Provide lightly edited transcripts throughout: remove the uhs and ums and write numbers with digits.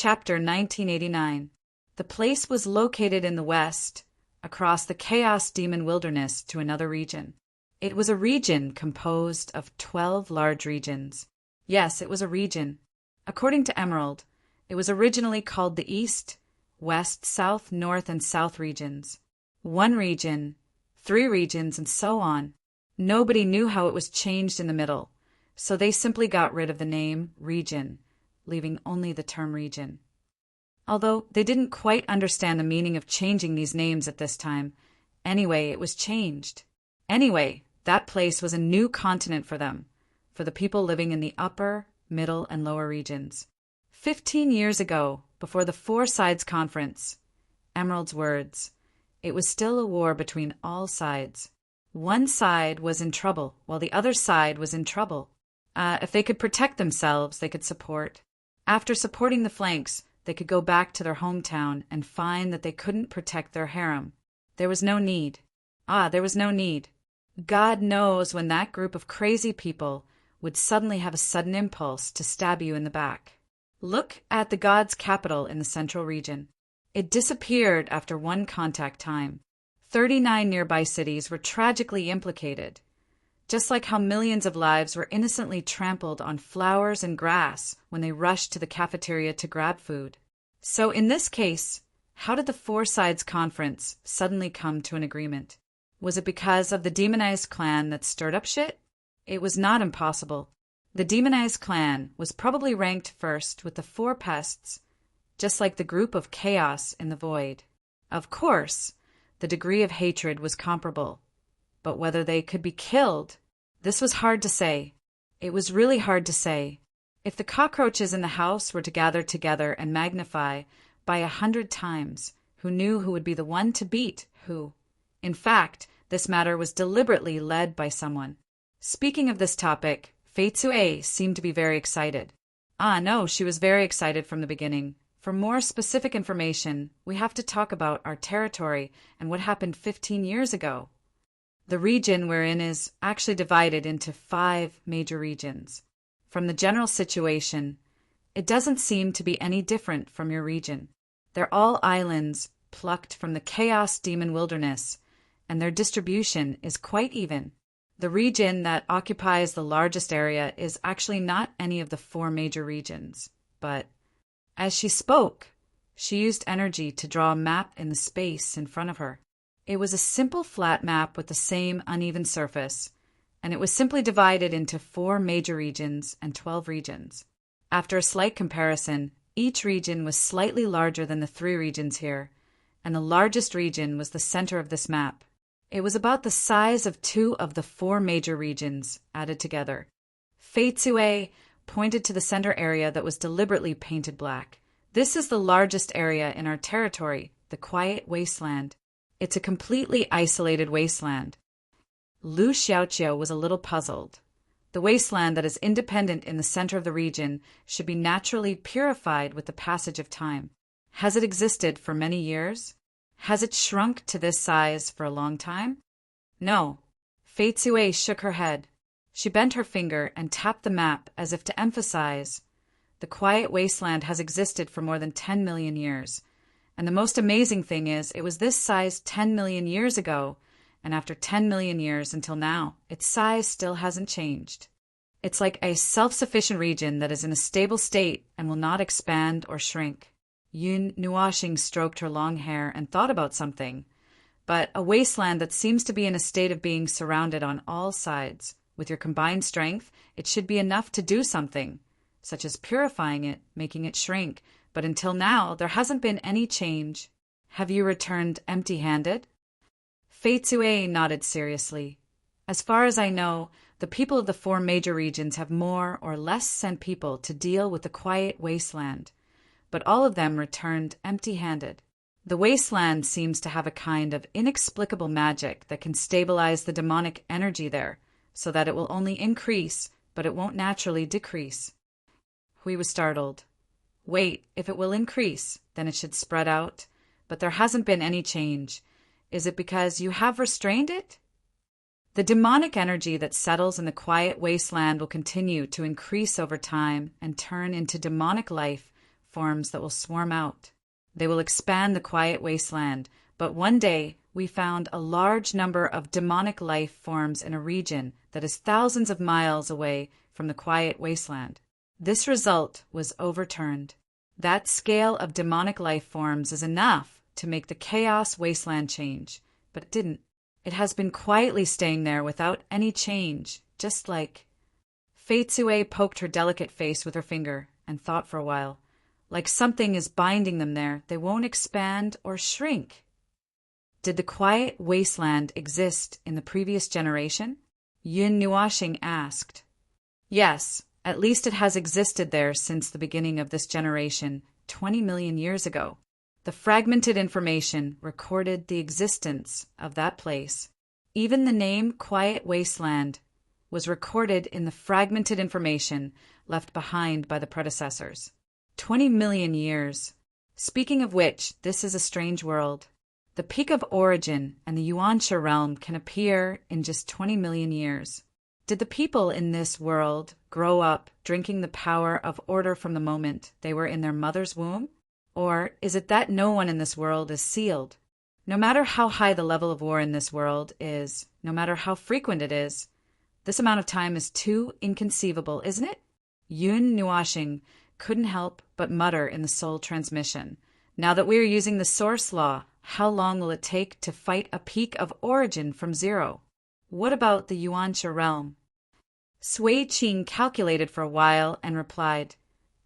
Chapter 1989. The place was located in the west, across the Chaos Demon Wilderness to another region. It was a region composed of 12 large regions. Yes, it was a region. According to Emerald, it was originally called the East, West, South, North, and South regions. One region, 3 regions, and so on. Nobody knew how it was changed in the middle, so they simply got rid of the name region, leaving only the term region. Although they didn't quite understand the meaning of changing these names at this time, anyway, it was changed. Anyway, that place was a new continent for them, for the people living in the upper, middle, and lower regions. 15 years ago, before the Four Sides Conference, Emerald's words, it was still a war between all sides. One side was in trouble, while the other side was in trouble. If they could protect themselves, they could support. After supporting the flanks, they could go back to their hometown and find that they couldn't protect their harem. There was no need. There was no need. God knows when that group of crazy people would suddenly have a sudden impulse to stab you in the back. Look at the God's capital in the central region. It disappeared after one contact time. 39 nearby cities were tragically implicated, just like how millions of lives were innocently trampled on flowers and grass when they rushed to the cafeteria to grab food. So in this case, how did the Four Sides Conference suddenly come to an agreement? Was it because of the demonized clan that stirred up shit? It was not impossible. The demonized clan was probably ranked first with the 4 pests, just like the group of chaos in the void. Of course, the degree of hatred was comparable, but whether they could be killed, this was hard to say. It was really hard to say. If the cockroaches in the house were to gather together and magnify by 100 times, who knew who would be the one to beat who? In fact, this matter was deliberately led by someone. Speaking of this topic, Fei-Tsue seemed to be very excited. No, she was very excited from the beginning. For more specific information, we have to talk about our territory and what happened 15 years ago. The region we're in is actually divided into 5 major regions. From the general situation, it doesn't seem to be any different from your region. They're all islands plucked from the Chaos Demon Wilderness, and their distribution is quite even. The region that occupies the largest area is actually not any of the 4 major regions, but as she spoke, she used energy to draw a map in the space in front of her. It was a simple flat map with the same uneven surface, and it was simply divided into 4 major regions and 12 regions. After a slight comparison, each region was slightly larger than the 3 regions here, and the largest region was the center of this map. It was about the size of 2 of the 4 major regions added together. Fei-Tsue pointed to the center area that was deliberately painted black. This is the largest area in our territory, the Quiet Wasteland. It's a completely isolated wasteland. Lu Xiaoqiu was a little puzzled. The wasteland that is independent in the center of the region should be naturally purified with the passage of time. Has it existed for many years? Has it shrunk to this size for a long time? No. Fei-Tsue shook her head. She bent her finger and tapped the map as if to emphasize. The Quiet Wasteland has existed for more than 10 million years. And the most amazing thing is, it was this size 10 million years ago, and after 10 million years until now, its size still hasn't changed. It's like a self-sufficient region that is in a stable state and will not expand or shrink. Yun Nuashing stroked her long hair and thought about something. But a wasteland that seems to be in a state of being surrounded on all sides. With your combined strength, it should be enough to do something, such as purifying it, making it shrink. But until now, there hasn't been any change. Have you returned empty-handed? Fei-Tsue nodded seriously. As far as I know, the people of the 4 major regions have more or less sent people to deal with the Quiet Wasteland, but all of them returned empty-handed. The wasteland seems to have a kind of inexplicable magic that can stabilize the demonic energy there, so that it will only increase, but it won't naturally decrease. Hui was startled. Wait, if it will increase, then it should spread out, but there hasn't been any change. Is it because you have restrained it? The demonic energy that settles in the Quiet Wasteland will continue to increase over time and turn into demonic life forms that will swarm out. They will expand the quiet wasteland, but one day we found a large number of demonic life forms in a region that is thousands of miles away from the quiet wasteland. This result was overturned. That scale of demonic life forms is enough to make the chaos wasteland change, but it didn't. It has been quietly staying there without any change, just like... Feitsue poked her delicate face with her finger and thought for a while. Like something is binding them there, they won't expand or shrink. Did the quiet wasteland exist in the previous generation? Yun Nuashing asked. Yes, at least it has existed there since the beginning of this generation, 20 million years ago. The fragmented information recorded the existence of that place. Even the name Quiet Wasteland was recorded in the fragmented information left behind by the predecessors. 20 million years. Speaking of which, this is a strange world. The peak of origin and the Yuansha realm can appear in just 20 million years. Did the people in this world grow up drinking the power of order from the moment they were in their mother's womb? Or is it that no one in this world is sealed? No matter how high the level of war in this world is, no matter how frequent it is, this amount of time is too inconceivable, isn't it? Yun Nuashing couldn't help but mutter in the soul transmission. Now that we are using the source law, how long will it take to fight a peak of origin from zero? What about the Yuansha realm? Sui Qing calculated for a while and replied,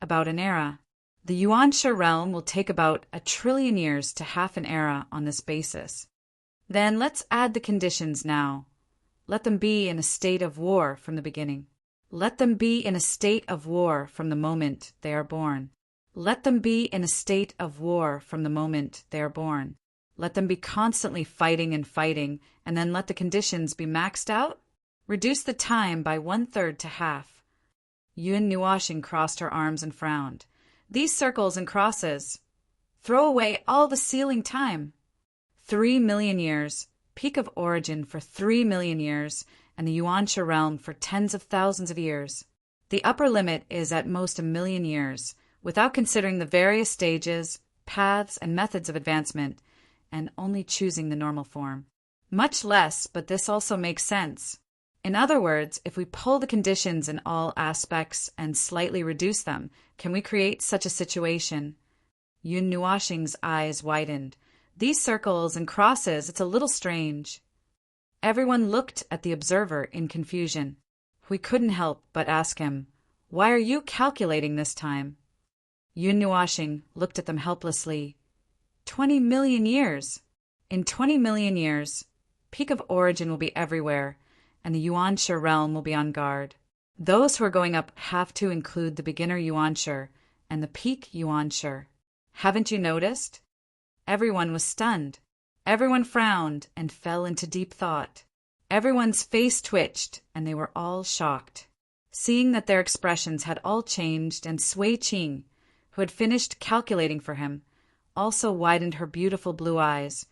about an era. The Yuansha realm will take about 1 trillion years to half an era on this basis. Then let's add the conditions now. Let them be in a state of war from the beginning. Let them be in a state of war from the moment they are born. Let them be in a state of war from the moment they are born. Let them be constantly fighting, and then let the conditions be maxed out? Reduce the time by 1/3 to half. Yun Nuashing crossed her arms and frowned. These circles and crosses. Throw away all the sealing time. 3 million years. Peak of origin for 3 million years, and the Yuansha realm for tens of thousands of years. The upper limit is at most 1 million years, without considering the various stages, paths, and methods of advancement, and only choosing the normal form. Much less, but this also makes sense. In other words, if we pull the conditions in all aspects and slightly reduce them, can we create such a situation? Yun Nuashing's eyes widened. These circles and crosses, it's a little strange. Everyone looked at the observer in confusion. We couldn't help but ask him, why are you calculating this time? Yun Nuashing looked at them helplessly. 20 million years. In 20 million years, peak of origin will be everywhere, and the Yuansha realm will be on guard. Those who are going up have to include the beginner Yuansha and the peak Yuansha. Haven't you noticed? Everyone was stunned. Everyone frowned and fell into deep thought. Everyone's face twitched, and they were all shocked. Seeing that their expressions had all changed, and Sui Qing, who had finished calculating for him, also widened her beautiful blue eyes.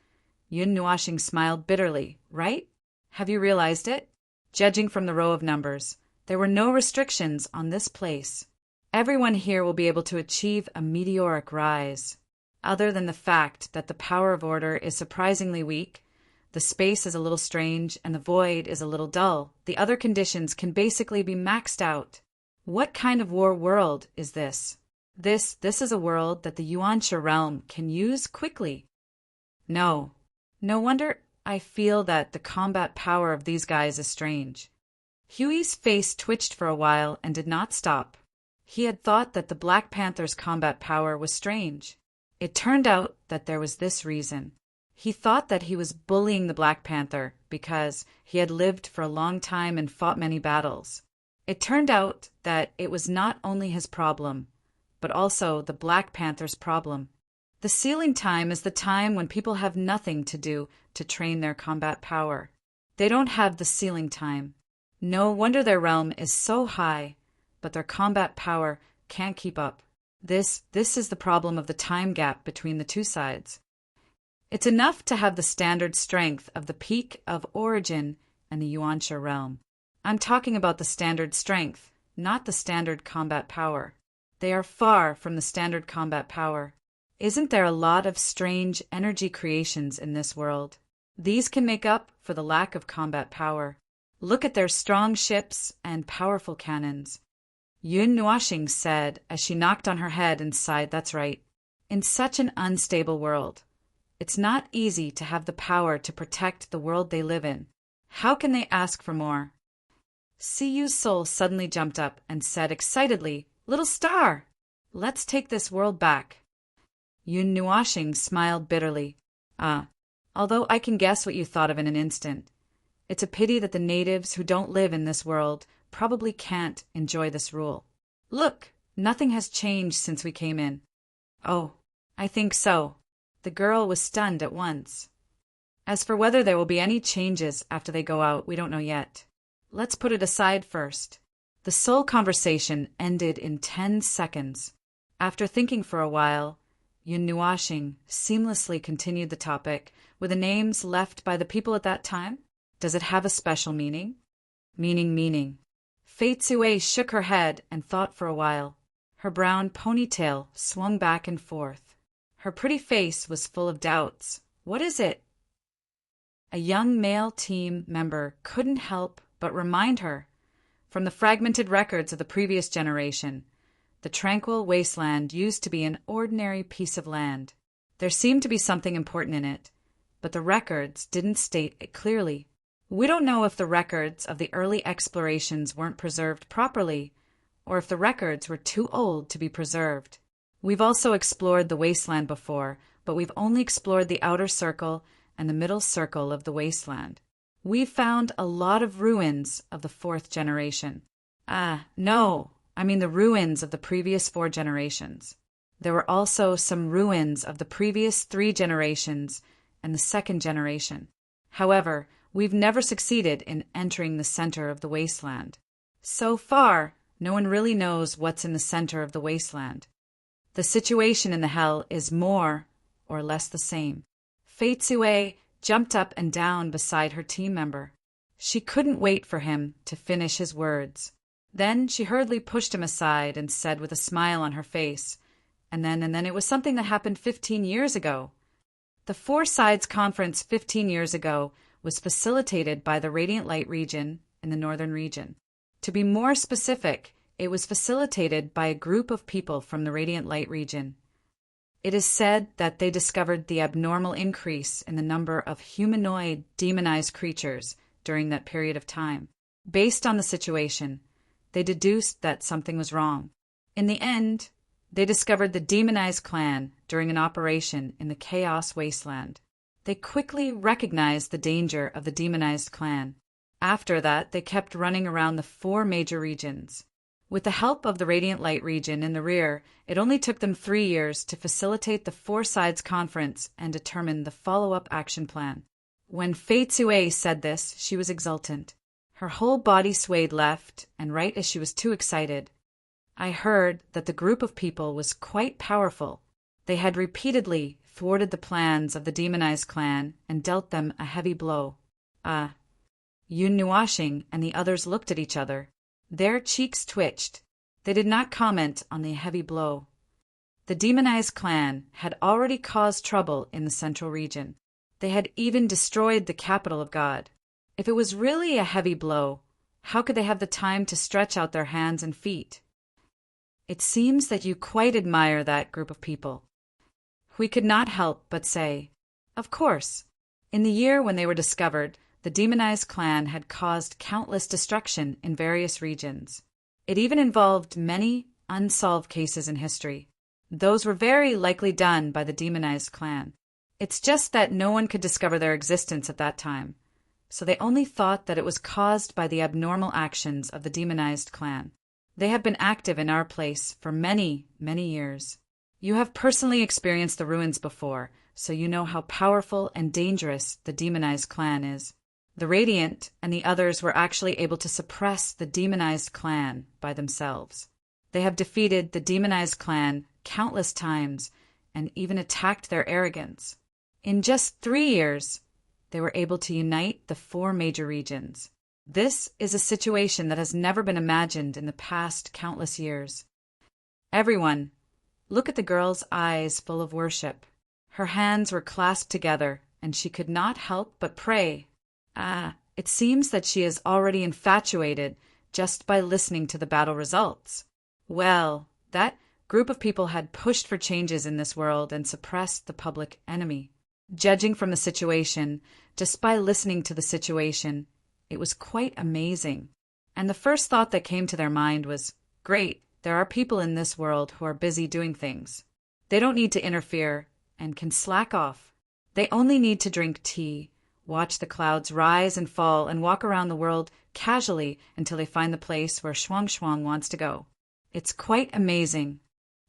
Yun Nuashing smiled bitterly. Right? Have you realized it? Judging from the row of numbers, there were no restrictions on this place. Everyone here will be able to achieve a meteoric rise. Other than the fact that the power of order is surprisingly weak, the space is a little strange, and the void is a little dull, the other conditions can basically be maxed out. What kind of war world is this? This is a world that the Yuansha realm can use quickly. No wonder I feel that the combat power of these guys is strange. Huey's face twitched for a while and did not stop. He had thought that the Black Panther's combat power was strange. It turned out that there was this reason. He thought that he was bullying the Black Panther because he had lived for a long time and fought many battles. It turned out that it was not only his problem, but also the Black Panther's problem. The sealing time is the time when people have nothing to do to train their combat power. They don't have the sealing time. No wonder their realm is so high, but their combat power can't keep up. This is the problem of the time gap between the two sides. It's enough to have the standard strength of the peak of origin and the Yuansha realm. I'm talking about the standard strength, not the standard combat power. They are far from the standard combat power. Isn't there a lot of strange energy creations in this world? These can make up for the lack of combat power. Look at their strong ships and powerful cannons. Yun Nuashing said as she knocked on her head and sighed, "That's right. In such an unstable world, it's not easy to have the power to protect the world they live in. How can they ask for more?" Siyu's soul suddenly jumped up and said excitedly, "Little star, let's take this world back." Yun Nuashing smiled bitterly. Although I can guess what you thought of in an instant. It's a pity that the natives who don't live in this world probably can't enjoy this rule. Look, nothing has changed since we came in." "Oh, I think so." The girl was stunned at once. "As for whether there will be any changes after they go out, we don't know yet. Let's put it aside first." The soul conversation ended in 10 seconds. After thinking for a while, Yun Nuashing seamlessly continued the topic. Were the names left by the people at that time? Does it have a special meaning? Meaning. Fei Tsue shook her head and thought for a while. Her brown ponytail swung back and forth. Her pretty face was full of doubts. "What is it?" A young male team member couldn't help but remind her. From the fragmented records of the previous generation, the tranquil wasteland used to be an ordinary piece of land. There seemed to be something important in it, but the records didn't state it clearly. We don't know if the records of the early explorations weren't preserved properly, or if the records were too old to be preserved. We've also explored the wasteland before, but we've only explored the outer circle and the middle circle of the wasteland. We've found a lot of ruins of the 4th generation. No, I mean the ruins of the previous 4 generations. There were also some ruins of the previous 3 generations and the 2nd generation. However, we've never succeeded in entering the center of the wasteland. So far, no one really knows what's in the center of the wasteland. The situation in the hell is more or less the same. Fei Tsue jumped up and down beside her team member. She couldn't wait for him to finish his words. Then she hurriedly pushed him aside and said with a smile on her face, and then it was something that happened 15 years ago. The 4 Sides Conference 15 years ago was facilitated by the Radiant Light region in the Northern region. To be more specific, it was facilitated by a group of people from the Radiant Light region. It is said that they discovered the abnormal increase in the number of humanoid demonized creatures during that period of time. Based on the situation, they deduced that something was wrong. In the end, they discovered the demonized clan during an operation in the Chaos Wasteland. They quickly recognized the danger of the demonized clan. After that, they kept running around the 4 major regions. With the help of the Radiant Light region in the rear, it only took them 3 years to facilitate the 4 Sides Conference and determine the follow-up action plan. When Fei Tsue said this, she was exultant. Her whole body swayed left and right as she was too excited. I heard that the group of people was quite powerful. They had repeatedly thwarted the plans of the demonized clan and dealt them a heavy blow. Yun Nuashing and the others looked at each other. Their cheeks twitched. They did not comment on the heavy blow. The demonized clan had already caused trouble in the central region. They had even destroyed the capital of God. If it was really a heavy blow, how could they have the time to stretch out their hands and feet? It seems that you quite admire that group of people. We could not help but say, of course. In the year when they were discovered, the demonized clan had caused countless destruction in various regions. It even involved many unsolved cases in history. Those were very likely done by the demonized clan. It's just that no one could discover their existence at that time, so they only thought that it was caused by the abnormal actions of the demonized clan. They have been active in our place for many, many years. You have personally experienced the ruins before, so you know how powerful and dangerous the demonized clan is. The Radiant and the others were actually able to suppress the demonized clan by themselves. They have defeated the demonized clan countless times and even attacked their arrogance. In just 3 years, they were able to unite the 4 major regions. This is a situation that has never been imagined in the past countless years. Everyone, look at the girl's eyes full of worship. Her hands were clasped together, and she could not help but pray. It seems that she is already infatuated just by listening to the battle results. Well, that group of people had pushed for changes in this world and suppressed the public enemy. Judging from the situation, just by listening to the situation, it was quite amazing. And the first thought that came to their mind was, great, there are people in this world who are busy doing things. They don't need to interfere and can slack off. They only need to drink tea, watch the clouds rise and fall, and walk around the world casually until they find the place where Shuang Shuang wants to go. It's quite amazing.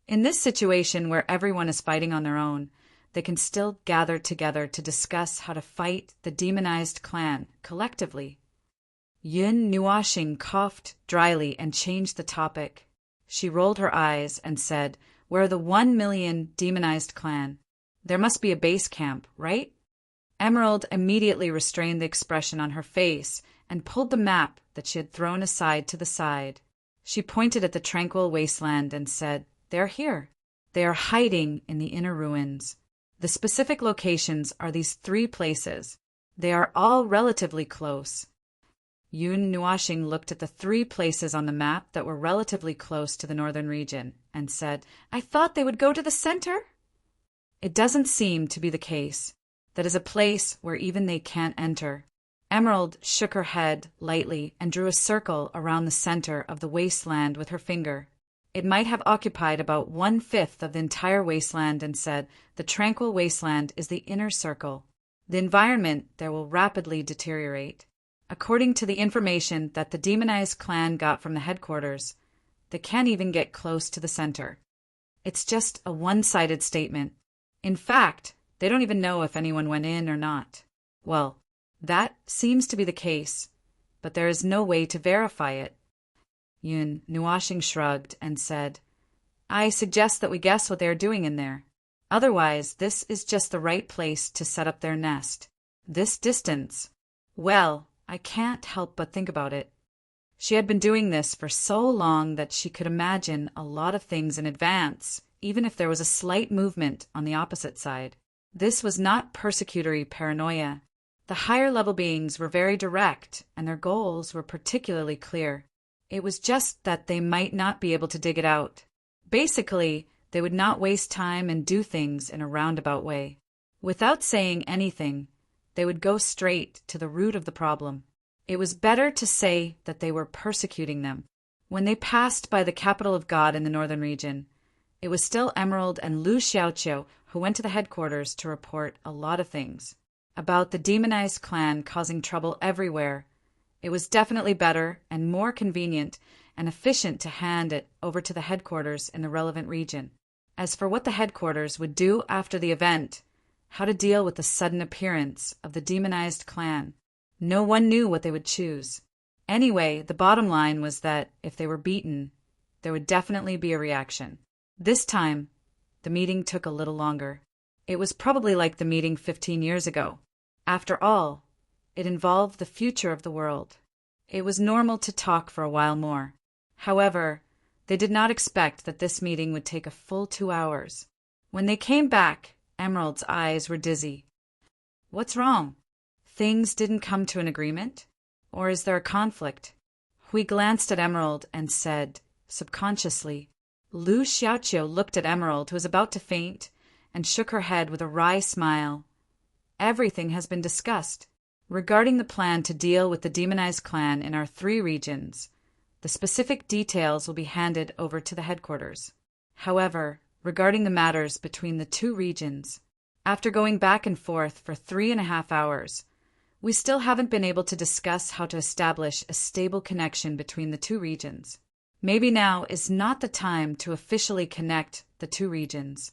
In this situation where everyone is fighting on their own, they can still gather together to discuss how to fight the demonized clan collectively. Yun Nuashing coughed dryly and changed the topic. She rolled her eyes and said, "We're the 1 million demonized clan. There must be a base camp, right?" Emerald immediately restrained the expression on her face and pulled the map that she had thrown aside to the side. She pointed at the tranquil wasteland and said, "They're here. They are hiding in the inner ruins. The specific locations are these 3 places. They are all relatively close." Yun Nuashing looked at the 3 places on the map that were relatively close to the northern region and said, "I thought they would go to the center?" "It doesn't seem to be the case. That is a place where even they can't enter." Emerald shook her head lightly and drew a circle around the center of the wasteland with her finger. It might have occupied about 1/5 of the entire wasteland and said, "The tranquil wasteland is the inner circle. The environment there will rapidly deteriorate." According to the information that the demonized clan got from the headquarters, they can't even get close to the center. It's just a one-sided statement. In fact, they don't even know if anyone went in or not. Well, that seems to be the case, but there is no way to verify it. Yun Nuashing shrugged and said, "I suggest that we guess what they are doing in there. Otherwise, this is just the right place to set up their nest. This distance. Well, I can't help but think about it. She had been doing this for so long that she could imagine a lot of things in advance, even if there was a slight movement on the opposite side. This was not persecutory paranoia. The higher-level beings were very direct, and their goals were particularly clear. It was just that they might not be able to dig it out. Basically, they would not waste time and do things in a roundabout way. Without saying anything, they would go straight to the root of the problem. It was better to say that they were persecuting them. When they passed by the capital of God in the northern region, it was still Emerald and Lu Xiaoqiu who went to the headquarters to report a lot of things about the demonized clan causing trouble everywhere. It was definitely better and more convenient and efficient to hand it over to the headquarters in the relevant region. As for what the headquarters would do after the event, how to deal with the sudden appearance of the demonized clan, no one knew what they would choose. Anyway, the bottom line was that if they were beaten, there would definitely be a reaction. This time, the meeting took a little longer. It was probably like the meeting 15 years ago. After all, it involved the future of the world. It was normal to talk for a while more. However, they did not expect that this meeting would take a full 2 hours. When they came back, Emerald's eyes were dizzy. "What's wrong? Things didn't come to an agreement? Or is there a conflict?" Hui glanced at Emerald and said, subconsciously. Lu Xiaoqiu looked at Emerald, who was about to faint, and shook her head with a wry smile. "Everything has been discussed. Regarding the plan to deal with the demonized clan in our 3 regions, the specific details will be handed over to the headquarters. However, regarding the matters between the 2 regions, after going back and forth for 3.5 hours, we still haven't been able to discuss how to establish a stable connection between the 2 regions. Maybe now is not the time to officially connect the 2 regions.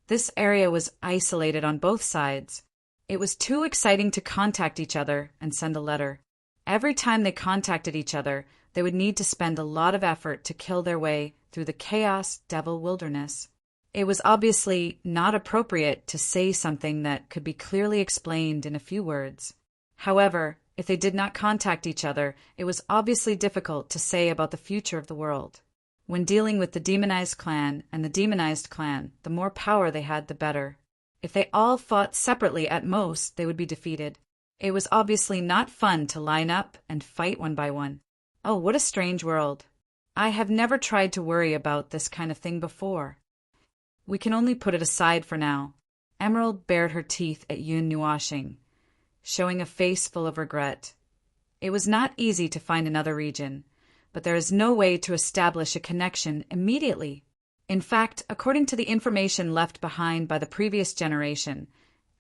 This area was isolated on both sides. It was too exciting to contact each other and send a letter. Every time they contacted each other, they would need to spend a lot of effort to kill their way through the chaos devil wilderness. It was obviously not appropriate to say something that could be clearly explained in a few words. However, if they did not contact each other, it was obviously difficult to say about the future of the world. When dealing with the demonized clan and the demonized clan, the more power they had, the better. If they all fought separately, at most, they would be defeated. It was obviously not fun to line up and fight one by one. Oh, what a strange world. I have never tried to worry about this kind of thing before. We can only put it aside for now. Emerald bared her teeth at Yun Nuashing, showing a face full of regret. It was not easy to find another region, but there is no way to establish a connection immediately. In fact, according to the information left behind by the previous generation,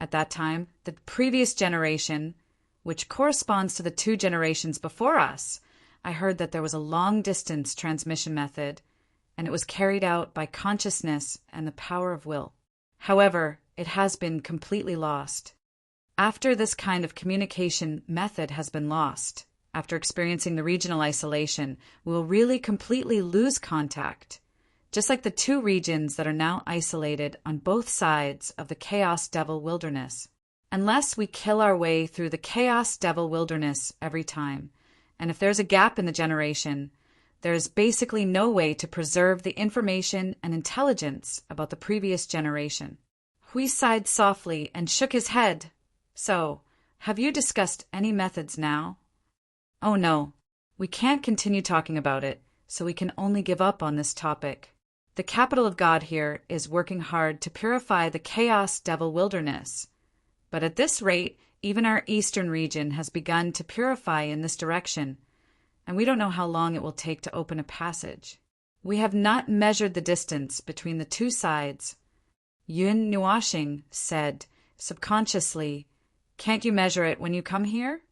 at that time, the previous generation, which corresponds to the 2 generations before us, I heard that there was a long-distance transmission method, and it was carried out by consciousness and the power of will. However, it has been completely lost. After this kind of communication method has been lost, after experiencing the regional isolation, we will really completely lose contact, just like the 2 regions that are now isolated on both sides of the Chaos Devil Wilderness. Unless we kill our way through the Chaos Devil Wilderness every time, and if there's a gap in the generation, there is basically no way to preserve the information and intelligence about the previous generation. Hui sighed softly and shook his head. So, have you discussed any methods now? Oh no, we can't continue talking about it, so we can only give up on this topic. The capital of God here is working hard to purify the Chaos Devil Wilderness. But at this rate, even our eastern region has begun to purify in this direction, and we don't know how long it will take to open a passage. We have not measured the distance between the 2 sides. Yun Nuashing said, subconsciously, "Can't you measure it when you come here?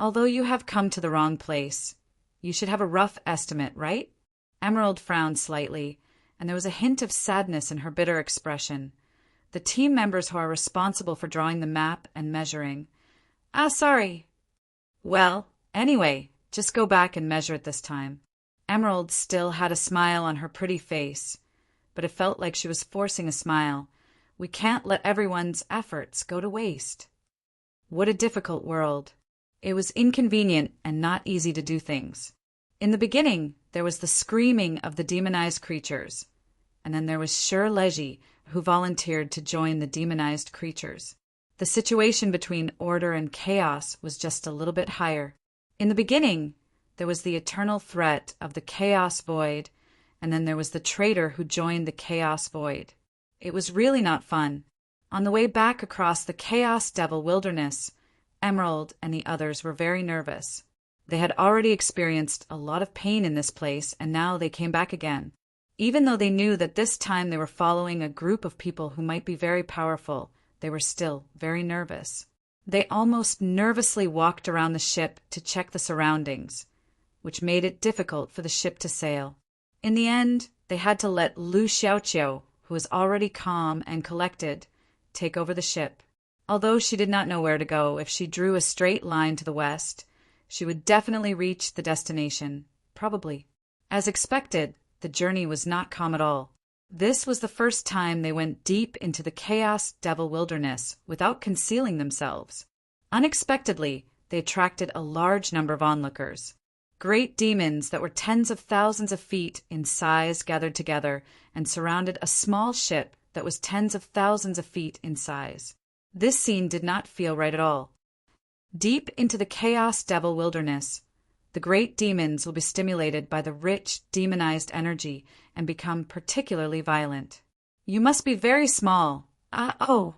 Although you have come to the wrong place, you should have a rough estimate, right?" Emerald frowned slightly, and there was a hint of sadness in her bitter expression. The team members who are responsible for drawing the map and measuring. Sorry. Well, anyway, just go back and measure it this time. Emerald still had a smile on her pretty face, but it felt like she was forcing a smile. We can't let everyone's efforts go to waste. What a difficult world. It was inconvenient and not easy to do things. In the beginning, there was the screaming of the demonized creatures, and then there was Leji, who volunteered to join the demonized creatures. The situation between order and chaos was just a little bit higher. In the beginning, there was the eternal threat of the chaos void, and then there was the traitor who joined the chaos void. It was really not fun. On the way back across the Chaos Devil Wilderness, Emerald and the others were very nervous. They had already experienced a lot of pain in this place, and now they came back again. Even though they knew that this time they were following a group of people who might be very powerful, they were still very nervous. They almost nervously walked around the ship to check the surroundings, which made it difficult for the ship to sail. In the end, they had to let Lu Xiaoqiu, who was already calm and collected, take over the ship. Although she did not know where to go, if she drew a straight line to the west, she would definitely reach the destination, probably. As expected, the journey was not calm at all. This was the first time they went deep into the Chaos Devil Wilderness without concealing themselves. Unexpectedly, they attracted a large number of onlookers. Great demons that were tens of thousands of feet in size gathered together and surrounded a small ship that was tens of thousands of feet in size. This scene did not feel right at all. Deep into the Chaos Devil Wilderness, the great demons will be stimulated by the rich, demonized energy and become particularly violent. You must be very small. Oh!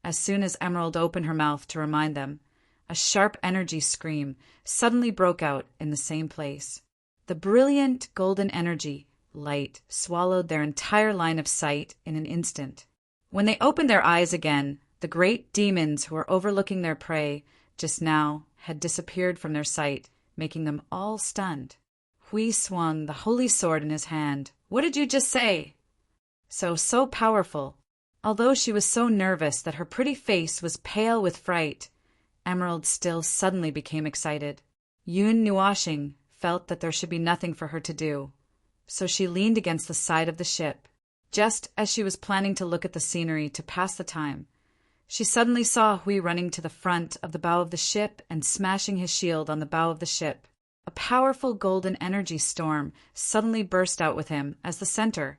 As soon as Emerald opened her mouth to remind them, a sharp energy scream suddenly broke out in the same place. The brilliant golden energy, light, swallowed their entire line of sight in an instant. When they opened their eyes again, the great demons who were overlooking their prey just now had disappeared from their sight, making them all stunned. Hui swung the holy sword in his hand. What did you just say? So powerful. Although she was so nervous that her pretty face was pale with fright, Emerald still suddenly became excited. Yun Nuashing felt that there should be nothing for her to do, so she leaned against the side of the ship. Just as she was planning to look at the scenery to pass the time, she suddenly saw Hui running to the front of the bow of the ship and smashing his shield on the bow of the ship. A powerful golden energy storm suddenly burst out with him as the center,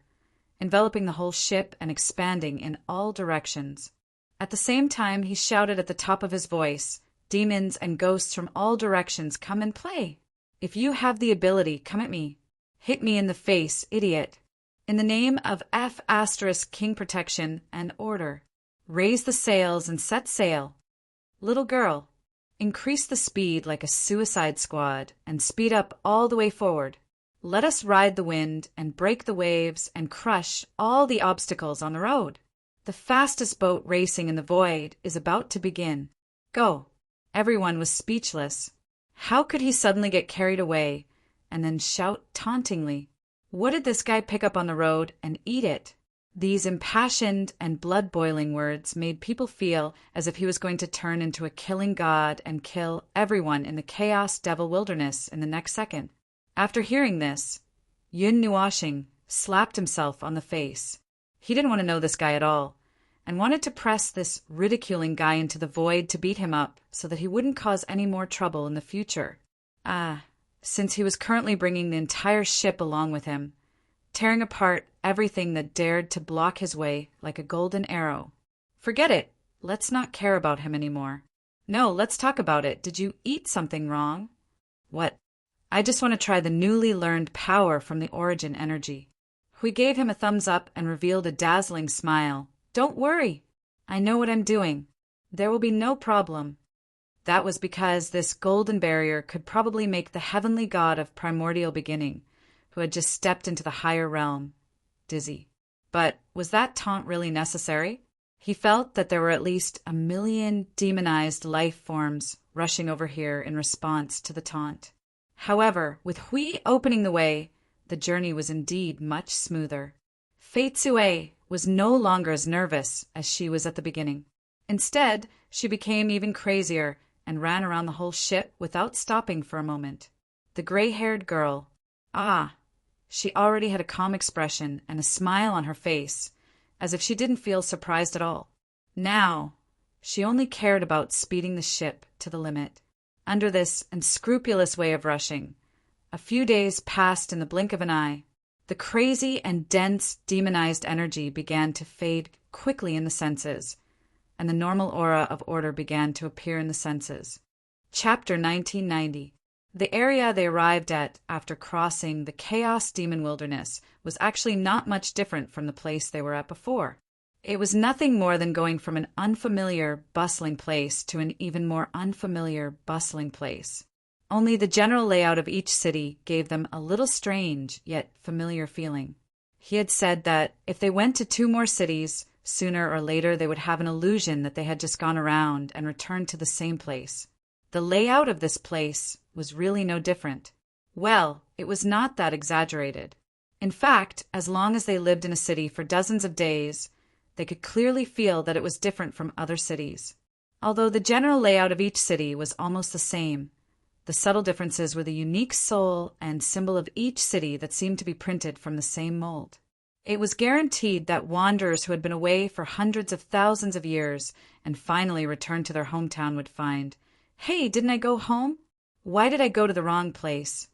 enveloping the whole ship and expanding in all directions. At the same time, he shouted at the top of his voice, "Demons and ghosts from all directions, come and play! If you have the ability, come at me. Hit me in the face, idiot! In the name of King protection and order, raise the sails and set sail. Little girl, increase the speed like a suicide squad and speed up all the way forward. Let us ride the wind and break the waves and crush all the obstacles on the road. The fastest boat racing in the void is about to begin. Go!" Everyone was speechless. How could he suddenly get carried away and then shout tauntingly? What did this guy pick up on the road and eat it? These impassioned and blood-boiling words made people feel as if he was going to turn into a killing god and kill everyone in the Chaos Devil Wilderness in the next second. After hearing this, Yun Nuashing slapped himself on the face. He didn't want to know this guy at all, and wanted to press this ridiculing guy into the void to beat him up so that he wouldn't cause any more trouble in the future. Since he was currently bringing the entire ship along with him, tearing apart everything that dared to block his way like a golden arrow. Forget it. Let's not care about him anymore. No, let's talk about it. Did you eat something wrong? What? I just want to try the newly learned power from the origin energy. Hui gave him a thumbs up and revealed a dazzling smile. Don't worry. I know what I'm doing. There will be no problem. That was because this golden barrier could probably make the heavenly god of primordial beginning, who had just stepped into the higher realm, dizzy. But was that taunt really necessary? He felt that there were at least 1 million demonized life forms rushing over here in response to the taunt. However, with Hui opening the way, the journey was indeed much smoother. Fei Tsue was no longer as nervous as she was at the beginning. Instead, she became even crazier and ran around the whole ship without stopping for a moment. The gray-haired girl, she already had a calm expression and a smile on her face, as if she didn't feel surprised at all. Now, she only cared about speeding the ship to the limit. Under this unscrupulous way of rushing, a few days passed in the blink of an eye. The crazy and dense demonized energy began to fade quickly in the senses, and the normal aura of order began to appear in the senses. Chapter 1990. The area they arrived at after crossing the Chaos Demon Wilderness was actually not much different from the place they were at before. It was nothing more than going from an unfamiliar, bustling place to an even more unfamiliar, bustling place. Only the general layout of each city gave them a little strange, yet familiar feeling. He had said that if they went to 2 more cities, sooner or later they would have an illusion that they had just gone around and returned to the same place. The layout of this place was really no different. Well, it was not that exaggerated. In fact, as long as they lived in a city for dozens of days, they could clearly feel that it was different from other cities. Although the general layout of each city was almost the same, the subtle differences were the unique soul and symbol of each city that seemed to be printed from the same mold. It was guaranteed that wanderers who had been away for hundreds of thousands of years and finally returned to their hometown would find, "Hey, didn't I go home? Why did I go to the wrong place?"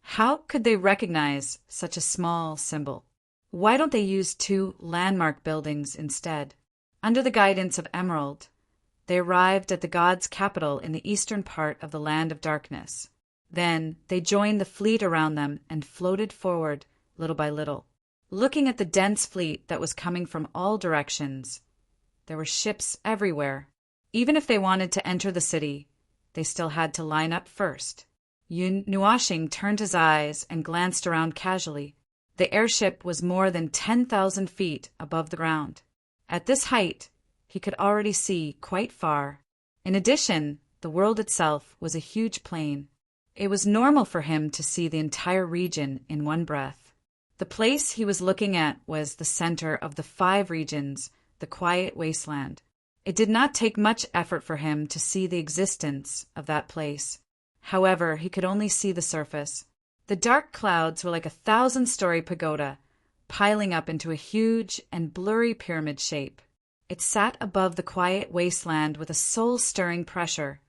How could they recognize such a small symbol? Why don't they use 2 landmark buildings instead? Under the guidance of Emerald, they arrived at the god's capital in the eastern part of the Land of Darkness. Then they joined the fleet around them and floated forward little by little. Looking at the dense fleet that was coming from all directions, there were ships everywhere. Even if they wanted to enter the city, they still had to line up first. Yun Nuashing turned his eyes and glanced around casually. The airship was more than 10,000 feet above the ground. At this height, he could already see quite far. In addition, the world itself was a huge plain. It was normal for him to see the entire region in one breath. The place he was looking at was the center of the 5 regions, the quiet wasteland. It did not take much effort for him to see the existence of that place. However, he could only see the surface. The dark clouds were like a 1,000-story pagoda, piling up into a huge and blurry pyramid shape. It sat above the quiet wasteland with a soul-stirring pressure,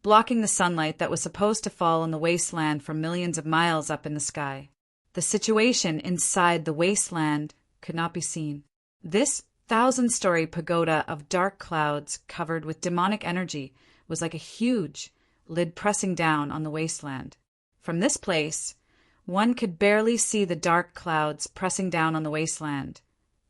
blocking the sunlight that was supposed to fall on the wasteland for millions of miles up in the sky. The situation inside the wasteland could not be seen. This 1,000-story pagoda of dark clouds covered with demonic energy was like a huge lid pressing down on the wasteland. From this place, one could barely see the dark clouds pressing down on the wasteland,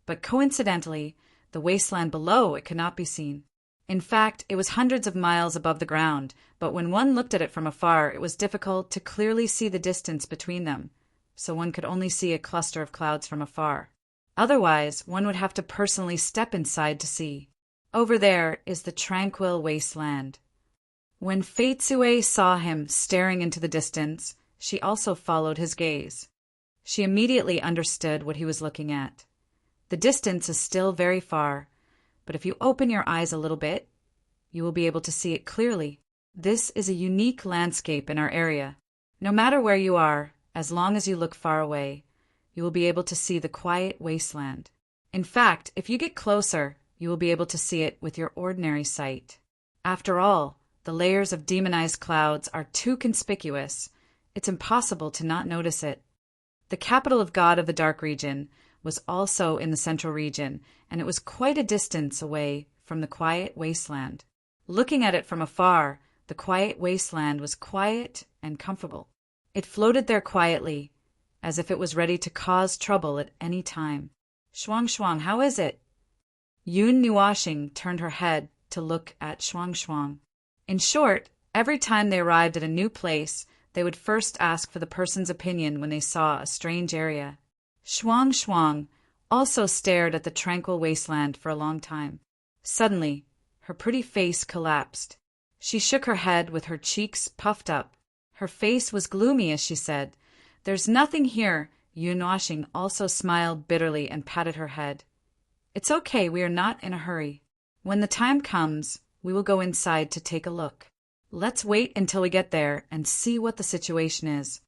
but coincidentally, the wasteland below it could not be seen. In fact, it was hundreds of miles above the ground, but when one looked at it from afar, it was difficult to clearly see the distance between them, so one could only see a cluster of clouds from afar. Otherwise, one would have to personally step inside to see. Over there is the tranquil wasteland. When Fei-Tsue saw him staring into the distance, she also followed his gaze. She immediately understood what he was looking at. The distance is still very far, but if you open your eyes a little bit, you will be able to see it clearly. This is a unique landscape in our area. No matter where you are, as long as you look far away, you will be able to see the quiet wasteland. In fact, if you get closer, you will be able to see it with your ordinary sight. After all, the layers of demonized clouds are too conspicuous. It's impossible to not notice it. The capital of God of the Dark region was also in the central region, and it was quite a distance away from the quiet wasteland. Looking at it from afar, the quiet wasteland was quiet and comfortable. It floated there quietly, as if it was ready to cause trouble at any time. Shuang Shuang, how is it? Yun Nuashing turned her head to look at Shuang Shuang. In short, every time they arrived at a new place, they would first ask for the person's opinion when they saw a strange area. Shuang Shuang also stared at the tranquil wasteland for a long time. Suddenly, her pretty face collapsed. She shook her head with her cheeks puffed up. Her face was gloomy as she said, "There's nothing here." Yun Washing also smiled bitterly and patted her head. "It's okay, we are not in a hurry. When the time comes, we will go inside to take a look. Let's wait until we get there and see what the situation is."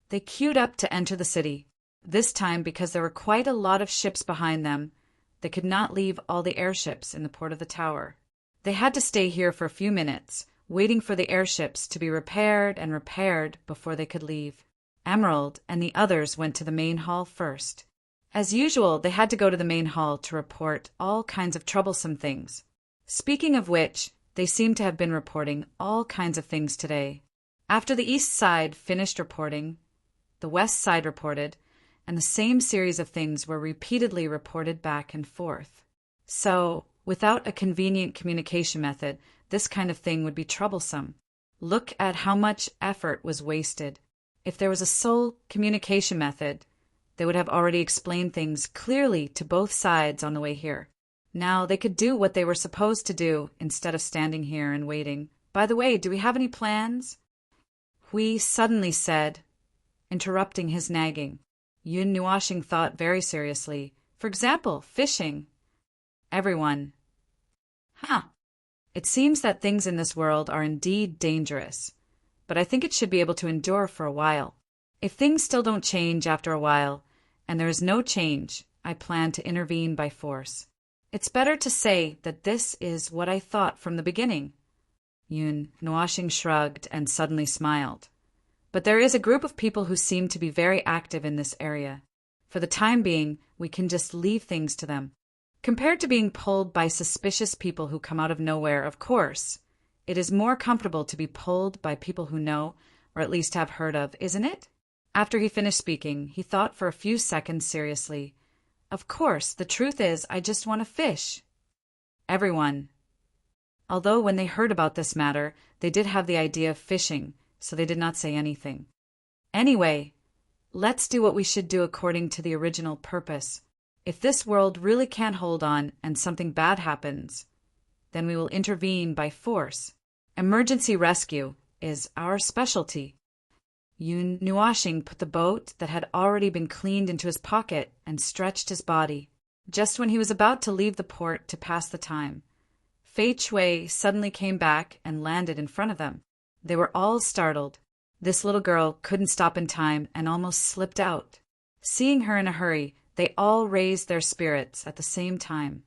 They queued up to enter the city. This time, because there were quite a lot of ships behind them, they could not leave all the airships in the port of the tower. They had to stay here for a few minutes, waiting for the airships to be repaired and repaired before they could leave. Emerald and the others went to the main hall first. As usual, they had to go to the main hall to report all kinds of troublesome things. Speaking of which, they seem to have been reporting all kinds of things today. After the east side finished reporting, the west side reported, and the same series of things were repeatedly reported back and forth. So, without a convenient communication method, this kind of thing would be troublesome. Look at how much effort was wasted. If there was a sole communication method, they would have already explained things clearly to both sides on the way here. Now they could do what they were supposed to do instead of standing here and waiting. "By the way, do we have any plans?" Hui suddenly said, interrupting his nagging. Yun Nuashing thought very seriously. "For example, fishing." Everyone. It seems that things in this world are indeed dangerous, but I think it should be able to endure for a while. If things still don't change after a while, and there is no change, I plan to intervene by force. It's better to say that this is what I thought from the beginning." Yun Nuashing shrugged and suddenly smiled. "But there is a group of people who seem to be very active in this area. For the time being, we can just leave things to them. Compared to being pulled by suspicious people who come out of nowhere, of course, it is more comfortable to be pulled by people who know, or at least have heard of, isn't it?" After he finished speaking, he thought for a few seconds seriously. "Of course, the truth is, I just want to fish." Everyone. Although when they heard about this matter, they did have the idea of fishing, so they did not say anything. "Anyway, let's do what we should do according to the original purpose. If this world really can't hold on and something bad happens, then we will intervene by force. Emergency rescue is our specialty." Yun Nuashing put the boat that had already been cleaned into his pocket and stretched his body. Just when he was about to leave the port to pass the time, Fei-Tsue suddenly came back and landed in front of them. They were all startled. This little girl couldn't stop in time and almost slipped out. Seeing her in a hurry, they all raised their spirits at the same time.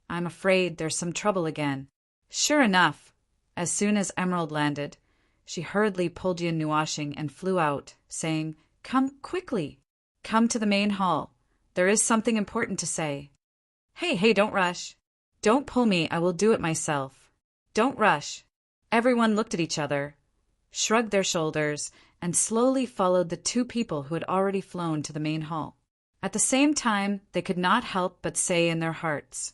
"I'm afraid there's some trouble again." Sure enough, As soon as Emerald landed, she hurriedly pulled Yin Nuashing and flew out, saying, "Come quickly! Come to the main hall. There is something important to say." Hey, don't rush. Don't pull me, I will do it myself. Don't rush. Everyone looked at each other, shrugged their shoulders, and slowly followed the two people who had already flown to the main hall. At the same time, they could not help but say in their hearts,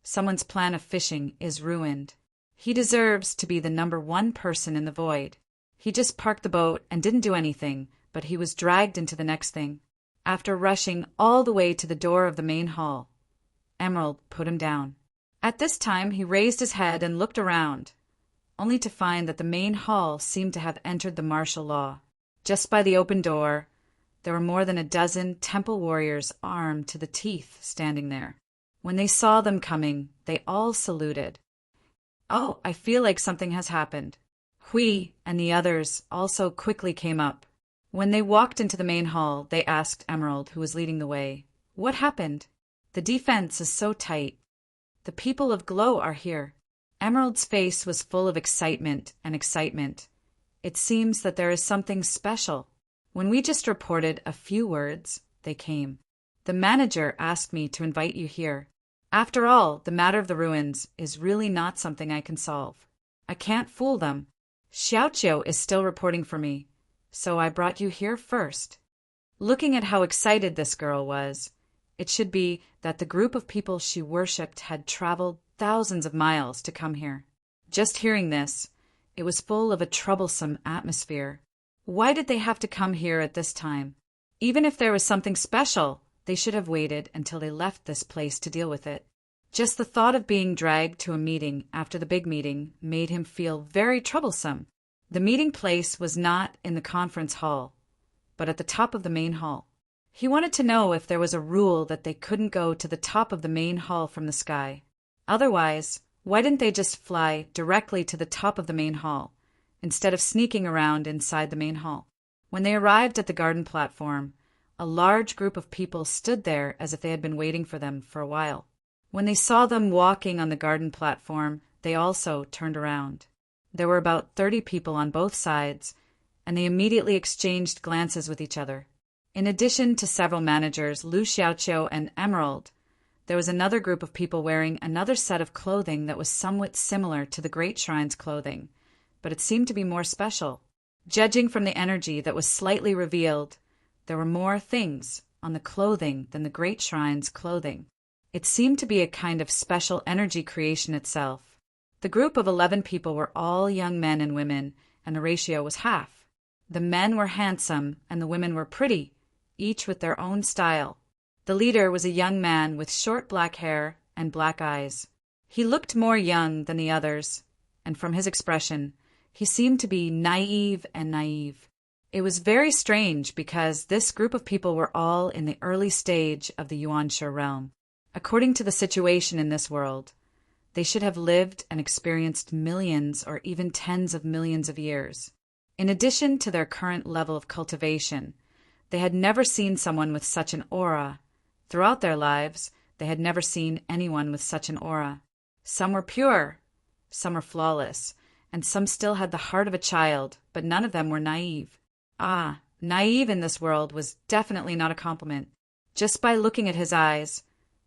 "Someone's plan of fishing is ruined. He deserves to be the #1 person in the void. He just parked the boat and didn't do anything, but he was dragged into the next thing." After rushing all the way to the door of the main hall, Emerald put him down. At this time, he raised his head and looked around, only to find that the main hall seemed to have entered the martial law. Just by the open door, there were more than a dozen temple warriors armed to the teeth standing there. When they saw them coming, they all saluted. "Oh, I feel like something has happened." Hui and the others also quickly came up. When they walked into the main hall, they asked Emerald, who was leading the way, "What happened? The defense is so tight. The people of Glow are here." Emerald's face was full of excitement. "It seems that there is something special. When we just reported a few words, they came. The manager asked me to invite you here. After all, the matter of the ruins is really not something I can solve. I can't fool them. Xiaoqiu is still reporting for me, so I brought you here first." Looking at how excited this girl was, it should be that the group of people she worshipped had traveled thousands of miles to come here. Just hearing this, it was full of a troublesome atmosphere. Why did they have to come here at this time? Even if there was something special, they should have waited until they left this place to deal with it. Just the thought of being dragged to a meeting after the big meeting made him feel very troublesome. The meeting place was not in the conference hall, but at the top of the main hall. He wanted to know if there was a rule that they couldn't go to the top of the main hall from the sky. Otherwise, why didn't they just fly directly to the top of the main hall, instead of sneaking around inside the main hall? When they arrived at the garden platform, a large group of people stood there as if they had been waiting for them for a while. When they saw them walking on the garden platform, they also turned around. There were about 30 people on both sides, and they immediately exchanged glances with each other. In addition to several managers, Lu Xiaoqiu and Emerald, there was another group of people wearing another set of clothing that was somewhat similar to the Great Shrine's clothing, but it seemed to be more special. Judging from the energy that was slightly revealed, there were more things on the clothing than the Great Shrine's clothing. It seemed to be a kind of special energy creation itself. The group of 11 people were all young men and women, and the ratio was half. The men were handsome and the women were pretty, each with their own style. The leader was a young man with short black hair and black eyes. He looked more young than the others, and from his expression, he seemed to be naive. It was very strange because this group of people were all in the early stage of the Yuanshe realm. According to the situation in this world, they should have lived and experienced millions or even tens of millions of years. In addition to their current level of cultivation, they had never seen someone with such an aura. Throughout their lives, they had never seen anyone with such an aura. Some were pure, some were flawless, and some still had the heart of a child, but none of them were naive. Naive in this world was definitely not a compliment. Just by looking at his eyes,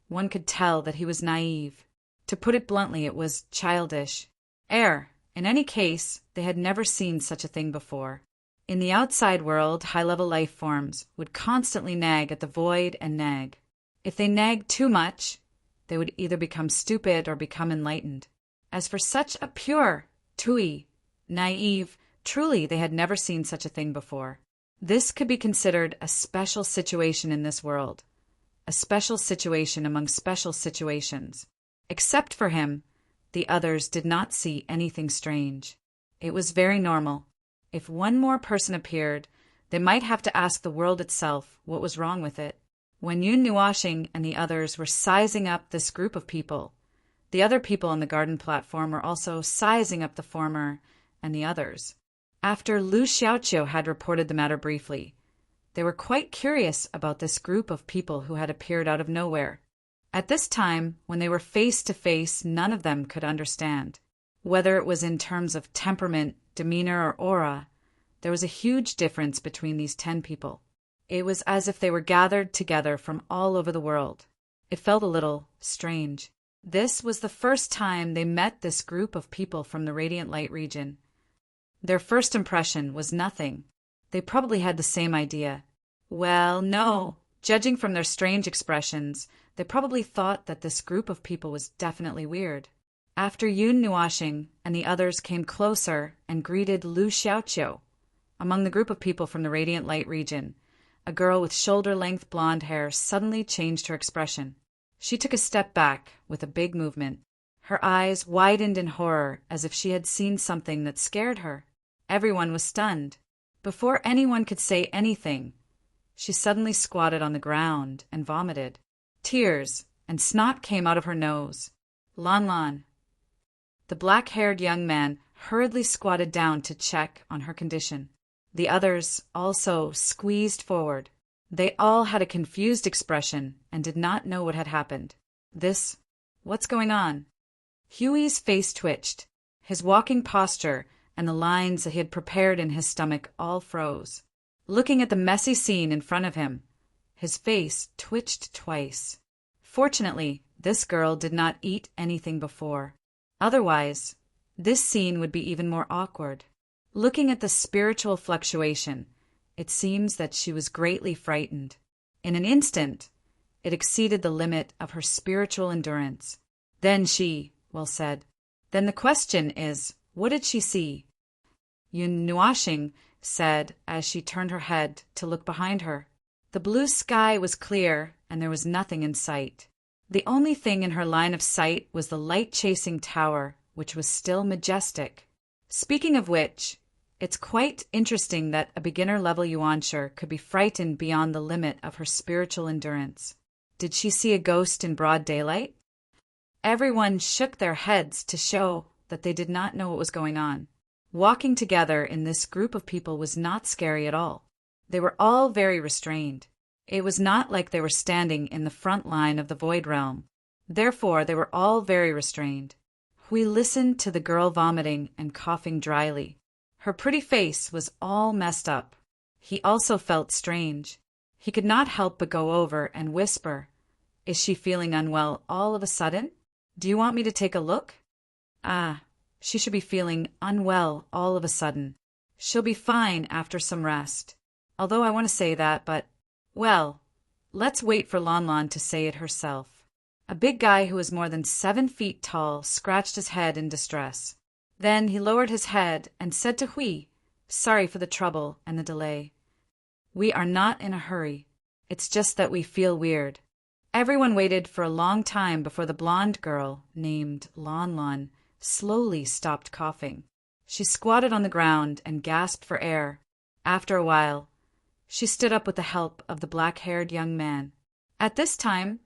one could tell that he was naive. To put it bluntly, it was childish. In any case, they had never seen such a thing before. In the outside world, high-level life forms would constantly nag at the void and nag. If they nagged too much, they would either become stupid or become enlightened. As for such a pure, tui, naive, truly they had never seen such a thing before. This could be considered a special situation in this world, a special situation among special situations. Except for him, the others did not see anything strange. It was very normal. If one more person appeared, they might have to ask the world itself what was wrong with it. When Yun Nuashing and the others were sizing up this group of people, the other people on the garden platform were also sizing up the former and the others. After Lu Xiaoqiu had reported the matter briefly, they were quite curious about this group of people who had appeared out of nowhere. At this time, when they were face to face, none of them could understand. Whether it was in terms of temperament, demeanor, or aura, there was a huge difference between these 10 people. It was as if they were gathered together from all over the world. It felt a little strange. This was the first time they met this group of people from the Radiant Light region. Their first impression was nothing. They probably had the same idea. Well, no. Judging from their strange expressions, they probably thought that this group of people was definitely weird. After Yun Nuashing and the others came closer and greeted Lu Xiaoqiu, among the group of people from the Radiant Light region, a girl with shoulder-length blonde hair suddenly changed her expression. She took a step back with a big movement. Her eyes widened in horror as if she had seen something that scared her. Everyone was stunned. Before anyone could say anything, she suddenly squatted on the ground and vomited. Tears and snot came out of her nose. Lan. The black-haired young man hurriedly squatted down to check on her condition. The others also squeezed forward. They all had a confused expression and did not know what had happened. What's going on? Huey's face twitched. His walking posture and the lines that he had prepared in his stomach all froze. Looking at the messy scene in front of him, his face twitched twice. Fortunately, this girl did not eat anything before. Otherwise, this scene would be even more awkward. Looking at the spiritual fluctuation, it seems that she was greatly frightened. In an instant, it exceeded the limit of her spiritual endurance. Then said. Then the question is, what did she see? Yun Nuashing said as she turned her head to look behind her. The blue sky was clear and there was nothing in sight. The only thing in her line of sight was the light-chasing tower, which was still majestic. Speaking of which, it's quite interesting that a beginner-level Yuansher could be frightened beyond the limit of her spiritual endurance. Did she see a ghost in broad daylight? Everyone shook their heads to show that they did not know what was going on. Walking together in this group of people was not scary at all. They were all very restrained. It was not like they were standing in the front line of the Void Realm. Therefore, they were all very restrained. We listened to the girl vomiting and coughing dryly. Her pretty face was all messed up. He also felt strange. He could not help but go over and whisper, "Is she feeling unwell all of a sudden? Do you want me to take a look?" She should be feeling unwell all of a sudden. She'll be fine after some rest. Although I want to say that, but, well, let's wait for Lan to say it herself. A big guy who was more than 7 feet tall scratched his head in distress. Then he lowered his head and said to Hui, "Sorry for the trouble and the delay. We are not in a hurry. It's just that we feel weird." Everyone waited for a long time before the blonde girl, named Lan, slowly stopped coughing. She squatted on the ground and gasped for air. After a while, she stood up with the help of the black-haired young man. At this time,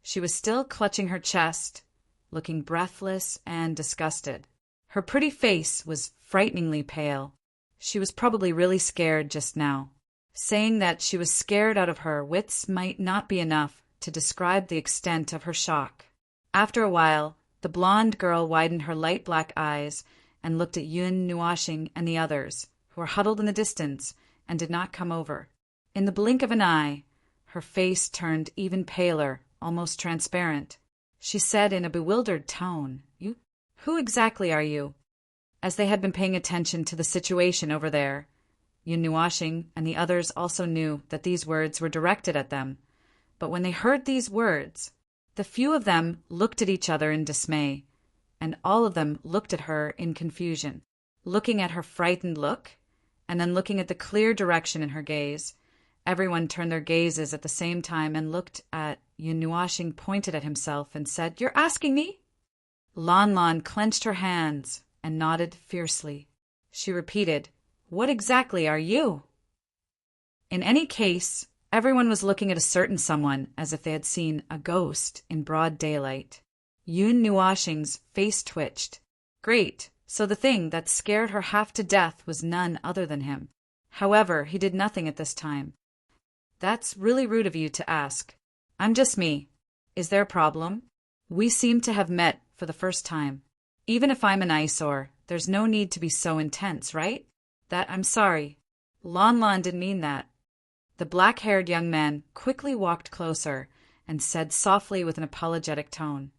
she was still clutching her chest, looking breathless and disgusted. Her pretty face was frighteningly pale. She was probably really scared just now. Saying that she was scared out of her wits might not be enough to describe the extent of her shock. After a while, the blonde girl widened her light black eyes and looked at Yun Nuashing and the others, who were huddled in the distance and did not come over. In the blink of an eye, her face turned even paler, almost transparent. She said in a bewildered tone, Who exactly are you?" As they had been paying attention to the situation over there, Yun Nuashing and the others also knew that these words were directed at them. But when they heard these words, the few of them looked at each other in dismay, and all of them looked at her in confusion. Looking at her frightened look, and then looking at the clear direction in her gaze, everyone turned their gazes at the same time and looked at Yun Nuashing, pointed at himself, and said, "You're asking me?" Lan clenched her hands and nodded fiercely. She repeated, "What exactly are you?" In any case, everyone was looking at a certain someone as if they had seen a ghost in broad daylight. Yun Nuashing's face twitched. Great, so the thing that scared her half to death was none other than him. However, he did nothing at this time. "That's really rude of you to ask. I'm just me. Is there a problem? We seem to have met for the first time." Even if I'm an eyesore, there's no need to be so intense, right? I'm sorry. Lon Lon didn't mean that. The black-haired young man quickly walked closer and said softly with an apologetic tone,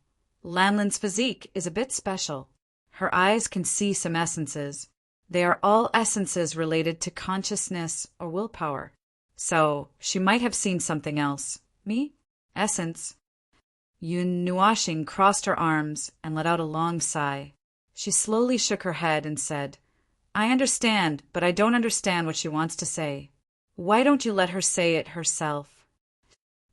Lanlin's physique is a bit special. Her eyes can see some essences. They are all essences related to consciousness or willpower. So, she might have seen something else. Me? Essence. Yun Nuashing crossed her arms and let out a long sigh. She slowly shook her head and said, I understand, but I don't understand what she wants to say. Why don't you let her say it herself?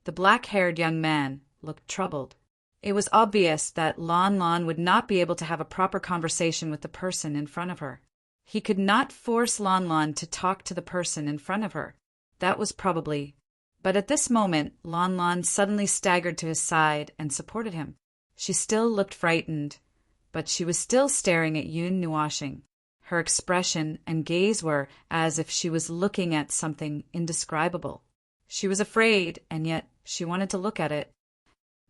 The black-haired young man looked troubled. It was obvious that Lon Lon would not be able to have a proper conversation with the person in front of her. He could not force Lon Lon to talk to the person in front of her. That was probably. But at this moment, Lon Lon suddenly staggered to his side and supported him. She still looked frightened, but she was still staring at Yun Nuashing. Her expression and gaze were as if she was looking at something indescribable. She was afraid, and yet she wanted to look at it.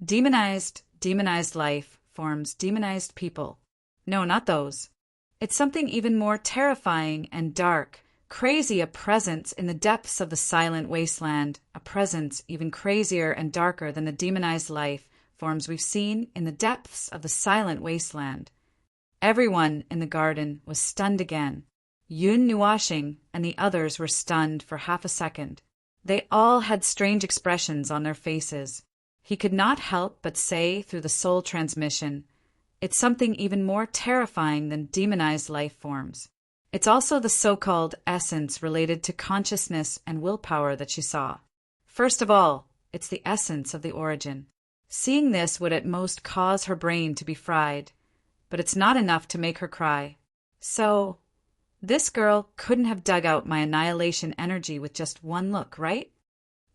Demonized life forms demonized people. No, not those. It's something even more terrifying and dark, crazy, a presence in the depths of the silent wasteland, a presence even crazier and darker than the demonized life forms we've seen in the depths of the silent wasteland. Everyone in the garden was stunned again. Yun Nuashing and the others were stunned for half a second. They all had strange expressions on their faces. He could not help but say through the soul transmission, it's something even more terrifying than demonized life forms. It's also the so-called essence related to consciousness and willpower that she saw. First of all, it's the essence of the origin. Seeing this would at most cause her brain to be fried, but it's not enough to make her cry. So, this girl couldn't have dug out my annihilation energy with just one look, right?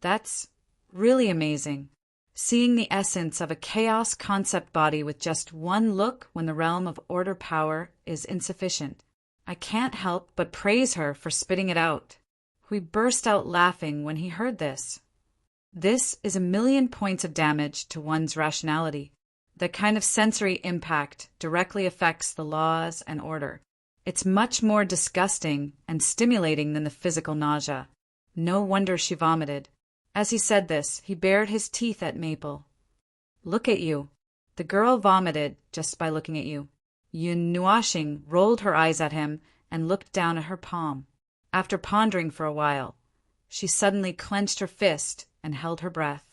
That's really amazing. Seeing the essence of a chaos concept body with just one look when the realm of order power is insufficient. I can't help but praise her for spitting it out. We burst out laughing when he heard this. This is 1,000,000 points of damage to one's rationality. That kind of sensory impact directly affects the laws and order. It's much more disgusting and stimulating than the physical nausea. No wonder she vomited. As he said this, he bared his teeth at Maple. Look at you. The girl vomited just by looking at you. Yun Nuashing rolled her eyes at him and looked down at her palm. After pondering for a while, she suddenly clenched her fist and held her breath.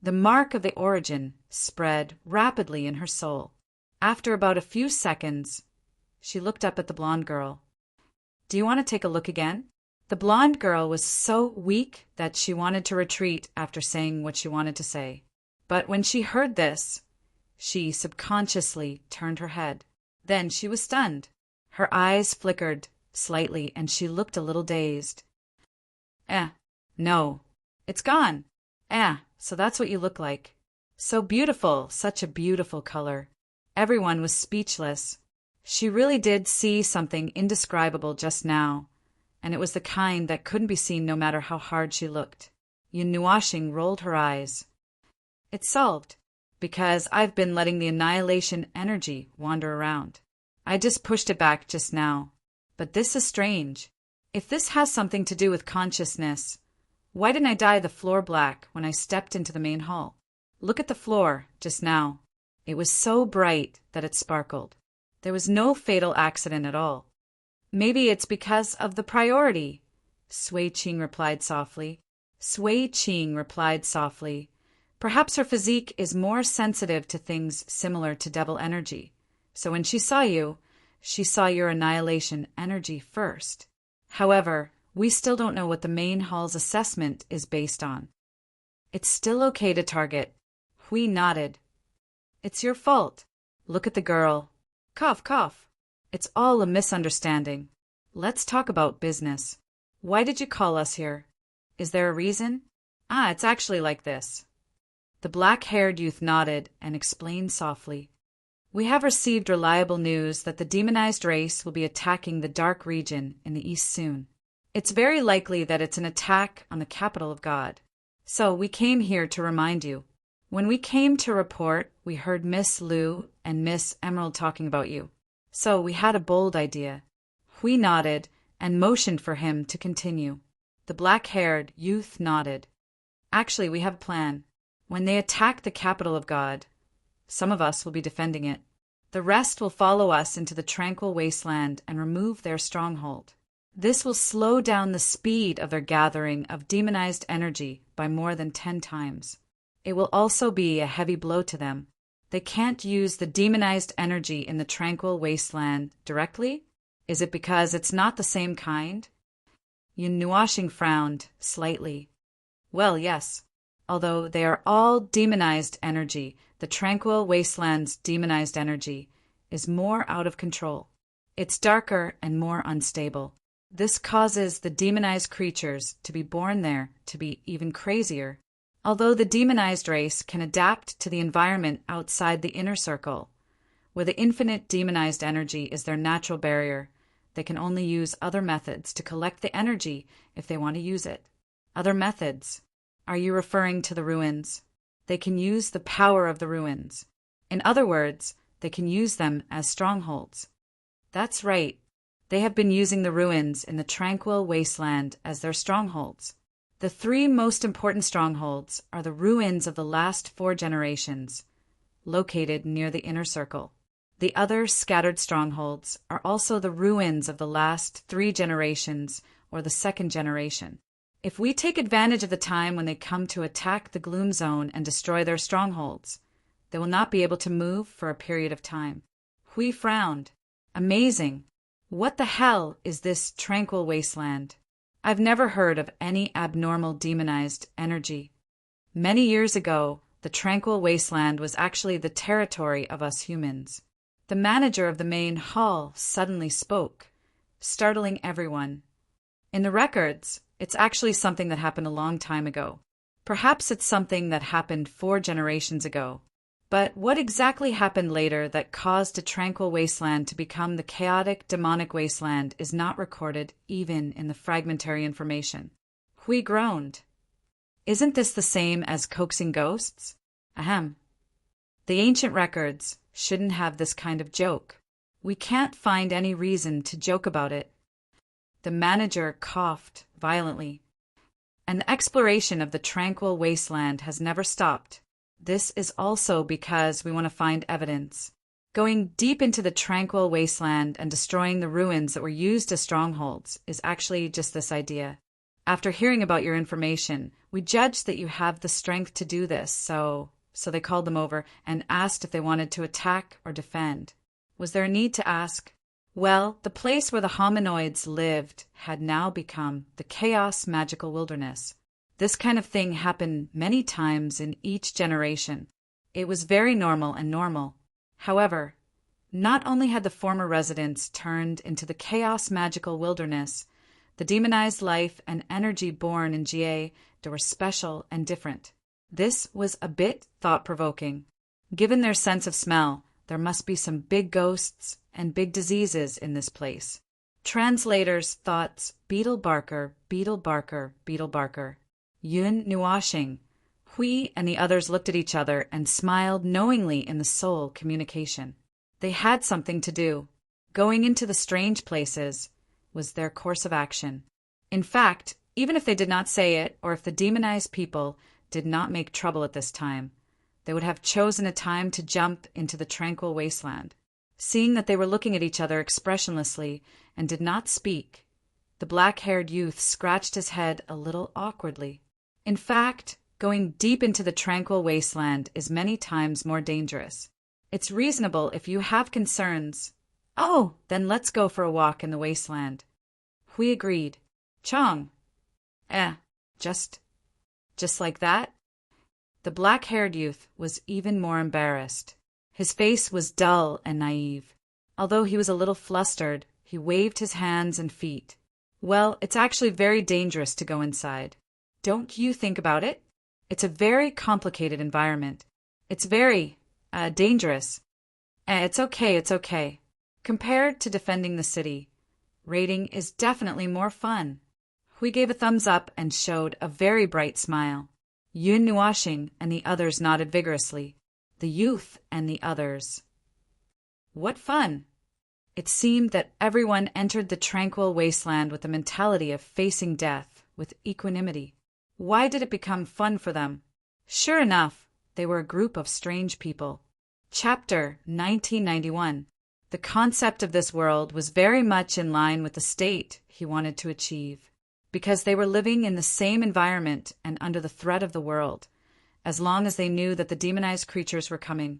The mark of the origin spread rapidly in her soul. After about a few seconds, she looked up at the blonde girl. Do you want to take a look again? The blonde girl was so weak that she wanted to retreat after saying what she wanted to say. But when she heard this, she subconsciously turned her head. Then she was stunned. Her eyes flickered slightly and she looked a little dazed. No, it's gone. So that's what you look like. So beautiful, such a beautiful color. Everyone was speechless. She really did see something indescribable just now, and it was the kind that couldn't be seen no matter how hard she looked. Yun Nuashing rolled her eyes. It's solved, because I've been letting the annihilation energy wander around. I just pushed it back just now. But this is strange. If this has something to do with consciousness, why didn't I dye the floor black when I stepped into the main hall? Look at the floor just now. It was so bright that it sparkled. There was no fatal accident at all. Maybe it's because of the priority, Sui Qing replied softly. Perhaps her physique is more sensitive to things similar to devil energy. So when she saw your annihilation energy first. However, we still don't know what the main hall's assessment is based on. It's still okay to target. Hui nodded. It's your fault. Look at the girl. Cough, cough. It's all a misunderstanding. Let's talk about business. Why did you call us here? Is there a reason? It's actually like this. The black-haired youth nodded and explained softly. We have received reliable news that the demonized race will be attacking the dark region in the east soon. It's very likely that it's an attack on the capital of God. So we came here to remind you. When we came to report, we heard Miss Liu and Miss Emerald talking about you. So we had a bold idea. Hui nodded and motioned for him to continue. The black-haired youth nodded. Actually, we have a plan. When they attack the capital of God, some of us will be defending it. The rest will follow us into the tranquil wasteland and remove their stronghold. This will slow down the speed of their gathering of demonized energy by more than 10 times. It will also be a heavy blow to them. They can't use the demonized energy in the tranquil wasteland directly? Is it because it's not the same kind? Yun Nuashing frowned slightly. Well, yes. Although they are all demonized energy, the tranquil wasteland's demonized energy is more out of control. It's darker and more unstable. This causes the demonized creatures to be born there to be even crazier. Although the demonized race can adapt to the environment outside the inner circle, where the infinite demonized energy is their natural barrier, they can only use other methods to collect the energy if they want to use it. Other methods? Are you referring to the ruins? They can use the power of the ruins. In other words, they can use them as strongholds. That's right. They have been using the ruins in the tranquil wasteland as their strongholds. The 3 most important strongholds are the ruins of the last 4 generations, located near the inner circle. The other scattered strongholds are also the ruins of the last 3 generations or the 2nd generation. If we take advantage of the time when they come to attack the Gloom Zone and destroy their strongholds, they will not be able to move for a period of time. Hui frowned. Amazing. What the hell is this tranquil wasteland? I've never heard of any abnormal demonized energy. Many years ago, the tranquil wasteland was actually the territory of us humans. The manager of the main hall suddenly spoke, startling everyone. In the records, it's actually something that happened a long time ago. Perhaps it's something that happened 4 generations ago. But what exactly happened later that caused a tranquil wasteland to become the chaotic, demonic wasteland is not recorded even in the fragmentary information. Hui groaned. Isn't this the same as coaxing ghosts? Ahem. The ancient records shouldn't have this kind of joke. We can't find any reason to joke about it. The manager coughed violently. And the exploration of the tranquil wasteland has never stopped. This is also because we want to find evidence. Going deep into the tranquil wasteland and destroying the ruins that were used as strongholds is actually just this idea. After hearing about your information, we judged that you have the strength to do this, so they called them over and asked if they wanted to attack or defend. Was there a need to ask? Well, the place where the hominoids lived had now become the Chaos Magical Wilderness. This kind of thing happened many times in each generation. It was very normal and normal. However, not only had the former residents turned into the Chaos Magical Wilderness, the demonized life and energy born in GA were special and different. This was a bit thought-provoking. Given their sense of smell, there must be some big ghosts and big diseases in this place. Translators' thoughts: Beetle Barker, Beetle Barker, Beetle Barker. Yun Nuashing. Hui and the others looked at each other and smiled knowingly in the soul communication. They had something to do. Going into the strange places was their course of action. In fact, even if they did not say it, or if the demonized people did not make trouble at this time, they would have chosen a time to jump into the tranquil wasteland. Seeing that they were looking at each other expressionlessly and did not speak, the black-haired youth scratched his head a little awkwardly. In fact, going deep into the tranquil wasteland is many times more dangerous. It's reasonable if you have concerns. Oh, then let's go for a walk in the wasteland. Hui agreed. Chong. Just like that? The black-haired youth was even more embarrassed. His face was dull and naive. Although he was a little flustered, he waved his hands and feet. Well, it's actually very dangerous to go inside. Don't you think about it? It's a very complicated environment. It's very, dangerous. It's okay. Compared to defending the city, raiding is definitely more fun. Hui gave a thumbs up and showed a very bright smile. Yun Nuashing and the others nodded vigorously. The youth and the others. What fun! It seemed that everyone entered the tranquil wasteland with the mentality of facing death with equanimity. Why did it become fun for them? Sure enough, they were a group of strange people. Chapter 1991. The concept of this world was very much in line with the state he wanted to achieve, because they were living in the same environment and under the threat of the world. As long as they knew that the demonized creatures were coming,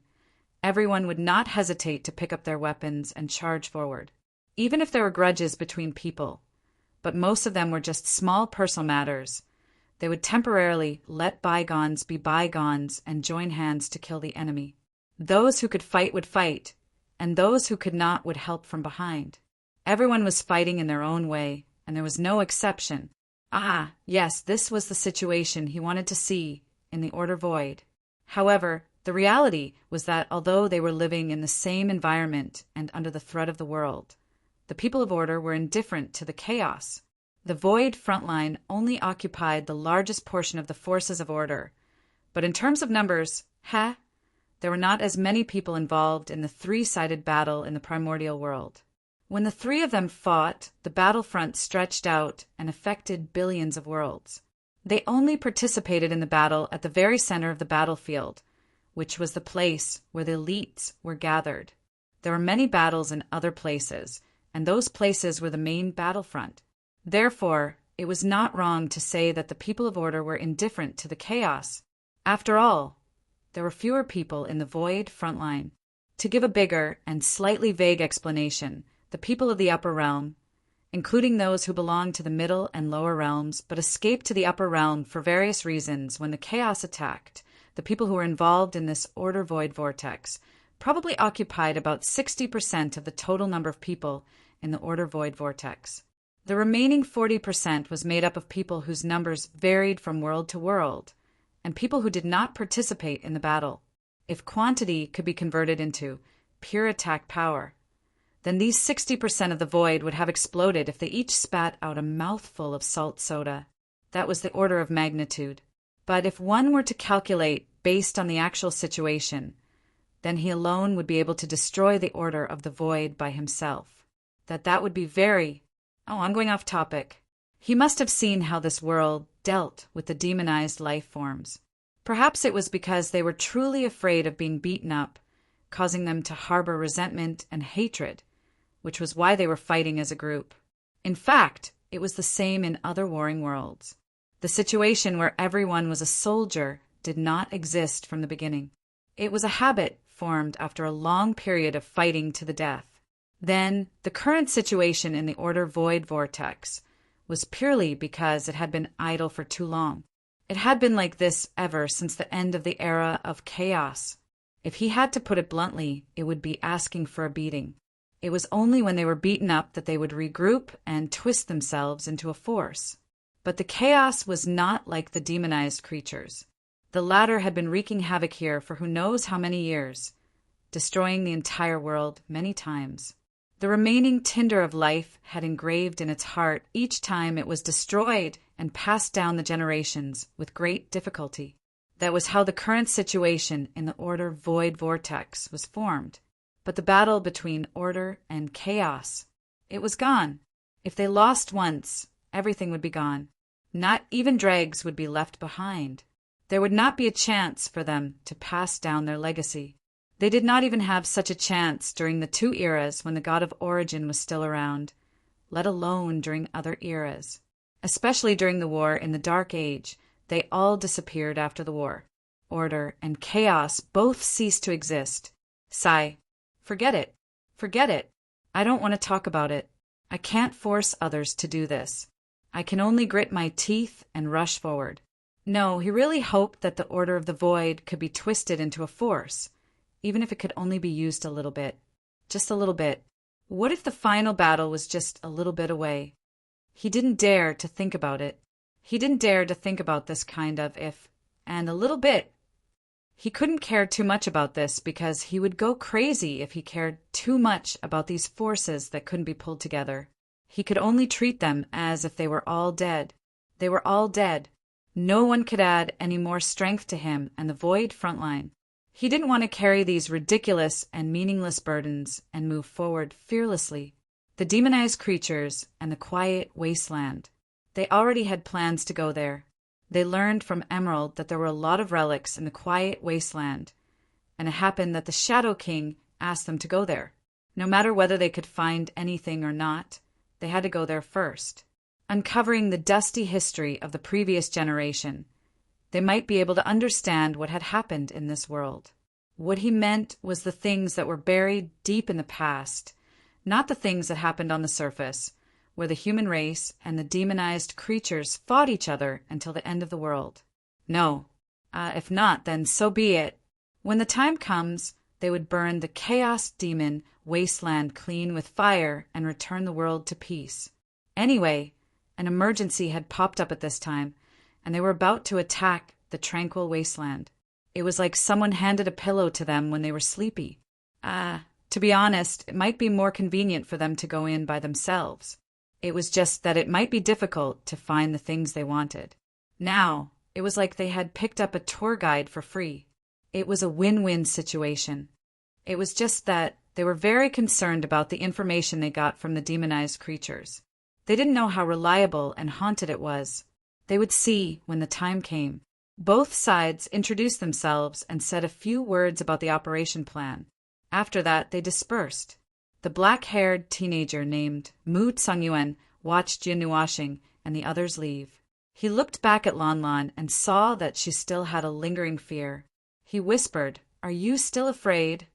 everyone would not hesitate to pick up their weapons and charge forward, even if there were grudges between people. But most of them were just small personal matters. They would temporarily let bygones be bygones and join hands to kill the enemy. Those who could fight would fight, and those who could not would help from behind. Everyone was fighting in their own way, and there was no exception. Ah, yes, this was the situation he wanted to see in the Order Void. However, the reality was that although they were living in the same environment and under the threat of the world, the people of Order were indifferent to the chaos. The Void frontline only occupied the largest portion of the forces of Order, but in terms of numbers, there were not as many people involved in the three-sided battle in the primordial world. When the three of them fought, the battlefront stretched out and affected billions of worlds. They only participated in the battle at the very center of the battlefield, which was the place where the elites were gathered. There were many battles in other places, and those places were the main battlefront. Therefore, it was not wrong to say that the people of Order were indifferent to the chaos. After all, there were fewer people in the Void frontline. To give a bigger and slightly vague explanation, the people of the Upper Realm, including those who belonged to the Middle and Lower Realms but escaped to the Upper Realm for various reasons when the chaos attacked, the people who were involved in this Order Void vortex probably occupied about 60% of the total number of people in the Order Void vortex. The remaining 40% was made up of people whose numbers varied from world to world, and people who did not participate in the battle. If quantity could be converted into pure attack power, then these 60% of the Void would have exploded if they each spat out a mouthful of salt soda. That was the order of magnitude. But if one were to calculate based on the actual situation, then he alone would be able to destroy the order of the Void by himself. That would be very... I'm going off topic. He must have seen how this world dealt with the demonized life forms. Perhaps it was because they were truly afraid of being beaten up, causing them to harbor resentment and hatred, which was why they were fighting as a group. In fact, it was the same in other warring worlds. The situation where everyone was a soldier did not exist from the beginning. It was a habit formed after a long period of fighting to the death. Then, the current situation in the Order Void vortex was purely because it had been idle for too long. It had been like this ever since the end of the era of chaos. If he had to put it bluntly, it would be asking for a beating. It was only when they were beaten up that they would regroup and twist themselves into a force. But the chaos was not like the demonized creatures. The latter had been wreaking havoc here for who knows how many years, destroying the entire world many times. The remaining tinder of life had engraved in its heart each time it was destroyed and passed down the generations with great difficulty. That was how the current situation in the Order Void vortex was formed. But the battle between Order and chaos, it was gone. If they lost once, everything would be gone. Not even dregs would be left behind. There would not be a chance for them to pass down their legacy. They did not even have such a chance during the two eras when the God of Origin was still around, let alone during other eras. Especially during the war in the Dark Age, they all disappeared after the war. Order and chaos both ceased to exist. Sigh. Forget it. Forget it. I don't want to talk about it. I can't force others to do this. I can only grit my teeth and rush forward. No, he really hoped that the Order of the Void could be twisted into a force, even if it could only be used a little bit. Just a little bit. What if the final battle was just a little bit away? He didn't dare to think about it. He didn't dare to think about this kind of if, and a little bit. He couldn't care too much about this because he would go crazy if he cared too much about these forces that couldn't be pulled together. He could only treat them as if they were all dead. They were all dead. No one could add any more strength to him and the Void frontline. He didn't want to carry these ridiculous and meaningless burdens and move forward fearlessly. The demonized creatures and the quiet wasteland. They already had plans to go there. They learned from Emerald that there were a lot of relics in the quiet wasteland, and it happened that the Shadow King asked them to go there. No matter whether they could find anything or not, they had to go there first. Uncovering the dusty history of the previous generation, they might be able to understand what had happened in this world. What he meant was the things that were buried deep in the past, not the things that happened on the surface, where the human race and the demonized creatures fought each other until the end of the world. No. If not, then so be it. When the time comes, they would burn the chaos demon wasteland clean with fire and return the world to peace. Anyway, an emergency had popped up at this time, and they were about to attack the tranquil wasteland. It was like someone handed a pillow to them when they were sleepy. To be honest, it might be more convenient for them to go in by themselves. It was just that it might be difficult to find the things they wanted. Now, it was like they had picked up a tour guide for free. It was a win-win situation. It was just that they were very concerned about the information they got from the demonized creatures. They didn't know how reliable and haunted it was. They would see when the time came. Both sides introduced themselves and said a few words about the operation plan. After that, they dispersed. The black-haired teenager named Mu Tsungyuan watched Jin Nuashing and the others leave. He looked back at Lan Lan and saw that she still had a lingering fear. He whispered, "Are you still afraid?"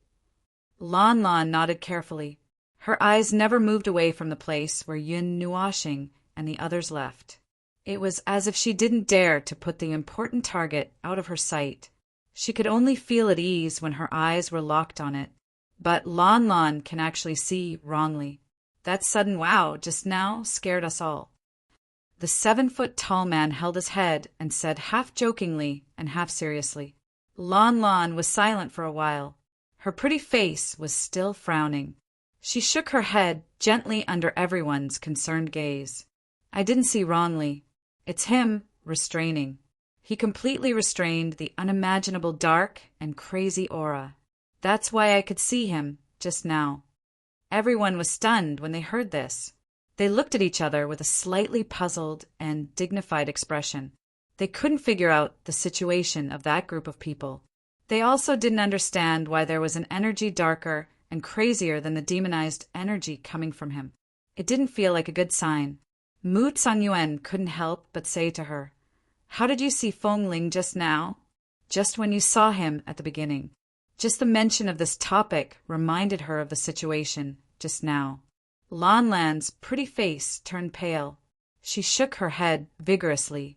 Lan Lan nodded carefully. Her eyes never moved away from the place where Yin Nuashing and the others left. It was as if she didn't dare to put the important target out of her sight. She could only feel at ease when her eyes were locked on it. But Lan Lan can actually see wrongly. That sudden wow just now scared us all. The 7-foot-tall man held his head and said half jokingly and half seriously. Lan Lan was silent for a while. Her pretty face was still frowning. She shook her head gently under everyone's concerned gaze. I didn't see wrongly. It's him restraining. He completely restrained the unimaginable dark and crazy aura. That's why I could see him just now. Everyone was stunned when they heard this. They looked at each other with a slightly puzzled and dignified expression. They couldn't figure out the situation of that group of people. They also didn't understand why there was an energy darker and crazier than the demonized energy coming from him. It didn't feel like a good sign. Mu Tsungyuan couldn't help but say to her, "How did you see Feng Ling just now?" Just when you saw him at the beginning. Just the mention of this topic reminded her of the situation just now. Lan Lan's pretty face turned pale. She shook her head vigorously.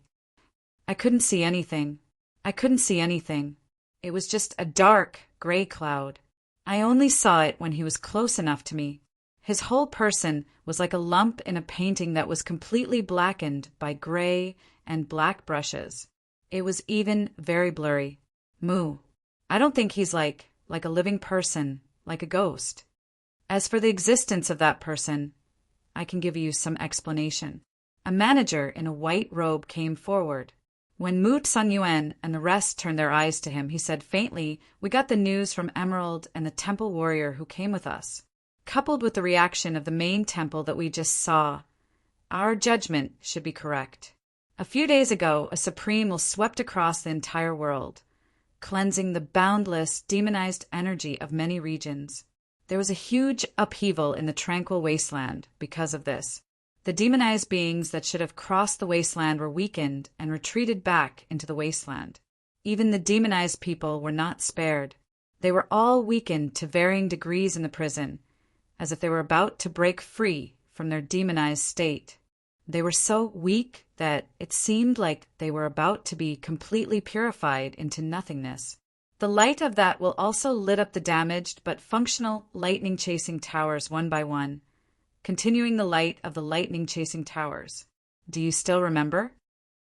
I couldn't see anything. I couldn't see anything. It was just a dark, gray cloud. I only saw it when he was close enough to me. His whole person was like a lump in a painting that was completely blackened by gray and black brushes. It was even very blurry. Moo. I don't think he's like a living person, like a ghost. As for the existence of that person, I can give you some explanation. A manager in a white robe came forward. When Mu Tsungyuan and the rest turned their eyes to him, he said faintly, "We got the news from Emerald and the temple warrior who came with us. Coupled with the reaction of the main temple that we just saw, our judgment should be correct. A few days ago, a supreme will swept across the entire world, cleansing the boundless, demonized energy of many regions. There was a huge upheaval in the tranquil wasteland because of this. The demonized beings that should have crossed the wasteland were weakened and retreated back into the wasteland. Even the demonized people were not spared. They were all weakened to varying degrees in the prison, as if they were about to break free from their demonized state. They were so weak that it seemed like they were about to be completely purified into nothingness. The light of that will also lit up the damaged but functional lightning-chasing towers one by one, continuing the light of the lightning-chasing towers. Do you still remember?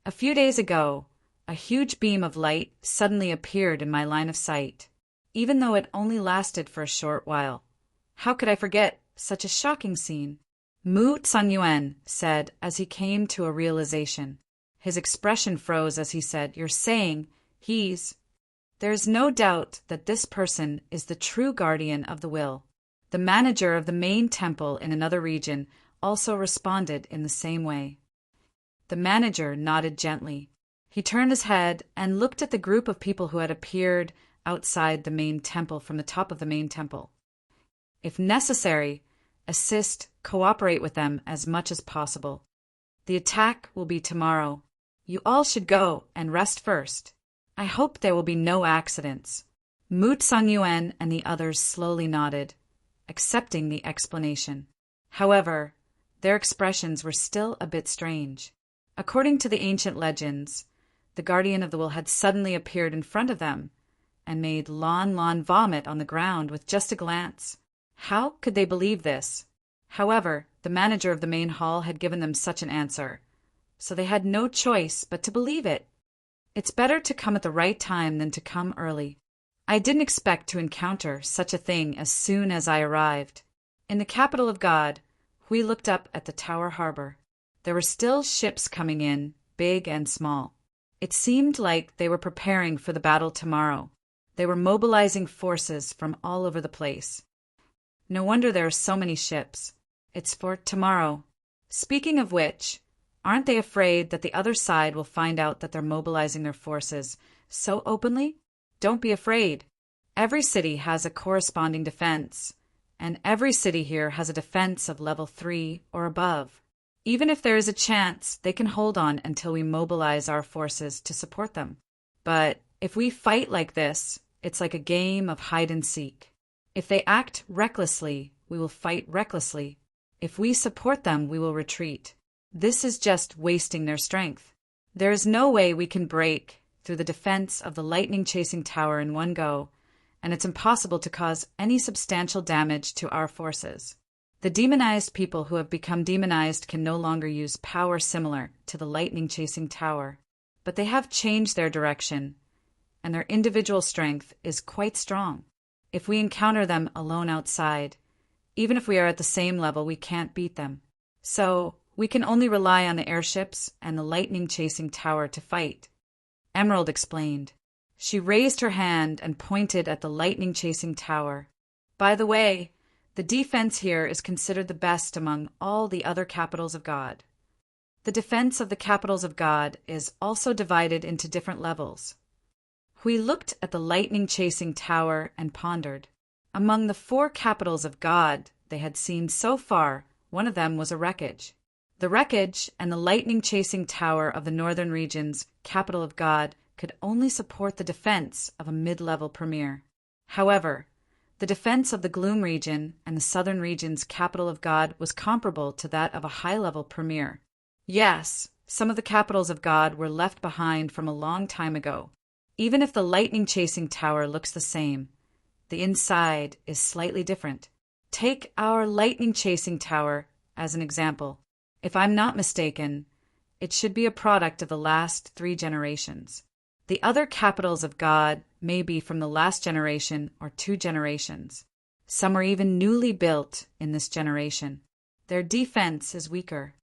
A few days ago, a huge beam of light suddenly appeared in my line of sight, even though it only lasted for a short while. How could I forget such a shocking scene? Mu Tsungyuan said as he came to a realization. His expression froze as he said, "You're saying he's..." There is no doubt that this person is the true guardian of the will. The manager of the main temple in another region also responded in the same way. The manager nodded gently. He turned his head and looked at the group of people who had appeared outside the main temple from the top of the main temple. If necessary, assist, cooperate with them as much as possible. The attack will be tomorrow. You all should go and rest first. I hope there will be no accidents. Mu Tsang-yuan and the others slowly nodded, accepting the explanation. However, their expressions were still a bit strange. According to the ancient legends, the guardian of the will had suddenly appeared in front of them and made Lon Lon vomit on the ground with just a glance. How could they believe this? However, the manager of the main hall had given them such an answer, so they had no choice but to believe it. It's better to come at the right time than to come early. I didn't expect to encounter such a thing as soon as I arrived. In the capital of God, we looked up at the Tower Harbor. There were still ships coming in, big and small. It seemed like they were preparing for the battle tomorrow. They were mobilizing forces from all over the place. No wonder there are so many ships. It's for tomorrow. Speaking of which, aren't they afraid that the other side will find out that they're mobilizing their forces so openly? Don't be afraid. Every city has a corresponding defense, and every city here has a defense of level 3 or above. Even if there is a chance, they can hold on until we mobilize our forces to support them. But if we fight like this, it's like a game of hide and seek. If they act recklessly, we will fight recklessly. If we support them, we will retreat. This is just wasting their strength. There is no way we can break through the defense of the lightning-chasing tower in one go, and it's impossible to cause any substantial damage to our forces. The demonized people who have become demonized can no longer use power similar to the lightning-chasing tower, but they have changed their direction, and their individual strength is quite strong. If we encounter them alone outside, even if we are at the same level, we can't beat them. So we can only rely on the airships and the lightning-chasing tower to fight. Emerald explained. She raised her hand and pointed at the lightning-chasing tower. By the way, the defense here is considered the best among all the other capitals of God. The defense of the capitals of God is also divided into different levels. We looked at the lightning-chasing tower and pondered. Among the 4 capitals of God they had seen so far, one of them was a wreckage. The wreckage and the lightning-chasing tower of the northern region's capital of God could only support the defense of a mid-level premier. However, the defense of the Gloom region and the southern region's capital of God was comparable to that of a high-level premier. Yes, some of the capitals of God were left behind from a long time ago. Even if the lightning-chasing tower looks the same, the inside is slightly different. Take our lightning-chasing tower as an example. If I'm not mistaken, it should be a product of the last 3 generations. The other capitals of God may be from the last generation or 2 generations. Some are even newly built in this generation. Their defense is weaker.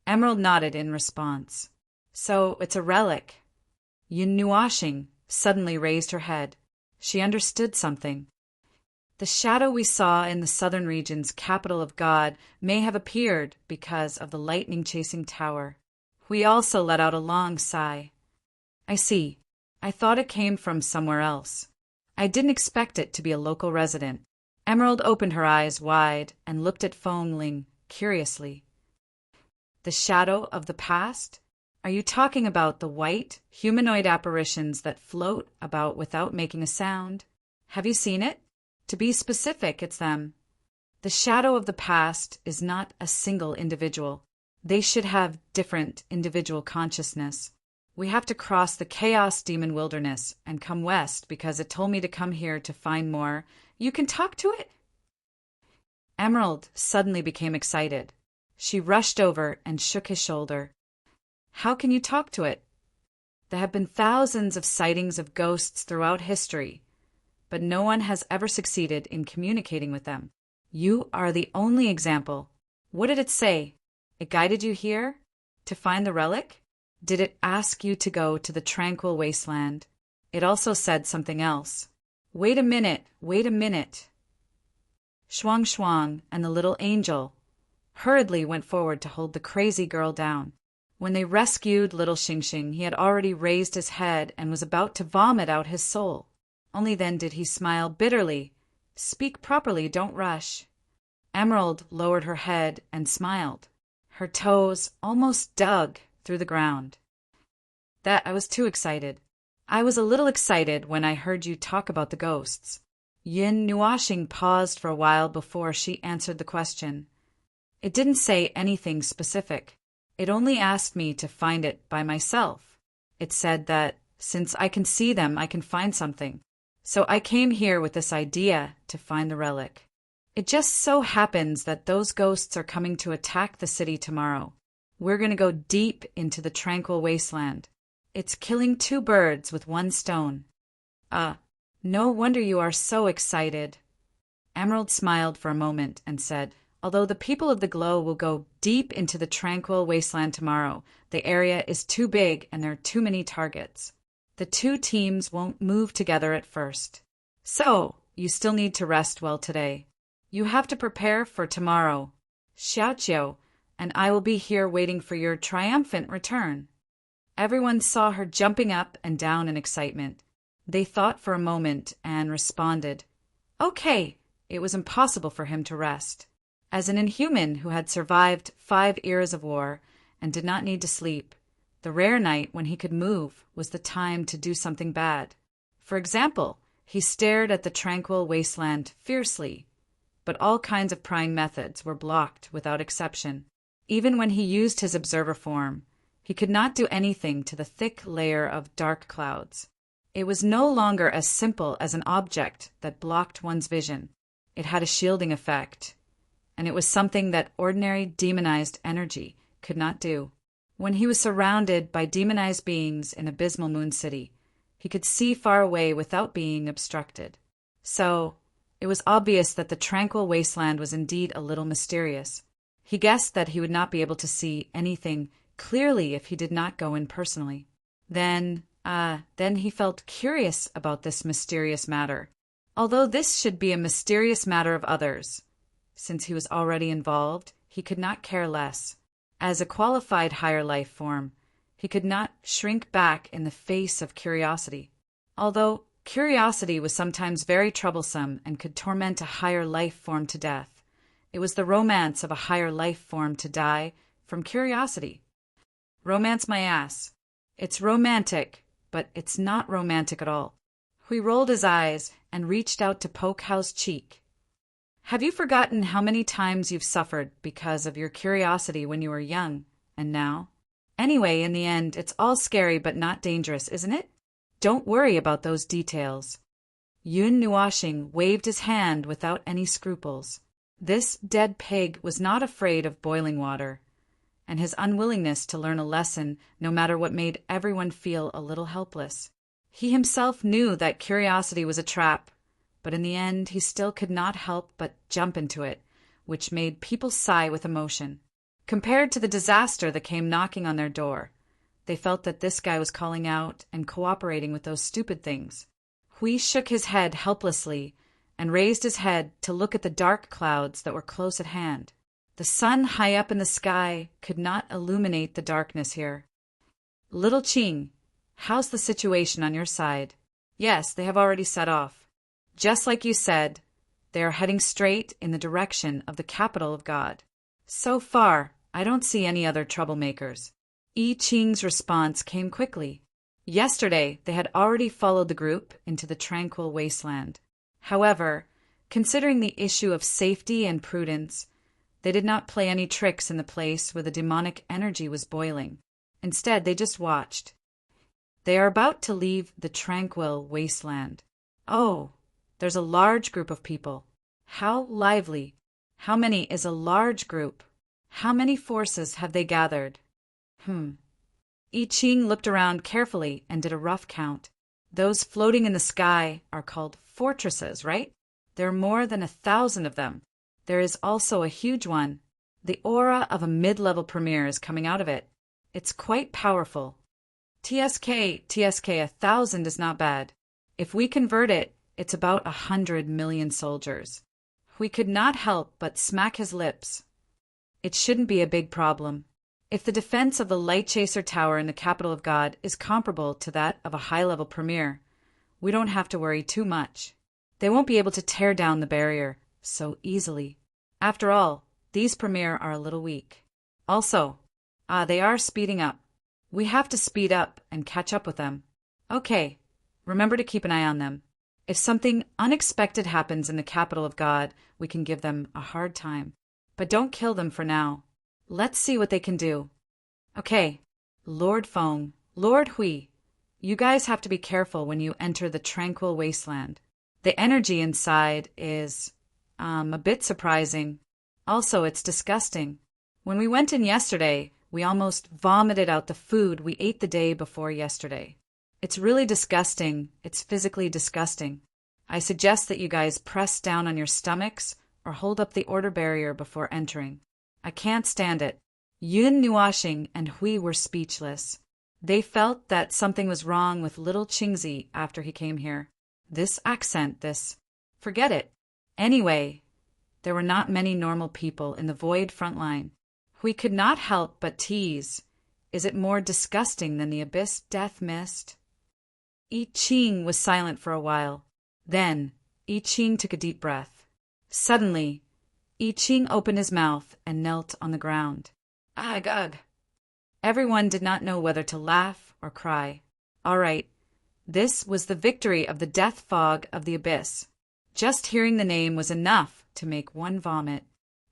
Emerald nodded in response. So it's a relic. Yun Nuashing suddenly raised her head. She understood something. The shadow we saw in the southern region's capital of God may have appeared because of the lightning-chasing tower. We also let out a long sigh. I see. I thought it came from somewhere else. I didn't expect it to be a local resident. Emerald opened her eyes wide and looked at Feng Ling curiously. The shadow of the past? Are you talking about the white, humanoid apparitions that float about without making a sound? Have you seen it? To be specific, it's them. The shadow of the past is not a single individual. They should have different individual consciousness. We have to cross the Chaos Demon Wilderness and come west because it told me to come here to find more. You can talk to it? Emerald suddenly became excited. She rushed over and shook his shoulder. How can you talk to it? There have been thousands of sightings of ghosts throughout history, but no one has ever succeeded in communicating with them. You are the only example. What did it say? It guided you here? To find the relic? Did it ask you to go to the tranquil wasteland? It also said something else. Wait a minute, wait a minute. Shuang Shuang and the little angel hurriedly went forward to hold the crazy girl down. When they rescued little Xingxing, he had already raised his head and was about to vomit out his soul. Only then did he smile bitterly. Speak properly, don't rush. Emerald lowered her head and smiled. Her toes almost dug through the ground. I was too excited. I was a little excited when I heard you talk about the ghosts. Yin Nuashing paused for a while before she answered the question. It didn't say anything specific. It only asked me to find it by myself. It said that, since I can see them, I can find something. So I came here with this idea to find the relic. It just so happens that those ghosts are coming to attack the city tomorrow. We're going to go deep into the tranquil wasteland. It's killing 2 birds with 1 stone. No wonder you are so excited. Emerald smiled for a moment and said, although the people of the glow will go deep into the tranquil wasteland tomorrow, the area is too big and there are too many targets. The 2 teams won't move together at first. So, you still need to rest well today. You have to prepare for tomorrow. Xiaoqiu and I will be here waiting for your triumphant return. Everyone saw her jumping up and down in excitement. They thought for a moment and responded, Okay. It was impossible for him to rest. As an inhuman who had survived 5 eras of war and did not need to sleep, the rare night when he could move was the time to do something bad. For example, he stared at the tranquil wasteland fiercely, but all kinds of prying methods were blocked without exception. Even when he used his observer form, he could not do anything to the thick layer of dark clouds. It was no longer as simple as an object that blocked one's vision. It had a shielding effect, and it was something that ordinary demonized energy could not do. When he was surrounded by demonized beings in Abysmal Moon City, he could see far away without being obstructed. So, it was obvious that the tranquil wasteland was indeed a little mysterious. He guessed that he would not be able to see anything clearly if he did not go in personally. Then he felt curious about this mysterious matter. Although this should be a mysterious matter of others, since he was already involved, he could not care less. As a qualified higher life form, he could not shrink back in the face of curiosity. Although curiosity was sometimes very troublesome and could torment a higher life form to death, it was the romance of a higher life form to die from curiosity. Romance my ass. It's romantic, but it's not romantic at all. He rolled his eyes and reached out to poke Hao's cheek. Have you forgotten how many times you've suffered because of your curiosity when you were young, and now? Anyway, in the end, it's all scary but not dangerous, isn't it? Don't worry about those details. Yun Nuashing waved his hand without any scruples. This dead pig was not afraid of boiling water, and his unwillingness to learn a lesson no matter what made everyone feel a little helpless. He himself knew that curiosity was a trap, but in the end he still could not help but jump into it, which made people sigh with emotion. Compared to the disaster that came knocking on their door, they felt that this guy was calling out and cooperating with those stupid things. Hui shook his head helplessly and raised his head to look at the dark clouds that were close at hand. The sun high up in the sky could not illuminate the darkness here. Little Qing, how's the situation on your side? Yes, they have already set off. Just like you said, they are heading straight in the direction of the capital of God. So far, I don't see any other troublemakers. Yi Qing's response came quickly. Yesterday, they had already followed the group into the tranquil wasteland. However, considering the issue of safety and prudence, they did not play any tricks in the place where the demonic energy was boiling. Instead, they just watched. They are about to leave the tranquil wasteland. Oh, there's a large group of people. How lively. How many is a large group? How many forces have they gathered? I Ching looked around carefully and did a rough count. Those floating in the sky are called fortresses, right? There are more than 1,000 of them. There is also a huge one. The aura of a mid-level premier is coming out of it. It's quite powerful. TSK, 1,000 is not bad. If we convert it, it's about 100 million soldiers. We could not help but smack his lips. It shouldn't be a big problem. If the defense of the Light Chaser Tower in the capital of God is comparable to that of a high-level premier, we don't have to worry too much. They won't be able to tear down the barrier so easily. After all, these premier are a little weak. Also, they are speeding up. We have to speed up and catch up with them. Okay, remember to keep an eye on them. If something unexpected happens in the capital of God, we can give them a hard time. But don't kill them for now. Let's see what they can do. Okay, Lord Feng, Lord Hui, you guys have to be careful when you enter the tranquil wasteland. The energy inside is, a bit surprising. Also, it's disgusting. When we went in yesterday, we almost vomited out the food we ate the day before yesterday. It's really disgusting. It's physically disgusting. I suggest that you guys press down on your stomachs or hold up the order barrier before entering. I can't stand it. Yun Nuashing and Hui were speechless. They felt that something was wrong with little Qingzi after he came here. This accent, this... Forget it. Anyway, there were not many normal people in the void front line. We could not help but tease. Is it more disgusting than the abyss death mist? I Ching was silent for a while. Then, I Ching took a deep breath. Suddenly, I Ching opened his mouth and knelt on the ground. Ugh, ugh. Everyone did not know whether to laugh or cry. All right, this was the victory of the death fog of the abyss. Just hearing the name was enough to make one vomit.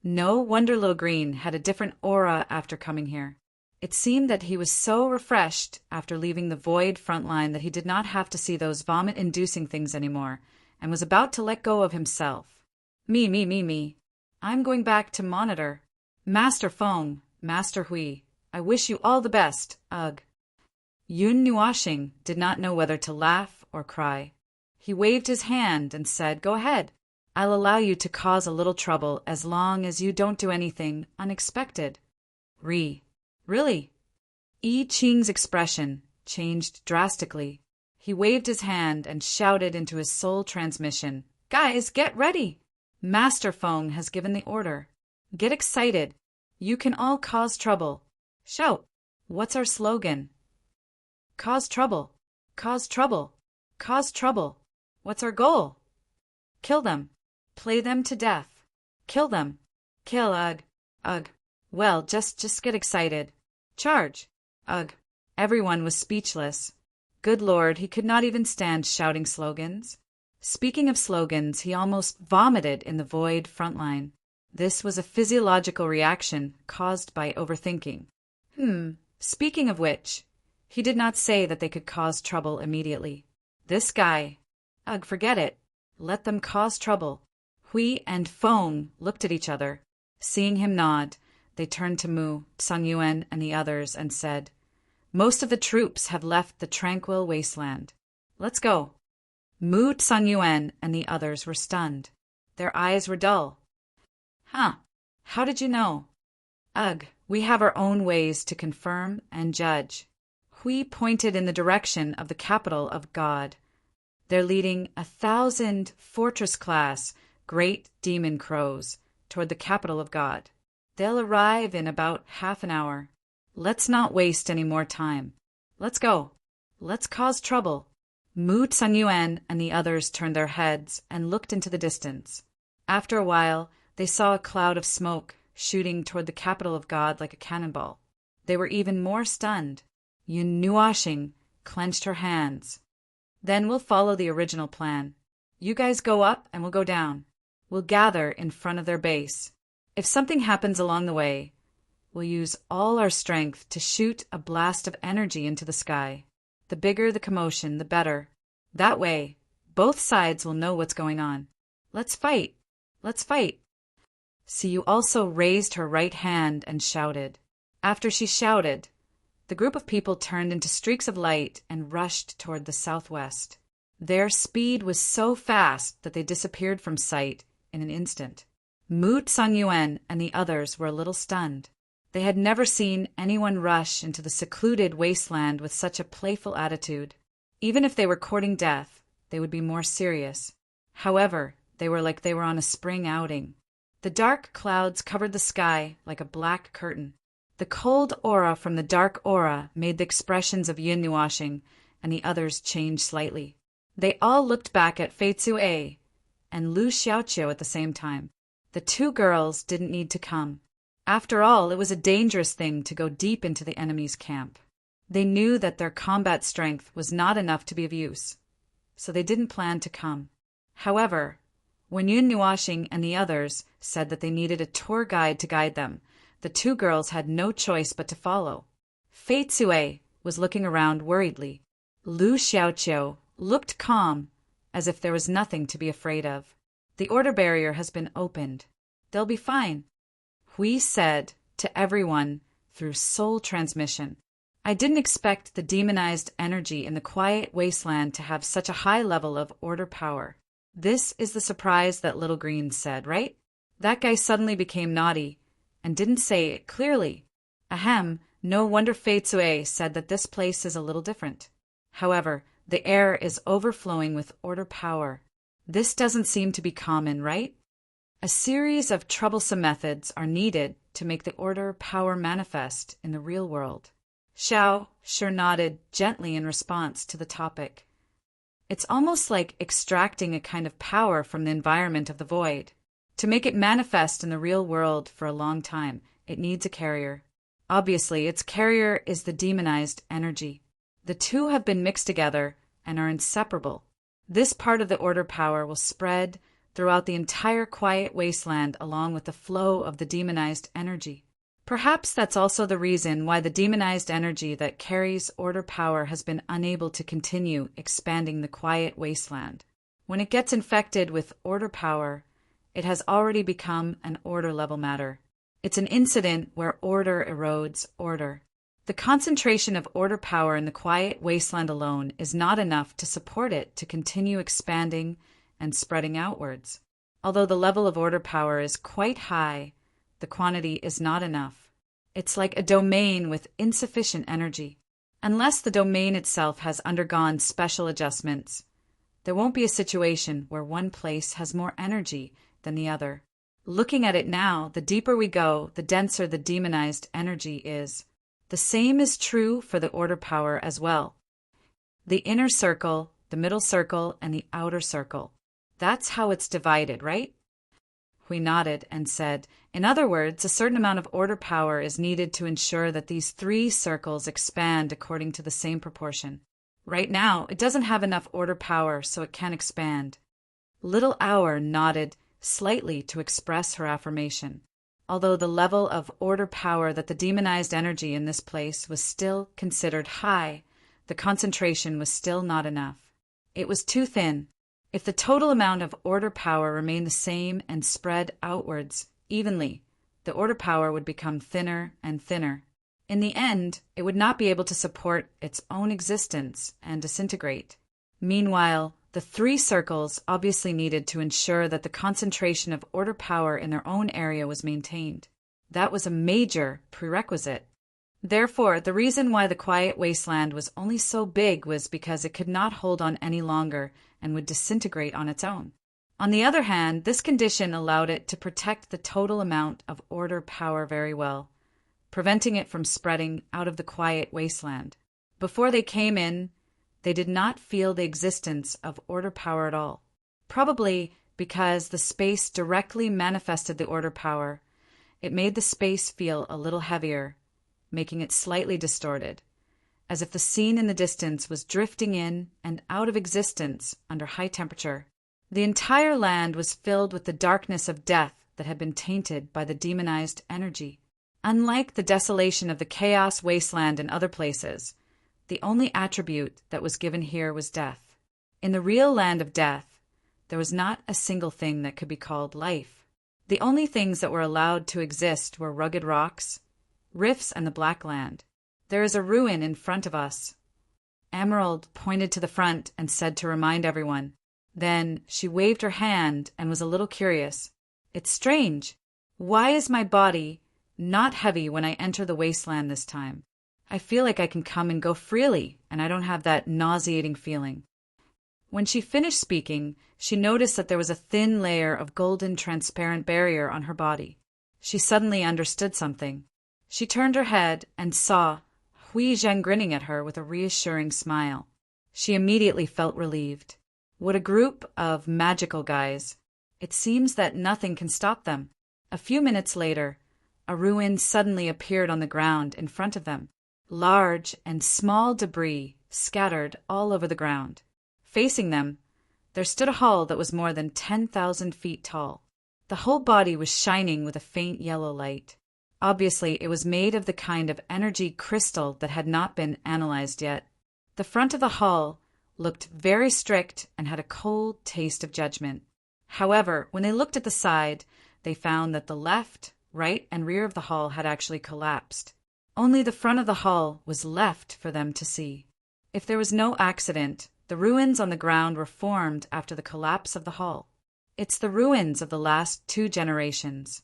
No wonder Lil Green had a different aura after coming here. It seemed that he was so refreshed after leaving the void front line that he did not have to see those vomit-inducing things anymore, and was about to let go of himself. Me. I'm going back to monitor. Master Feng, Master Hui, I wish you all the best, ugh. Yun Nuashing did not know whether to laugh or cry. He waved his hand and said, Go ahead. I'll allow you to cause a little trouble as long as you don't do anything unexpected. Really? I Ching's expression changed drastically. He waved his hand and shouted into his soul transmission, Guys, get ready! Master Feng has given the order. Get excited. You can all cause trouble. Shout. What's our slogan? Cause trouble. Cause trouble. Cause trouble. What's our goal? Kill them. Play them to death. Kill them. Kill, ugh. Well, just get excited. Charge. Ugh. Everyone was speechless. Good Lord, he could not even stand shouting slogans. Speaking of slogans, he almost vomited in the void front line. This was a physiological reaction caused by overthinking. Speaking of which, he did not say that they could cause trouble immediately. This guy. Ugh, forget it. Let them cause trouble. Hui and Feng looked at each other. Seeing him nod, they turned to Mu, Sun Yuan, and the others and said, Most of the troops have left the tranquil wasteland. Let's go. Mu, Sun Yuan, and the others were stunned. Their eyes were dull. Huh. How did you know? Ugh, we have our own ways to confirm and judge. Hui pointed in the direction of the capital of God. They're leading 1,000 fortress-class great demon crows toward the capital of God. They'll arrive in about half an hour. Let's not waste any more time. Let's go. Let's cause trouble. Mu Yuan and the others turned their heads and looked into the distance. After a while, they saw a cloud of smoke shooting toward the capital of God like a cannonball. They were even more stunned. Yun Nuashing clenched her hands. Then we'll follow the original plan. You guys go up and we'll go down. We'll gather in front of their base. If something happens along the way, we'll use all our strength to shoot a blast of energy into the sky. The bigger the commotion, the better. That way, both sides will know what's going on. Let's fight. Let's fight. Siyu also raised her right hand and shouted. After she shouted, the group of people turned into streaks of light and rushed toward the southwest. Their speed was so fast that they disappeared from sight in an instant. Mu Yuan and the others were a little stunned. They had never seen anyone rush into the secluded wasteland with such a playful attitude. Even if they were courting death, they would be more serious. However, they were on a spring outing. The dark clouds covered the sky like a black curtain. The cold aura from the dark aura made the expressions of Yin Nuashing and the others change slightly. They all looked back at Fei Tsue and Lu Xiaoqiu at the same time. The two girls didn't need to come. After all, it was a dangerous thing to go deep into the enemy's camp. They knew that their combat strength was not enough to be of use, so they didn't plan to come. However, when Yun Nuashing and the others said that they needed a tour guide to guide them, the two girls had no choice but to follow. Fei Tsue was looking around worriedly. Lu Xiaoqiu looked calm, as if there was nothing to be afraid of. The order barrier has been opened. They'll be fine, Hui said to everyone through soul transmission. I didn't expect the demonized energy in the quiet wasteland to have such a high level of order power. This is the surprise that Little Green said, right? That guy suddenly became naughty and didn't say it clearly. Ahem, no wonder Fei Tsue said that this place is a little different. However, the air is overflowing with order power. This doesn't seem to be common, right? A series of troublesome methods are needed to make the order power manifest in the real world. Xiao sure nodded gently in response to the topic. It's almost like extracting a kind of power from the environment of the void. To make it manifest in the real world for a long time, it needs a carrier. Obviously, its carrier is the demonized energy. The two have been mixed together and are inseparable. This part of the order power will spread throughout the entire quiet wasteland along with the flow of the demonized energy. Perhaps that's also the reason why the demonized energy that carries order power has been unable to continue expanding the quiet wasteland. When it gets infected with order power, it has already become an order-level matter. It's an incident where order erodes order. The concentration of order power in the quiet wasteland alone is not enough to support it to continue expanding and spreading outwards. Although the level of order power is quite high, the quantity is not enough. It's like a domain with insufficient energy. Unless the domain itself has undergone special adjustments, there won't be a situation where one place has more energy than the other. Looking at it now, the deeper we go, the denser the demonized energy is. The same is true for the order power as well. The inner circle, the middle circle, and the outer circle. That's how it's divided, right? Hui nodded and said, in other words, a certain amount of order power is needed to ensure that these three circles expand according to the same proportion. Right now, it doesn't have enough order power, so it can't expand. Little Hour nodded slightly to express her affirmation. Although the level of order power that the demonized energy in this place was still considered high, the concentration was still not enough. It was too thin. If the total amount of order power remained the same and spread outwards evenly, the order power would become thinner and thinner. In the end, it would not be able to support its own existence and disintegrate. Meanwhile, the three circles obviously needed to ensure that the concentration of order power in their own area was maintained. That was a major prerequisite. Therefore, the reason why the quiet wasteland was only so big was because it could not hold on any longer and would disintegrate on its own. On the other hand, this condition allowed it to protect the total amount of order power very well, preventing it from spreading out of the quiet wasteland. Before they came in, they did not feel the existence of order power at all, probably because the space directly manifested the order power. It made the space feel a little heavier, making it slightly distorted, as if the scene in the distance was drifting in and out of existence under high temperature. The entire land was filled with the darkness of death that had been tainted by the demonized energy. Unlike the desolation of the chaos wasteland and other places, the only attribute that was given here was death. In the real land of death, there was not a single thing that could be called life. The only things that were allowed to exist were rugged rocks, rifts, and the black land. There is a ruin in front of us. Emerald pointed to the front and said to remind everyone. Then she waved her hand and was a little curious. It's strange. Why is my body not heavy when I enter the wasteland this time. I feel like I can come and go freely, and I don't have that nauseating feeling." When she finished speaking, she noticed that there was a thin layer of golden transparent barrier on her body. She suddenly understood something. She turned her head and saw Hui Zheng grinning at her with a reassuring smile. She immediately felt relieved. What a group of magical guys. It seems that nothing can stop them. A few minutes later, a ruin suddenly appeared on the ground in front of them. Large and small debris scattered all over the ground. Facing them, there stood a hall that was more than 10,000 feet tall. The whole body was shining with a faint yellow light. Obviously, it was made of the kind of energy crystal that had not been analyzed yet. The front of the hall looked very strict and had a cold taste of judgment. However, when they looked at the side, they found that the left, right, and rear of the hall had actually collapsed. Only the front of the hall was left for them to see. If there was no accident, the ruins on the ground were formed after the collapse of the hall. It's the ruins of the last 2 generations.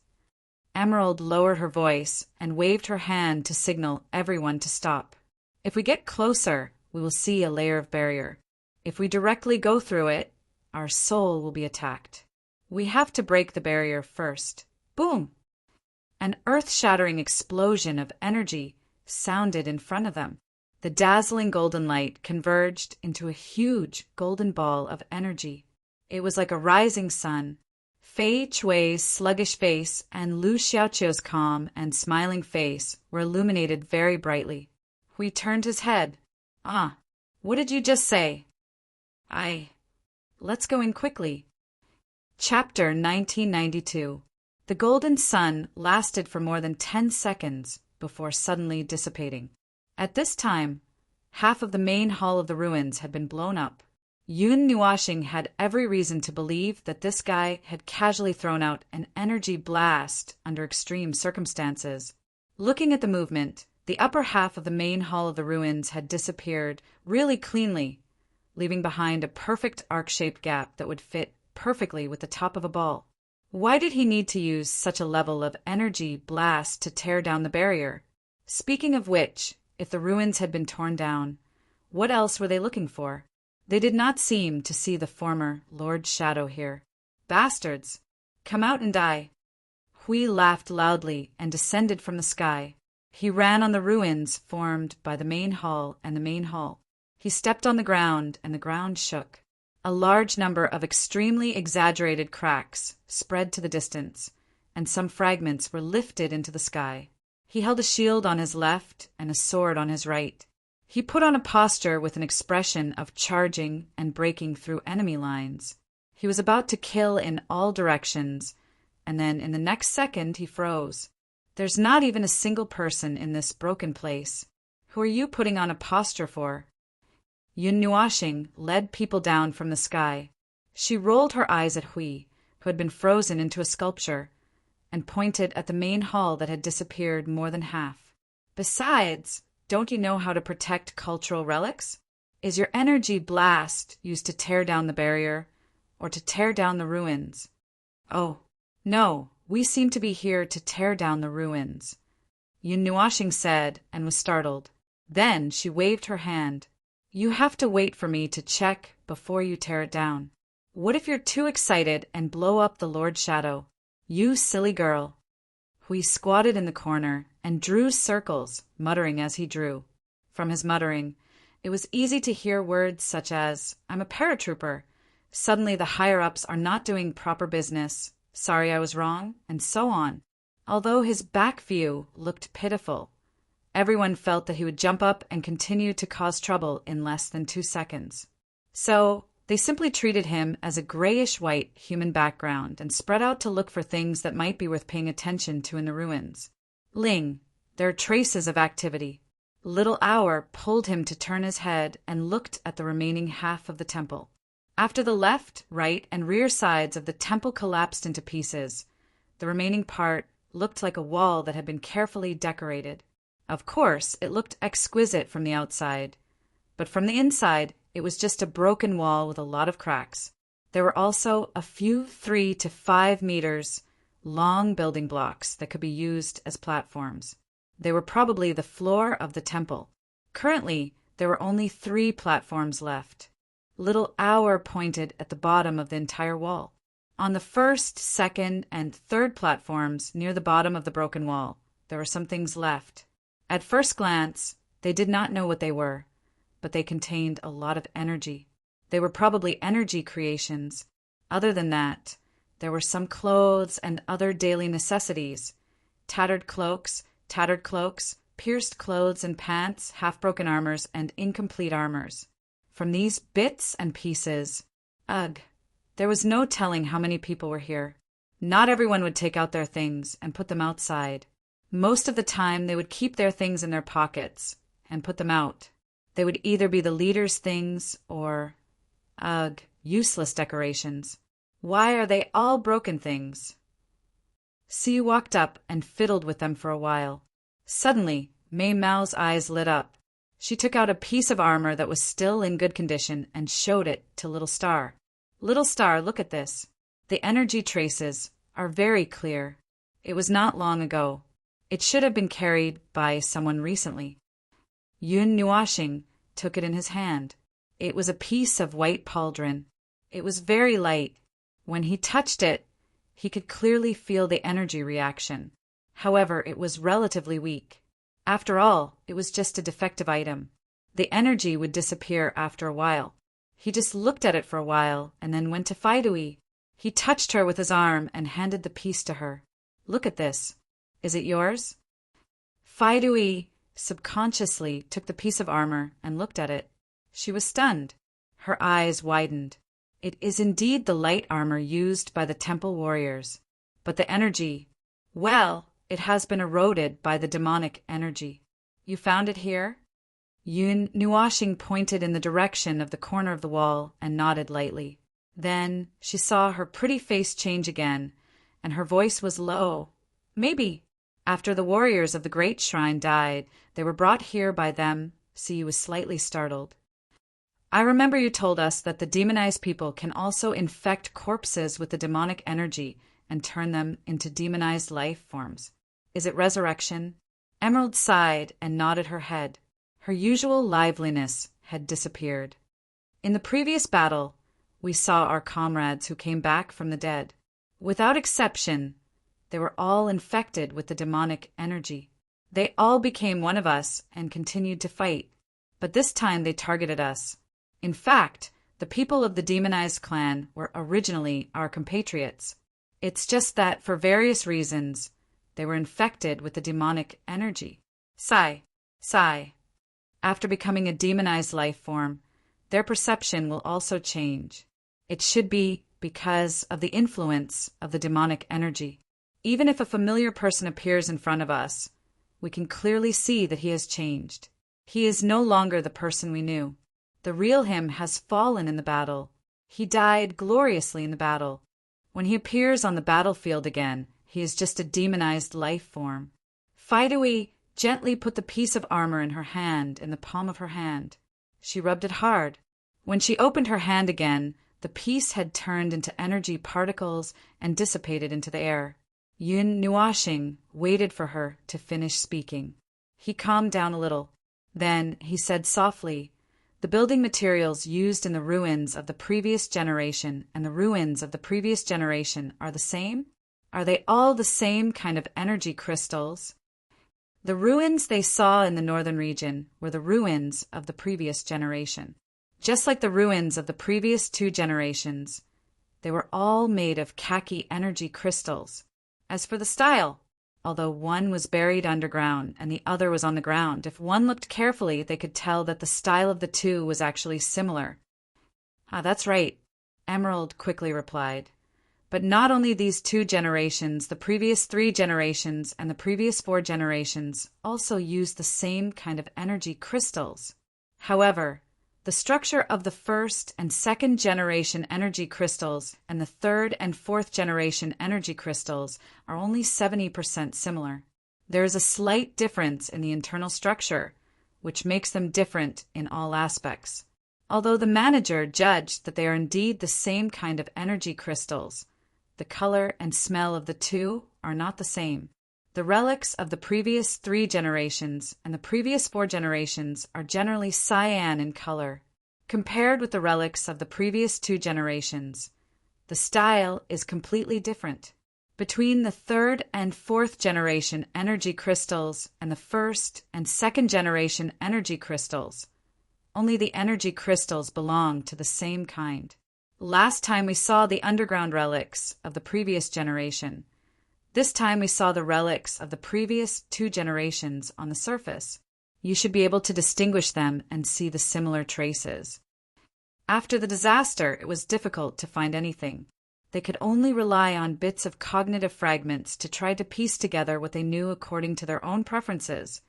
Emerald lowered her voice and waved her hand to signal everyone to stop. If we get closer, we will see a layer of barrier. If we directly go through it, our soul will be attacked. We have to break the barrier first. Boom! An earth-shattering explosion of energy sounded in front of them. The dazzling golden light converged into a huge golden ball of energy. It was like a rising sun. Fei Chui's sluggish face and Lu Xiaoqiu's calm and smiling face were illuminated very brightly. Hui turned his head. "Ah, what did you just say?" Let's go in quickly." Chapter 1992. The golden sun lasted for more than 10 seconds before suddenly dissipating. At this time, half of the main hall of the ruins had been blown up. Yun Nuashing had every reason to believe that this guy had casually thrown out an energy blast under extreme circumstances. Looking at the movement, the upper half of the main hall of the ruins had disappeared really cleanly, leaving behind a perfect arc-shaped gap that would fit perfectly with the top of a ball. Why did he need to use such a level of energy blast to tear down the barrier? Speaking of which, if the ruins had been torn down, what else were they looking for? They did not seem to see the former Lord Shadow here. Bastards! Come out and die! Hui laughed loudly and descended from the sky. He ran on the ruins formed by the main hall and the main hall. He stepped on the ground and the ground shook. A large number of extremely exaggerated cracks spread to the distance, and some fragments were lifted into the sky. He held a shield on his left and a sword on his right. He put on a posture with an expression of charging and breaking through enemy lines. He was about to kill in all directions, and then in the next second he froze. There's not even a single person in this broken place. Who are you putting on a posture for? Yun Nuashing led people down from the sky. She rolled her eyes at Hui, who had been frozen into a sculpture, and pointed at the main hall that had disappeared more than half. Besides, don't you know how to protect cultural relics? Is your energy blast used to tear down the barrier, or to tear down the ruins? Oh, no, we seem to be here to tear down the ruins, Yun Nuashing said, and was startled. Then she waved her hand. You have to wait for me to check before you tear it down. What if you're too excited and blow up the Lord Shadow? You silly girl. Hui squatted in the corner and drew circles, muttering as he drew. From his muttering, it was easy to hear words such as, I'm a paratrooper. Suddenly the higher-ups are not doing proper business. Sorry I was wrong, and so on. Although his back view looked pitiful, everyone felt that he would jump up and continue to cause trouble in less than 2 seconds. So they simply treated him as a grayish-white human background and spread out to look for things that might be worth paying attention to in the ruins. Ling, there are traces of activity. Little Hour pulled him to turn his head and looked at the remaining half of the temple. After the left, right, and rear sides of the temple collapsed into pieces, the remaining part looked like a wall that had been carefully decorated. Of course, it looked exquisite from the outside, but from the inside, it was just a broken wall with a lot of cracks. There were also a few 3 to 5 meters long building blocks that could be used as platforms. They were probably the floor of the temple. Currently, there were only 3 platforms left. Little hour pointed at the bottom of the entire wall. On the first, second, and third platforms near the bottom of the broken wall, there were some things left. At first glance, they did not know what they were, but they contained a lot of energy. They were probably energy creations. Other than that, there were some clothes and other daily necessities. Tattered cloaks, pierced clothes and pants, half-broken armors, and incomplete armors. From these bits and pieces, ugh, there was no telling how many people were here. Not everyone would take out their things and put them outside. Most of the time, they would keep their things in their pockets and put them out. They would either be the leader's things or, useless decorations. Why are they all broken things? Si walked up and fiddled with them for a while. Suddenly, Mei Mao's eyes lit up. She took out a piece of armor that was still in good condition and showed it to Little Star. Little Star, look at this. The energy traces are very clear. It was not long ago. It should have been carried by someone recently. Yun Nuashing took it in his hand. It was a piece of white pauldron. It was very light. When he touched it, he could clearly feel the energy reaction. However, it was relatively weak. After all, it was just a defective item. The energy would disappear after a while. He just looked at it for a while and then went to Faidui. He touched her with his arm and handed the piece to her. Look at this. Is it yours? Faidui subconsciously took the piece of armor and looked at it. She was stunned. Her eyes widened. It is indeed the light armor used by the temple warriors. But the energy, well, it has been eroded by the demonic energy. You found it here? Yun Nuashing pointed in the direction of the corner of the wall and nodded lightly. Then she saw her pretty face change again, and her voice was low. Maybe. After the warriors of the great shrine died, they were brought here by them. Siyu was slightly startled. I remember you told us that the demonized people can also infect corpses with the demonic energy and turn them into demonized life forms. Is it resurrection? Emerald sighed and nodded her head. Her usual liveliness had disappeared. In the previous battle, we saw our comrades who came back from the dead. Without exception, they were all infected with the demonic energy. They all became one of us and continued to fight, but this time they targeted us. In fact, the people of the demonized clan were originally our compatriots. It's just that, for various reasons, they were infected with the demonic energy. Sigh. After becoming a demonized life form, their perception will also change. It should be because of the influence of the demonic energy. Even if a familiar person appears in front of us, we can clearly see that he has changed. He is no longer the person we knew. The real him has fallen in the battle. He died gloriously in the battle. When he appears on the battlefield again, he is just a demonized life form. Faidui gently put the piece of armor in her hand, in the palm of her hand. She rubbed it hard. When she opened her hand again, the piece had turned into energy particles and dissipated into the air. Yun Nuashing waited for her to finish speaking. He calmed down a little. Then he said softly, "The building materials used in the ruins of the previous generation and the ruins of the previous generation are the same? Are they all the same kind of energy crystals?" The ruins they saw in the northern region were the ruins of the previous generation. Just like the ruins of the previous 2 generations, they were all made of khaki energy crystals. As for the style, although one was buried underground and the other was on the ground, if one looked carefully, they could tell that the style of the 2 was actually similar. That's right, Emerald quickly replied. But not only these 2 generations, the previous 3 generations and the previous 4 generations also used the same kind of energy crystals. However, the structure of the 1st and 2nd generation energy crystals and the 3rd and 4th generation energy crystals are only 70% similar. There is a slight difference in the internal structure, which makes them different in all aspects. Although the manager judged that they are indeed the same kind of energy crystals, The color and smell of the two are not the same. The relics of the previous 3 generations and the previous 4 generations are generally cyan in color, compared with the relics of the previous 2 generations. The style is completely different. Between the 3rd and 4th generation energy crystals and the 1st and 2nd generation energy crystals, only the energy crystals belong to the same kind. Last time we saw the underground relics of the previous generation. This time we saw the relics of the previous 2 generations on the surface. You should be able to distinguish them and see the similar traces. After the disaster, it was difficult to find anything. They could only rely on bits of cognitive fragments to try to piece together what they knew according to their own preferences,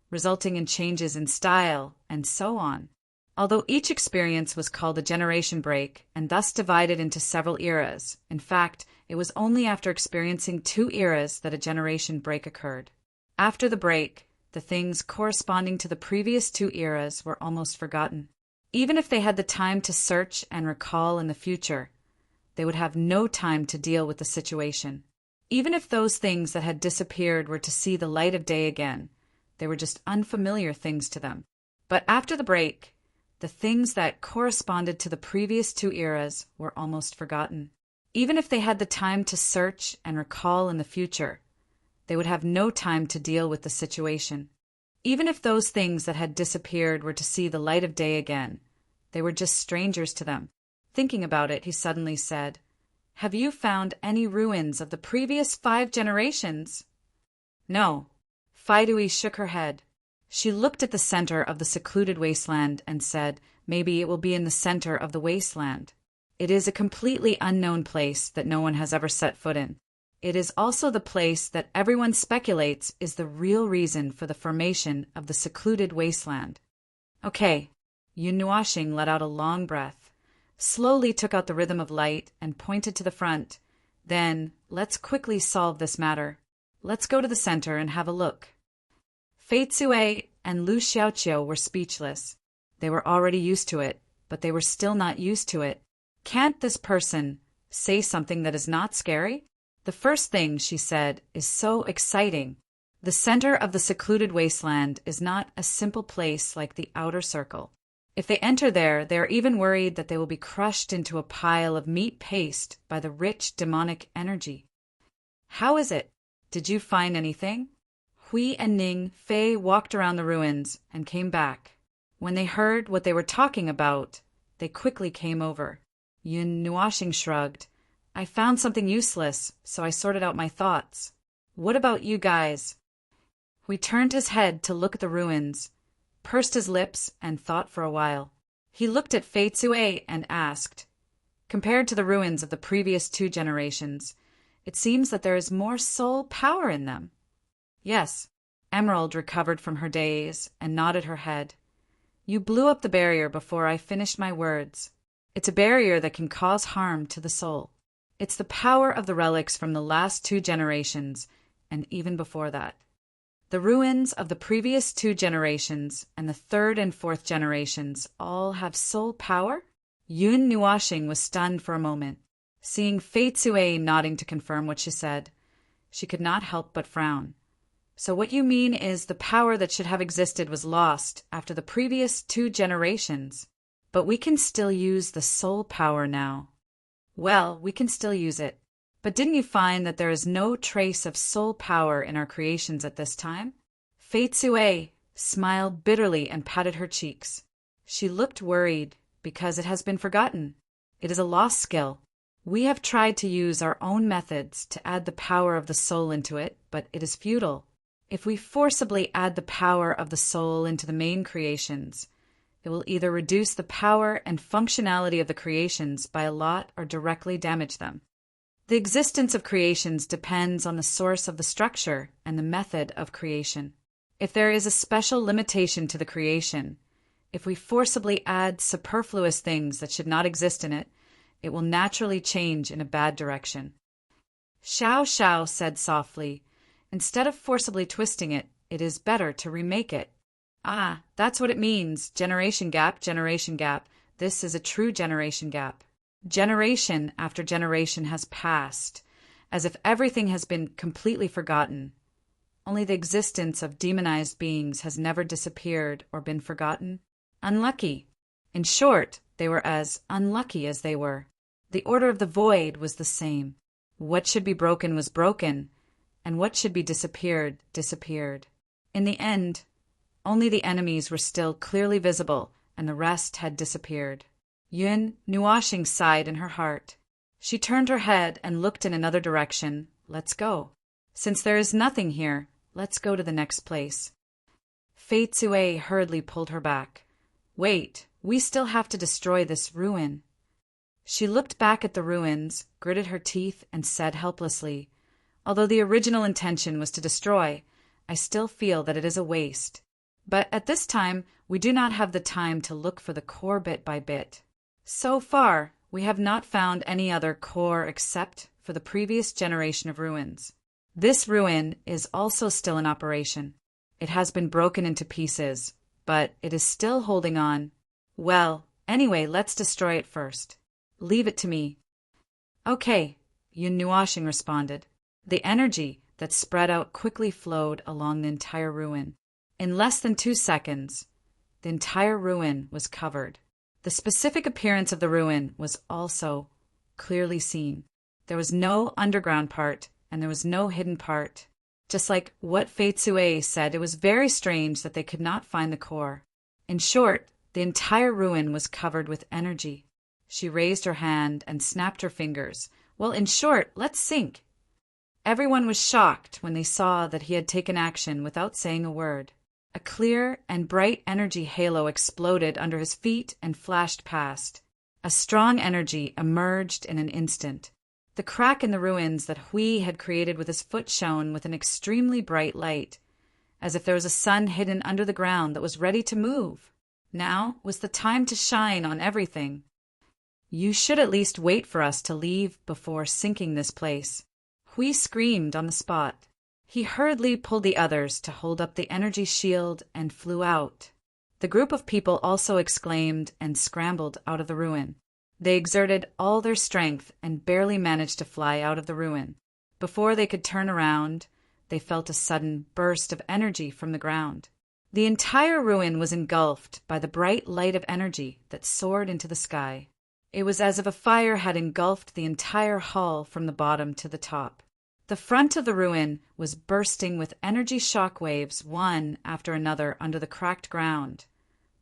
resulting in changes in style, and so on. Although each experience was called a generation break and thus divided into several eras, in fact, it was only after experiencing 2 eras that a generation break occurred. After the break, the things corresponding to the previous 2 eras were almost forgotten. Even if they had the time to search and recall in the future, they would have no time to deal with the situation. Even if those things that had disappeared were to see the light of day again, they were just unfamiliar things to them. But after the break, the things that corresponded to the previous 2 eras were almost forgotten. Even if they had the time to search and recall in the future, they would have no time to deal with the situation. Even if those things that had disappeared were to see the light of day again, they were just strangers to them. Thinking about it, he suddenly said, "Have you found any ruins of the previous 5 generations?" "No." Faidui shook her head. She looked at the center of the secluded wasteland and said, "Maybe it will be in the center of the wasteland. It is a completely unknown place that no one has ever set foot in. It is also the place that everyone speculates is the real reason for the formation of the secluded wasteland." "Okay." Yun Nuashing let out a long breath, slowly took out the rhythm of light, and pointed to the front. "Then, let's quickly solve this matter. Let's go to the center and have a look." Fei Tsue and Lu Xiaoqiu were speechless. They were already used to it, but they were still not used to it. Can't this person say something that is not scary? The first thing she said is so exciting. The center of the secluded wasteland is not a simple place like the outer circle. If they enter there, they are even worried that they will be crushed into a pile of meat paste by the rich demonic energy. "How is it? Did you find anything?" Hui and Ning Fei walked around the ruins and came back. When they heard what they were talking about, they quickly came over. Yun Nuashing shrugged. "I found something useless, so I sorted out my thoughts. What about you guys?" Hui turned his head to look at the ruins, pursed his lips, and thought for a while. He looked at Fei Tsue and asked, "Compared to the ruins of the previous 2 generations, it seems that there is more soul power in them." "Yes." Emerald recovered from her daze and nodded her head. "You blew up the barrier before I finished my words. It's a barrier that can cause harm to the soul. It's the power of the relics from the last 2 generations, and even before that. The ruins of the previous 2 generations and the 3rd and 4th generations all have soul power?" Yun Nuashing was stunned for a moment. Seeing Fei Tsue nodding to confirm what she said, she could not help but frown. "So what you mean is the power that should have existed was lost after the previous 2 generations, but we can still use the soul power now." "Well, we can still use it. But didn't you find that there is no trace of soul power in our creations at this time?" Fei Tsue smiled bitterly and patted her cheeks. She looked worried because it has been forgotten. It is a lost skill. We have tried to use our own methods to add the power of the soul into it, but it is futile. If we forcibly add the power of the soul into the main creations, it will either reduce the power and functionality of the creations by a lot or directly damage them. The existence of creations depends on the source of the structure and the method of creation. If there is a special limitation to the creation, if we forcibly add superfluous things that should not exist in it, it will naturally change in a bad direction. Xiao Xiao said softly, "Instead of forcibly twisting it, it is better to remake it." "Ah, that's what it means. Generation gap, generation gap. This is a true generation gap." Generation after generation has passed, as if everything has been completely forgotten. Only the existence of demonized beings has never disappeared or been forgotten. Unlucky. In short, they were as unlucky as they were. The order of the void was the same. What should be broken was broken, and what should be disappeared, disappeared. In the end, only the enemies were still clearly visible, and the rest had disappeared. Yun Nuashing sighed in her heart. She turned her head and looked in another direction. Let's go. Since there is nothing here, let's go to the next place. Fei Tsue hurriedly pulled her back. Wait, we still have to destroy this ruin. She looked back at the ruins, gritted her teeth, and said helplessly, although the original intention was to destroy, I still feel that it is a waste. But at this time, we do not have the time to look for the core bit by bit. So far, we have not found any other core except for the previous generation of ruins. This ruin is also still in operation. It has been broken into pieces, but it is still holding on. Well, anyway, let's destroy it first. Leave it to me. Okay, Yun Nuashing responded. The energy that spread out quickly flowed along the entire ruin. In less than 2 seconds, the entire ruin was covered. The specific appearance of the ruin was also clearly seen. There was no underground part, and there was no hidden part. Just like what Fei Tsue said, it was very strange that they could not find the core. In short, the entire ruin was covered with energy. She raised her hand and snapped her fingers. Well, in short, let's sink. Everyone was shocked when they saw that he had taken action without saying a word. A clear and bright energy halo exploded under his feet and flashed past. A strong energy emerged in an instant. The crack in the ruins that Hui had created with his foot shone with an extremely bright light, as if there was a sun hidden under the ground that was ready to move. Now was the time to shine on everything. You should at least wait for us to leave before sinking this place. Hui screamed on the spot. He hurriedly pulled the others to hold up the energy shield and flew out. The group of people also exclaimed and scrambled out of the ruin. They exerted all their strength and barely managed to fly out of the ruin. Before they could turn around, they felt a sudden burst of energy from the ground. The entire ruin was engulfed by the bright light of energy that soared into the sky. It was as if a fire had engulfed the entire hall from the bottom to the top. The front of the ruin was bursting with energy shock waves, one after another under the cracked ground,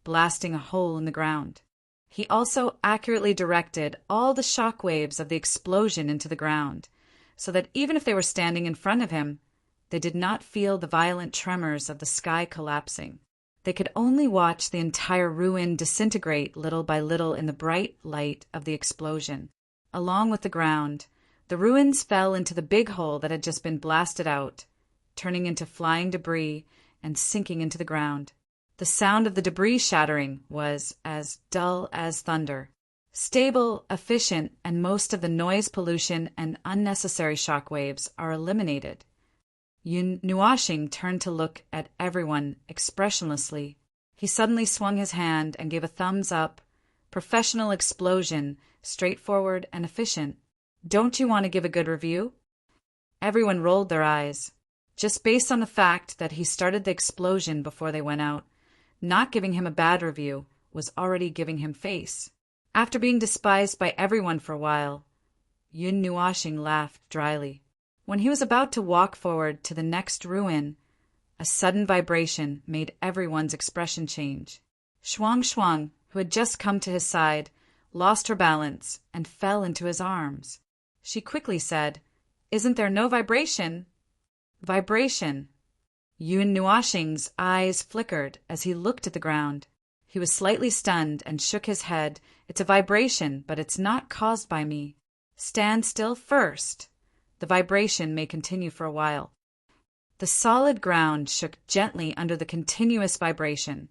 blasting a hole in the ground. He also accurately directed all the shock waves of the explosion into the ground, so that even if they were standing in front of him, they did not feel the violent tremors of the sky collapsing. They could only watch the entire ruin disintegrate little by little in the bright light of the explosion. Along with the ground, the ruins fell into the big hole that had just been blasted out, turning into flying debris and sinking into the ground. The sound of the debris shattering was as dull as thunder. Stable, efficient, and most of the noise pollution and unnecessary shock waves are eliminated. Yun Nuashing turned to look at everyone expressionlessly. He suddenly swung his hand and gave a thumbs up. Professional explosion, straightforward and efficient. Don't you want to give a good review? Everyone rolled their eyes. Just based on the fact that he started the explosion before they went out, not giving him a bad review was already giving him face. After being despised by everyone for a while, Yun Nuashing laughed dryly. When he was about to walk forward to the next ruin, a sudden vibration made everyone's expression change. Shuang Shuang, who had just come to his side, lost her balance and fell into his arms. She quickly said, "Isn't there no vibration?" "Vibration." Yun Nuashing's eyes flickered as he looked at the ground. He was slightly stunned and shook his head. "It's a vibration, but it's not caused by me. Stand still first. The vibration may continue for a while." The solid ground shook gently under the continuous vibration,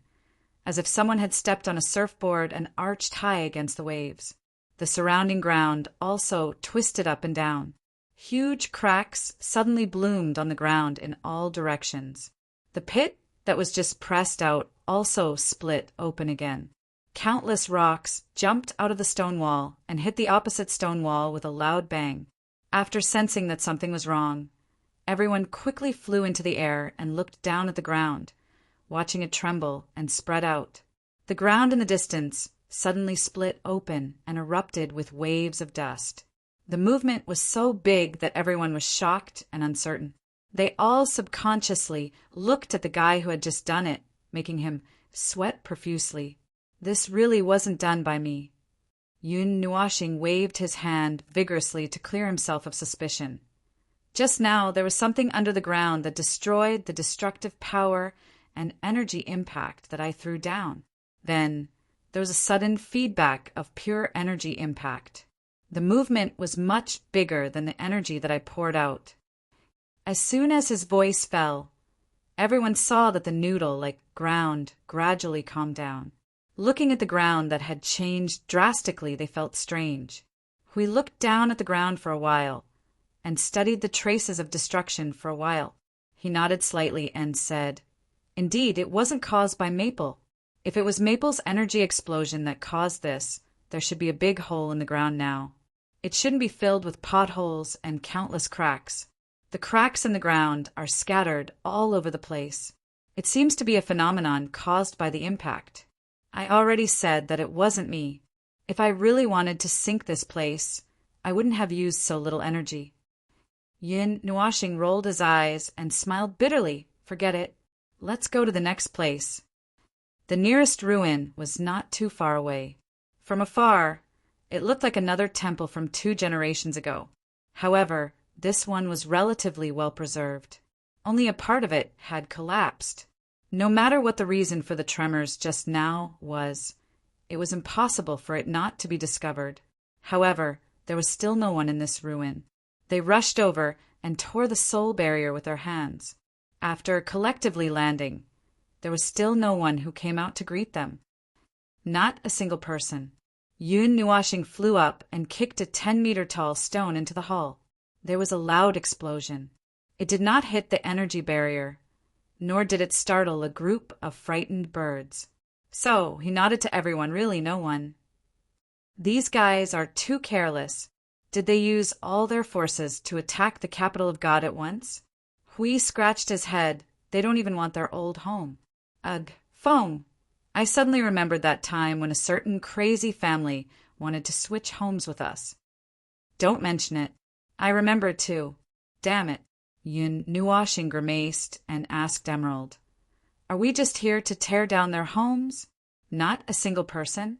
as if someone had stepped on a surfboard and arched high against the waves. The surrounding ground also twisted up and down. Huge cracks suddenly bloomed on the ground in all directions. The pit that was just pressed out also split open again. Countless rocks jumped out of the stone wall and hit the opposite stone wall with a loud bang. After sensing that something was wrong, everyone quickly flew into the air and looked down at the ground, watching it tremble and spread out. The ground in the distance suddenly split open and erupted with waves of dust. The movement was so big that everyone was shocked and uncertain. They all subconsciously looked at the guy who had just done it, making him sweat profusely. This really wasn't done by me. Yun Nuashing waved his hand vigorously to clear himself of suspicion. Just now there was something under the ground that destroyed the destructive power and energy impact that I threw down. Then there was a sudden feedback of pure energy impact. The movement was much bigger than the energy that I poured out. As soon as his voice fell, everyone saw that the noodle-like ground gradually calmed down. Looking at the ground that had changed drastically, they felt strange. We looked down at the ground for a while and studied the traces of destruction for a while. He nodded slightly and said, "Indeed, it wasn't caused by Maple. If it was Maple's energy explosion that caused this, there should be a big hole in the ground now. It shouldn't be filled with potholes and countless cracks. The cracks in the ground are scattered all over the place. It seems to be a phenomenon caused by the impact. I already said that it wasn't me. If I really wanted to sink this place, I wouldn't have used so little energy." Yin Nuashing rolled his eyes and smiled bitterly. "Forget it. Let's go to the next place." The nearest ruin was not too far away. From afar, it looked like another temple from 2 generations ago. However, this one was relatively well preserved. Only a part of it had collapsed. No matter what the reason for the tremors just now was, it was impossible for it not to be discovered. However, there was still no one in this ruin. They rushed over and tore the soul barrier with their hands. After collectively landing, there was still no one who came out to greet them. Not a single person. Yun Nuashing flew up and kicked a 10-meter-tall stone into the hall. There was a loud explosion. It did not hit the energy barrier, nor did it startle a group of frightened birds. So he nodded to everyone, really no one. "These guys are too careless. Did they use all their forces to attack the capital of God at once?" Hui scratched his head. "They don't even want their old home." Ugh, foam! I suddenly remembered that time when a certain crazy family wanted to switch homes with us. "Don't mention it. I remember too. Damn it." Yun Nuashing grimaced and asked Emerald, "Are we just here to tear down their homes? Not a single person?"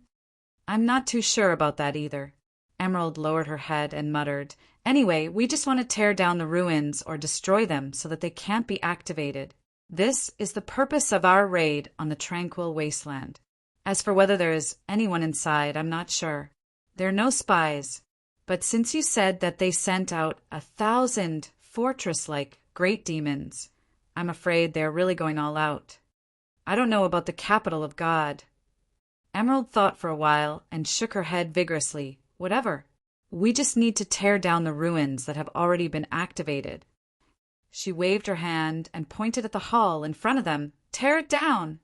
"I'm not too sure about that either." Emerald lowered her head and muttered, "Anyway, we just want to tear down the ruins or destroy them so that they can't be activated. This is the purpose of our raid on the tranquil wasteland. As for whether there is anyone inside, I'm not sure. There are no spies, but since you said that they sent out 1,000 fortress-like great demons, I'm afraid they're really going all out. I don't know about the capital of God." Emerald thought for a while and shook her head vigorously. "Whatever. We just need to tear down the ruins that have already been activated." She waved her hand and pointed at the hall in front of them. "Tear it down!"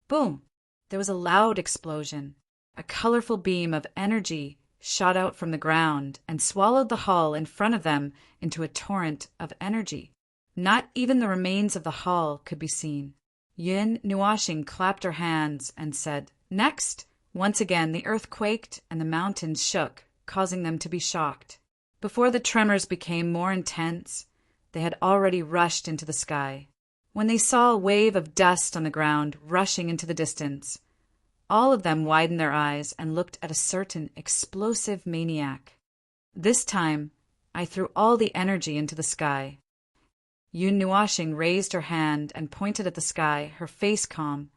Boom! There was a loud explosion. A colorful beam of energy shot out from the ground and swallowed the hall in front of them into a torrent of energy. Not even the remains of the hall could be seen. Yun Nuashing clapped her hands and said, "Next!" Once again the earth quaked and the mountains shook, causing them to be shocked. Before the tremors became more intense, they had already rushed into the sky. When they saw a wave of dust on the ground rushing into the distance, all of them widened their eyes and looked at a certain explosive maniac. This time, I threw all the energy into the sky. Yun Nuashing raised her hand and pointed at the sky, her face calm,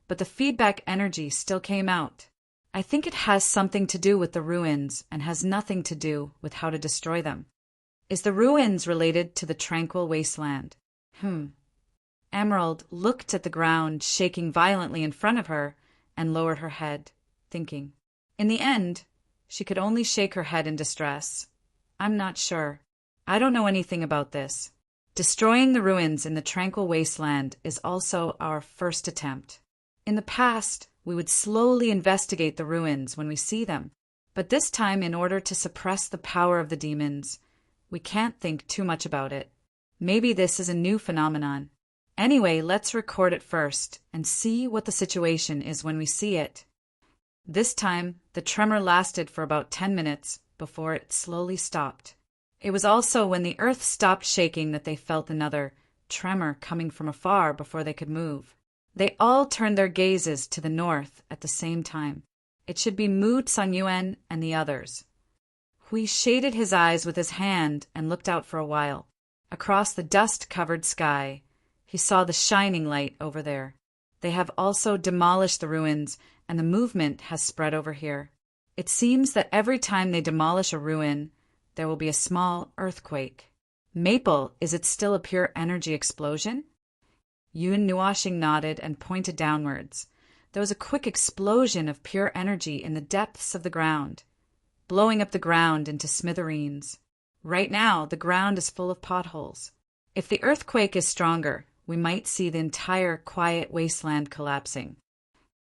but the feedback energy still came out. "I think it has something to do with the ruins and has nothing to do with how to destroy them." "Is the ruins related to the tranquil wasteland?" Emerald looked at the ground shaking violently in front of her and lowered her head, thinking. In the end, she could only shake her head in distress. "I'm not sure. I don't know anything about this. Destroying the ruins in the tranquil wasteland is also our first attempt. In the past, we would slowly investigate the ruins when we see them, but this time, in order to suppress the power of the demons, we can't think too much about it. Maybe this is a new phenomenon. Anyway, let's record it first and see what the situation is when we see it. This time, the tremor lasted for about 10 minutes before it slowly stopped. It was also when the earth stopped shaking that they felt another tremor coming from afar before they could move. They all turned their gazes to the north at the same time. It should be Mu Sanyuan and the others. Hui shaded his eyes with his hand and looked out for a while. Across the dust-covered sky, he saw the shining light over there. They have also demolished the ruins, and the movement has spread over here. It seems that every time they demolish a ruin, there will be a small earthquake. Maple, is it still a pure energy explosion? Yun Nuashing nodded and pointed downwards. There was a quick explosion of pure energy in the depths of the ground, blowing up the ground into smithereens. Right now, the ground is full of potholes. If the earthquake is stronger, we might see the entire quiet wasteland collapsing.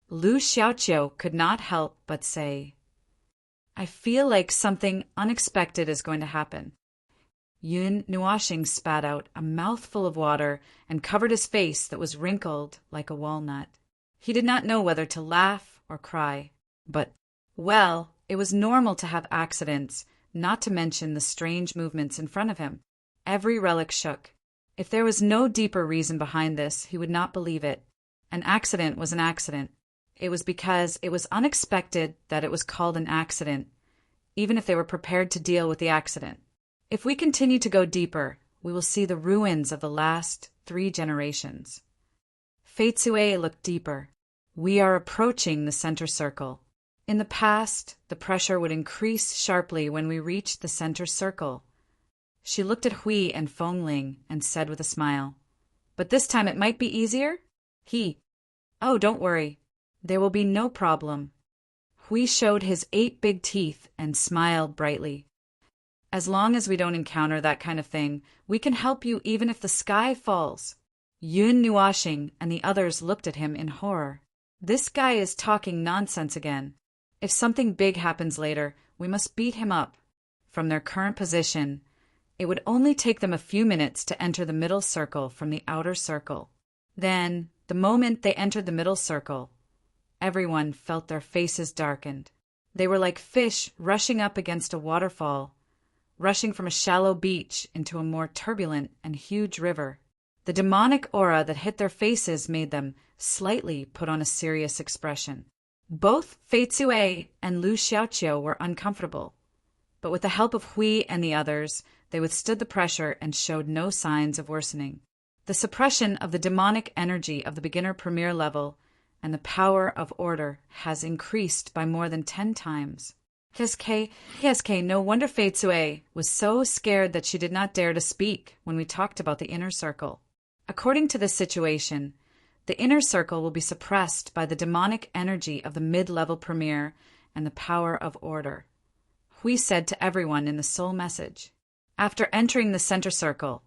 Lu Xiaoqiu could not help but say, I feel like something unexpected is going to happen. Yun Nuashing spat out a mouthful of water and covered his face that was wrinkled like a walnut. He did not know whether to laugh or cry, but, well, it was normal to have accidents, not to mention the strange movements in front of him. Every relic shook. If there was no deeper reason behind this, he would not believe it. An accident was an accident. It was because it was unexpected that it was called an accident, even if they were prepared to deal with the accident. If we continue to go deeper, we will see the ruins of the last 3 generations. Fei Tsue looked deeper. We are approaching the center circle. In the past, the pressure would increase sharply when we reached the center circle. She looked at Hui and Fengling and said with a smile, But this time it might be easier? Oh, don't worry. There will be no problem. Hui showed his 8 big teeth and smiled brightly. As long as we don't encounter that kind of thing, we can help you even if the sky falls. Yun Nuashing and the others looked at him in horror. This guy is talking nonsense again. If something big happens later, we must beat him up. From their current position, it would only take them a few minutes to enter the middle circle from the outer circle. Then, the moment they entered the middle circle, everyone felt their faces darkened. They were like fish rushing up against a waterfall, rushing from a shallow beach into a more turbulent and huge river. The demonic aura that hit their faces made them slightly put on a serious expression. Both Fei Tsue and Lu Xiaoqiu were uncomfortable, but with the help of Hui and the others, they withstood the pressure and showed no signs of worsening. The suppression of the demonic energy of the beginner premier level and the power of order has increased by more than 10 times. Heske, no wonder Fei Tsue was so scared that she did not dare to speak when we talked about the inner circle. According to this situation, the inner circle will be suppressed by the demonic energy of the mid-level premier and the power of order. Hui said to everyone in the soul message. After entering the center circle,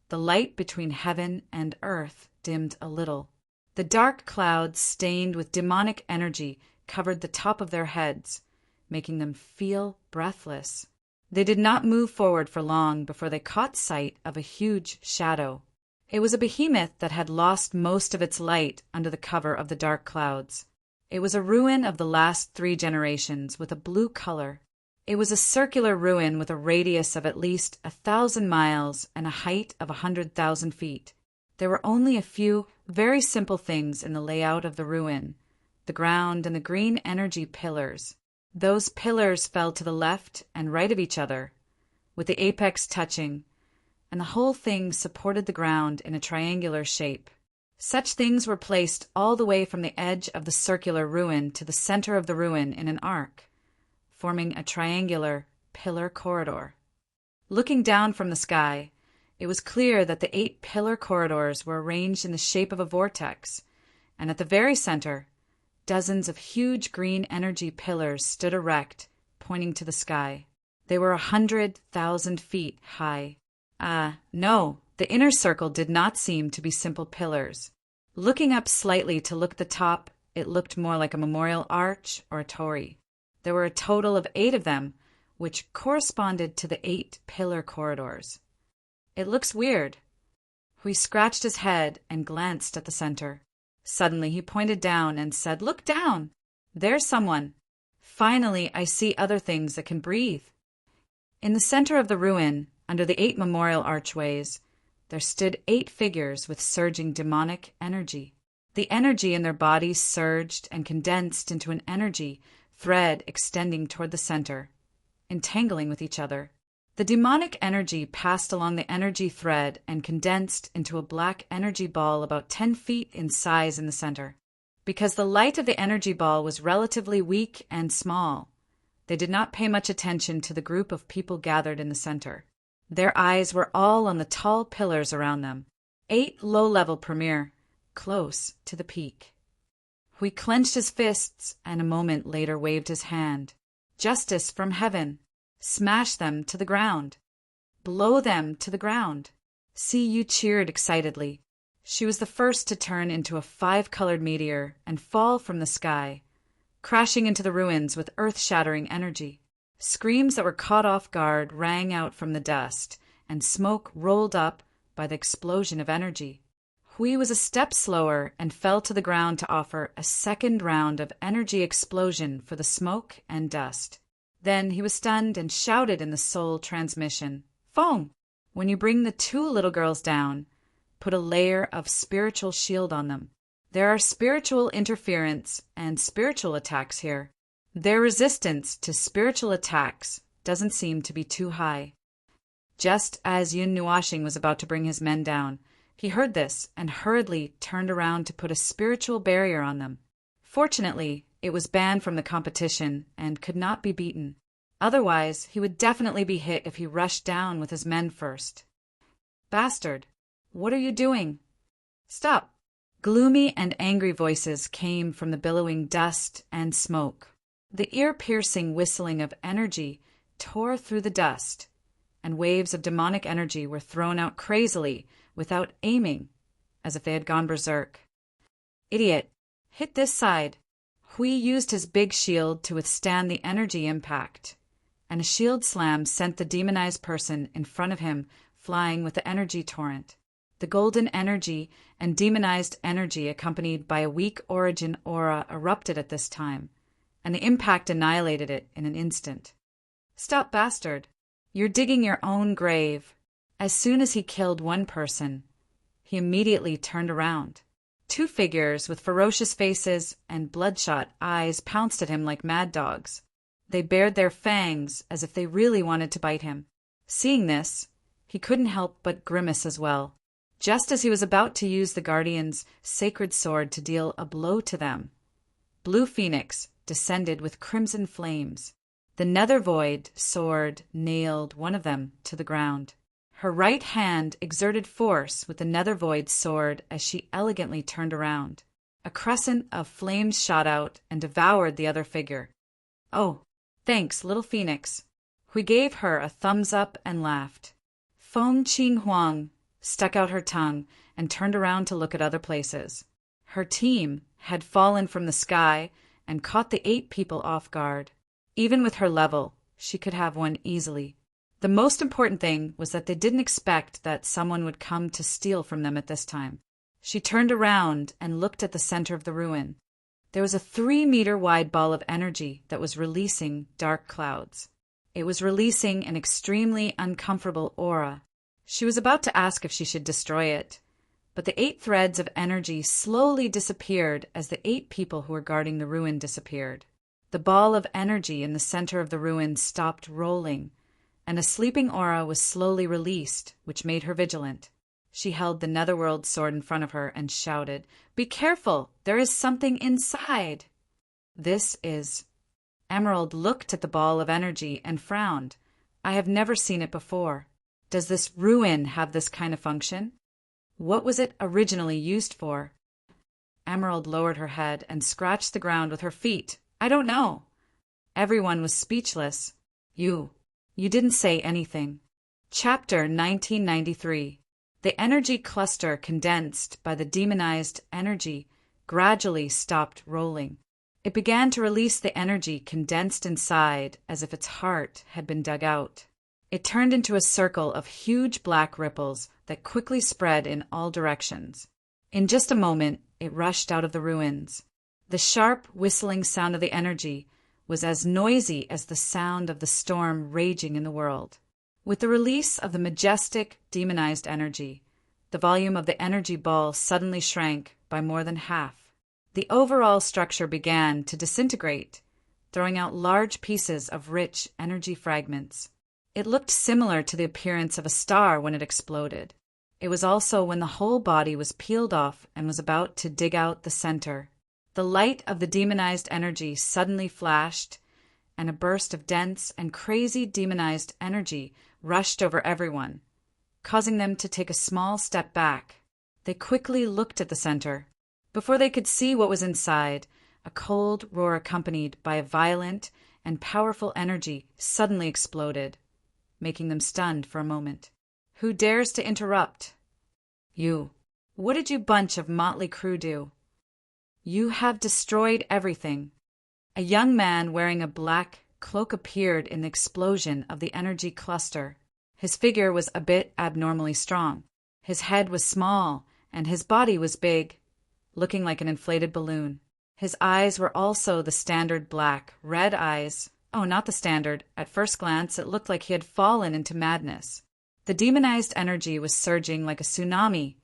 the light between heaven and earth dimmed a little. The dark clouds stained with demonic energy covered the top of their heads, making them feel breathless. They did not move forward for long before they caught sight of a huge shadow. It was a behemoth that had lost most of its light under the cover of the dark clouds. It was a ruin of the last 3 generations with a blue color. It was a circular ruin with a radius of at least 1,000 miles and a height of 100,000 feet. There were only a few very simple things in the layout of the ruin: the ground and the green energy pillars. Those pillars fell to the left and right of each other, with the apex touching, and the whole thing supported the ground in a triangular shape. Such things were placed all the way from the edge of the circular ruin to the center of the ruin in an arc, forming a triangular pillar corridor. Looking down from the sky, it was clear that the 8 pillar corridors were arranged in the shape of a vortex, and at the very center, dozens of huge green energy pillars stood erect, pointing to the sky. They were 100,000 feet high. No, the inner circle did not seem to be simple pillars. Looking up slightly to look at the top, it looked more like a memorial arch or a torii. There were a total of 8 of them, which corresponded to the 8 pillar corridors. It looks weird. Hui scratched his head and glanced at the center. Suddenly he pointed down and said, "Look down! There's someone. Finally, I see other things that can breathe." In the center of the ruin, under the 8 memorial archways, there stood 8 figures with surging demonic energy. The energy in their bodies surged and condensed into an energy thread extending toward the center, entangling with each other. The demonic energy passed along the energy thread and condensed into a black energy ball about 10 feet in size in the center. Because the light of the energy ball was relatively weak and small, they did not pay much attention to the group of people gathered in the center. Their eyes were all on the tall pillars around them, 8 low-level premier, close to the peak. Hui clenched his fists and a moment later waved his hand. "Justice from heaven! Smash them to the ground! Blow them to the ground!" Si Yu cheered excitedly. She was the first to turn into a 5-colored meteor and fall from the sky, crashing into the ruins with earth-shattering energy. Screams that were caught off guard rang out from the dust, and smoke rolled up by the explosion of energy. Hui was a step slower and fell to the ground to offer a second round of energy explosion for the smoke and dust. Then he was stunned and shouted in the soul transmission, "Foam! When you bring the 2 little girls down, put a layer of spiritual shield on them. There are spiritual interference and spiritual attacks here. Their resistance to spiritual attacks doesn't seem to be too high." Just as Yun Nuashing was about to bring his men down, he heard this and hurriedly turned around to put a spiritual barrier on them. Fortunately, it was banned from the competition and could not be beaten. Otherwise, he would definitely be hit if he rushed down with his men first. "Bastard! What are you doing? Stop!" Gloomy and angry voices came from the billowing dust and smoke. The ear-piercing whistling of energy tore through the dust, and waves of demonic energy were thrown out crazily without aiming, as if they had gone berserk. "Idiot! Hit this side!" Hui used his big shield to withstand the energy impact, and a shield slam sent the demonized person in front of him flying with the energy torrent. The golden energy and demonized energy accompanied by a weak origin aura erupted at this time, and the impact annihilated it in an instant. "Stop, bastard! You're digging your own grave." As soon as he killed one person, he immediately turned around. 2 figures with ferocious faces and bloodshot eyes pounced at him like mad dogs. They bared their fangs as if they really wanted to bite him. Seeing this, he couldn't help but grimace as well. Just as he was about to use the Guardian's sacred sword to deal a blow to them, Blue Phoenix descended with crimson flames. The Nether Void sword nailed one of them to the ground. Her right hand exerted force with the Nether Void sword as she elegantly turned around. A crescent of flames shot out and devoured the other figure. "Oh, thanks, little Phoenix." Hui gave her a thumbs up and laughed. Feng Qing Huang stuck out her tongue and turned around to look at other places. Her team had fallen from the sky and caught the 8 people off guard. Even with her level, she could have won easily. The most important thing was that they didn't expect that someone would come to steal from them at this time. She turned around and looked at the center of the ruin. There was a 3-meter-wide ball of energy that was releasing dark clouds. It was releasing an extremely uncomfortable aura. She was about to ask if she should destroy it, but the 8 threads of energy slowly disappeared as the 8 people who were guarding the ruin disappeared. The ball of energy in the center of the ruin stopped rolling, and a sleeping aura was slowly released, which made her vigilant. She held the Netherworld sword in front of her and shouted, "Be careful! There is something inside!" "This is..." Emerald looked at the ball of energy and frowned. "I have never seen it before. Does this ruin have this kind of function? What was it originally used for?" Emerald lowered her head and scratched the ground with her feet. "I don't know." Everyone was speechless. You didn't say anything." Chapter 1993. The energy cluster condensed by the demonized energy gradually stopped rolling. It began to release the energy condensed inside as if its heart had been dug out. It turned into a circle of huge black ripples that quickly spread in all directions. In just a moment, it rushed out of the ruins. The sharp, whistling sound of the energy was as noisy as the sound of the storm raging in the world. With the release of the majestic, demonized energy, the volume of the energy ball suddenly shrank by more than half. The overall structure began to disintegrate, throwing out large pieces of rich energy fragments. It looked similar to the appearance of a star when it exploded. It was also when the whole body was peeled off and was about to dig out the center. The light of the demonized energy suddenly flashed, and a burst of dense and crazy demonized energy rushed over everyone, causing them to take a small step back. They quickly looked at the center. Before they could see what was inside, a cold roar accompanied by a violent and powerful energy suddenly exploded, making them stunned for a moment. "Who dares to interrupt?" "You. What did you bunch of motley crew do?" "You have destroyed everything." A young man wearing a black cloak appeared in the explosion of the energy cluster. His figure was a bit abnormally strong. His head was small, and his body was big, looking like an inflated balloon. His eyes were also the standard black, red eyes. Oh, not the standard. At first glance, it looked like he had fallen into madness. The demonized energy was surging like a tsunami,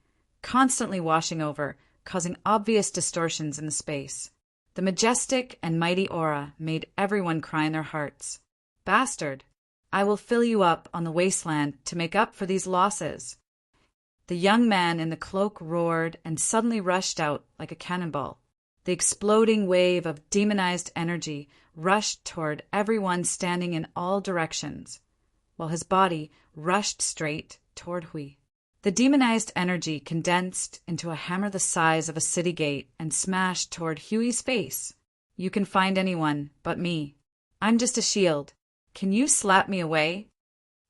constantly washing over, causing obvious distortions in the space. The majestic and mighty aura made everyone cry in their hearts. "Bastard! I will fill you up on the wasteland to make up for these losses." The young man in the cloak roared and suddenly rushed out like a cannonball. The exploding wave of demonized energy rushed toward everyone standing in all directions, while his body rushed straight toward Hui. The demonized energy condensed into a hammer the size of a city gate and smashed toward Huey's face. "You can find anyone but me. I'm just a shield. Can you slap me away?"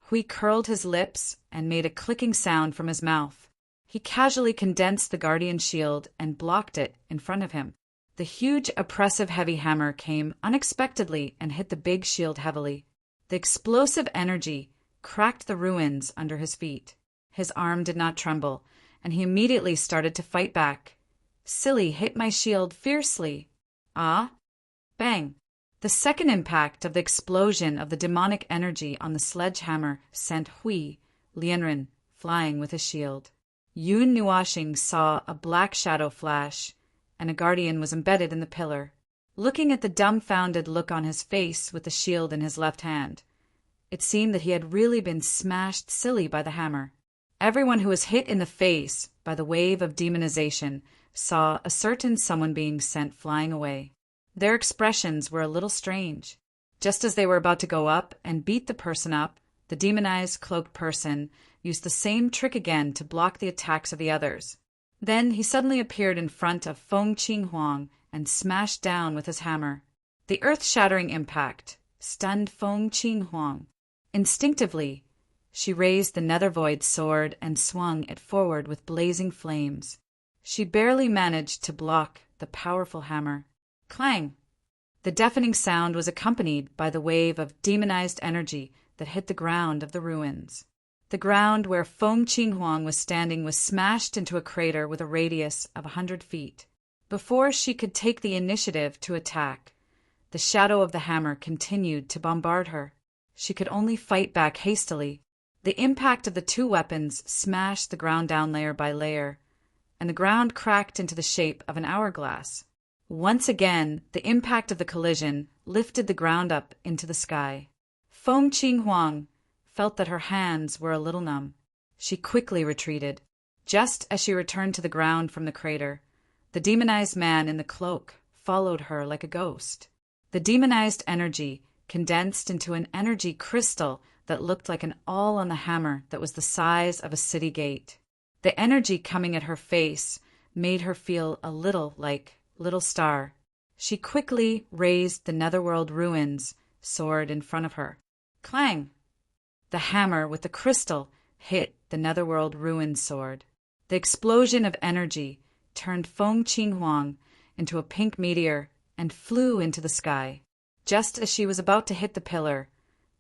Hui curled his lips and made a clicking sound from his mouth. He casually condensed the guardian shield and blocked it in front of him. The huge, oppressive heavy hammer came unexpectedly and hit the big shield heavily. The explosive energy cracked the ruins under his feet. His arm did not tremble, and he immediately started to fight back. "Silly hit my shield fiercely." "Ah!" Bang! The second impact of the explosion of the demonic energy on the sledgehammer sent Hui, Lianren, flying with his shield. Yun Nuashing saw a black shadow flash, and a guardian was embedded in the pillar. Looking at the dumbfounded look on his face with the shield in his left hand, it seemed that he had really been smashed silly by the hammer. Everyone who was hit in the face by the wave of demonization saw a certain someone being sent flying away. Their expressions were a little strange. Just as they were about to go up and beat the person up, the demonized cloaked person used the same trick again to block the attacks of the others. Then he suddenly appeared in front of Feng Qinghuang and smashed down with his hammer. The earth-shattering impact stunned Feng Qinghuang. Instinctively, she raised the nether-void sword and swung it forward with blazing flames. She barely managed to block the powerful hammer. Clang! The deafening sound was accompanied by the wave of demonized energy that hit the ground of the ruins. The ground where Feng Qinghuang was standing was smashed into a crater with a radius of 100 feet. Before she could take the initiative to attack, the shadow of the hammer continued to bombard her. She could only fight back hastily. The impact of the two weapons smashed the ground down layer by layer, and the ground cracked into the shape of an hourglass. Once again, the impact of the collision lifted the ground up into the sky. Feng Qinghuang felt that her hands were a little numb. She quickly retreated. Just as she returned to the ground from the crater, the demonized man in the cloak followed her like a ghost. The demonized energy condensed into an energy crystal that looked like an awl on the hammer that was the size of a city gate. The energy coming at her face made her feel a little like Little Star. She quickly raised the netherworld ruins sword in front of her. Clang! The hammer with the crystal hit the netherworld ruin sword. The explosion of energy turned Feng Qinghuang into a pink meteor and flew into the sky. Just as she was about to hit the pillar,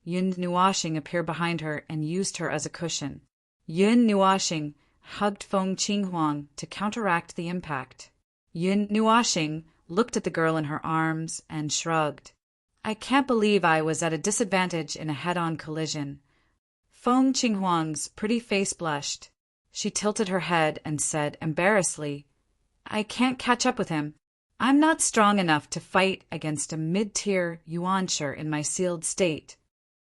Yun Nuoxing appeared behind her and used her as a cushion. Yun Nuoxing hugged Feng Qinghuang to counteract the impact. Yun Nuoxing looked at the girl in her arms and shrugged. I can't believe I was at a disadvantage in a head-on collision. Feng Qinghuang's pretty face blushed. She tilted her head and said embarrassedly, I can't catch up with him. I'm not strong enough to fight against a mid-tier yuansher in my sealed state.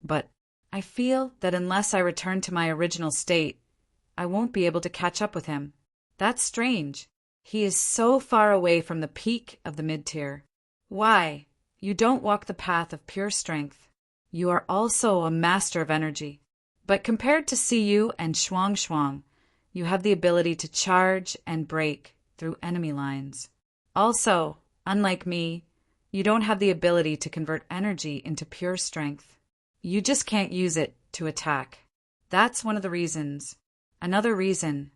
But I feel that unless I return to my original state, I won't be able to catch up with him. That's strange. He is so far away from the peak of the mid-tier. Why? You don't walk the path of pure strength. You are also a master of energy. But compared to Siyu and Shuang, you have the ability to charge and break through enemy lines. Also, unlike me, you don't have the ability to convert energy into pure strength. You just can't use it to attack. That's one of the reasons. Another reason,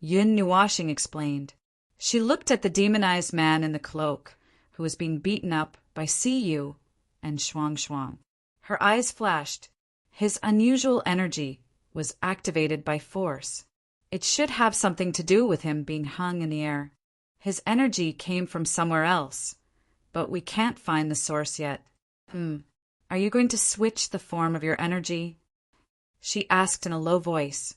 Yun Nuoxing explained. She looked at the demonized man in the cloak, who was being beaten up by Siyu and Shuang. Her eyes flashed. His unusual energy was activated by force. It should have something to do with him being hung in the air. His energy came from somewhere else, but we can't find the source yet. Are you going to switch the form of your energy? She asked in a low voice.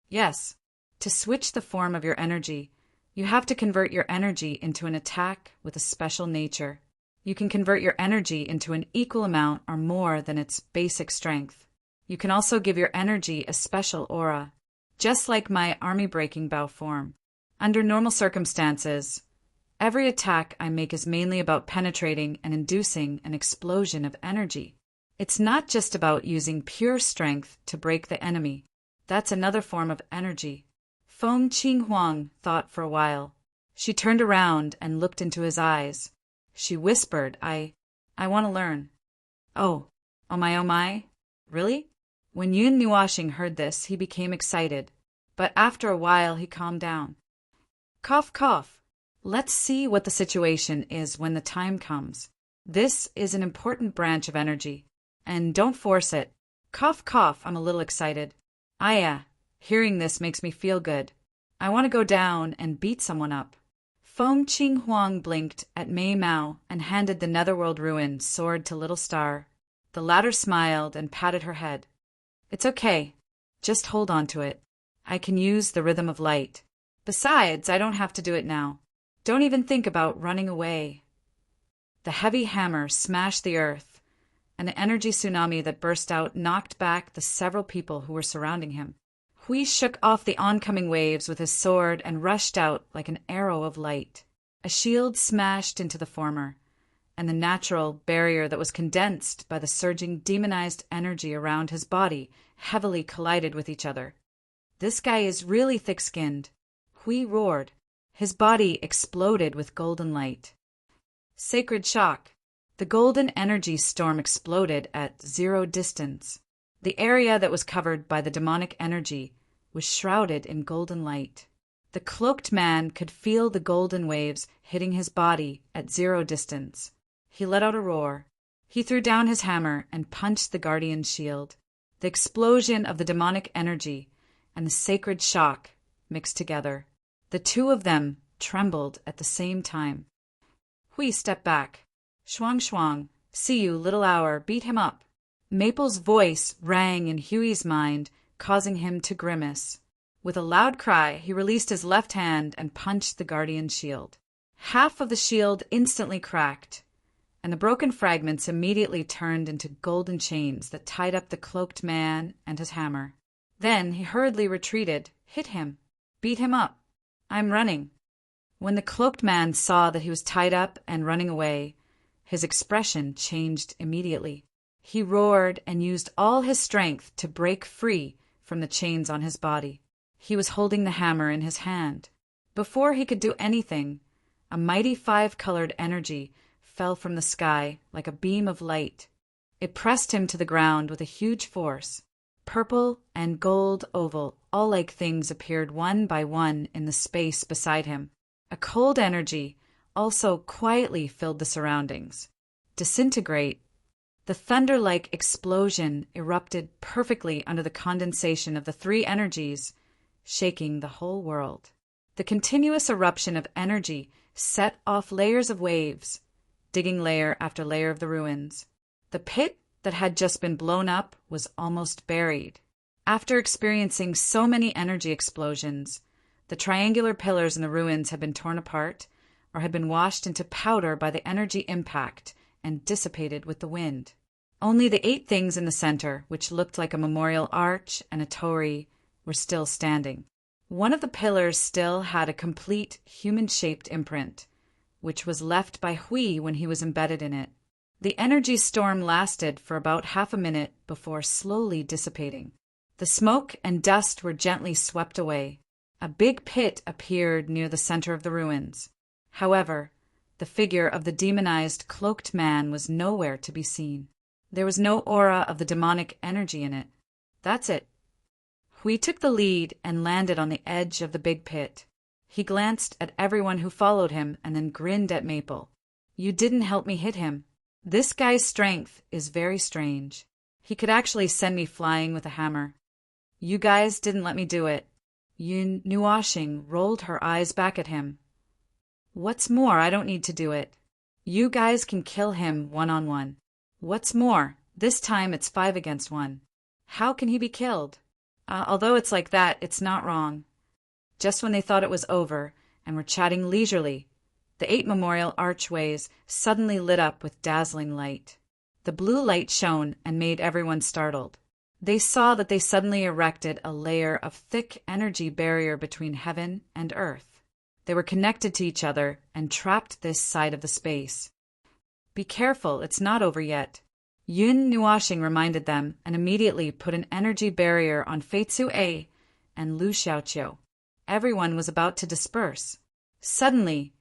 Yes. To switch the form of your energy, you have to convert your energy into an attack with a special nature. You can convert your energy into an equal amount or more than its basic strength. You can also give your energy a special aura, just like my army breaking bow form. Under normal circumstances, every attack I make is mainly about penetrating and inducing an explosion of energy. It's not just about using pure strength to break the enemy. That's another form of energy. Feng Qinghuang thought for a while. She turned around and looked into his eyes. She whispered, I want to learn. Oh my. Really? When Yun Nuoxing heard this, he became excited. But after a while, he calmed down. Cough. Let's see what the situation is when the time comes. This is an important branch of energy. And don't force it. Cough, I'm a little excited. Hearing this makes me feel good. I want to go down and beat someone up. Feng Qinghuang blinked at Mei Mao and handed the netherworld ruin sword to Little Star. The latter smiled and patted her head. It's okay. Just hold on to it. I can use the rhythm of light. Besides, I don't have to do it now. Don't even think about running away. The heavy hammer smashed the earth, and the energy tsunami that burst out knocked back the several people who were surrounding him. Hui shook off the oncoming waves with his sword and rushed out like an arrow of light. A shield smashed into the former, and the natural barrier that was condensed by the surging demonized energy around his body heavily collided with each other. This guy is really thick-skinned. Hui roared. His body exploded with golden light. Sacred shock. The golden energy storm exploded at 0 distance. The area that was covered by the demonic energy was shrouded in golden light. The cloaked man could feel the golden waves hitting his body at 0 distance. He let out a roar. He threw down his hammer and punched the guardian's shield. The explosion of the demonic energy and the sacred shock mixed together. The two of them trembled at the same time. Hui stepped back. Shuang, see you, little hour, beat him up. Maple's voice rang in Huey's mind, causing him to grimace. With a loud cry, he released his left hand and punched the guardian's shield. Half of the shield instantly cracked, and the broken fragments immediately turned into golden chains that tied up the cloaked man and his hammer. Then he hurriedly retreated, hit him, beat him up. I'm running. When the cloaked man saw that he was tied up and running away, his expression changed immediately. He roared and used all his strength to break free from the chains on his body. He was holding the hammer in his hand. Before he could do anything, a mighty 5-colored energy fell from the sky like a beam of light. It pressed him to the ground with a huge force. Purple and gold oval, all like things appeared one by one in the space beside him. A cold energy also quietly filled the surroundings. Disintegrate. The thunder-like explosion erupted perfectly under the condensation of the three energies, shaking the whole world. The continuous eruption of energy set off layers of waves, digging layer after layer of the ruins. The pit that had just been blown up was almost buried. After experiencing so many energy explosions, the triangular pillars in the ruins had been torn apart or had been washed into powder by the energy impact and dissipated with the wind. Only the 8 things in the center, which looked like a memorial arch and a torii, were still standing. One of the pillars still had a complete human-shaped imprint, which was left by Hui when he was embedded in it. The energy storm lasted for about half a minute before slowly dissipating. The smoke and dust were gently swept away. A big pit appeared near the center of the ruins. However, the figure of the demonized cloaked man was nowhere to be seen. There was no aura of the demonic energy in it. That's it. Hui took the lead and landed on the edge of the big pit. He glanced at everyone who followed him and then grinned at Maple. You didn't help me hit him. This guy's strength is very strange. He could actually send me flying with a hammer. You guys didn't let me do it. Yun Nuashing rolled her eyes back at him. What's more, I don't need to do it. You guys can kill him one-on-one. What's more, this time it's 5 against 1. How can he be killed? Although it's like that, it's not wrong. Just when they thought it was over and were chatting leisurely, the 8 memorial archways suddenly lit up with dazzling light. The blue light shone and made everyone startled. They saw that they suddenly erected a layer of thick energy barrier between heaven and earth. They were connected to each other and trapped this side of the space. Be careful, it's not over yet. Yun Nuashing reminded them and immediately put an energy barrier on Feitsu A and Lu Xiaoqiu. Everyone was about to disperse. Suddenly,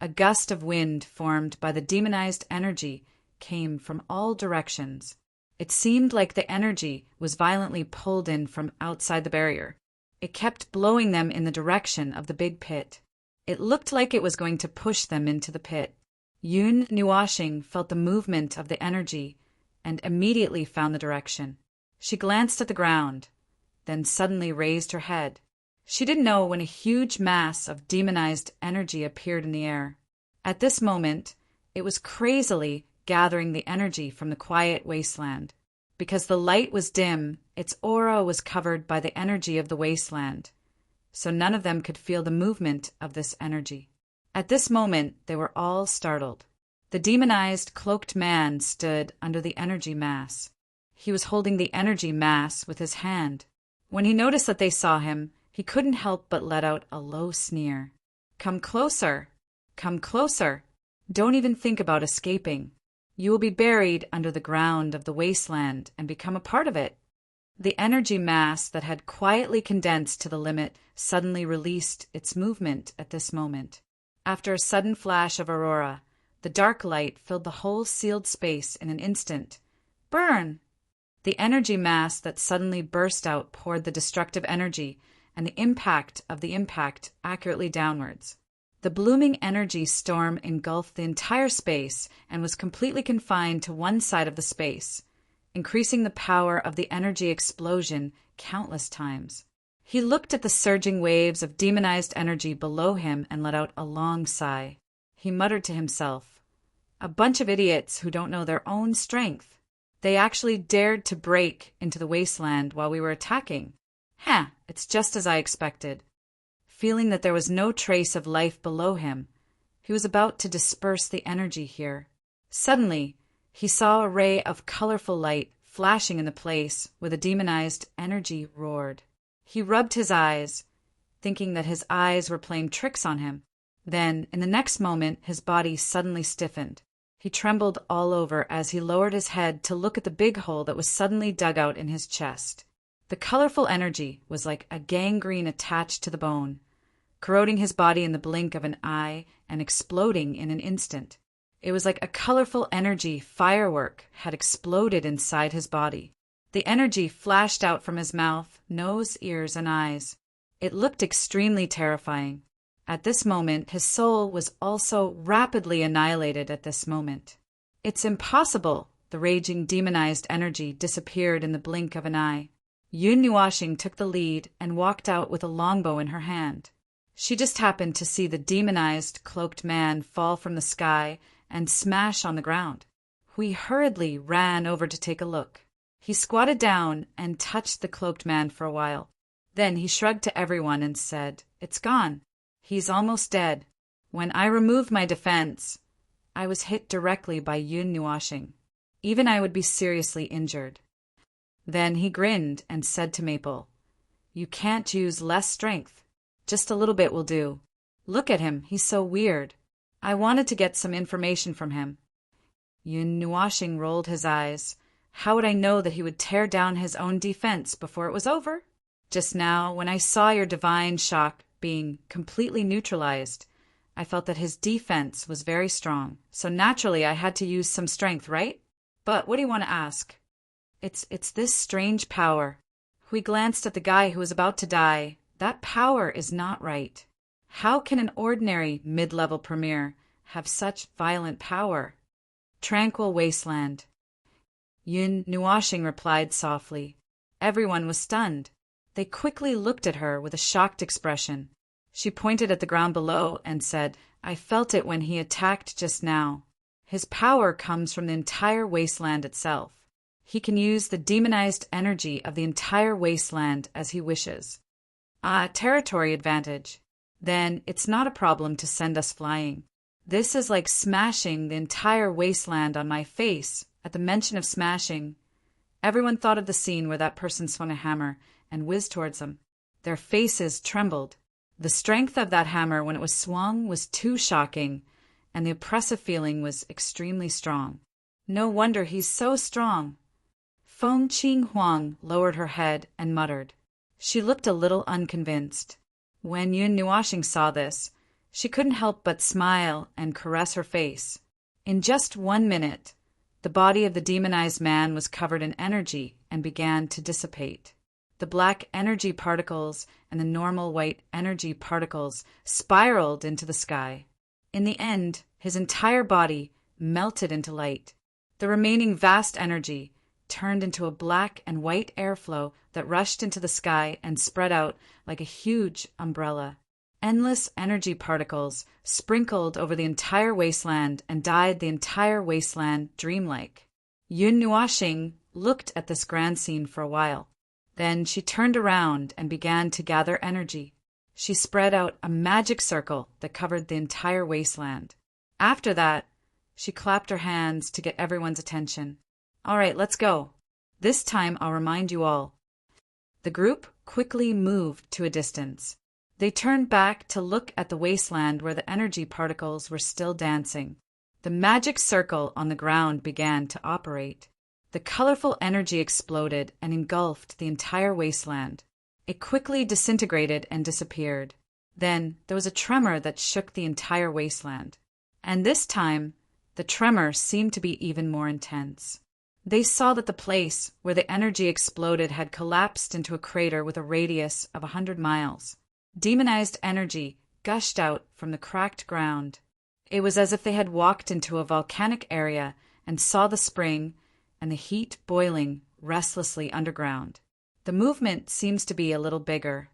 a gust of wind formed by the demonized energy came from all directions. It seemed like the energy was violently pulled in from outside the barrier. It kept blowing them in the direction of the big pit. It looked like it was going to push them into the pit. Yun Nuashing felt the movement of the energy and immediately found the direction. She glanced at the ground, then suddenly raised her head. She didn't know when a huge mass of demonized energy appeared in the air. At this moment, it was crazily gathering the energy from the quiet wasteland. Because the light was dim, its aura was covered by the energy of the wasteland, so none of them could feel the movement of this energy. At this moment, they were all startled. The demonized, cloaked man stood under the energy mass. He was holding the energy mass with his hand. When he noticed that they saw him, he couldn't help but let out a low sneer. Come closer. Come closer. Don't even think about escaping. You will be buried under the ground of the wasteland and become a part of it. The energy mass that had quietly condensed to the limit suddenly released its movement at this moment. After a sudden flash of aurora, the dark light filled the whole sealed space in an instant. Burn! The energy mass that suddenly burst out poured the destructive energy and the impact of the impact accurately downwards. The blooming energy storm engulfed the entire space and was completely confined to one side of the space, increasing the power of the energy explosion countless times. He looked at the surging waves of demonized energy below him and let out a long sigh. He muttered to himself, "A bunch of idiots who don't know their own strength. They actually dared to break into the wasteland while we were attacking. It's just as I expected." Feeling that there was no trace of life below him, he was about to disperse the energy here. Suddenly, he saw a ray of colorful light flashing in the place where the demonized energy roared. He rubbed his eyes, thinking that his eyes were playing tricks on him. Then, in the next moment, his body suddenly stiffened. He trembled all over as he lowered his head to look at the big hole that was suddenly dug out in his chest. The colorful energy was like a gangrene attached to the bone, corroding his body in the blink of an eye and exploding in an instant. It was like a colorful energy firework had exploded inside his body. The energy flashed out from his mouth, nose, ears, and eyes. It looked extremely terrifying. At this moment, his soul was also rapidly annihilated at this moment. It's impossible! The raging demonized energy disappeared in the blink of an eye. Yun Nuashing took the lead and walked out with a longbow in her hand. She just happened to see the demonized, cloaked man fall from the sky and smash on the ground. We hurriedly ran over to take a look. He squatted down and touched the cloaked man for a while. Then he shrugged to everyone and said, "It's gone. He's almost dead. When I removed my defense, I was hit directly by Yun Nuashing. Even I would be seriously injured." Then he grinned and said to Maple, "You can't use less strength. Just a little bit will do. Look at him, he's so weird. I wanted to get some information from him." Yun Nuashing rolled his eyes. How would I know that he would tear down his own defense before it was over? Just now, when I saw your divine shock being completely neutralized, I felt that his defense was very strong, so naturally I had to use some strength, right? But what do you want to ask? It's this strange power. We glanced at the guy who was about to die. That power is not right. How can an ordinary mid-level premier have such violent power? Tranquil wasteland. Yun Nuashing replied softly. Everyone was stunned. They quickly looked at her with a shocked expression. She pointed at the ground below and said, "I felt it when he attacked just now. His power comes from the entire wasteland itself. He can use the demonized energy of the entire wasteland as he wishes." Territory advantage. Then it's not a problem to send us flying. This is like smashing the entire wasteland on my face. At the mention of smashing, everyone thought of the scene where that person swung a hammer and whizzed towards them. Their faces trembled. The strength of that hammer when it was swung was too shocking, and the oppressive feeling was extremely strong. No wonder he's so strong. Feng Qing Huang lowered her head and muttered. She looked a little unconvinced. When Yun Nuashing saw this, she couldn't help but smile and caress her face. In just 1 minute, the body of the demonized man was covered in energy and began to dissipate. The black energy particles and the normal white energy particles spiraled into the sky. In the end, his entire body melted into light. The remaining vast energy turned into a black and white airflow that rushed into the sky and spread out like a huge umbrella. Endless energy particles sprinkled over the entire wasteland and dyed the entire wasteland dreamlike. Yun Nuashing looked at this grand scene for a while. Then she turned around and began to gather energy. She spread out a magic circle that covered the entire wasteland. After that, she clapped her hands to get everyone's attention. "All right, let's go. This time I'll remind you all." The group quickly moved to a distance. They turned back to look at the wasteland where the energy particles were still dancing. The magic circle on the ground began to operate. The colorful energy exploded and engulfed the entire wasteland. It quickly disintegrated and disappeared. Then there was a tremor that shook the entire wasteland. And this time, the tremor seemed to be even more intense. They saw that the place where the energy exploded had collapsed into a crater with a radius of 100 miles. Demonized energy gushed out from the cracked ground. It was as if they had walked into a volcanic area and saw the spring and the heat boiling restlessly underground. The movement seems to be a little bigger.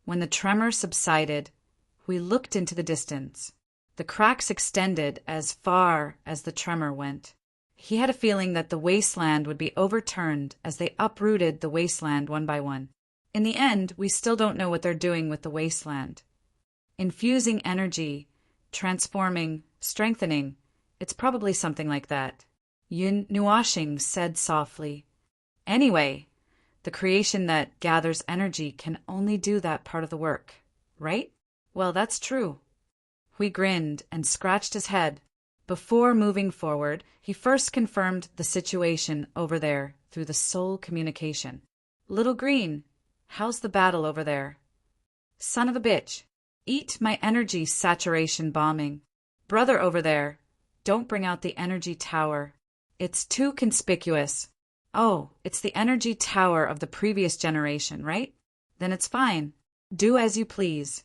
When the tremor subsided, we looked into the distance. The cracks extended as far as the tremor went. He had a feeling that the wasteland would be overturned as they uprooted the wasteland one by one. In the end, we still don't know what they're doing with the wasteland. Infusing energy, transforming, strengthening, it's probably something like that. Yun Nuashing said softly. Anyway, the creation that gathers energy can only do that part of the work, right? Well, that's true. Hui grinned and scratched his head. Before moving forward, he first confirmed the situation over there through the soul communication. Little Green, how's the battle over there? Son of a bitch, eat my energy saturation bombing. Brother over there, don't bring out the energy tower. It's too conspicuous. Oh, it's the energy tower of the previous generation, right? Then it's fine. Do as you please.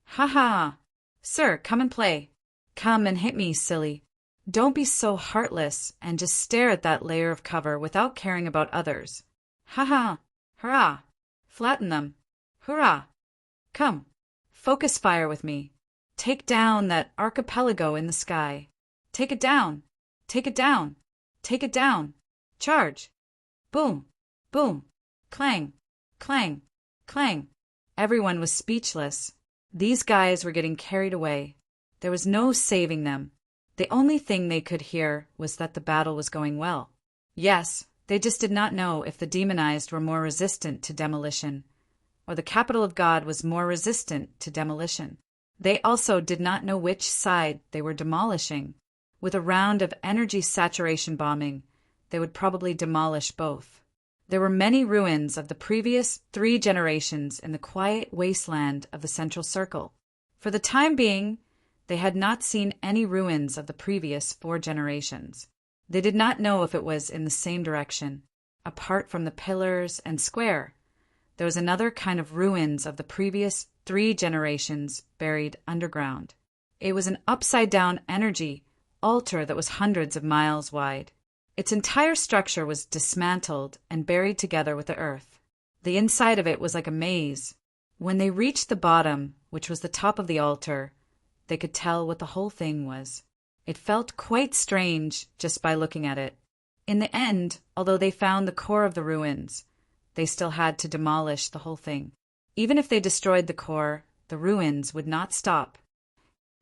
Ha ha! Sir, come and play. Come and hit me, silly. Don't be so heartless and just stare at that layer of cover without caring about others. Ha ha! Hurrah! Flatten them. Hurrah! Come. Focus fire with me. Take down that archipelago in the sky. Take it down. Take it down. Take it down. Charge. Boom. Boom. Clang. Clang. Clang. Everyone was speechless. These guys were getting carried away. There was no saving them. The only thing they could hear was that the battle was going well. Yes, they just did not know if the demonized were more resistant to demolition, or the capital of God was more resistant to demolition. They also did not know which side they were demolishing. With a round of energy saturation bombing, they would probably demolish both. There were many ruins of the previous 3 generations in the quiet wasteland of the central circle. For the time being, they had not seen any ruins of the previous 4 generations. They did not know if it was in the same direction. Apart from the pillars and square, there was another kind of ruins of the previous 3 generations buried underground. It was an upside-down energy altar that was hundreds of miles wide. Its entire structure was dismantled and buried together with the earth. The inside of it was like a maze. When they reached the bottom, which was the top of the altar, they could tell what the whole thing was. It felt quite strange just by looking at it. In the end, although they found the core of the ruins, they still had to demolish the whole thing. Even if they destroyed the core, the ruins would not stop.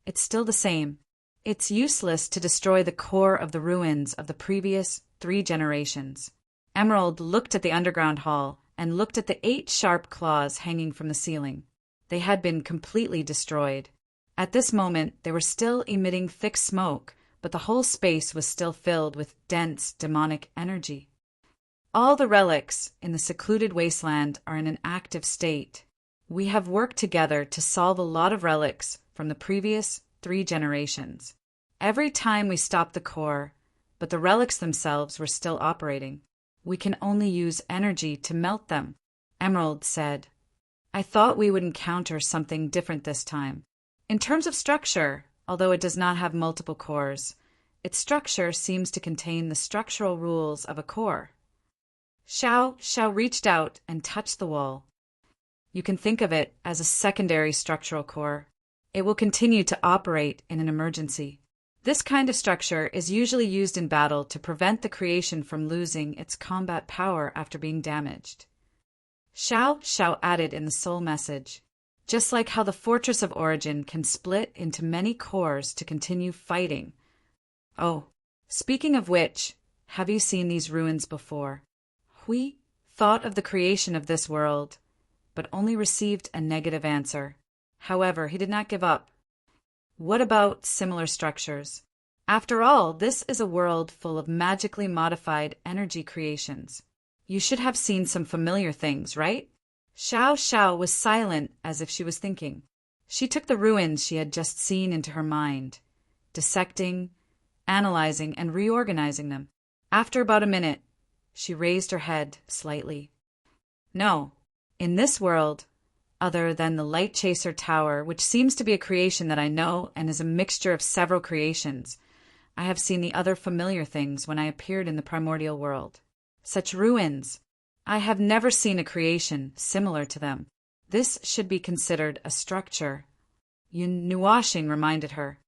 It's still the same. It's useless to destroy the core of the ruins of the previous 3 generations. Emerald looked at the underground hall and looked at the 8 sharp claws hanging from the ceiling. They had been completely destroyed. At this moment, they were still emitting thick smoke, but the whole space was still filled with dense demonic energy. All the relics in the secluded wasteland are in an active state. We have worked together to solve a lot of relics from the previous 3 generations. Every time we stopped the core, but the relics themselves were still operating. We can only use energy to melt them, Emerald said. I thought we would encounter something different this time. In terms of structure, although it does not have multiple cores, its structure seems to contain the structural rules of a core. Xiao reached out and touched the wall. You can think of it as a secondary structural core. It will continue to operate in an emergency. This kind of structure is usually used in battle to prevent the creation from losing its combat power after being damaged. Xiao added in the soul message. Just like how the Fortress of Origin can split into many cores to continue fighting. Oh, speaking of which, have you seen these ruins before? Hui thought of the creation of this world, but only received a negative answer. However, he did not give up. What about similar structures? After all, this is a world full of magically modified energy creations. You should have seen some familiar things, right? Xiao was silent as if she was thinking. She took the ruins she had just seen into her mind, dissecting, analyzing, and reorganizing them. After about a minute, she raised her head slightly. No, in this world, other than the Light Chaser Tower, which seems to be a creation that I know and is a mixture of several creations, I have seen the other familiar things when I appeared in the primordial world. Such ruins. I have never seen a creation similar to them. This should be considered a structure. Yun Nuashing reminded her.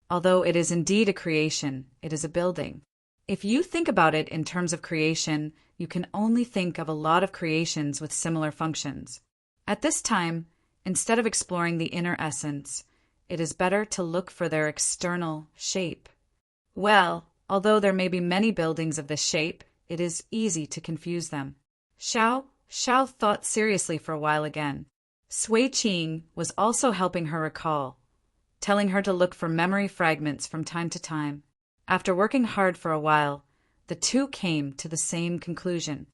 Although it is indeed a creation, it is a building. If you think about it in terms of creation, you can only think of a lot of creations with similar functions. At this time, instead of exploring the inner essence, it is better to look for their external shape. Well, although there may be many buildings of this shape, it is easy to confuse them. Xiao thought seriously for a while again. Sui Qing was also helping her recall, telling her to look for memory fragments from time to time. After working hard for a while, the two came to the same conclusion.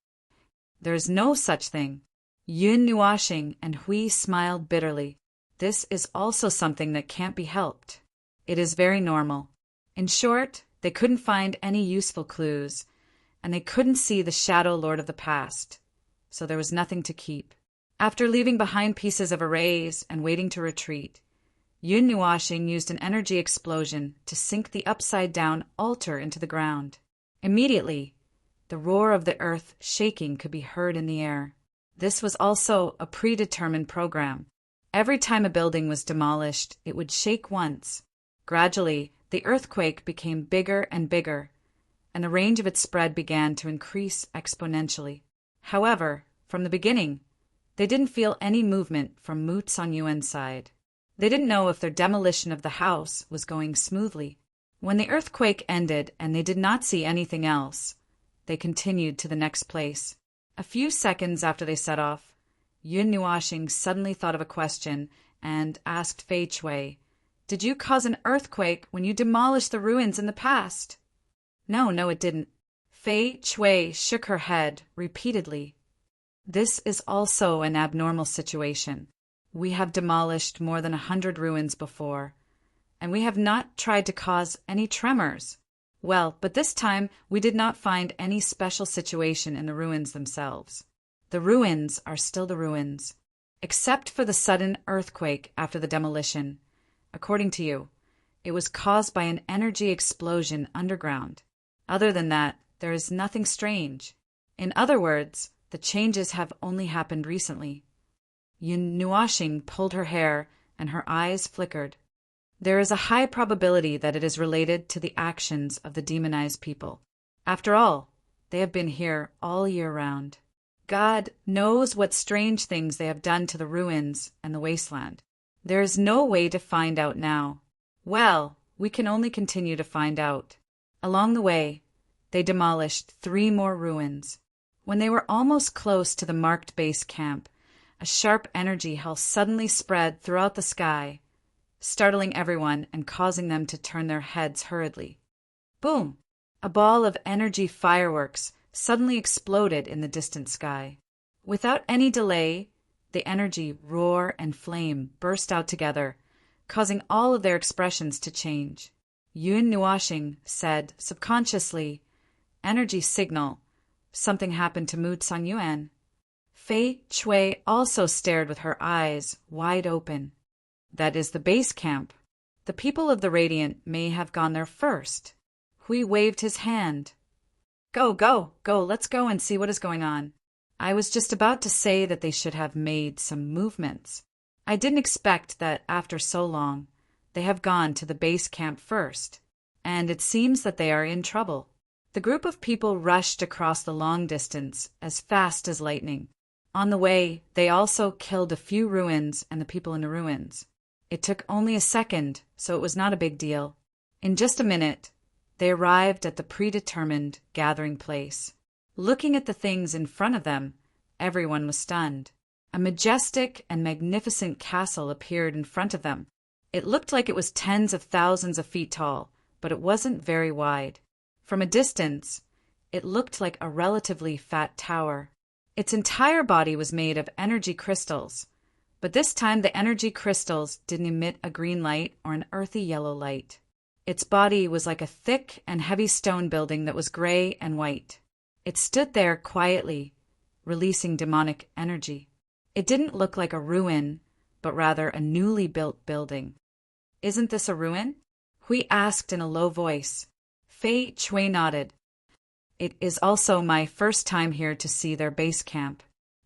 There is no such thing. Yun Nuashing and Hui smiled bitterly. This is also something that can't be helped. It is very normal. In short, they couldn't find any useful clues, and they couldn't see the Shadow Lord of the past, so there was nothing to keep. After leaving behind pieces of arrays and waiting to retreat, Yun Nuashing used an energy explosion to sink the upside-down altar into the ground. Immediately, the roar of the earth shaking could be heard in the air. This was also a predetermined program. Every time a building was demolished, it would shake once. Gradually, the earthquake became bigger and bigger, and the range of its spread began to increase exponentially. However, from the beginning, they didn't feel any movement from Mu Sanyuan's side. They didn't know if their demolition of the house was going smoothly. When the earthquake ended and they did not see anything else, they continued to the next place. A few seconds after they set off, Yun Nuashing suddenly thought of a question and asked Fei Chui, "Did you cause an earthquake when you demolished the ruins in the past?" No, it didn't. Fei Chui shook her head repeatedly. This is also an abnormal situation. We have demolished more than 100 ruins before, and we have not tried to cause any tremors. Well, but this time we did not find any special situation in the ruins themselves. The ruins are still the ruins, except for the sudden earthquake after the demolition. According to you, it was caused by an energy explosion underground. Other than that, there is nothing strange. In other words, the changes have only happened recently. Yun Nuashing pulled her hair, and her eyes flickered. There is a high probability that it is related to the actions of the demonized people. After all, they have been here all year round. God knows what strange things they have done to the ruins and the wasteland. There is no way to find out now. Well, we can only continue to find out. Along the way, they demolished 3 more ruins. When they were almost close to the marked base camp, a sharp energy hell suddenly spread throughout the sky, startling everyone and causing them to turn their heads hurriedly. Boom! A ball of energy fireworks suddenly exploded in the distant sky. Without any delay, the energy, roar, and flame burst out together, causing all of their expressions to change. Yun Nuashing said subconsciously, "Energy signal. Something happened to Mu Sanyuan." Fei Chui also stared with her eyes wide open. That is the base camp. The people of the Radiant may have gone there first. Hui waved his hand. Go, let's go and see what is going on. I was just about to say that they should have made some movements. I didn't expect that after so long, they have gone to the base camp first, and it seems that they are in trouble. The group of people rushed across the long distance as fast as lightning. On the way, they also killed a few ruins and the people in the ruins. It took only a second, so it was not a big deal. In just a minute, they arrived at the predetermined gathering place. Looking at the things in front of them, everyone was stunned. A majestic and magnificent castle appeared in front of them. It looked like it was tens of thousands of feet tall, but it wasn't very wide. From a distance, it looked like a relatively fat tower. Its entire body was made of energy crystals, but this time the energy crystals didn't emit a green light or an earthy yellow light. Its body was like a thick and heavy stone building that was gray and white. It stood there quietly, releasing demonic energy. It didn't look like a ruin, but rather a newly built building. "Isn't this a ruin?" Hui asked in a low voice. Fei Chui nodded. "It is also my first time here to see their base camp.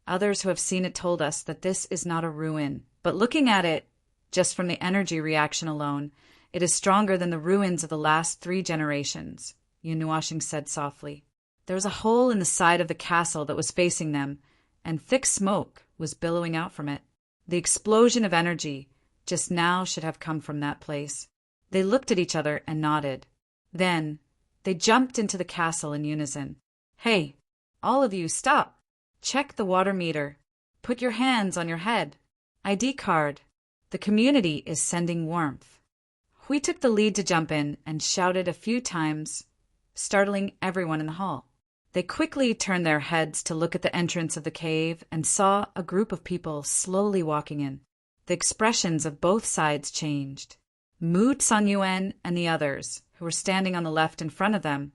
Others who have seen it told us that this is not a ruin, but looking at it, just from the energy reaction alone, it is stronger than the ruins of the last 3 generations," Yun Nuashing said softly. There was a hole in the side of the castle that was facing them, and thick smoke was billowing out from it. The explosion of energy just now should have come from that place. They looked at each other and nodded. Then, they jumped into the castle in unison. "Hey, all of you, stop! Check the water meter. Put your hands on your head. ID card. The community is sending warmth." Hui took the lead to jump in and shouted a few times, startling everyone in the hall. They quickly turned their heads to look at the entrance of the cave and saw a group of people slowly walking in. The expressions of both sides changed. Mu Sanyuan and the others, who were standing on the left in front of them,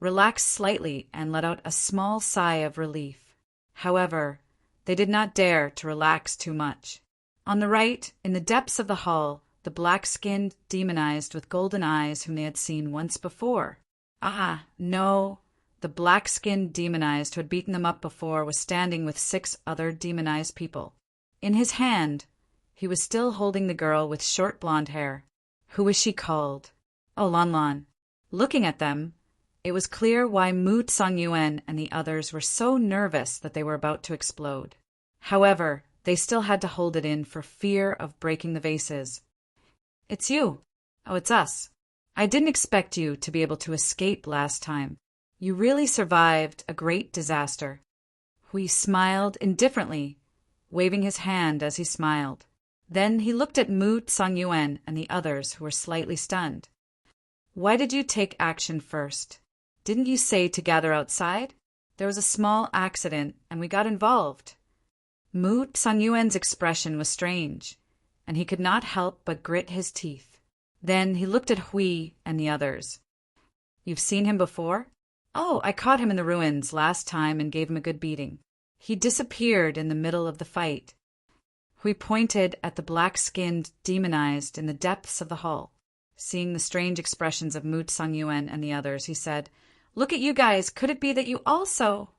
relaxed slightly and let out a small sigh of relief. However, they did not dare to relax too much. On the right, in the depths of the hall, the black-skinned, demonized with golden eyes whom they had seen once before. Ah, no. The black-skinned demonized who had beaten them up before was standing with 6 other demonized people. In his hand, he was still holding the girl with short blonde hair. Who was she called? Oh, Lan Lan. Looking at them, it was clear why Mu Tsang-yuen and the others were so nervous that they were about to explode. However, they still had to hold it in for fear of breaking the vases. It's you. Oh, it's us. I didn't expect you to be able to escape last time. You really survived a great disaster. Hui smiled indifferently, waving his hand as he smiled. Then he looked at Mu Tsang-yuen and the others who were slightly stunned. Why did you take action first? Didn't you say to gather outside? There was a small accident and we got involved. Mu Tsang-yuen's expression was strange, and he could not help but grit his teeth. Then he looked at Hui and the others. You've seen him before? Oh, I caught him in the ruins last time and gave him a good beating. He disappeared in the middle of the fight. Hui pointed at the black-skinned, demonized in the depths of the hall. Seeing the strange expressions of Mu Tsang-yuen and the others, he said, Look at you guys, could it be that you also...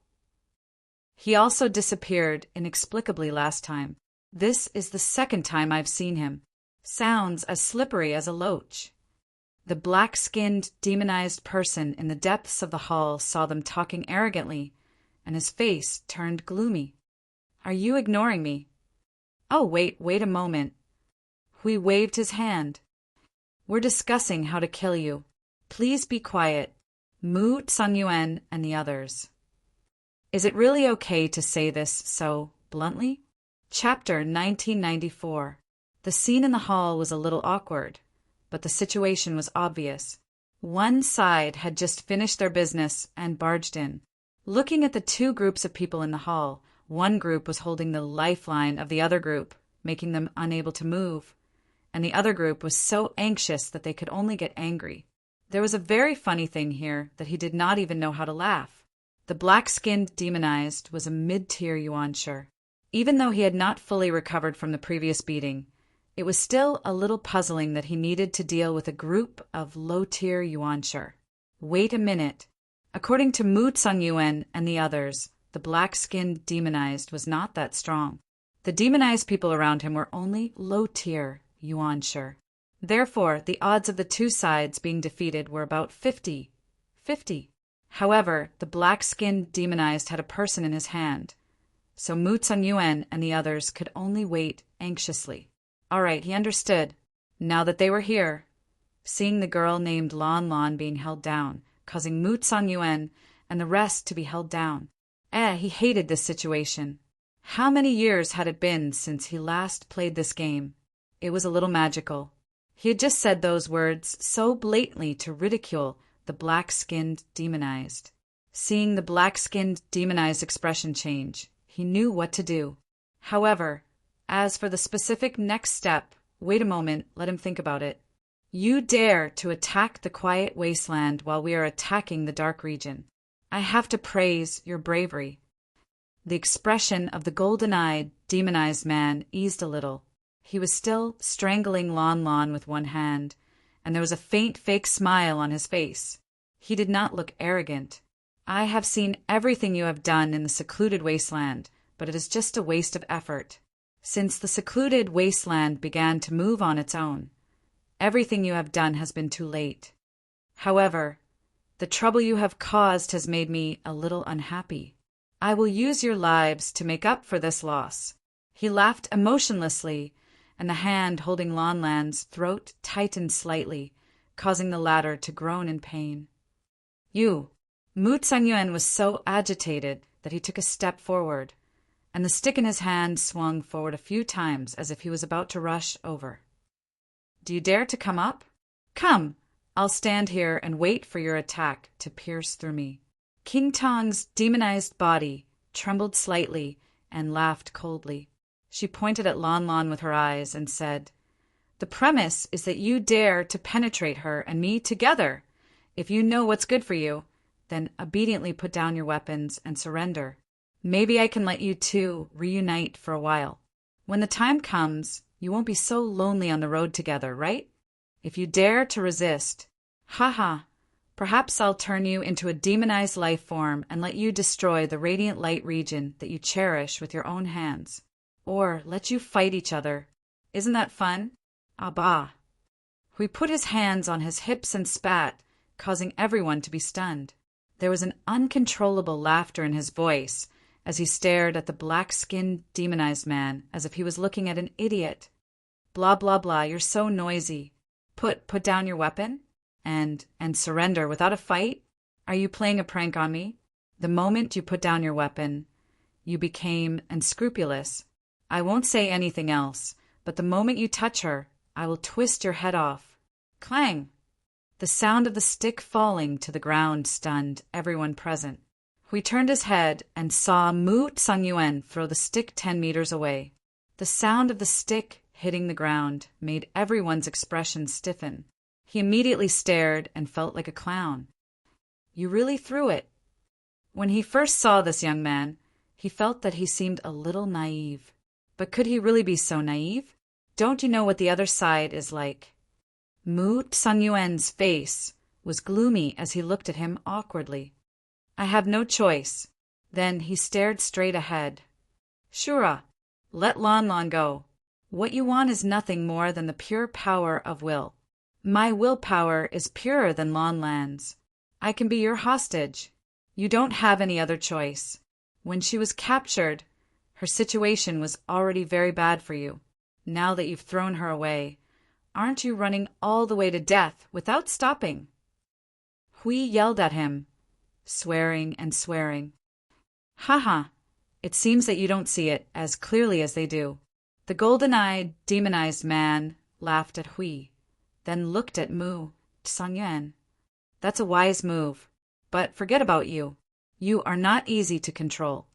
He also disappeared inexplicably last time. This is the second time I've seen him. Sounds as slippery as a loach. The black-skinned, demonized person in the depths of the hall saw them talking arrogantly, and his face turned gloomy. Are you ignoring me? Oh, wait a moment. Hui waved his hand. We're discussing how to kill you. Please be quiet. Mu Tsang-yuen and the others. Is it really okay to say this so bluntly? Chapter 1994. The scene in the hall was a little awkward, but the situation was obvious. One side had just finished their business and barged in. Looking at the 2 groups of people in the hall, one group was holding the lifeline of the other group, making them unable to move, and the other group was so anxious that they could only get angry. There was a very funny thing here that he did not even know how to laugh. The black-skinned demonized was a mid-tier yuanshi. Even though he had not fully recovered from the previous beating, it was still a little puzzling that he needed to deal with a group of low-tier yuanshi. Wait a minute. According to Mu Tsang-yuen and the others, the black-skinned demonized was not that strong. The demonized people around him were only low-tier yuanshi. Therefore, the odds of the 2 sides being defeated were about 50-50. However, the black-skinned demonized had a person in his hand, so Mu Tsang-yuen and the others could only wait anxiously. All right, he understood. Now that they were here, seeing the girl named Lan Lan being held down, causing Mu Tsang-yuen and the rest to be held down. He hated this situation. How many years had it been since he last played this game? It was a little magical. He had just said those words so blatantly to ridicule the black-skinned demonized. Seeing the black-skinned demonized expression change, he knew what to do. However, as for the specific next step, wait a moment, let him think about it. You dare to attack the quiet wasteland while we are attacking the dark region. I have to praise your bravery. The expression of the golden-eyed, demonized man eased a little. He was still strangling Lan Lan with one hand, and there was a faint fake smile on his face. He did not look arrogant. I have seen everything you have done in the secluded wasteland, but it is just a waste of effort. Since the secluded wasteland began to move on its own, everything you have done has been too late. However, the trouble you have caused has made me a little unhappy. I will use your lives to make up for this loss. He laughed emotionlessly, and the hand holding Lan Lan's throat tightened slightly, causing the latter to groan in pain. Mu Tsang-yuen was so agitated that he took a step forward, and the stick in his hand swung forward a few times as if he was about to rush over. Do you dare to come up? Come, I'll stand here and wait for your attack to pierce through me. King Tong's demonized body trembled slightly and laughed coldly. She pointed at Lan Lan with her eyes and said, The premise is that you dare to penetrate her and me together. If you know what's good for you, then obediently put down your weapons and surrender. Maybe I can let you two reunite for a while. When the time comes, you won't be so lonely on the road together, right? If you dare to resist, haha, perhaps I'll turn you into a demonized life form and let you destroy the radiant light region that you cherish with your own hands. Or let you fight each other. Isn't that fun? Ah bah. Hui put his hands on his hips and spat, causing everyone to be stunned. There was an uncontrollable laughter in his voice as he stared at the black-skinned demonized man as if he was looking at an idiot. Blah blah blah, you're so noisy. Put down your weapon? And surrender without a fight? Are you playing a prank on me? The moment you put down your weapon, you became unscrupulous. I won't say anything else, but the moment you touch her, I will twist your head off. Clang! The sound of the stick falling to the ground stunned everyone present. Hui turned his head and saw Mu Tsangyuan throw the stick 10 meters away. The sound of the stick hitting the ground made everyone's expression stiffen. He immediately stared and felt like a clown. You really threw it. When he first saw this young man, he felt that he seemed a little naive. But could he really be so naive? Don't you know what the other side is like? Mu Tsangyuan's face was gloomy as he looked at him awkwardly. I have no choice. Then he stared straight ahead. Shura, let Lon Lon go. What you want is nothing more than the pure power of will. My willpower is purer than Lon Lan's. I can be your hostage. You don't have any other choice. When she was captured, her situation was already very bad for you. Now that you've thrown her away, aren't you running all the way to death without stopping? Hui yelled at him, swearing and swearing. Haha, it seems that you don't see it as clearly as they do. The golden-eyed, demonized man laughed at Hui, then looked at Mu Tsangyuan. That's a wise move, but forget about you. You are not easy to control.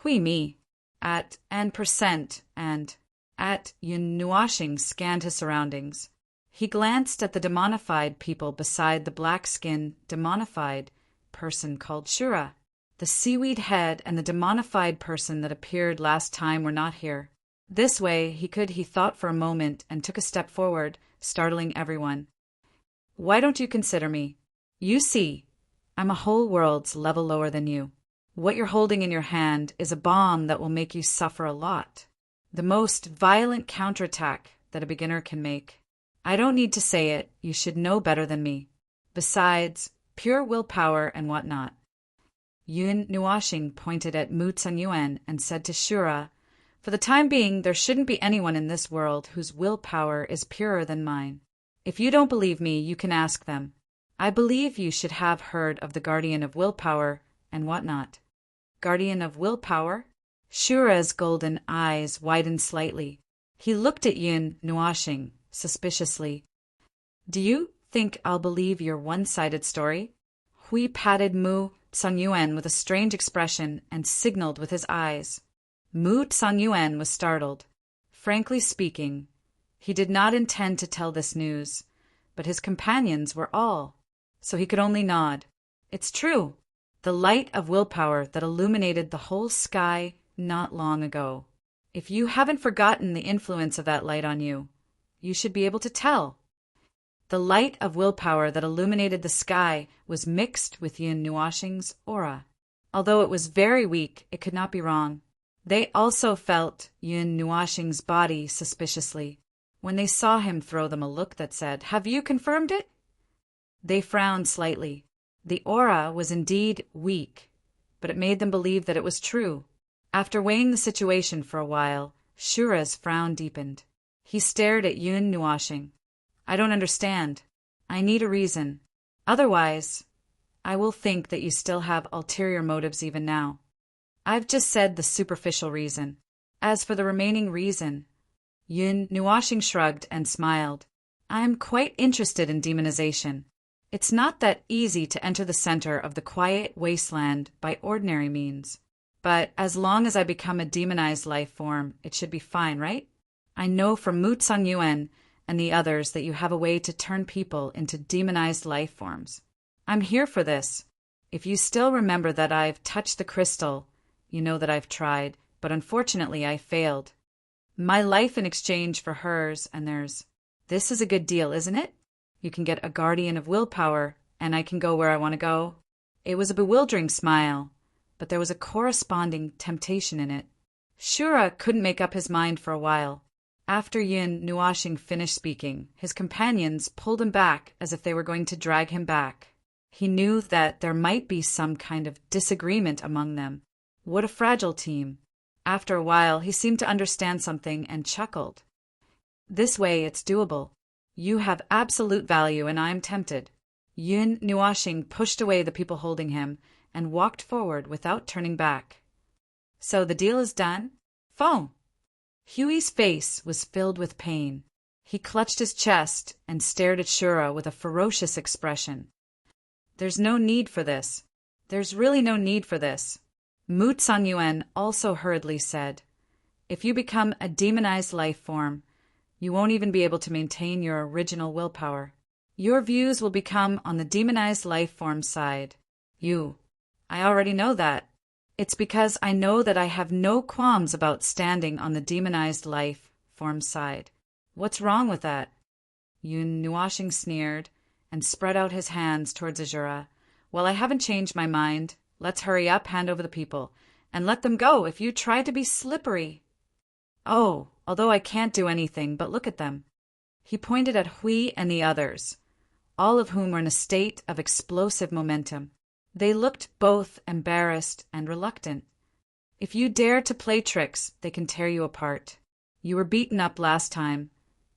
Hui me. At N% and at Yun Nuashing scanned his surroundings. He glanced at the demonified people beside the black-skinned, demonified person called Shura. The seaweed head and the demonified person that appeared last time were not here. This way, he thought for a moment and took a step forward, startling everyone. Why don't you consider me? You see, I'm a whole world's level lower than you. What you're holding in your hand is a bomb that will make you suffer a lot. The most violent counterattack that a beginner can make. I don't need to say it, you should know better than me. Besides, pure willpower and whatnot. Yun Nuashing pointed at Mu Tsangyuan and said to Shura, for the time being, there shouldn't be anyone in this world whose willpower is purer than mine. If you don't believe me, you can ask them. I believe you should have heard of the Guardian of Willpower and whatnot. Guardian of Willpower? Shura's golden eyes widened slightly. He looked at Yun Nuashing suspiciously. Do you think I'll believe your one-sided story? Hui patted Mu Tsangyuan with a strange expression and signaled with his eyes. Mu Tsangyuan was startled. Frankly speaking, he did not intend to tell this news, but his companions were all, so he could only nod. It's true. The light of willpower that illuminated the whole sky not long ago. If you haven't forgotten the influence of that light on you, you should be able to tell. The light of willpower that illuminated the sky was mixed with Yun Nuashing's aura. Although it was very weak, it could not be wrong. They also felt Yun Nuashing's body suspiciously. When they saw him throw them a look that said, "Have you confirmed it?" They frowned slightly. The aura was indeed weak, but it made them believe that it was true. After weighing the situation for a while, Shura's frown deepened. He stared at Yun Nuashing. I don't understand. I need a reason. Otherwise, I will think that you still have ulterior motives even now. I've just said the superficial reason. As for the remaining reason, Yun Nuashing shrugged and smiled. I am quite interested in demonization. It's not that easy to enter the center of the quiet wasteland by ordinary means. But as long as I become a demonized life form, it should be fine, right? I know from Mu Tsangyuan and the others that you have a way to turn people into demonized life forms. I'm here for this. If you still remember that I've touched the crystal, you know that I've tried, but unfortunately I failed. My life in exchange for hers and theirs. This is a good deal, isn't it? You can get a guardian of willpower, and I can go where I want to go." It was a bewildering smile, but there was a corresponding temptation in it. Shura couldn't make up his mind for a while. After Yin Nuashing finished speaking, his companions pulled him back as if they were going to drag him back. He knew that there might be some kind of disagreement among them. What a fragile team. After a while, he seemed to understand something and chuckled. "This way it's doable. You have absolute value and I'm tempted." Yun Nuashing pushed away the people holding him and walked forward without turning back. "So the deal is done? Phone." Huey's face was filled with pain. He clutched his chest and stared at Shura with a ferocious expression. "There's no need for this. There's really no need for this." Mu Tsangyuan also hurriedly said, "If you become a demonized life form, you won't even be able to maintain your original willpower. Your views will become on the demonized life form side. I already know that. It's because I know that I have no qualms about standing on the demonized life form side. What's wrong with that?" Yun Nuashing sneered and spread out his hands towards Azura. "Well, I haven't changed my mind. Let's hurry up, hand over the people, and let them go if you try to be slippery." "Oh, although I can't do anything but look at them." He pointed at Hui and the others, all of whom were in a state of explosive momentum. They looked both embarrassed and reluctant. "If you dare to play tricks, they can tear you apart. You were beaten up last time,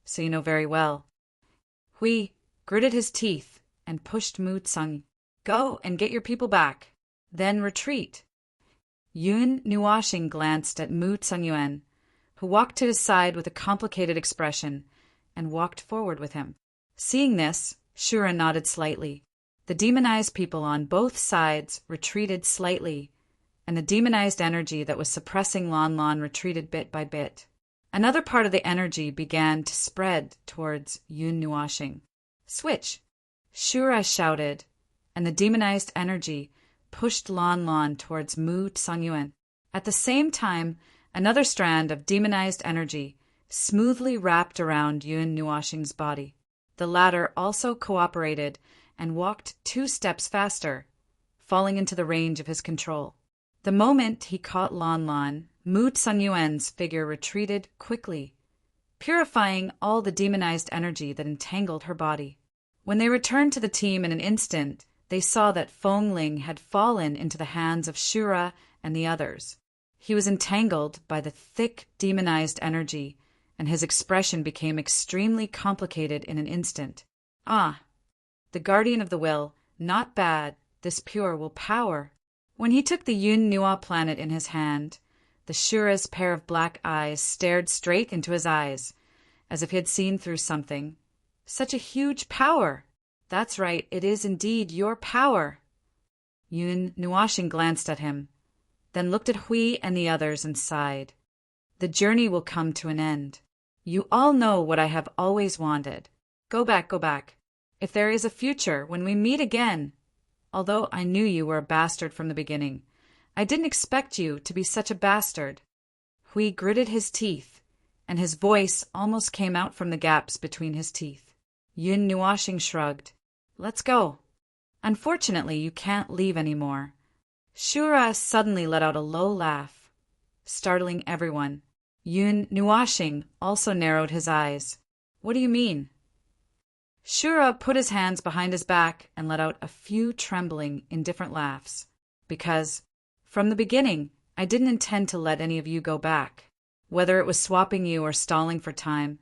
so you know very well." Hui gritted his teeth and pushed Mu Tsang. "Go and get your people back. Then retreat." Yun Nuashing glanced at Mu Tsangyuan, who walked to his side with a complicated expression, and walked forward with him. Seeing this, Shura nodded slightly. The demonized people on both sides retreated slightly, and the demonized energy that was suppressing Lon Lon retreated bit by bit. Another part of the energy began to spread towards Yun Nuashing. "Switch!" Shura shouted, and the demonized energy pushed Lon Lon towards Mu Tsangyuan. At the same time, another strand of demonized energy smoothly wrapped around Yun Nuashing's body. The latter also cooperated and walked 2 steps faster, falling into the range of his control. The moment he caught Lon Lon, Mu Tsangyuan's figure retreated quickly, purifying all the demonized energy that entangled her body. When they returned to the team in an instant, they saw that Feng Ling had fallen into the hands of Shura and the others. He was entangled by the thick demonized energy, and his expression became extremely complicated in an instant. "Ah, the guardian of the will, not bad, this pure will power." When he took the Yun Nua planet in his hand, the Shura's pair of black eyes stared straight into his eyes, as if he had seen through something. "Such a huge power! That's right, it is indeed your power." Yun Nuashing glanced at him, then looked at Hui and the others and sighed. "The journey will come to an end. You all know what I have always wanted. Go back, go back. If there is a future when we meet again, although I knew you were a bastard from the beginning, I didn't expect you to be such a bastard." Hui gritted his teeth, and his voice almost came out from the gaps between his teeth. Yun Nuashing shrugged. "Let's go. Unfortunately, you can't leave anymore." Shura suddenly let out a low laugh, startling everyone. Yun Nuashing also narrowed his eyes. "What do you mean?" Shura put his hands behind his back and let out a few trembling, indifferent laughs. "Because, from the beginning, I didn't intend to let any of you go back. Whether it was swapping you or stalling for time,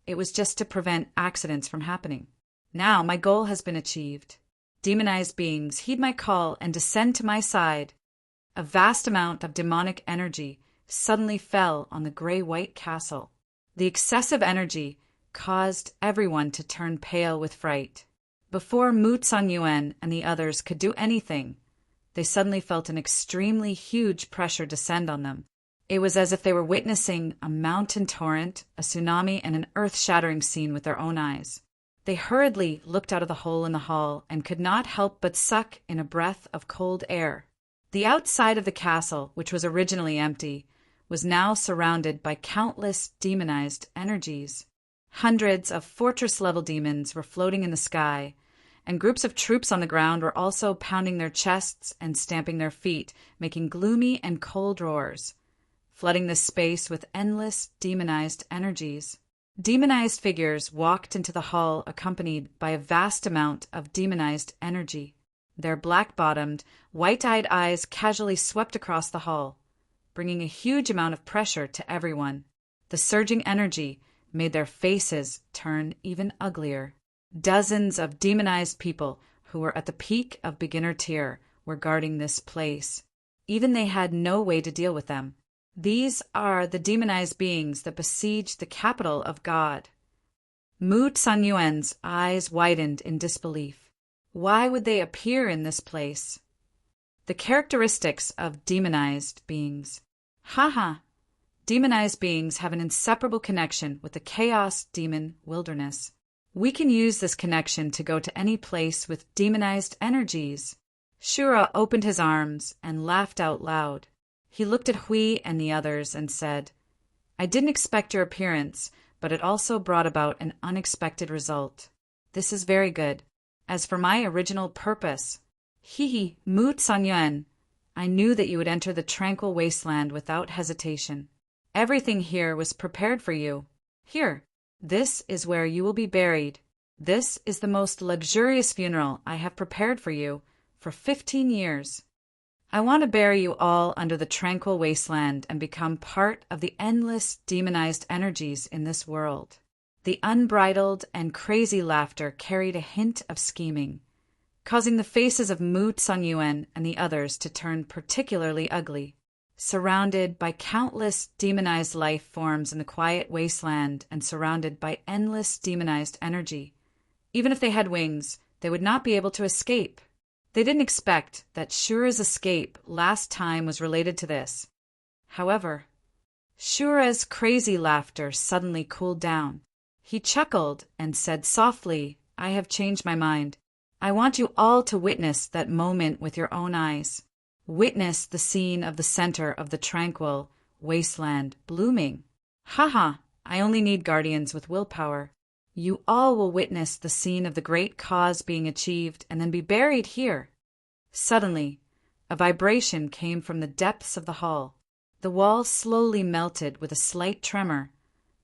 it was just to prevent accidents from happening. Now my goal has been achieved. Demonized beings, heed my call and descend to my side." A vast amount of demonic energy suddenly fell on the gray-white castle. The excessive energy caused everyone to turn pale with fright. Before Mu Tsangyuan and the others could do anything, they suddenly felt an extremely huge pressure descend on them. It was as if they were witnessing a mountain torrent, a tsunami, and an earth-shattering scene with their own eyes. They hurriedly looked out of the hole in the hall and could not help but suck in a breath of cold air. The outside of the castle, which was originally empty, was now surrounded by countless demonized energies. Hundreds of fortress-level demons were floating in the sky, and groups of troops on the ground were also pounding their chests and stamping their feet, making gloomy and cold roars, flooding the space with endless demonized energies. Demonized figures walked into the hall accompanied by a vast amount of demonized energy. Their black-bottomed, white-eyed eyes casually swept across the hall, bringing a huge amount of pressure to everyone. The surging energy made their faces turn even uglier. Dozens of demonized people who were at the peak of beginner tier were guarding this place. Even they had no way to deal with them. These are the demonized beings that besieged the capital of God. Mu Tsanyuen's eyes widened in disbelief. Why would they appear in this place? The characteristics of demonized beings. Haha! Demonized beings have an inseparable connection with the Chaos Demon Wilderness. We can use this connection to go to any place with demonized energies. Shura opened his arms and laughed out loud. He looked at Hui and the others and said, I didn't expect your appearance, but it also brought about an unexpected result. This is very good. As for my original purpose, Mu Tsanyuan, I knew that you would enter the tranquil wasteland without hesitation. Everything here was prepared for you. Here, this is where you will be buried. This is the most luxurious funeral I have prepared for you for 15 years. I want to bury you all under the tranquil wasteland and become part of the endless demonized energies in this world. The unbridled and crazy laughter carried a hint of scheming, causing the faces of Mu Tsanyuan and the others to turn particularly ugly. Surrounded by countless demonized life forms in the quiet wasteland and surrounded by endless demonized energy, even if they had wings, they would not be able to escape. They didn't expect that Shura's escape last time was related to this. However, Shura's crazy laughter suddenly cooled down. He chuckled and said softly, I have changed my mind. I want you all to witness that moment with your own eyes. Witness the scene of the center of the tranquil wasteland blooming. Haha, I only need guardians with willpower. You all will witness the scene of the great cause being achieved and then be buried here. Suddenly, a vibration came from the depths of the hall. The wall slowly melted with a slight tremor,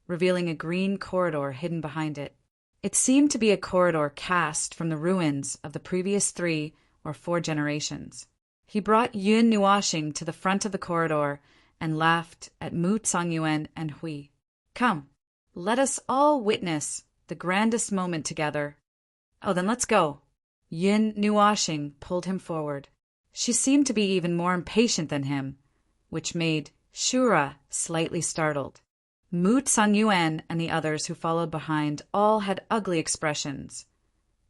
revealing a green corridor hidden behind it. It seemed to be a corridor cast from the ruins of the previous 3 or 4 generations. He brought Yun Nuashing to the front of the corridor and laughed at Mu Tsanyuan and Hui. Come, let us all witness the grandest moment together. Oh, then let's go. Yun Nuashing pulled him forward. She seemed to be even more impatient than him, which made Shura slightly startled. Mu Tsanyuan and the others who followed behind all had ugly expressions,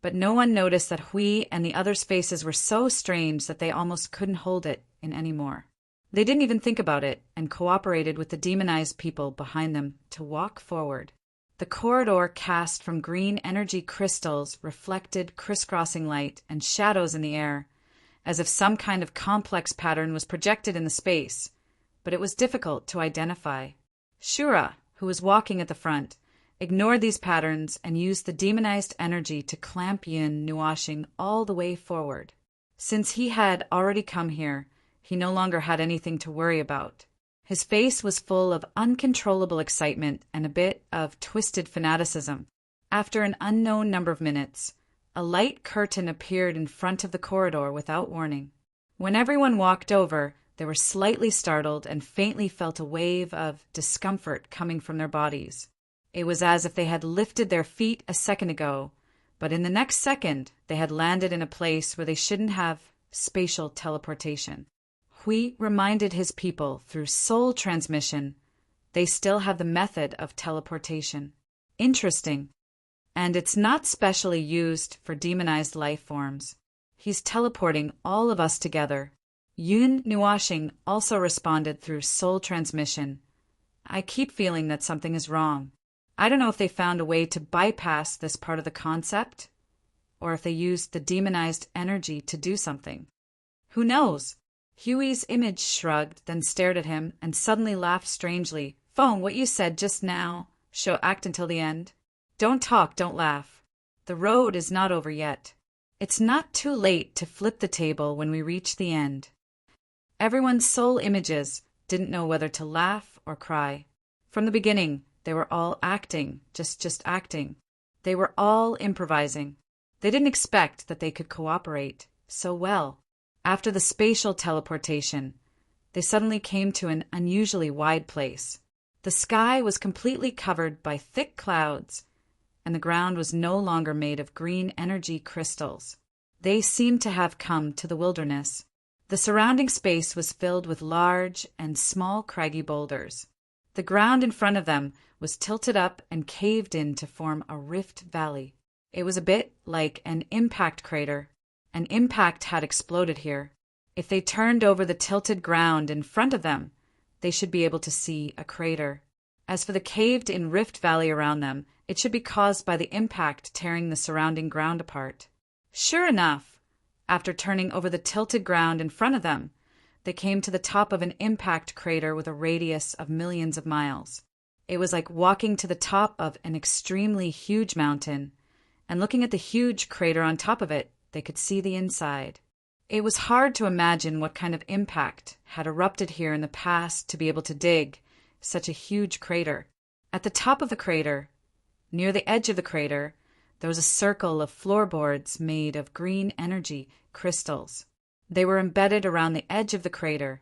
but no one noticed that Hui and the others' faces were so strange that they almost couldn't hold it in any more. They didn't even think about it and cooperated with the demonized people behind them to walk forward. The corridor cast from green energy crystals reflected crisscrossing light and shadows in the air, as if some kind of complex pattern was projected in the space, but it was difficult to identify. Shura, who was walking at the front, ignored these patterns and used the demonized energy to clamp Yun Nuashing all the way forward. Since he had already come here, he no longer had anything to worry about. His face was full of uncontrollable excitement and a bit of twisted fanaticism. After an unknown number of minutes, a light curtain appeared in front of the corridor without warning. When everyone walked over, they were slightly startled and faintly felt a wave of discomfort coming from their bodies. It was as if they had lifted their feet a second ago, but in the next second, they had landed in a place where they shouldn't have spatial teleportation. Hui reminded his people through soul transmission they still have the method of teleportation. Interesting. And it's not specially used for demonized life forms. He's teleporting all of us together. Yun Nuashing also responded through soul transmission. I keep feeling that something is wrong. I don't know if they found a way to bypass this part of the concept, or if they used the demonized energy to do something. Who knows? Huey's image shrugged, then stared at him, and suddenly laughed strangely. Phone, what you said just now. Act until the end. Don't talk, don't laugh. The road is not over yet. It's not too late to flip the table when we reach the end. Everyone's soul images didn't know whether to laugh or cry. From the beginning, they were all acting, just acting. They were all improvising. They didn't expect that they could cooperate so well. After the spatial teleportation, they suddenly came to an unusually wide place. The sky was completely covered by thick clouds, and the ground was no longer made of green energy crystals. They seemed to have come to the wilderness. The surrounding space was filled with large and small craggy boulders. The ground in front of them was tilted up and caved in to form a rift valley. It was a bit like an impact crater. An impact had exploded here. If they turned over the tilted ground in front of them, they should be able to see a crater. As for the caved-in rift valley around them, it should be caused by the impact tearing the surrounding ground apart. Sure enough, after turning over the tilted ground in front of them, they came to the top of an impact crater with a radius of millions of miles. It was like walking to the top of an extremely huge mountain, and looking at the huge crater on top of it, they could see the inside. It was hard to imagine what kind of impact had erupted here in the past to be able to dig such a huge crater. At the top of the crater, near the edge of the crater, there was a circle of floorboards made of green energy crystals. They were embedded around the edge of the crater,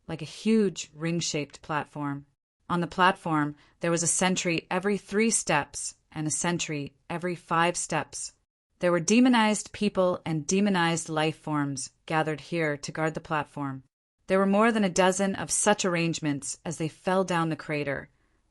like a huge ring-shaped platform. On the platform, there was a sentry every 3 steps and a sentry every 5 steps. There were demonized people and demonized life forms gathered here to guard the platform. There were more than a dozen of such arrangements as they fell down the crater,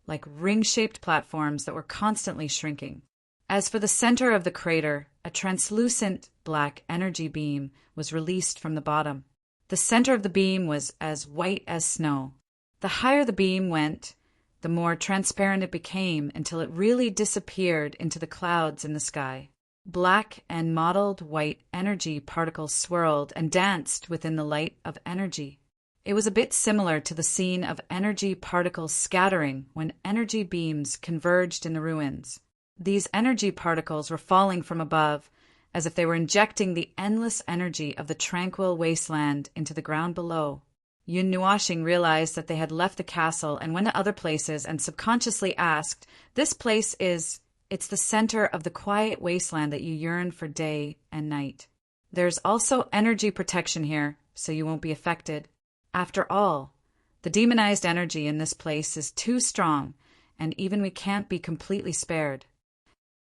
like ring-shaped platforms that were constantly shrinking. As for the center of the crater, a translucent black energy beam was released from the bottom. The center of the beam was as white as snow. The higher the beam went, the more transparent it became until it really disappeared into the clouds in the sky. Black and mottled white energy particles swirled and danced within the light of energy. It was a bit similar to the scene of energy particles scattering when energy beams converged in the ruins. These energy particles were falling from above, as if they were injecting the endless energy of the tranquil wasteland into the ground below. Yun Nuashing realized that they had left the castle and went to other places and subconsciously asked, "This place it's the center of the quiet wasteland that you yearn for day and night. There's also energy protection here, so you won't be affected. After all, the demonized energy in this place is too strong, and even we can't be completely spared."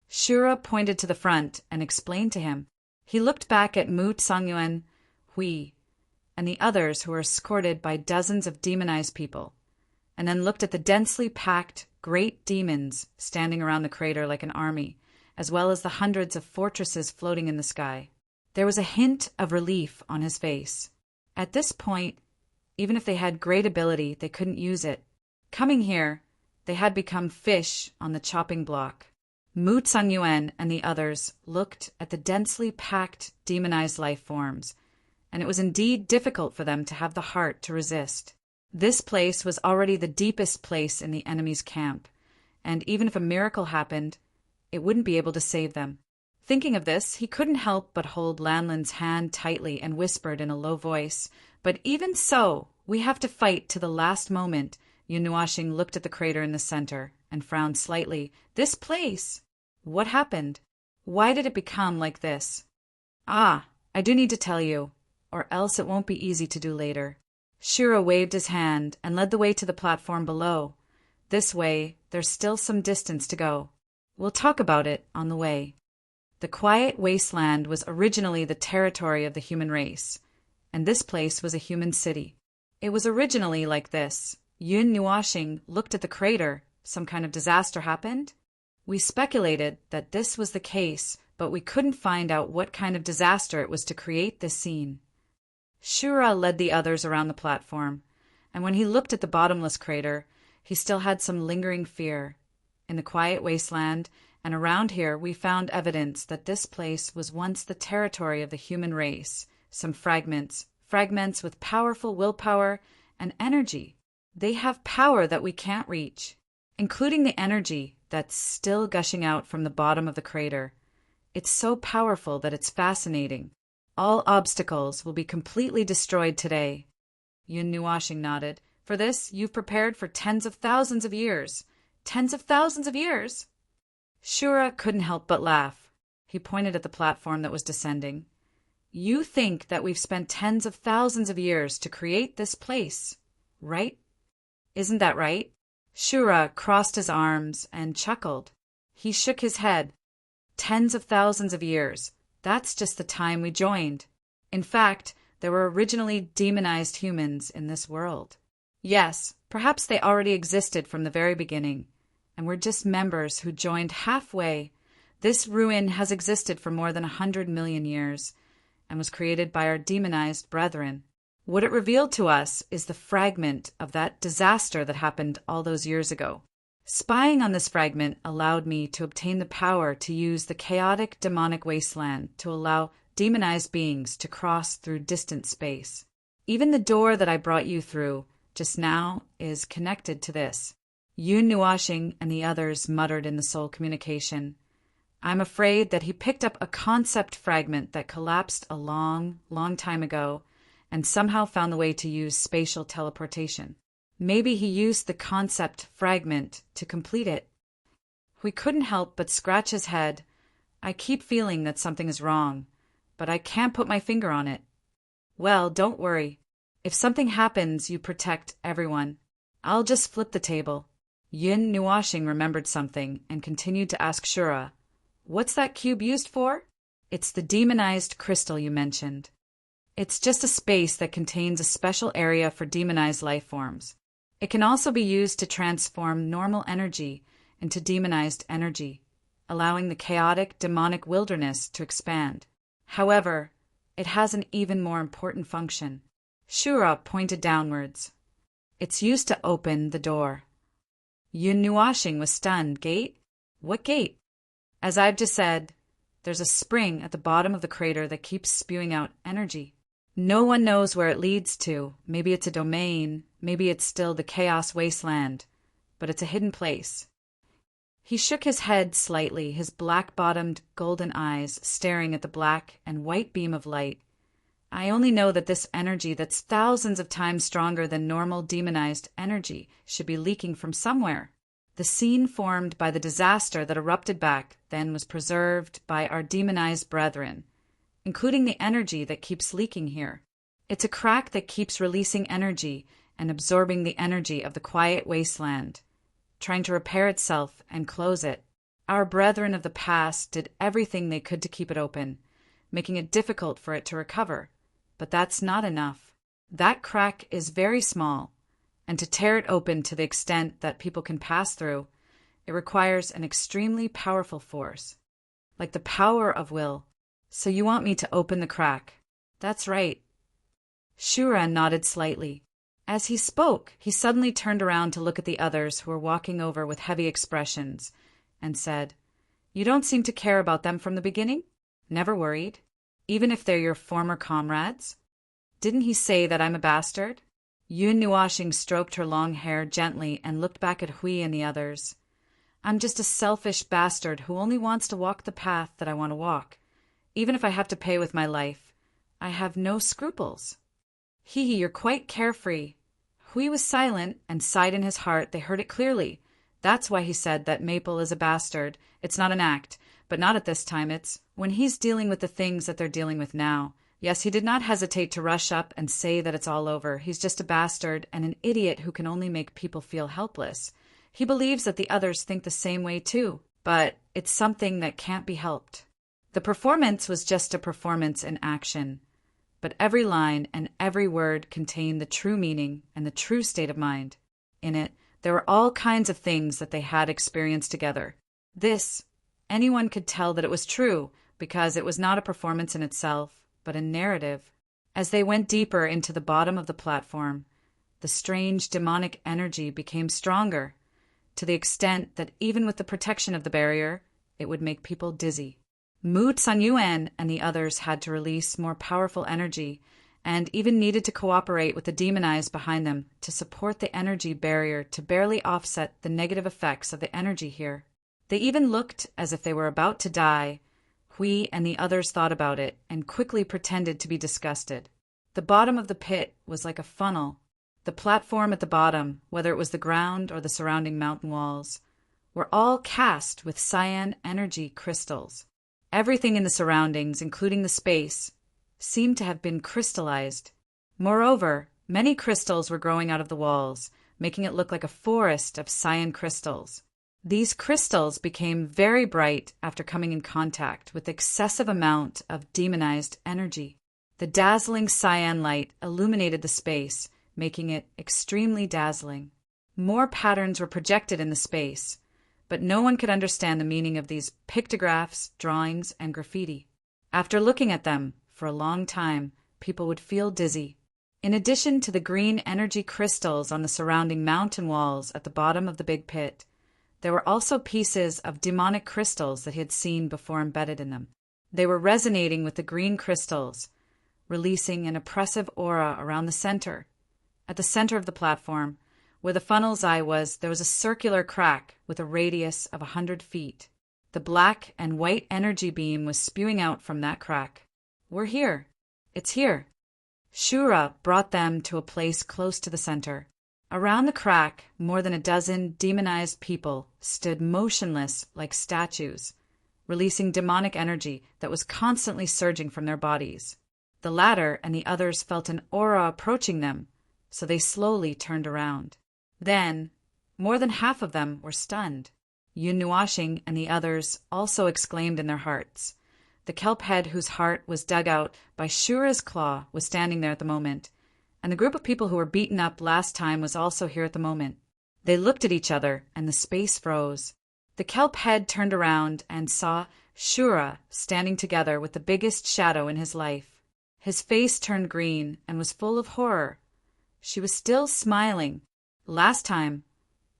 Shura pointed to the front and explained to him. He looked back at Mu Tsangyuan, Hui, and the others who were escorted by dozens of demonized people, and then looked at the densely packed great demons standing around the crater like an army, as well as the hundreds of fortresses floating in the sky. There was a hint of relief on his face. At this point, even if they had great ability, they couldn't use it. Coming here, they had become fish on the chopping block. Mu Tsangyuan and the others looked at the densely packed, demonized life forms, and it was indeed difficult for them to have the heart to resist. This place was already the deepest place in the enemy's camp, and even if a miracle happened, it wouldn't be able to save them. Thinking of this, he couldn't help but hold Lanlin's hand tightly and whispered in a low voice, "But even so, we have to fight to the last moment." Yun Nuashing looked at the crater in the center and frowned slightly. "This place? What happened? Why did it become like this?" "Ah, I do need to tell you, or else it won't be easy to do later." Shura waved his hand and led the way to the platform below. "This way, there's still some distance to go. We'll talk about it on the way." The quiet wasteland was originally the territory of the human race, and this place was a human city. It was originally like this. Yun Nuashing looked at the crater. Some kind of disaster happened? We speculated that this was the case, but we couldn't find out what kind of disaster it was to create this scene. Shura led the others around the platform, and when he looked at the bottomless crater, he still had some lingering fear. in the quiet wasteland, and around here we found evidence that this place was once the territory of the human race. Some fragments with powerful willpower and energy. They have power that we can't reach, including the energy that's still gushing out from the bottom of the crater. It's so powerful that it's fascinating. All obstacles will be completely destroyed today. Yun Nuashing nodded. For this, you've prepared for tens of thousands of years. Tens of thousands of years? Shura couldn't help but laugh. He pointed at the platform that was descending. You think that we've spent tens of thousands of years to create this place, right? Isn't that right? Shura crossed his arms and chuckled. He shook his head. Tens of thousands of years. That's just the time we joined. In fact, there were originally demonized humans in this world. Yes, perhaps they already existed from the very beginning, and we're just members who joined halfway. This ruin has existed for more than 100 million years and was created by our demonized brethren. What it revealed to us is the fragment of that disaster that happened all those years ago. Spying on this fragment allowed me to obtain the power to use the chaotic demonic wasteland to allow demonized beings to cross through distant space. Even the door that I brought you through just now is connected to this. Yun Nuashing and the others muttered in the soul communication. I'm afraid that he picked up a concept fragment that collapsed a long, long time ago and somehow found the way to use spatial teleportation. Maybe he used the concept fragment to complete it. We couldn't help but scratch his head. I keep feeling that something is wrong, but I can't put my finger on it. Well, don't worry. If something happens, you protect everyone. I'll just flip the table. Yun Nuashing remembered something and continued to ask Shura, what's that cube used for? It's the demonized crystal you mentioned. It's just a space that contains a special area for demonized life forms. It can also be used to transform normal energy into demonized energy, allowing the chaotic demonic wilderness to expand. However, it has an even more important function. Shura pointed downwards. It's used to open the door. Yun Nuashing was stunned. Gate? What gate? As I've just said, there's a spring at the bottom of the crater that keeps spewing out energy. No one knows where it leads to. Maybe it's a domain, maybe it's still the chaos wasteland, but it's a hidden place. He shook his head slightly, his black-bottomed golden eyes staring at the black and white beam of light. I only know that this energy that's thousands of times stronger than normal demonized energy should be leaking from somewhere. The scene formed by the disaster that erupted back then was preserved by our demonized brethren, including the energy that keeps leaking here. It's a crack that keeps releasing energy and absorbing the energy of the quiet wasteland, trying to repair itself and close it. Our brethren of the past did everything they could to keep it open, making it difficult for it to recover. But that's not enough. That crack is very small, and to tear it open to the extent that people can pass through, it requires an extremely powerful force, like the power of will. So you want me to open the crack? That's right. Shura nodded slightly. As he spoke, he suddenly turned around to look at the others who were walking over with heavy expressions, and said, You don't seem to care about them from the beginning? Never worried? Even if they're your former comrades? Didn't he say that I'm a bastard? Yun Nuashing stroked her long hair gently and looked back at Hui and the others. I'm just a selfish bastard who only wants to walk the path that I want to walk, even if I have to pay with my life. I have no scruples. Hee, you're quite carefree. Hui was silent and sighed in his heart. They heard it clearly. That's why he said that Maple is a bastard. It's not an act, but not at this time. It's when he's dealing with the things that they're dealing with now. Yes, he did not hesitate to rush up and say that it's all over. He's just a bastard and an idiot who can only make people feel helpless. He believes that the others think the same way too, but it's something that can't be helped. The performance was just a performance in action, but every line and every word contained the true meaning and the true state of mind. In it, there were all kinds of things that they had experienced together. Anyone could tell that it was true, because it was not a performance in itself, but a narrative. As they went deeper into the bottom of the platform, the strange demonic energy became stronger. to the extent that even with the protection of the barrier, it would make people dizzy. Mu Sanyuan and the others had to release more powerful energy and even needed to cooperate with the demonized behind them to support the energy barrier to barely offset the negative effects of the energy here. They even looked as if they were about to die. Hui and the others thought about it and quickly pretended to be disgusted. The bottom of the pit was like a funnel. The platform at the bottom, whether it was the ground or the surrounding mountain walls, were all cast with cyan energy crystals. Everything in the surroundings, including the space, seemed to have been crystallized. Moreover, many crystals were growing out of the walls, making it look like a forest of cyan crystals. These crystals became very bright after coming in contact with excessive amount of demonized energy. The dazzling cyan light illuminated the space, making it extremely dazzling. More patterns were projected in the space, but no one could understand the meaning of these pictographs, drawings, and graffiti. After looking at them for a long time, people would feel dizzy. In addition to the green energy crystals on the surrounding mountain walls at the bottom of the big pit, there were also pieces of demonic crystals that he had seen before embedded in them. They were resonating with the green crystals, releasing an oppressive aura around the center. At the center of the platform, where the funnel's eye was, there was a circular crack with a radius of 100 feet. The black and white energy beam was spewing out from that crack. "We're here. It's here." Shura brought them to a place close to the center. Around the crack, more than a dozen demonized people stood motionless like statues, releasing demonic energy that was constantly surging from their bodies. The latter and the others felt an aura approaching them, so they slowly turned around. Then, more than half of them were stunned. Yun Nuashing and the others also exclaimed in their hearts. The kelp head whose heart was dug out by Shura's claw was standing there at the moment, and the group of people who were beaten up last time was also here at the moment. They looked at each other, and the space froze. The kelp head turned around and saw Shura standing together with the biggest shadow in his life. His face turned green and was full of horror. She was still smiling. Last time,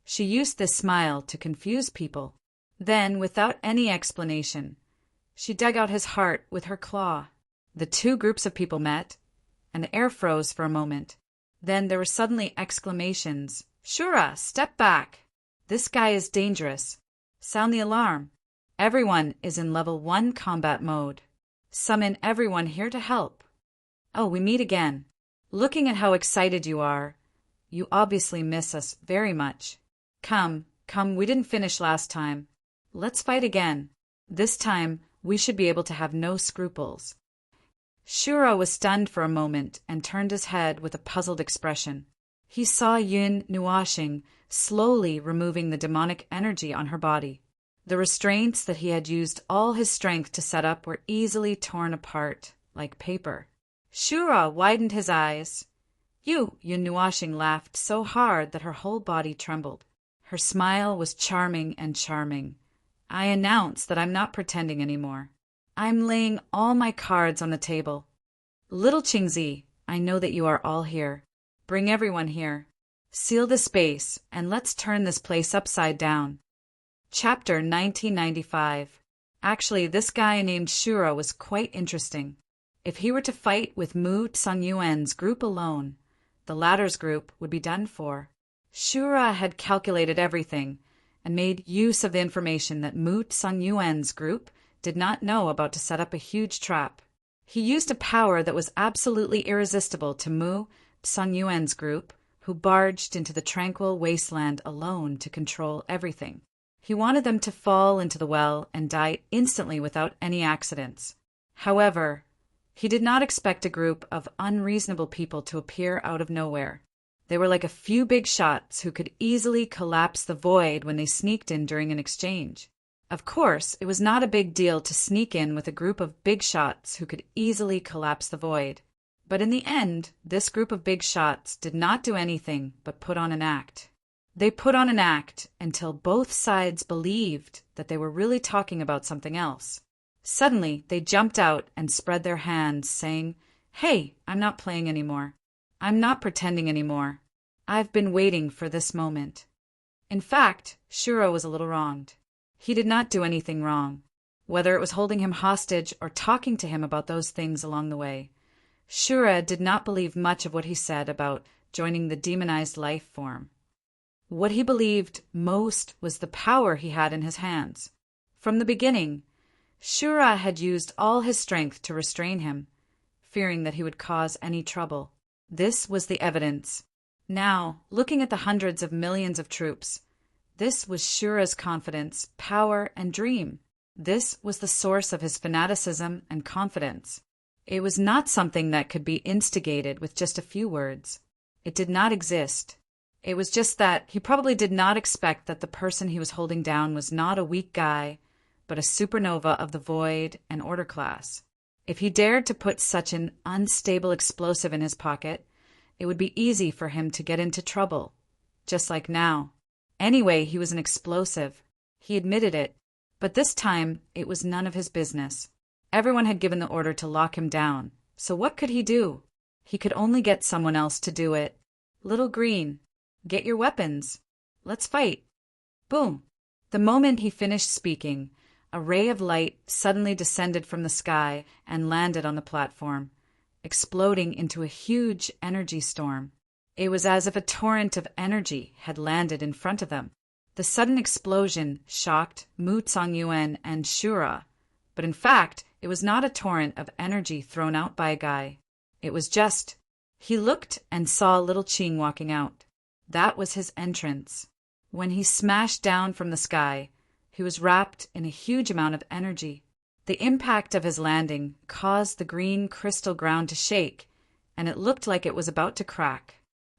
she used this smile to confuse people. Then, without any explanation, she dug out his heart with her claw. The two groups of people met, and the air froze for a moment. Then there were suddenly exclamations. "Shura, step back! This guy is dangerous. Sound the alarm. Everyone is in level 1 combat mode. Summon everyone here to help. Oh, we meet again. Looking at how excited you are, you obviously miss us very much. Come, we didn't finish last time. Let's fight again. This time, we should be able to have no scruples." Shura was stunned for a moment and turned his head with a puzzled expression. He saw Yun Nuashing slowly removing the demonic energy on her body. The restraints that he had used all his strength to set up were easily torn apart, like paper. Shura widened his eyes. Yun Nuashing laughed so hard that her whole body trembled. Her smile was charming and charming. "I announce that I'm not pretending anymore. I'm laying all my cards on the table. Little Qingzi, I know that you are all here. Bring everyone here. Seal the space, and let's turn this place upside down." Chapter 1995. Actually, this guy named Shura was quite interesting. If he were to fight with Mu Sanyuan's group alone, the latter's group would be done for. Shura had calculated everything and made use of the information that Mu Sanyuan's group did not know about to set up a huge trap. He used a power that was absolutely irresistible to Mu Sanyuan's group, who barged into the tranquil wasteland alone to control everything. He wanted them to fall into the well and die instantly without any accidents. However, he did not expect a group of unreasonable people to appear out of nowhere. They were like a few big shots who could easily collapse the void when they sneaked in during an exchange. Of course, it was not a big deal to sneak in with a group of big shots who could easily collapse the void. But in the end, this group of big shots did not do anything but put on an act. They put on an act until both sides believed that they were really talking about something else. Suddenly, they jumped out and spread their hands, saying, "Hey, I'm not playing anymore. I'm not pretending anymore. I've been waiting for this moment." In fact, Shura was a little wronged. He did not do anything wrong, whether it was holding him hostage or talking to him about those things along the way. Shura did not believe much of what he said about joining the demonized life form. What he believed most was the power he had in his hands. From the beginning, Shura had used all his strength to restrain him, fearing that he would cause any trouble. This was the evidence. Now, looking at the hundreds of millions of troops, this was Shura's confidence, power, and dream. This was the source of his fanaticism and confidence. It was not something that could be instigated with just a few words. It did not exist. It was just that he probably did not expect that the person he was holding down was not a weak guy, but a supernova of the void and order class. If he dared to put such an unstable explosive in his pocket, it would be easy for him to get into trouble, just like now. Anyway, he was an explosive. He admitted it, but this time it was none of his business. Everyone had given the order to lock him down, so what could he do? He could only get someone else to do it. Little Green, get your weapons. Let's fight. Boom. The moment he finished speaking, a ray of light suddenly descended from the sky and landed on the platform, exploding into a huge energy storm. It was as if a torrent of energy had landed in front of them. The sudden explosion shocked Mu Tsongyuan and Shura, but in fact, it was not a torrent of energy thrown out by a guy. It was just, he looked and saw little Qing walking out. That was his entrance. When he smashed down from the sky, he was wrapped in a huge amount of energy. The impact of his landing caused the green crystal ground to shake, and it looked like it was about to crack.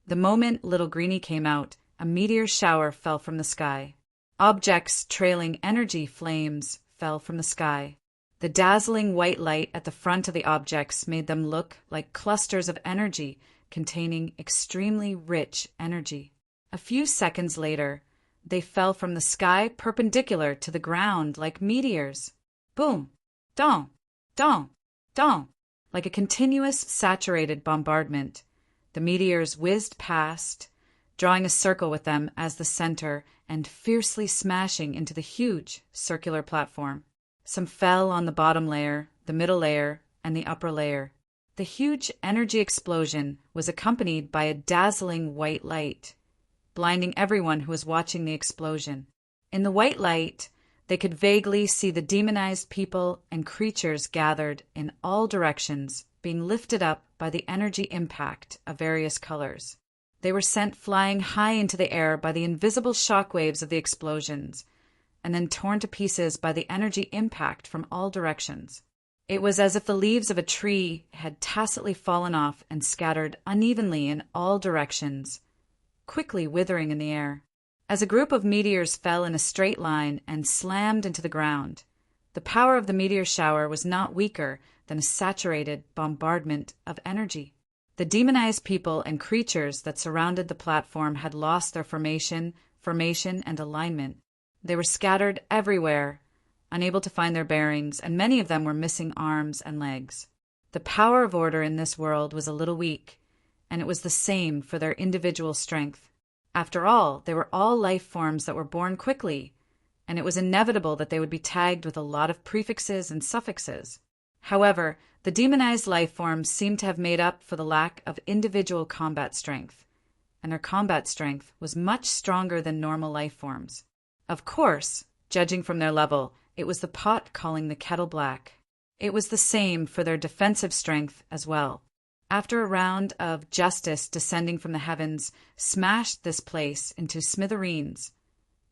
The moment little Greenie came out, a meteor shower fell from the sky. Objects trailing energy flames fell from the sky. The dazzling white light at the front of the objects made them look like clusters of energy containing extremely rich energy. A few seconds later, they fell from the sky perpendicular to the ground like meteors. Boom! Dong! Dong! Dong! Like a continuous saturated bombardment, the meteors whizzed past, drawing a circle with them as the center and fiercely smashing into the huge circular platform. Some fell on the bottom layer, the middle layer, and the upper layer. The huge energy explosion was accompanied by a dazzling white light, blinding everyone who was watching the explosion. In the white light, they could vaguely see the demonized people and creatures gathered in all directions, being lifted up by the energy impact of various colors. They were sent flying high into the air by the invisible shockwaves of the explosions, and then torn to pieces by the energy impact from all directions. It was as if the leaves of a tree had tacitly fallen off and scattered unevenly in all directions, quickly withering in the air. As a group of meteors fell in a straight line and slammed into the ground, the power of the meteor shower was not weaker than a saturated bombardment of energy. The demonized people and creatures that surrounded the platform had lost their formation, and alignment. They were scattered everywhere, unable to find their bearings, and many of them were missing arms and legs. The power of order in this world was a little weak, and it was the same for their individual strength. After all, they were all life forms that were born quickly, and it was inevitable that they would be tagged with a lot of prefixes and suffixes. However, the demonized life forms seemed to have made up for the lack of individual combat strength, and their combat strength was much stronger than normal life forms. Of course, judging from their level, it was the pot calling the kettle black. It was the same for their defensive strength as well. After a round of justice descending from the heavens smashed this place into smithereens,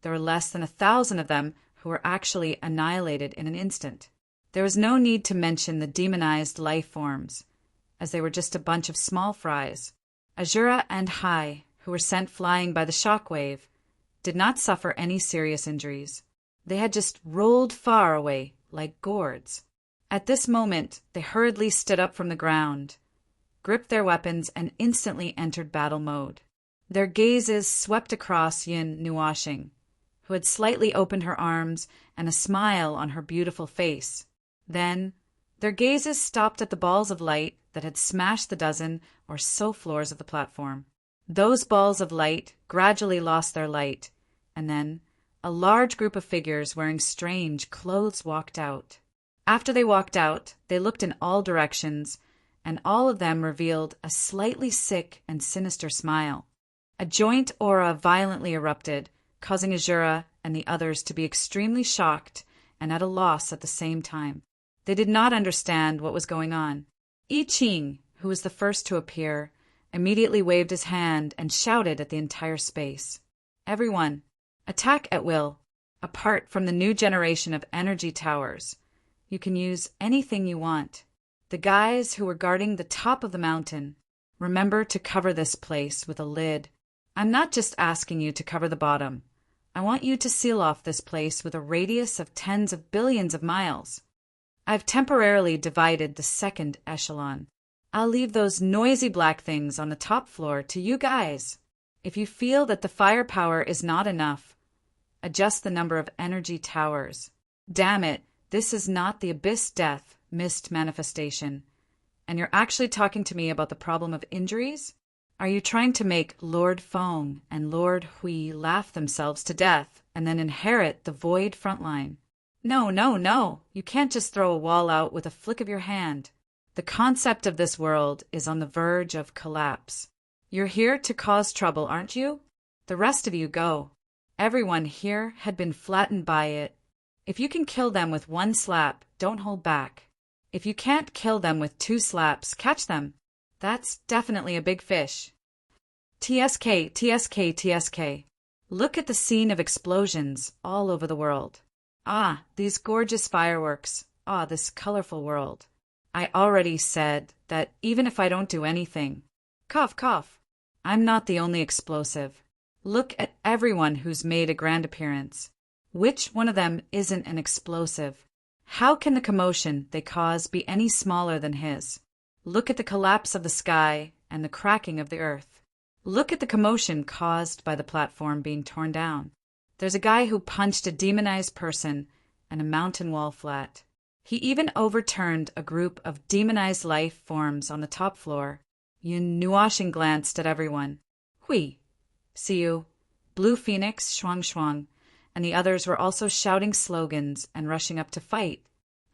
there were less than 1,000 of them who were actually annihilated in an instant. There was no need to mention the demonized life forms, as they were just a bunch of small fries. Azura and Hai, who were sent flying by the shockwave, did not suffer any serious injuries. They had just rolled far away like gourds. At this moment, they hurriedly stood up from the ground, gripped their weapons, and instantly entered battle mode. Their gazes swept across Yin Nuashing, who had slightly opened her arms and a smile on her beautiful face. Then, their gazes stopped at the balls of light that had smashed the dozen or so floors of the platform. Those balls of light gradually lost their light, and then a large group of figures wearing strange clothes walked out. After they walked out, they looked in all directions, and all of them revealed a slightly sick and sinister smile. A joint aura violently erupted, causing Azura and the others to be extremely shocked and at a loss at the same time. They did not understand what was going on. I Ching, who was the first to appear, immediately waved his hand and shouted at the entire space. Everyone, attack at will. Apart from the new generation of energy towers, you can use anything you want. The guys who were guarding the top of the mountain, remember to cover this place with a lid. I'm not just asking you to cover the bottom. I want you to seal off this place with a radius of tens of billions of miles. I've temporarily divided the second echelon. I'll leave those noisy black things on the top floor to you guys. If you feel that the firepower is not enough, adjust the number of energy towers. Damn it, this is not the Abyss Death Mist manifestation. And you're actually talking to me about the problem of injuries? Are you trying to make Lord Feng and Lord Hui laugh themselves to death and then inherit the void frontline? No, no, no. You can't just throw a wall out with a flick of your hand. The concept of this world is on the verge of collapse. You're here to cause trouble, aren't you? The rest of you go. Everyone here had been flattened by it. If you can kill them with one slap, don't hold back. If you can't kill them with 2 slaps, catch them. That's definitely a big fish. TSK, TSK, TSK. Look at the scene of explosions all over the world. Ah, these gorgeous fireworks. Ah, this colorful world. I already said that even if I don't do anything, cough, cough, I'm not the only explosive. Look at everyone who's made a grand appearance. Which one of them isn't an explosive? How can the commotion they cause be any smaller than his? Look at the collapse of the sky and the cracking of the earth. Look at the commotion caused by the platform being torn down. There's a guy who punched a demonized person and a mountain wall flat. He even overturned a group of demonized life forms on the top floor. Yun Nuashing glanced at everyone. Hui, see you. Blue Phoenix, Shuang Shuang, and the others were also shouting slogans and rushing up to fight.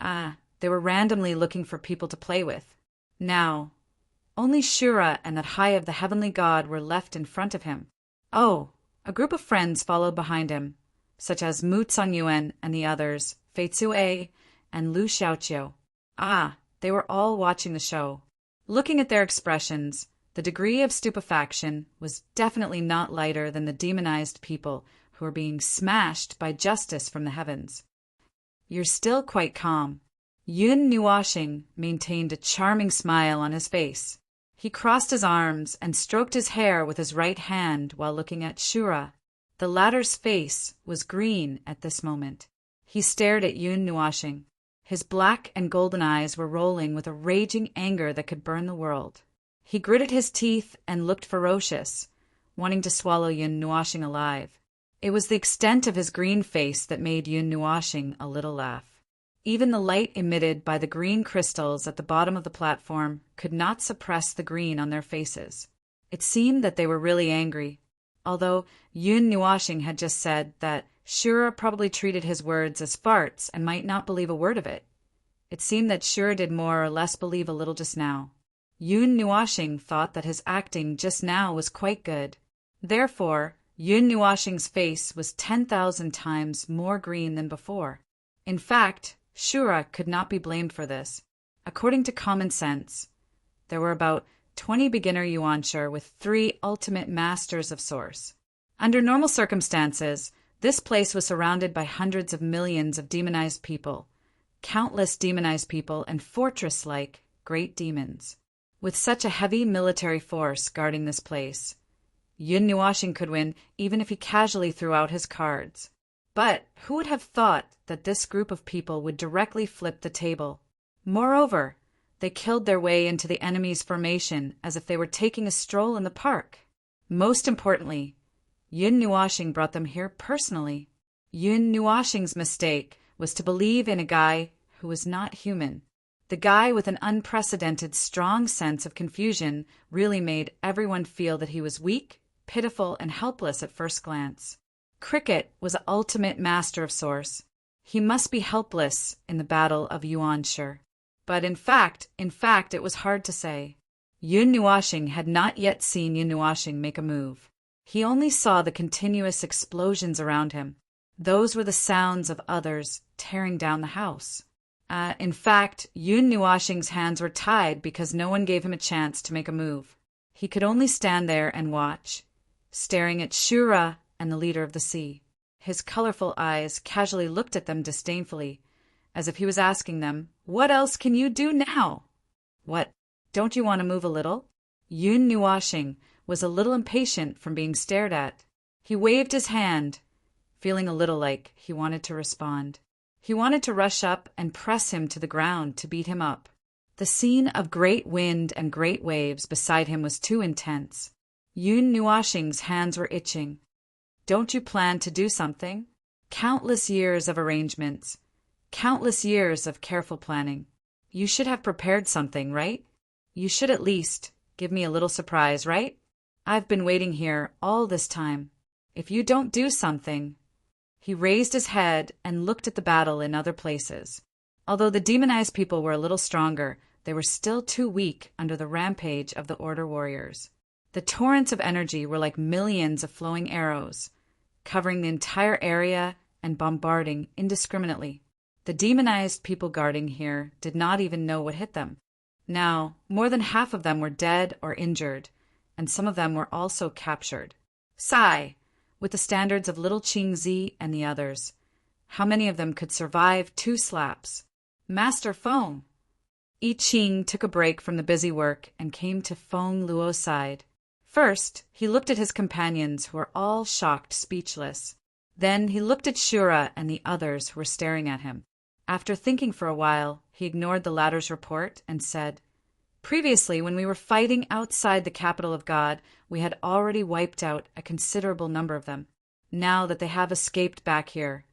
Ah, they were randomly looking for people to play with. Now, only Shura and that High of the Heavenly God were left in front of him. Oh, a group of friends followed behind him, such as Mu Cangyuan and the others, Fei Tsue and Lu Xiaoqiu. Ah, they were all watching the show. Looking at their expressions, the degree of stupefaction was definitely not lighter than the demonized people who were being smashed by justice from the heavens. You're still quite calm. Yun Nuashing maintained a charming smile on his face. He crossed his arms and stroked his hair with his right hand while looking at Shura. The latter's face was green at this moment. He stared at Yun Nuashing. His black and golden eyes were rolling with a raging anger that could burn the world. He gritted his teeth and looked ferocious, wanting to swallow Yun Nuashing alive. It was the extent of his green face that made Yun Nuashing a little laugh. Even the light emitted by the green crystals at the bottom of the platform could not suppress the green on their faces. It seemed that they were really angry, although Yun Nuashing had just said that Shura probably treated his words as farts and might not believe a word of it. It seemed that Shura did more or less believe a little just now. Yun Nuashing thought that his acting just now was quite good. Therefore, Yun Nuashing's face was 10,000 times more green than before. In fact, Shura could not be blamed for this. According to common sense, there were about 20 beginner Yuanshi with 3 ultimate masters of Source. Under normal circumstances, this place was surrounded by hundreds of millions of demonized people, countless demonized people, and fortress-like great demons. With such a heavy military force guarding this place, Yun Nuashing could win even if he casually threw out his cards. But who would have thought that this group of people would directly flip the table? Moreover, they killed their way into the enemy's formation as if they were taking a stroll in the park. Most importantly, Yun Nuashing brought them here personally. Yun Nuashing's mistake was to believe in a guy who was not human. The guy with an unprecedented strong sense of confusion really made everyone feel that he was weak, pitiful, and helpless at first glance. Cricket was the ultimate master of source. He must be helpless in the battle of Yuanshi. But in fact, it was hard to say. Yun Nuashing had not yet seen Yun Nuashing make a move. He only saw the continuous explosions around him. Those were the sounds of others tearing down the house. In fact, Yun Nuashing's hands were tied because no one gave him a chance to make a move. He could only stand there and watch, staring at Shura and the leader of the sea. His colorful eyes casually looked at them disdainfully, as if he was asking them, "What else can you do now?" "What, don't you want to move a little?" Yun Nuashing was a little impatient from being stared at. He waved his hand, feeling a little like he wanted to respond. He wanted to rush up and press him to the ground to beat him up. The scene of great wind and great waves beside him was too intense. Yun Nuashing's hands were itching. Don't you plan to do something? Countless years of arrangements, countless years of careful planning. You should have prepared something, right? You should at least give me a little surprise, right? I've been waiting here all this time. If you don't do something... He raised his head and looked at the battle in other places. Although the demonized people were a little stronger, they were still too weak under the rampage of the Order warriors. The torrents of energy were like millions of flowing arrows, covering the entire area and bombarding indiscriminately. The demonized people guarding here did not even know what hit them. Now, more than half of them were dead or injured, and some of them were also captured. Sigh! With the standards of little Qingzi and the others, how many of them could survive 2 slaps? Master Feng! I Ching took a break from the busy work and came to Feng Luo's side. First, he looked at his companions, who were all shocked, speechless. Then he looked at Shura and the others who were staring at him. After thinking for a while, he ignored the latter's report and said, "Previously, when we were fighting outside the capital of God, we had already wiped out a considerable number of them. Now that they have escaped back here,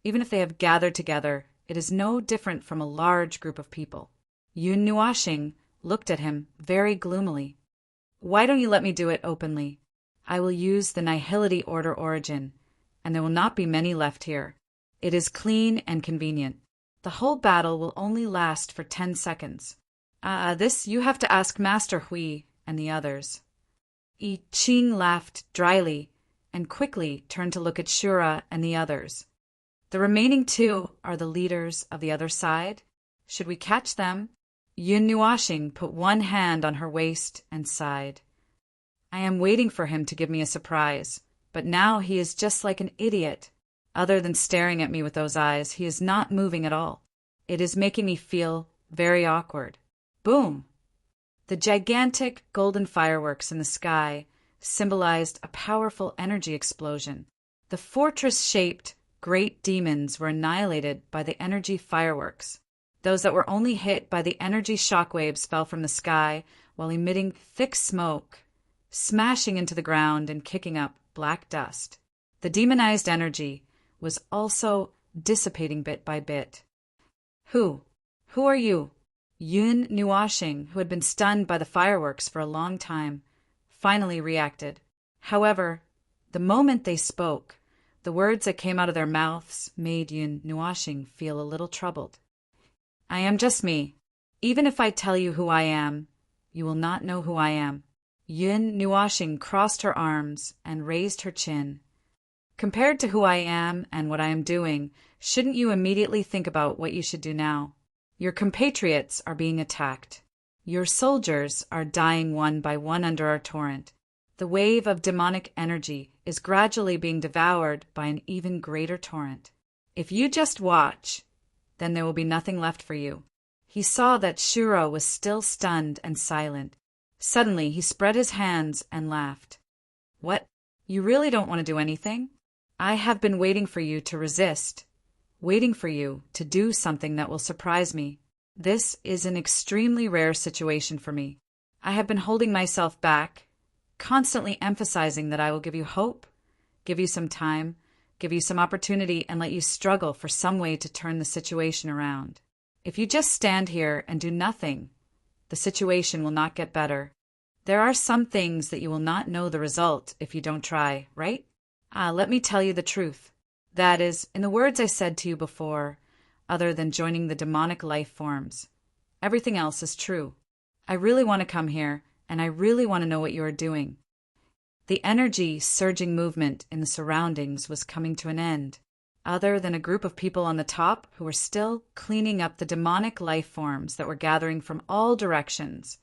even if they have gathered together, it is no different from a large group of people." Yun Nuashing looked at him very gloomily. "Why don't you let me do it openly? I will use the Nihility Order origin, and there will not be many left here. It is clean and convenient. The whole battle will only last for 10 seconds. This you have to ask Master Hui and the others." I Ching laughed dryly and quickly turned to look at Shura and the others. "The remaining 2 are the leaders of the other side. Should we catch them?" Yun Nuashing put one hand on her waist and sighed. "I am waiting for him to give me a surprise, but now he is just like an idiot. Other than staring at me with those eyes, he is not moving at all. It is making me feel very awkward." Boom! The gigantic golden fireworks in the sky symbolized a powerful energy explosion. The fortress-shaped great demons were annihilated by the energy fireworks. Those that were only hit by the energy shockwaves fell from the sky while emitting thick smoke, smashing into the ground and kicking up black dust. The demonized energy was also dissipating bit by bit. Who are you?" Yun Nuashing, who had been stunned by the fireworks for a long time, finally reacted. However, the moment they spoke, the words that came out of their mouths made Yun Nuashing feel a little troubled. "I am just me. Even if I tell you who I am, you will not know who I am." Yun Nuashing crossed her arms and raised her chin. "Compared to who I am and what I am doing, shouldn't you immediately think about what you should do now? Your compatriots are being attacked. Your soldiers are dying one by one under our torrent. The wave of demonic energy is gradually being devoured by an even greater torrent. If you just watch, then there will be nothing left for you." He saw that Shura was still stunned and silent. Suddenly, he spread his hands and laughed. "What? You really don't want to do anything? I have been waiting for you to resist, waiting for you to do something that will surprise me. This is an extremely rare situation for me. I have been holding myself back, constantly emphasizing that I will give you hope, give you some time, give you some opportunity, and let you struggle for some way to turn the situation around. If you just stand here and do nothing, the situation will not get better. There are some things that you will not know the result if you don't try, right? Let me tell you the truth. That is, in the words I said to you before, other than joining the demonic life forms, everything else is true. I really want to come here, and I really want to know what you are doing. The energy surging movement in the surroundings was coming to an end, other than a group of people on the top who were still cleaning up the demonic life forms that were gathering from all directions.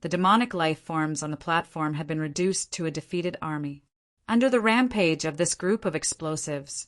The demonic life forms on the platform had been reduced to a defeated army. Under the rampage of this group of explosives,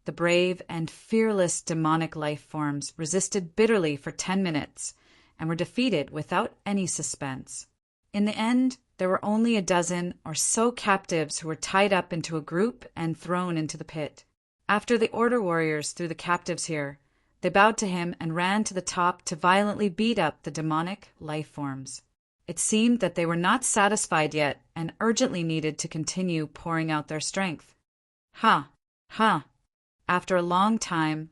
the brave and fearless demonic life forms resisted bitterly for 10 minutes and were defeated without any suspense. In the end, there were only a dozen or so captives who were tied up into a group and thrown into the pit. After the Order warriors threw the captives here, they bowed to him and ran to the top to violently beat up the demonic life forms. It seemed that they were not satisfied yet and urgently needed to continue pouring out their strength. After a long time,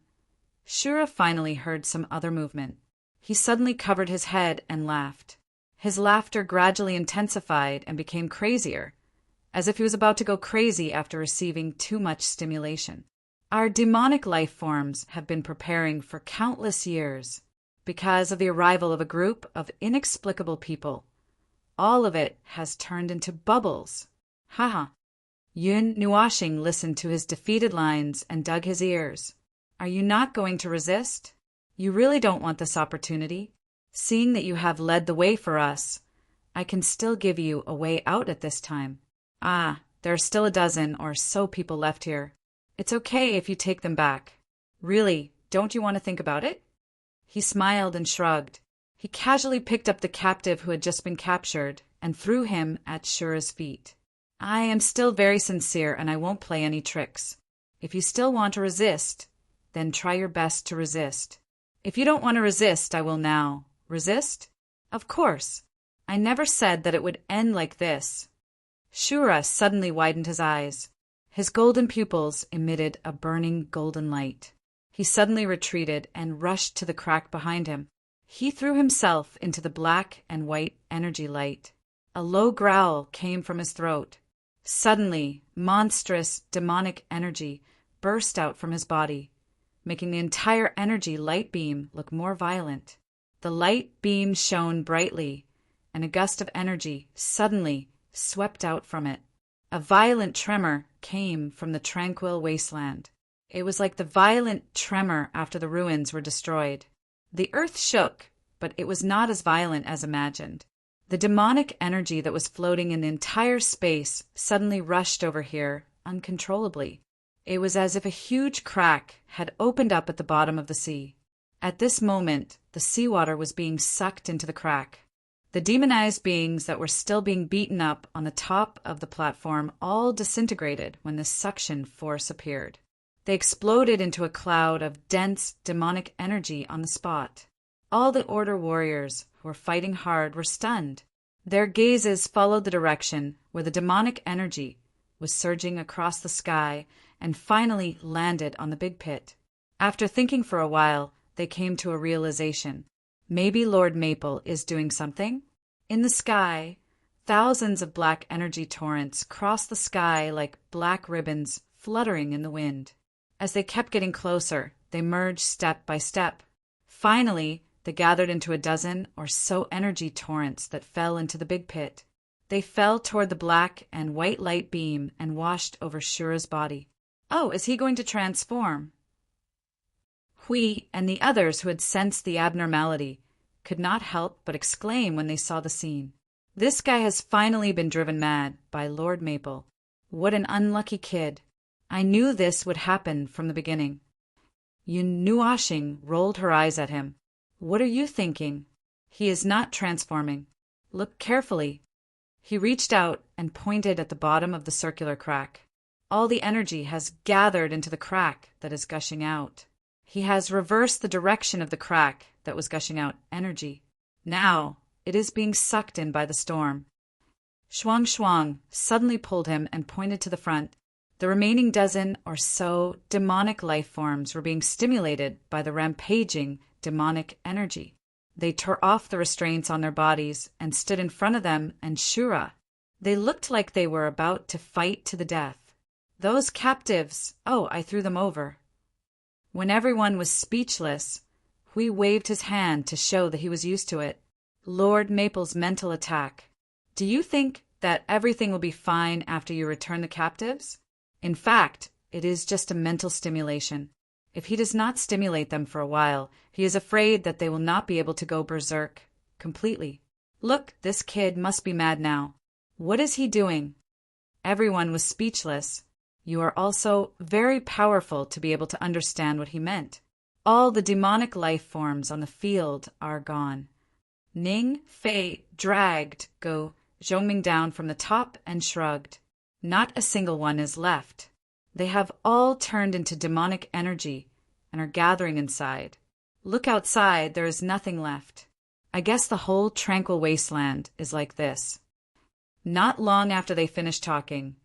Shura finally heard some other movement. He suddenly covered his head and laughed. His laughter gradually intensified and became crazier, as if he was about to go crazy after receiving too much stimulation. Our demonic life forms have been preparing for countless years because of the arrival of a group of inexplicable people. All of it has turned into bubbles. Yun Nuashing listened to his defeated lines and dug his ears. Are you not going to resist? You really don't want this opportunity? Seeing that you have led the way for us, I can still give you a way out at this time. There are still a dozen or so people left here. It's okay if you take them back. Really, don't you want to think about it? He smiled and shrugged. He casually picked up the captive who had just been captured and threw him at Shura's feet. I am still very sincere and I won't play any tricks. If you still want to resist, then try your best to resist. If you don't want to resist, I will now. Resist? Of course. I never said that it would end like this. Shura suddenly widened his eyes. His golden pupils emitted a burning golden light. He suddenly retreated and rushed to the crack behind him. He threw himself into the black and white energy light. A low growl came from his throat. Suddenly, monstrous demonic energy burst out from his body, making the entire energy light beam look more violent. The light beam shone brightly, and a gust of energy suddenly swept out from it. A violent tremor came from the tranquil wasteland. It was like the violent tremor after the ruins were destroyed. The earth shook, but it was not as violent as imagined. The demonic energy that was floating in the entire space suddenly rushed over here uncontrollably. It was as if a huge crack had opened up at the bottom of the sea. At this moment, the seawater was being sucked into the crack. The demonized beings that were still being beaten up on the top of the platform all disintegrated when this suction force appeared. They exploded into a cloud of dense demonic energy on the spot. All the Order warriors who were fighting hard were stunned. Their gazes followed the direction where the demonic energy was surging across the sky and finally landed on the big pit. After thinking for a while, they came to a realization. Maybe Lord Maple is doing something? In the sky, thousands of black energy torrents crossed the sky like black ribbons fluttering in the wind. As they kept getting closer, they merged step by step. Finally, they gathered into a dozen or so energy torrents that fell into the big pit. They fell toward the black and white light beam and washed over Shura's body. Oh, is he going to transform? Hui and the others who had sensed the abnormality could not help but exclaim when they saw the scene. This guy has finally been driven mad by Lord Maple. What an unlucky kid. I knew this would happen from the beginning. Yun Nuashing rolled her eyes at him. What are you thinking? He is not transforming. Look carefully. He reached out and pointed at the bottom of the circular crack. All the energy has gathered into the crack that is gushing out. He has reversed the direction of the crack that was gushing out energy. Now, it is being sucked in by the storm. Shuang suddenly pulled him and pointed to the front. The remaining dozen or so demonic life forms were being stimulated by the rampaging demonic energy. They tore off the restraints on their bodies and stood in front of them and Shura. They looked like they were about to fight to the death. Those captives, oh, I threw them over. When everyone was speechless, Hui waved his hand to show that he was used to it. Lord Maple's mental attack. Do you think that everything will be fine after you return the captives? In fact, it is just a mental stimulation. If he does not stimulate them for a while, he is afraid that they will not be able to go berserk completely. Look, this kid must be mad now. What is he doing? Everyone was speechless. You are also very powerful to be able to understand what he meant. All the demonic life forms on the field are gone. Ning Fei dragged Go Zhongming down from the top and shrugged. Not a single one is left. They have all turned into demonic energy and are gathering inside. Look outside, there is nothing left. I guess the whole tranquil wasteland is like this. Not long after they finished talking,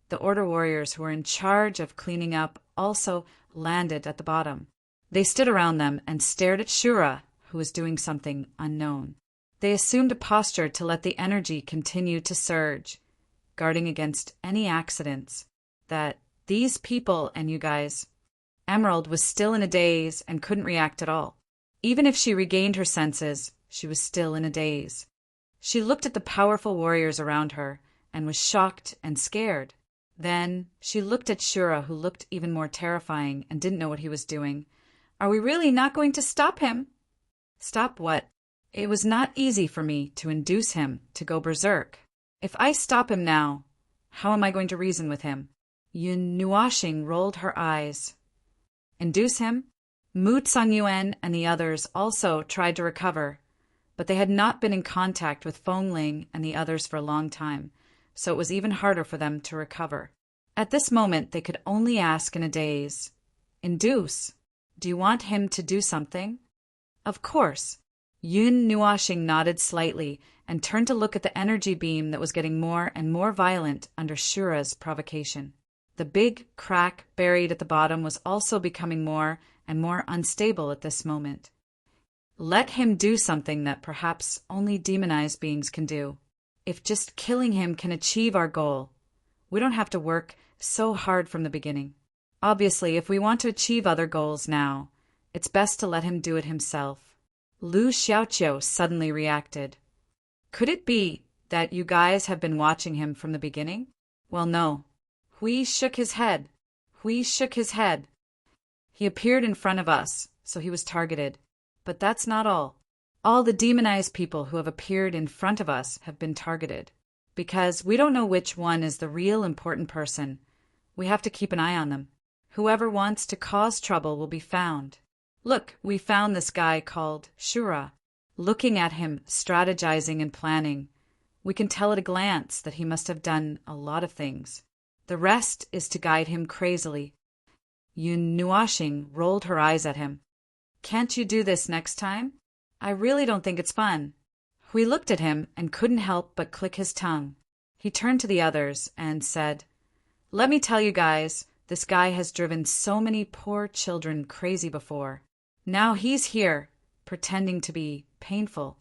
the Order warriors who were in charge of cleaning up also landed at the bottom. They stood around them and stared at Shura, who was doing something unknown. They assumed a posture to let the energy continue to surge, guarding against any accidents. That these people and you guys. Emerald was still in a daze and couldn't react at all. Even if she regained her senses, she was still in a daze. She looked at the powerful warriors around her and was shocked and scared. Then she looked at Shura, who looked even more terrifying and didn't know what he was doing. Are we really not going to stop him? Stop what? It was not easy for me to induce him to go berserk. If I stop him now, how am I going to reason with him? Yun Nuashing rolled her eyes. Induce him? Mu Tsangyuan and the others also tried to recover, but they had not been in contact with Fengling and the others for a long time, so it was even harder for them to recover. At this moment, they could only ask in a daze, Induce? Do you want him to do something? Of course. Yun Nuashing nodded slightly and turned to look at the energy beam that was getting more and more violent under Shura's provocation. The big crack buried at the bottom was also becoming more and more unstable at this moment. Let him do something that perhaps only demonized beings can do. If just killing him can achieve our goal, we don't have to work so hard from the beginning. Obviously, if we want to achieve other goals now, it's best to let him do it himself. Lu Xiaoqiu suddenly reacted. Could it be that you guys have been watching him from the beginning? Well, no. Hui shook his head. Hui shook his head. He appeared in front of us, so he was targeted. But that's not all. All the demonized people who have appeared in front of us have been targeted. Because we don't know which one is the real important person. We have to keep an eye on them. Whoever wants to cause trouble will be found. Look, we found this guy called Shura. Looking at him, strategizing and planning, we can tell at a glance that he must have done a lot of things. The rest is to guide him crazily. Yun Nuashing rolled her eyes at him. Can't you do this next time? I really don't think it's fun. Hui looked at him and couldn't help but click his tongue. He turned to the others and said, Let me tell you guys, this guy has driven so many poor children crazy before. Now he's here, pretending to be painful.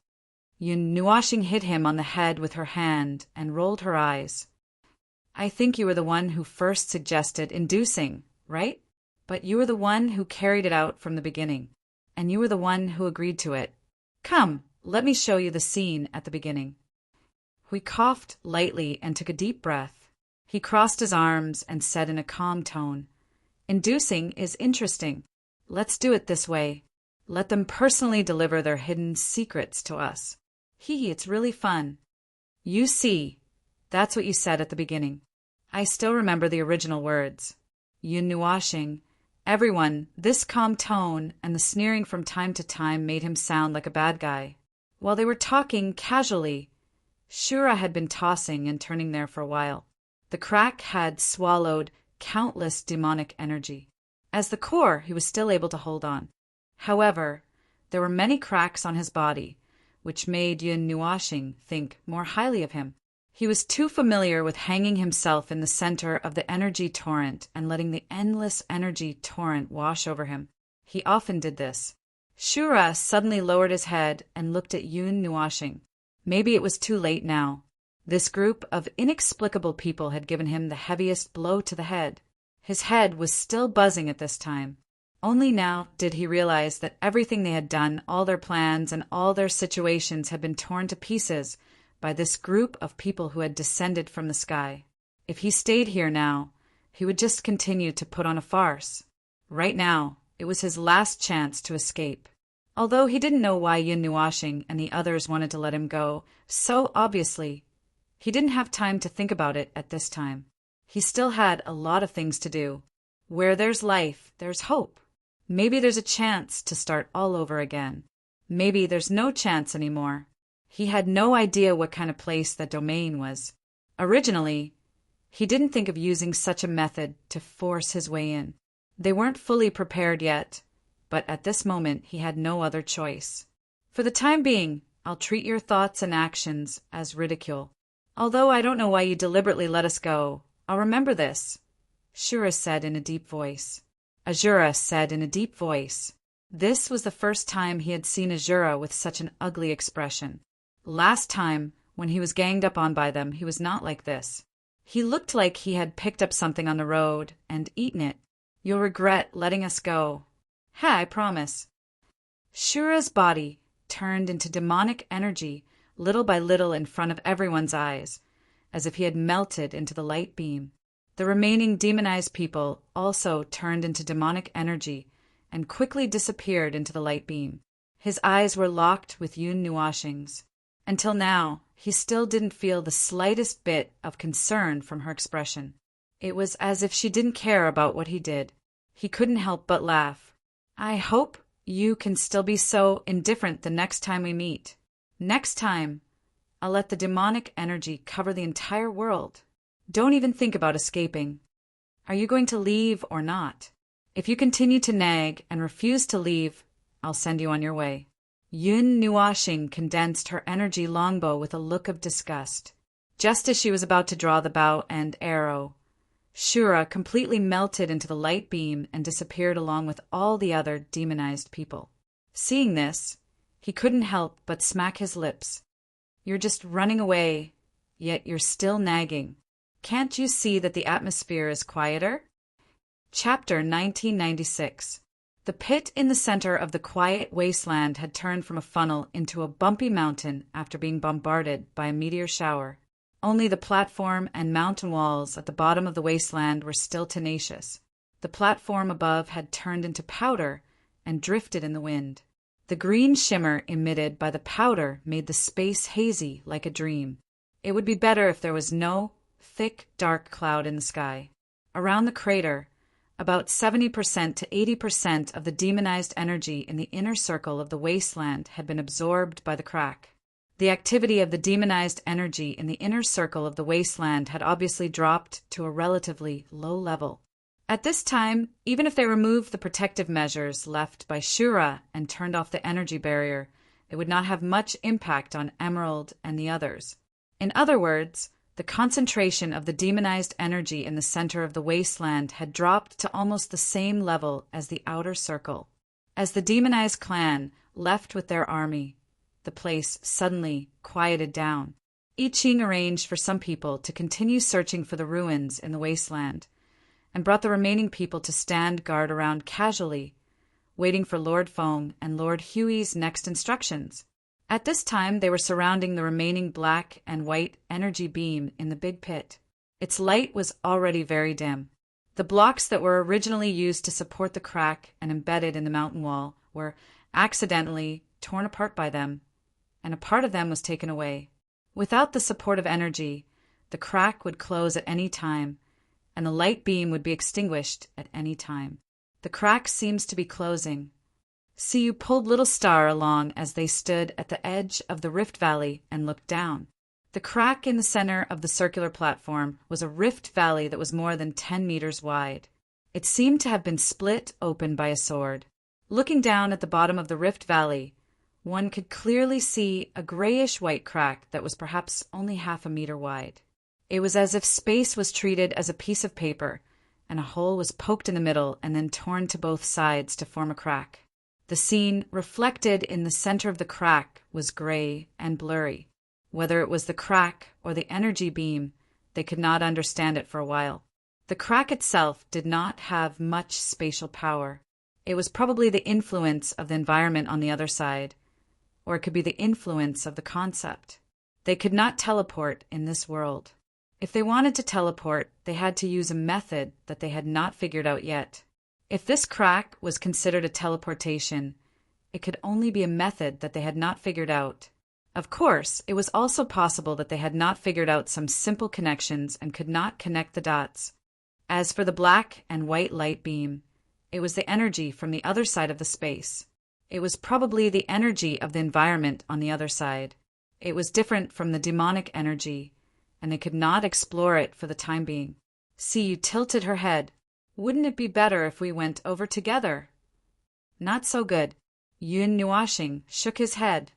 Yun Nuashing hit him on the head with her hand and rolled her eyes. I think you were the one who first suggested inducing, right? But you were the one who carried it out from the beginning, and you were the one who agreed to it. Come, let me show you the scene at the beginning. Hui coughed lightly and took a deep breath. He crossed his arms and said in a calm tone, Inducing is interesting. Let's do it this way. Let them personally deliver their hidden secrets to us. It's really fun. You see, that's what you said at the beginning. I still remember the original words. Yun Nuashing, everyone, this calm tone and the sneering from time to time made him sound like a bad guy. While they were talking casually, Shura had been tossing and turning there for a while. The crack had swallowed countless demonic energy. As the core, he was still able to hold on. However, there were many cracks on his body, which made Yun Nuashing think more highly of him. He was too familiar with hanging himself in the center of the energy torrent and letting the endless energy torrent wash over him. He often did this. Shura suddenly lowered his head and looked at Yun Nuashing. Maybe it was too late now. This group of inexplicable people had given him the heaviest blow to the head. His head was still buzzing at this time. Only now did he realize that everything they had done, all their plans and all their situations had been torn to pieces by this group of people who had descended from the sky. If he stayed here now, he would just continue to put on a farce. Right now, it was his last chance to escape. Although he didn't know why Yin Nuashing and the others wanted to let him go so obviously, he didn't have time to think about it at this time. He still had a lot of things to do. Where there's life, there's hope. Maybe there's a chance to start all over again. Maybe there's no chance anymore. He had no idea what kind of place that domain was. Originally, he didn't think of using such a method to force his way in. They weren't fully prepared yet, but at this moment he had no other choice. For the time being, I'll treat your thoughts and actions as ridicule. Although I don't know why you deliberately let us go, I'll remember this, Shura said in a deep voice. Azura said in a deep voice. This was the first time he had seen Azura with such an ugly expression. Last time, when he was ganged up on by them, he was not like this. He looked like he had picked up something on the road and eaten it. You'll regret letting us go. I promise. Shura's body turned into demonic energy little by little in front of everyone's eyes, as if he had melted into the light beam. The remaining demonized people also turned into demonic energy and quickly disappeared into the light beam. His eyes were locked with Yun Nuashing's. Until now, he still didn't feel the slightest bit of concern from her expression. It was as if she didn't care about what he did. He couldn't help but laugh. I hope you can still be so indifferent the next time we meet. Next time, I'll let the demonic energy cover the entire world. Don't even think about escaping. Are you going to leave or not? If you continue to nag and refuse to leave, I'll send you on your way. Yun Nuashing condensed her energy longbow with a look of disgust. Just as she was about to draw the bow and arrow, Shura completely melted into the light beam and disappeared along with all the other demonized people. Seeing this, he couldn't help but smack his lips. You're just running away, yet you're still nagging. Can't you see that the atmosphere is quieter? Chapter 1996. The pit in the center of the quiet wasteland had turned from a funnel into a bumpy mountain after being bombarded by a meteor shower. Only the platform and mountain walls at the bottom of the wasteland were still tenacious. The platform above had turned into powder and drifted in the wind. The green shimmer emitted by the powder made the space hazy like a dream. It would be better if there was no thick, dark cloud in the sky. Around the crater, about 70% to 80% of the demonized energy in the inner circle of the wasteland had been absorbed by the crack. The activity of the demonized energy in the inner circle of the wasteland had obviously dropped to a relatively low level. At this time, even if they removed the protective measures left by Shura and turned off the energy barrier, it would not have much impact on Emerald and the others. In other words, the concentration of the demonized energy in the center of the wasteland had dropped to almost the same level as the outer circle. As the demonized clan left with their army, the place suddenly quieted down. I Ching arranged for some people to continue searching for the ruins in the wasteland, and brought the remaining people to stand guard around casually, waiting for Lord Feng and Lord Huey's next instructions. At this time, they were surrounding the remaining black and white energy beam in the big pit. Its light was already very dim. The blocks that were originally used to support the crack and embedded in the mountain wall were accidentally torn apart by them, and a part of them was taken away. Without the support of energy, the crack would close at any time, and the light beam would be extinguished at any time. The crack seems to be closing. Siyu pulled Little Star along as they stood at the edge of the rift valley and looked down. The crack in the center of the circular platform was a rift valley that was more than 10 meters wide. It seemed to have been split open by a sword. Looking down at the bottom of the rift valley, one could clearly see a grayish-white crack that was perhaps only half a meter wide. It was as if space was treated as a piece of paper, and a hole was poked in the middle and then torn to both sides to form a crack. The scene reflected in the center of the crack was gray and blurry. Whether it was the crack or the energy beam, they could not understand it for a while. The crack itself did not have much spatial power. It was probably the influence of the environment on the other side, or it could be the influence of the concept. They could not teleport in this world. If they wanted to teleport, they had to use a method that they had not figured out yet. If this crack was considered a teleportation, it could only be a method that they had not figured out. Of course, it was also possible that they had not figured out some simple connections and could not connect the dots. As for the black and white light beam, it was the energy from the other side of the space. It was probably the energy of the environment on the other side. It was different from the demonic energy, and they could not explore it for the time being. See, tilted her head. Wouldn't it be better if we went over together? Not so good. Yun Nuashing shook his head.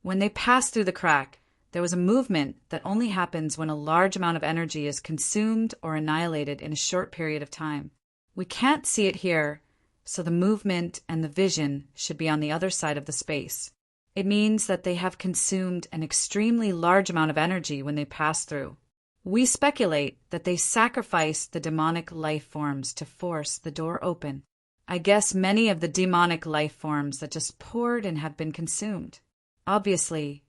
When they passed through the crack, there was a movement that only happens when a large amount of energy is consumed or annihilated in a short period of time. We can't see it here, so the movement and the vision should be on the other side of the space. It means that they have consumed an extremely large amount of energy when they pass through. We speculate that they sacrificed the demonic life forms to force the door open. I guess many of the demonic life forms that just poured and have been consumed. Obviously,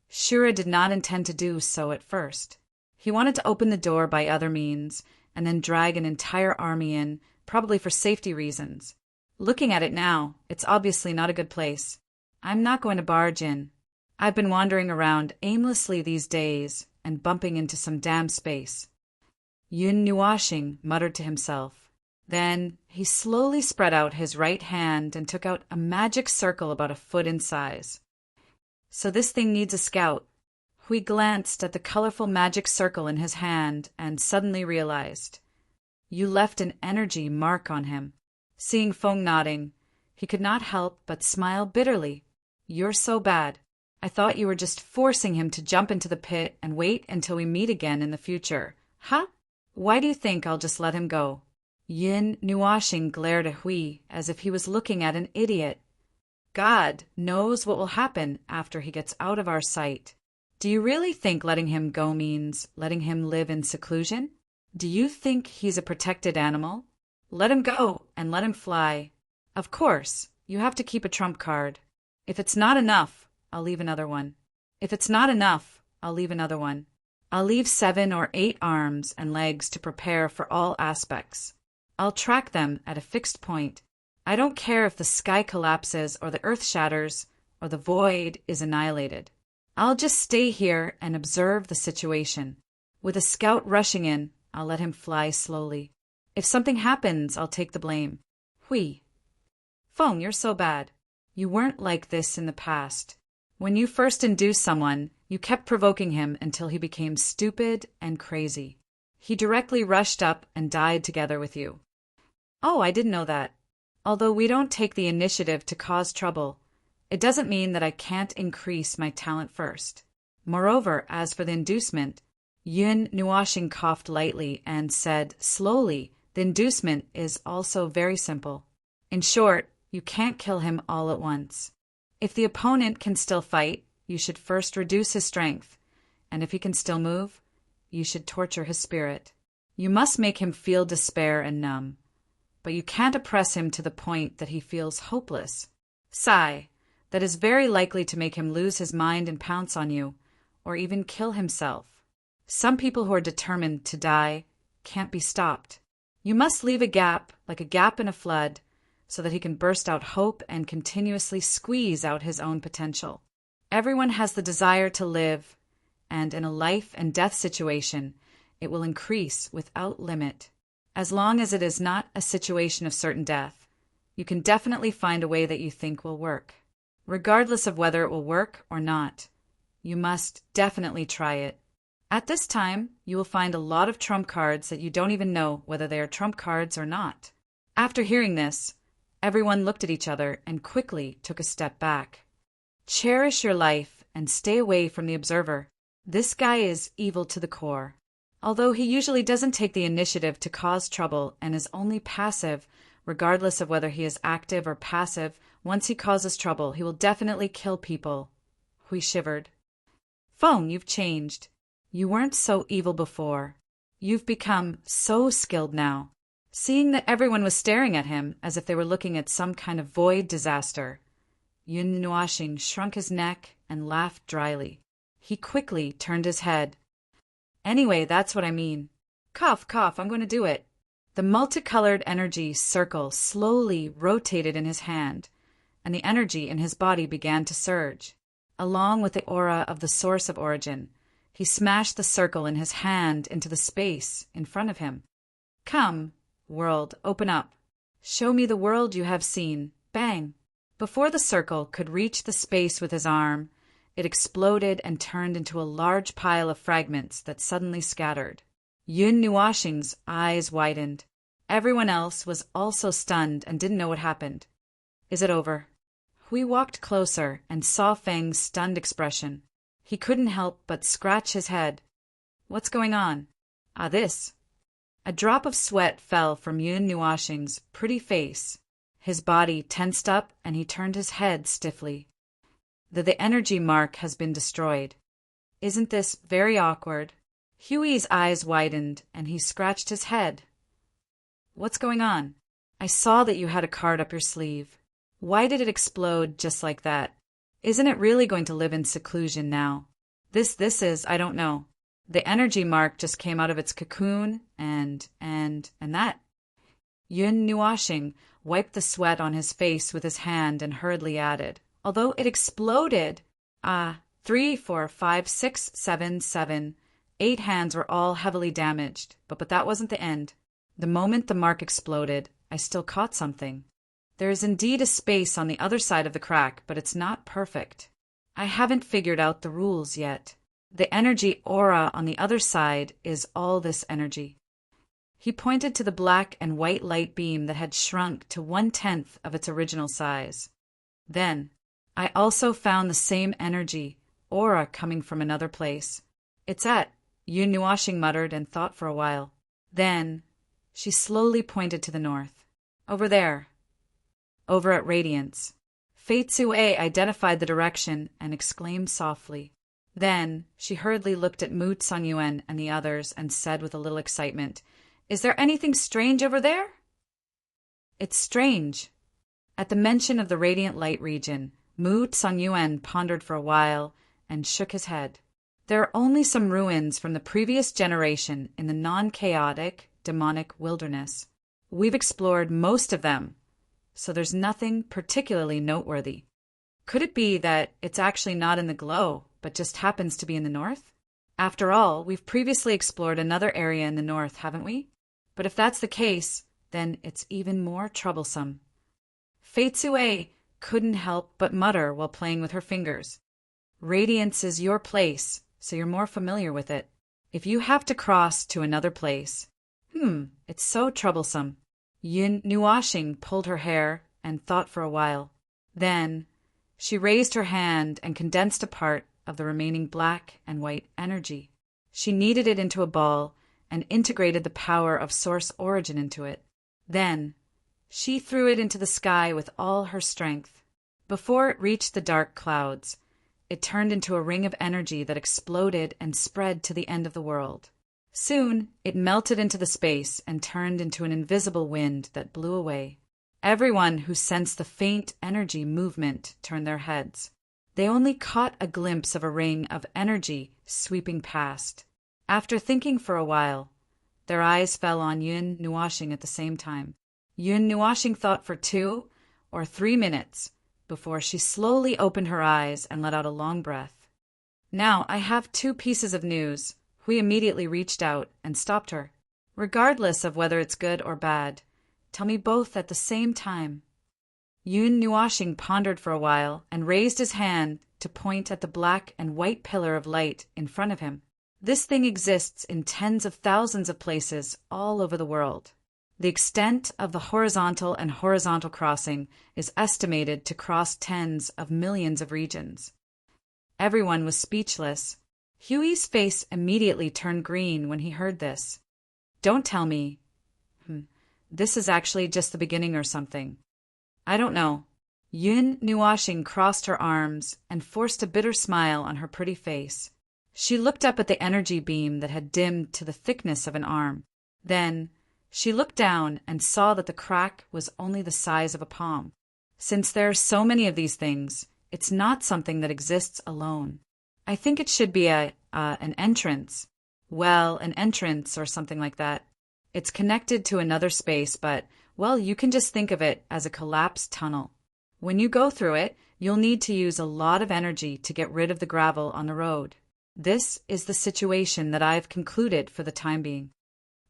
Shura did not intend to do so at first. He wanted to open the door by other means and then drag an entire army in, probably for safety reasons. Looking at it now, it's obviously not a good place. I'm not going to barge in. I've been wandering around aimlessly these days and bumping into some damn space. Yun Nuashing muttered to himself. Then he slowly spread out his right hand and took out a magic circle about a foot in size. So this thing needs a scout. Hui glanced at the colorful magic circle in his hand and suddenly realized. You left an energy mark on him. Seeing Feng nodding, he could not help but smile bitterly. You're so bad. I thought you were just forcing him to jump into the pit and wait until we meet again in the future. Huh? Why do you think I'll just let him go? Yin Nuashing glared at Hui as if he was looking at an idiot. God knows what will happen after he gets out of our sight. Do you really think letting him go means letting him live in seclusion? Do you think he's a protected animal? Let him go and let him fly. Of course, you have to keep a trump card. If it's not enough, I'll leave another one. If it's not enough, I'll leave another one. I'll leave 7 or 8 arms and legs to prepare for all aspects. I'll track them at a fixed point. I don't care if the sky collapses or the earth shatters or the void is annihilated. I'll just stay here and observe the situation. With a scout rushing in, I'll let him fly slowly. If something happens, I'll take the blame. Hui. Feng, you're so bad. You weren't like this in the past. When you first induced someone, you kept provoking him until he became stupid and crazy. He directly rushed up and died together with you. Oh, I didn't know that. Although we don't take the initiative to cause trouble, it doesn't mean that I can't increase my talent first. Moreover, as for the inducement, Yun Nuashing coughed lightly and said slowly, the inducement is also very simple. In short, you can't kill him all at once. If the opponent can still fight, you should first reduce his strength, and if he can still move, you should torture his spirit. You must make him feel despair and numb. But you can't oppress him to the point that he feels hopeless. Sigh, that is very likely to make him lose his mind and pounce on you, or even kill himself. Some people who are determined to die can't be stopped. You must leave a gap, like a gap in a flood, so that he can burst out hope and continuously squeeze out his own potential. Everyone has the desire to live, and in a life and death situation, it will increase without limit. As long as it is not a situation of certain death, you can definitely find a way that you think will work. Regardless of whether it will work or not, you must definitely try it. At this time, you will find a lot of trump cards that you don't even know whether they are trump cards or not. After hearing this, everyone looked at each other and quickly took a step back. Cherish your life and stay away from the observer. This guy is evil to the core. Although he usually doesn't take the initiative to cause trouble and is only passive, regardless of whether he is active or passive, once he causes trouble, he will definitely kill people. Hui shivered. Feng, you've changed. You weren't so evil before. You've become so skilled now. Seeing that everyone was staring at him as if they were looking at some kind of void disaster, Yun Nuashing shrunk his neck and laughed dryly. He quickly turned his head. Anyway, that's what I mean. Cough, cough, I'm going to do it. The multicolored energy circle slowly rotated in his hand, and the energy in his body began to surge. Along with the aura of the source of origin, he smashed the circle in his hand into the space in front of him. Come, world, open up. Show me the world you have seen. Bang! Before the circle could reach the space with his arm, it exploded and turned into a large pile of fragments that suddenly scattered. Yun Nuashing's eyes widened. Everyone else was also stunned and didn't know what happened. Is it over? We walked closer and saw Feng's stunned expression. He couldn't help but scratch his head. What's going on? This. A drop of sweat fell from Yun Nuashing's pretty face. His body tensed up and he turned his head stiffly. The energy mark has been destroyed. Isn't this very awkward? Huey's eyes widened and he scratched his head. What's going on? I saw that you had a card up your sleeve. Why did it explode just like that? Isn't it really going to live in seclusion now? This is, I don't know. The energy mark just came out of its cocoon and that. Yun Nuashing wiped the sweat on his face with his hand and hurriedly added, although it exploded, 3, 4, 5, 6, 7, 7, 8 hands were all heavily damaged, but that wasn't the end. The moment the mark exploded, I still caught something. There is indeed a space on the other side of the crack, but it's not perfect. I haven't figured out the rules yet. The energy aura on the other side is all this energy. He pointed to the black and white light beam that had shrunk to 1/10 of its original size. Then, I also found the same energy, aura coming from another place. It's at, Yun Nuashing muttered and thought for a while. Then, she slowly pointed to the north. Over there. Over at Radiance. Fei Tsue identified the direction and exclaimed softly. Then, she hurriedly looked at Mu Tsungyuan and the others and said with a little excitement, Is there anything strange over there? It's strange. At the mention of the radiant light region, Mu Tsungyuan pondered for a while and shook his head. There are only some ruins from the previous generation in the non-chaotic, demonic wilderness. We've explored most of them, so there's nothing particularly noteworthy. Could it be that it's actually not in the glow, but just happens to be in the north? After all, we've previously explored another area in the north, haven't we? But if that's the case, then it's even more troublesome. Fei Tsue couldn't help but mutter while playing with her fingers. Radiance is your place, so you're more familiar with it. If you have to cross to another place, it's so troublesome. Yun Nuashing pulled her hair and thought for a while. Then, she raised her hand and condensed a part of the remaining black and white energy. She kneaded it into a ball and integrated the power of source origin into it. Then, she threw it into the sky with all her strength. Before it reached the dark clouds, it turned into a ring of energy that exploded and spread to the end of the world. Soon, it melted into the space and turned into an invisible wind that blew away. Everyone who sensed the faint energy movement turned their heads. They only caught a glimpse of a ring of energy sweeping past. After thinking for a while, their eyes fell on Yun Nuashing at the same time. Yun Nuashing thought for 2 or 3 minutes before she slowly opened her eyes and let out a long breath. Now, I have 2 pieces of news. We immediately reached out and stopped her. Regardless of whether it's good or bad, tell me both at the same time. Yun Nuashing pondered for a while and raised his hand to point at the black and white pillar of light in front of him. This thing exists in tens of thousands of places all over the world. The extent of the horizontal and horizontal crossing is estimated to cross tens of millions of regions. Everyone was speechless. Huey's face immediately turned green when he heard this. Don't tell me. This is actually just the beginning or something. I don't know. Yun Nuashing crossed her arms and forced a bitter smile on her pretty face. She looked up at the energy beam that had dimmed to the thickness of an arm. Then, she looked down and saw that the crack was only the size of a palm. Since there are so many of these things, it's not something that exists alone. I think it should be an entrance. Well, an entrance or something like that. It's connected to another space, but, well, you can just think of it as a collapsed tunnel. When you go through it, you'll need to use a lot of energy to get rid of the gravel on the road. This is the situation that I've concluded for the time being.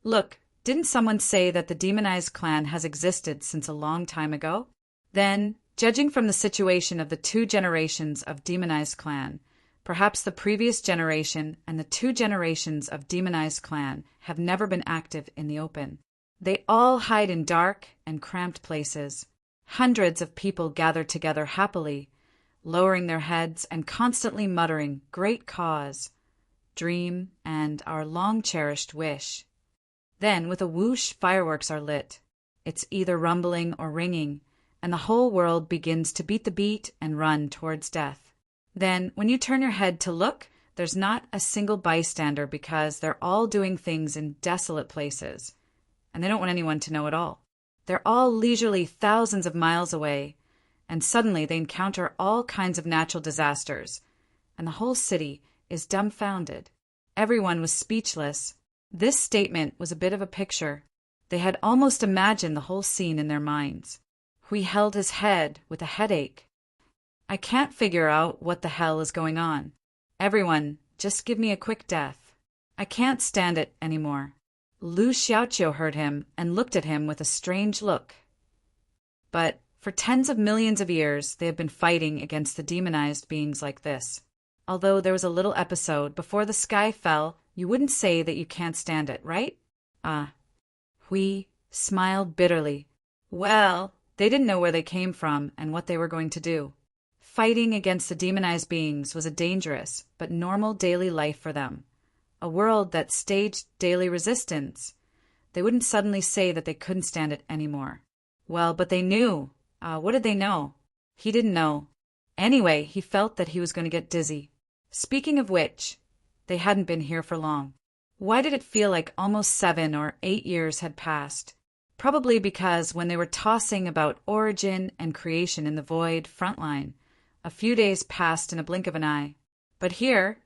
Look, didn't someone say that the demonized clan has existed since a long time ago? Then, judging from the situation of the 2 generations of demonized clan, perhaps the previous generation and the 2 generations of demonized clan have never been active in the open. They all hide in dark and cramped places. Hundreds of people gather together happily, lowering their heads and constantly muttering great cause, dream, and our long-cherished wish. Then, with a whoosh, fireworks are lit. It's either rumbling or ringing, and the whole world begins to beat the beat and run towards death. Then, when you turn your head to look, there's not a single bystander because they're all doing things in desolate places, and they don't want anyone to know at all. They're all leisurely thousands of miles away, and suddenly they encounter all kinds of natural disasters, and the whole city is dumbfounded. Everyone was speechless. This statement was a bit of a picture. They had almost imagined the whole scene in their minds. Hui held his head with a headache. I can't figure out what the hell is going on. Everyone, just give me a quick death. I can't stand it anymore. Lu Xiaoqiu heard him and looked at him with a strange look. But for tens of millions of years, they have been fighting against the demonized beings like this. Although there was a little episode before the sky fell, you wouldn't say that you can't stand it, right? Hui smiled bitterly. Well, they didn't know where they came from and what they were going to do. Fighting against the demonized beings was a dangerous but normal daily life for them. A world that staged daily resistance. They wouldn't suddenly say that they couldn't stand it anymore. Well, but they knew. What did they know? He didn't know. Anyway, he felt that he was going to get dizzy. Speaking of which, they hadn't been here for long. Why did it feel like almost 7 or 8 years had passed? Probably because when they were tossing about origin and creation in the void frontline, a few days passed in a blink of an eye. But here,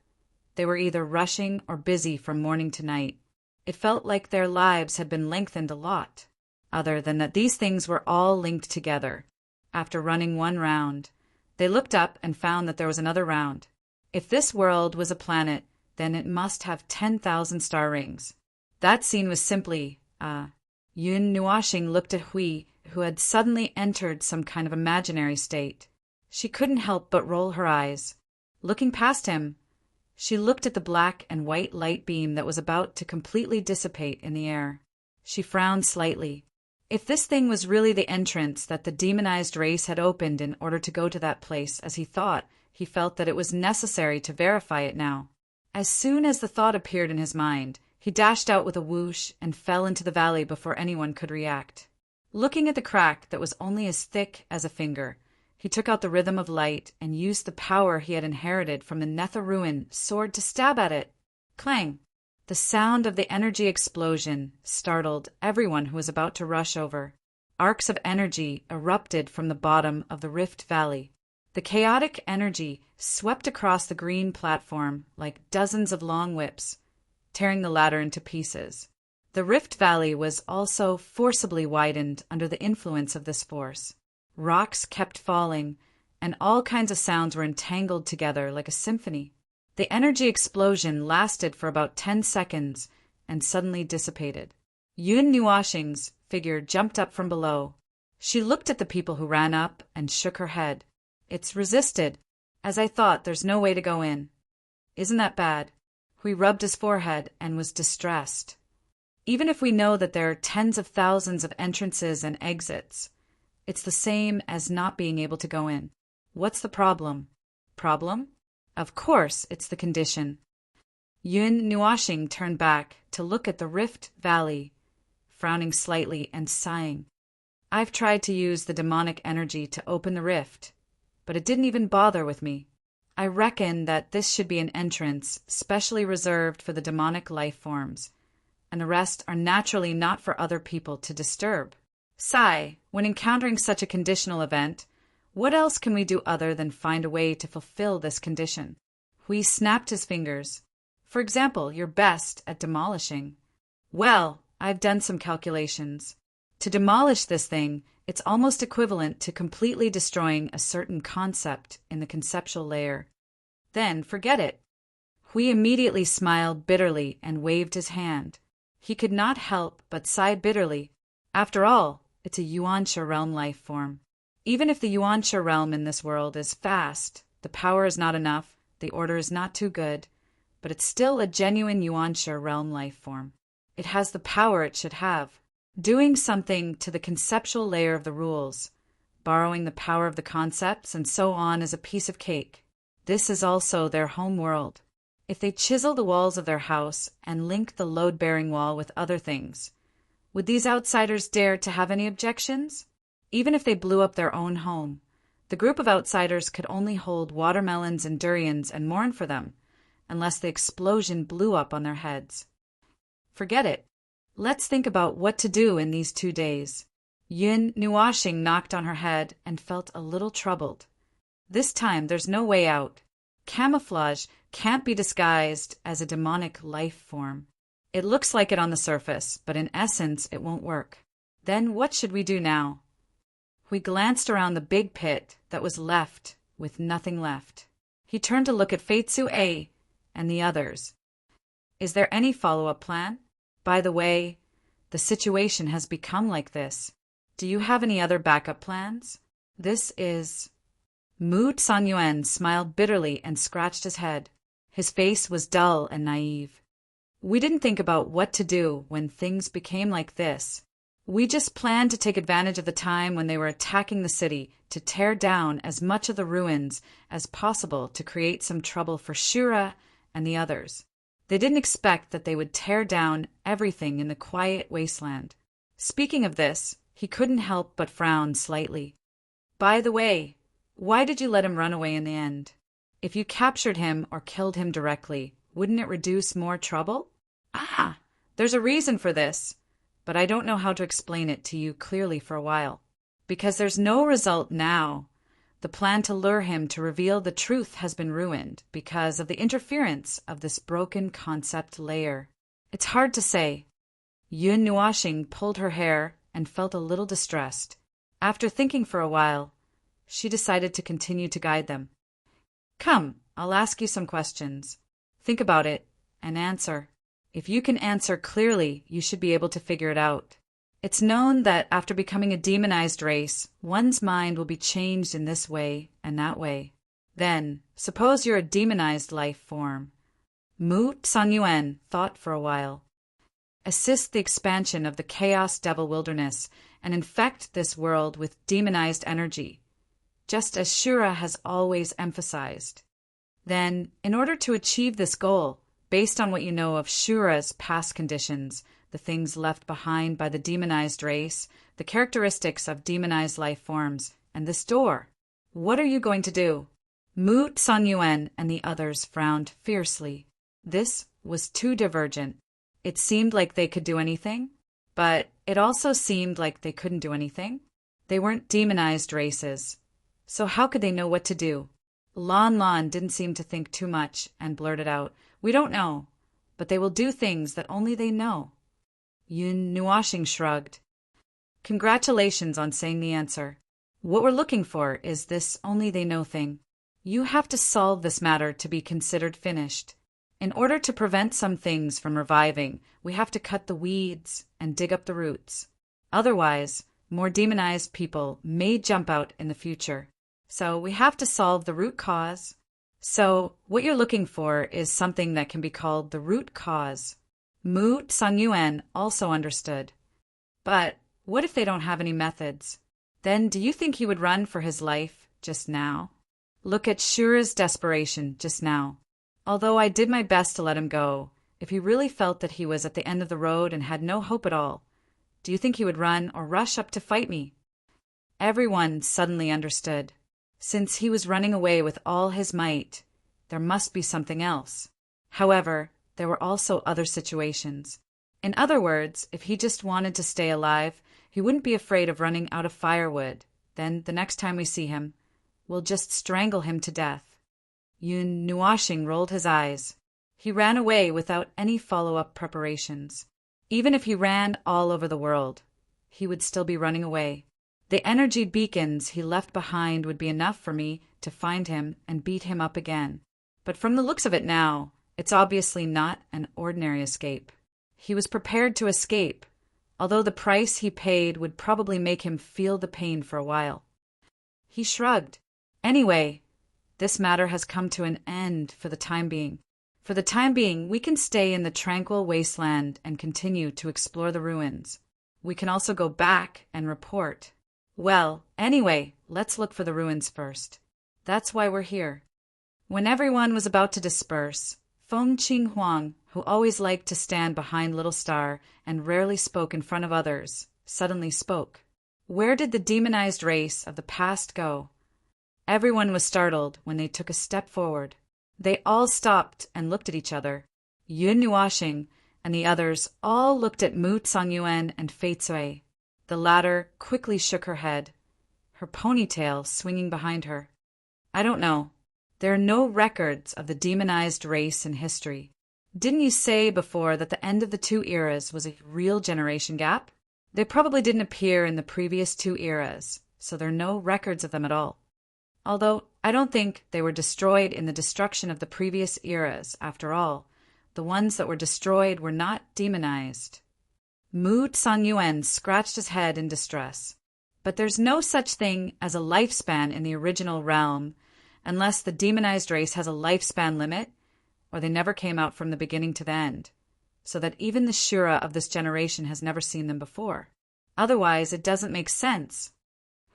they were either rushing or busy from morning to night. It felt like their lives had been lengthened a lot, other than that these things were all linked together. After running one round, they looked up and found that there was another round. If this world was a planet, then it must have 10,000 star rings. That scene was simply, Yun Nuashing looked at Hui, who had suddenly entered some kind of imaginary state. She couldn't help but roll her eyes. Looking past him, she looked at the black and white light beam that was about to completely dissipate in the air. She frowned slightly. If this thing was really the entrance that the demonized race had opened in order to go to that place, as he thought, he felt that it was necessary to verify it now. As soon as the thought appeared in his mind, he dashed out with a whoosh and fell into the valley before anyone could react. Looking at the crack that was only as thick as a finger, he took out the rhythm of light and used the power he had inherited from the Netha ruin sword to stab at it. Clang! The sound of the energy explosion startled everyone who was about to rush over. Arcs of energy erupted from the bottom of the rift valley. The chaotic energy swept across the green platform like dozens of long whips, tearing the ladder into pieces. The rift valley was also forcibly widened under the influence of this force. Rocks kept falling, and all kinds of sounds were entangled together like a symphony. The energy explosion lasted for about 10 seconds and suddenly dissipated. Yun Nuashing's figure jumped up from below. She looked at the people who ran up and shook her head. It's resisted. As I thought, there's no way to go in. Isn't that bad? Hui rubbed his forehead and was distressed. Even if we know that there are tens of thousands of entrances and exits, it's the same as not being able to go in. What's the problem? Problem? Of course, it's the condition. Yun Nuashing turned back to look at the rift valley, frowning slightly and sighing. I've tried to use the demonic energy to open the rift, but it didn't even bother with me. I reckon that this should be an entrance specially reserved for the demonic life forms, and the rest are naturally not for other people to disturb. Sai, when encountering such a conditional event, what else can we do other than find a way to fulfill this condition? Hui snapped his fingers. For example, your best at demolishing. Well, I've done some calculations. To demolish this thing, it's almost equivalent to completely destroying a certain concept in the conceptual layer. Then forget it. Hui immediately smiled bitterly and waved his hand. He could not help but sigh bitterly. After all, it's a Yuansha realm life form. Even if the Yuansha realm in this world is fast, the power is not enough, the order is not too good, but it's still a genuine Yuansha realm life form. It has the power it should have. Doing something to the conceptual layer of the rules, borrowing the power of the concepts, and so on is a piece of cake. This is also their home world. If they chisel the walls of their house and link the load-bearing wall with other things, would these outsiders dare to have any objections? Even if they blew up their own home, the group of outsiders could only hold watermelons and durians and mourn for them, unless the explosion blew up on their heads. Forget it. Let's think about what to do in these 2 days. Yun Nuashing knocked on her head and felt a little troubled. This time there's no way out. Camouflage can't be disguised as a demonic life form. It looks like it on the surface, but in essence it won't work. Then what should we do now? We glanced around the big pit that was left with nothing left. He turned to look at Feitsu A and the others. Is there any follow-up plan? By the way, the situation has become like this. Do you have any other backup plans? This is... Mu Sanyuan smiled bitterly and scratched his head. His face was dull and naive. We didn't think about what to do when things became like this. We just planned to take advantage of the time when they were attacking the city to tear down as much of the ruins as possible to create some trouble for Shura and the others. They didn't expect that they would tear down everything in the quiet wasteland. Speaking of this, he couldn't help but frown slightly. By the way, why did you let him run away in the end? If you captured him or killed him directly, wouldn't it reduce more trouble? Ah, there's a reason for this, but I don't know how to explain it to you clearly for a while. Because there's no result now. The plan to lure him to reveal the truth has been ruined because of the interference of this broken concept layer. It's hard to say. Yun Nuashing pulled her hair and felt a little distressed. After thinking for a while, she decided to continue to guide them. Come, I'll ask you some questions. Think about it and answer. If you can answer clearly, you should be able to figure it out. It's known that after becoming a demonized race, one's mind will be changed in this way and that way. Then, suppose you're a demonized life form. Mu Sanyuan thought for a while. Assist the expansion of the Chaos Devil Wilderness and infect this world with demonized energy, just as Shura has always emphasized. Then, in order to achieve this goal, based on what you know of Shura's past conditions, the things left behind by the demonized race, the characteristics of demonized life forms, and this door, what are you going to do? Mu Sanyuan and the others frowned fiercely. This was too divergent. It seemed like they could do anything, but it also seemed like they couldn't do anything. They weren't demonized races, so how could they know what to do? Lon didn't seem to think too much and blurted out, "We don't know, but they will do things that only they know." Yun Nuashing shrugged. Congratulations on saying the answer. What we're looking for is this only they know thing. You have to solve this matter to be considered finished. In order to prevent some things from reviving, we have to cut the weeds and dig up the roots. Otherwise, more demonized people may jump out in the future. So we have to solve the root cause. So what you're looking for is something that can be called the root cause. Mu Sanyuan also understood. But what if they don't have any methods? Then do you think he would run for his life just now? Look at Shura's desperation just now. Although I did my best to let him go, if he really felt that he was at the end of the road and had no hope at all, do you think he would run or rush up to fight me? Everyone suddenly understood. Since he was running away with all his might, there must be something else. However, there were also other situations. In other words, if he just wanted to stay alive, he wouldn't be afraid of running out of firewood. Then, the next time we see him, we'll just strangle him to death. Yun Nuashing rolled his eyes. He ran away without any follow-up preparations. Even if he ran all over the world, he would still be running away. The energy beacons he left behind would be enough for me to find him and beat him up again. But from the looks of it now, it's obviously not an ordinary escape. He was prepared to escape, although the price he paid would probably make him feel the pain for a while. He shrugged. Anyway, this matter has come to an end for the time being. For the time being, we can stay in the tranquil wasteland and continue to explore the ruins. We can also go back and report. Well, anyway, let's look for the ruins first. That's why we're here. When everyone was about to disperse, Feng Qinghuang, who always liked to stand behind Little Star and rarely spoke in front of others, suddenly spoke. Where did the demonized race of the past go? Everyone was startled when they took a step forward. They all stopped and looked at each other. Yun Nuashing and the others all looked at Mu Songyuan and Fei Cui. The latter quickly shook her head, her ponytail swinging behind her. I don't know. There are no records of the demonized race in history. Didn't you say before that the end of the two eras was a real generation gap? They probably didn't appear in the previous two eras, so there are no records of them at all. Although I don't think they were destroyed in the destruction of the previous eras. After all, the ones that were destroyed were not demonized. Mu Songyuan scratched his head in distress. But there's no such thing as a lifespan in the original realm, unless the demonized race has a lifespan limit, or they never came out from the beginning to the end, so that even the Shura of this generation has never seen them before. Otherwise, it doesn't make sense,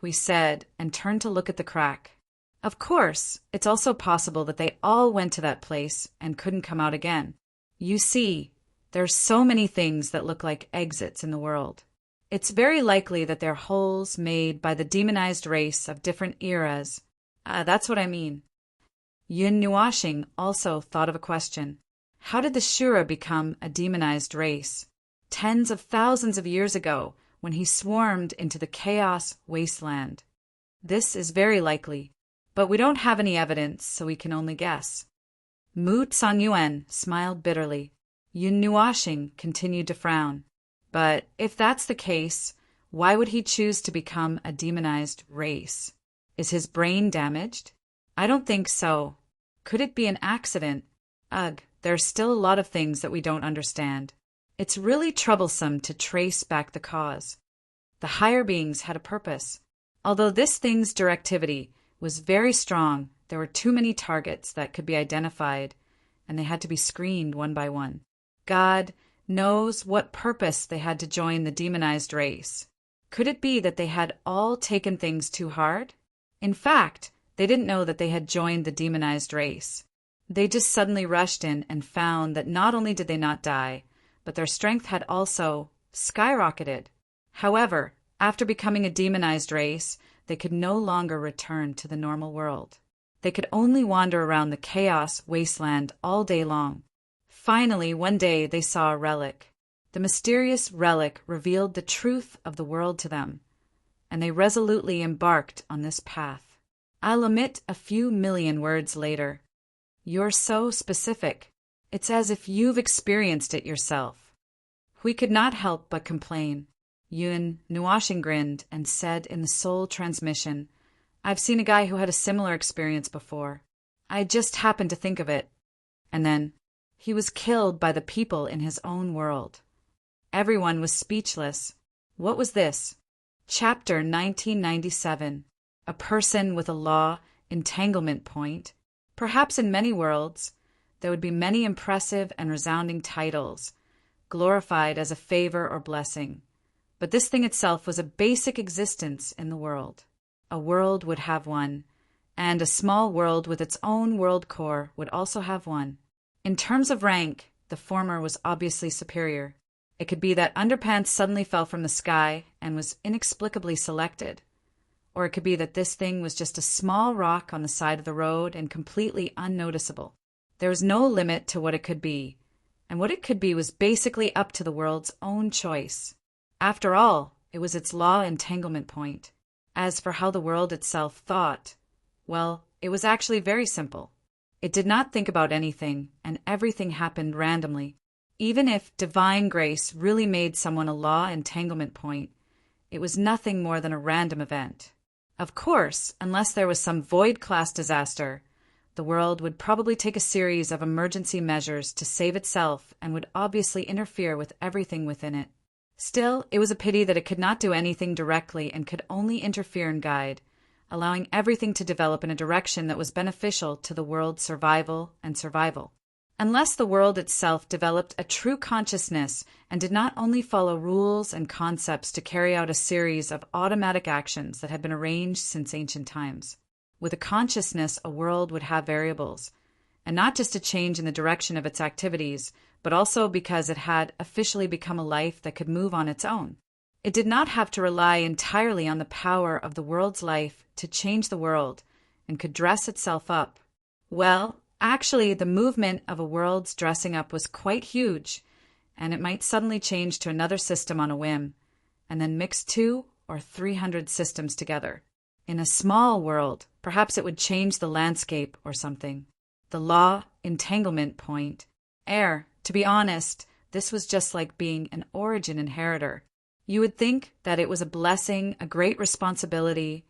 we said, and turned to look at the crack. Of course, it's also possible that they all went to that place and couldn't come out again. You see, there's so many things that look like exits in the world. It's very likely that they're holes made by the demonized race of different eras. That's what I mean. Yun Nuashing also thought of a question. How did the Shura become a demonized race? Tens of thousands of years ago, when he swarmed into the chaos wasteland. This is very likely, but we don't have any evidence, so we can only guess. Mu Songyuan smiled bitterly. Yun Nuashing continued to frown. But if that's the case, why would he choose to become a demonized race? Is his brain damaged? I don't think so. Could it be an accident? Ugh, there are still a lot of things that we don't understand. It's really troublesome to trace back the cause. The higher beings had a purpose. Although this thing's directivity was very strong, there were too many targets that could be identified, and they had to be screened one by one. God knows what purpose they had to join the demonized race. Could it be that they had all taken things too hard? In fact, they didn't know that they had joined the demonized race. They just suddenly rushed in and found that not only did they not die, but their strength had also skyrocketed. However, after becoming a demonized race, they could no longer return to the normal world. They could only wander around the chaos wasteland all day long. Finally, one day they saw a relic. The mysterious relic revealed the truth of the world to them, and they resolutely embarked on this path. I'll omit a few million words later. You're so specific. It's as if you've experienced it yourself. We could not help but complain. Yun Nuashing grinned and said in the soul transmission, I've seen a guy who had a similar experience before. I just happened to think of it. And then he was killed by the people in his own world. Everyone was speechless. What was this? Chapter 1997. A person with a law entanglement point. Perhaps in many worlds, there would be many impressive and resounding titles, glorified as a favor or blessing. But this thing itself was a basic existence in the world. A world would have one, and a small world with its own world core would also have one. In terms of rank, the former was obviously superior. It could be that Underpants suddenly fell from the sky and was inexplicably selected, Or it could be that this thing was just a small rock on the side of the road and completely unnoticeable. There was no limit to what it could be, and what it could be was basically up to the world's own choice. After all, it was its law entanglement point. As for how the world itself thought, well, it was actually very simple. It did not think about anything, and everything happened randomly. Even if divine grace really made someone a law entanglement point, it was nothing more than a random event. Of course, unless there was some void-class disaster, the world would probably take a series of emergency measures to save itself and would obviously interfere with everything within it. Still, it was a pity that it could not do anything directly and could only interfere and guide, allowing everything to develop in a direction that was beneficial to the world's survival and survival. Unless the world itself developed a true consciousness and did not only follow rules and concepts to carry out a series of automatic actions that had been arranged since ancient times. With a consciousness, a world would have variables, and not just a change in the direction of its activities, but also because it had officially become a life that could move on its own. It did not have to rely entirely on the power of the world's life to change the world and could dress itself up. Well, actually, the movement of a world's dressing up was quite huge, and it might suddenly change to another system on a whim, and then mix 200 or 300 systems together. In a small world, perhaps it would change the landscape or something. The law entanglement point. To be honest, this was just like being an origin inheritor. You would think that it was a blessing, a great responsibility,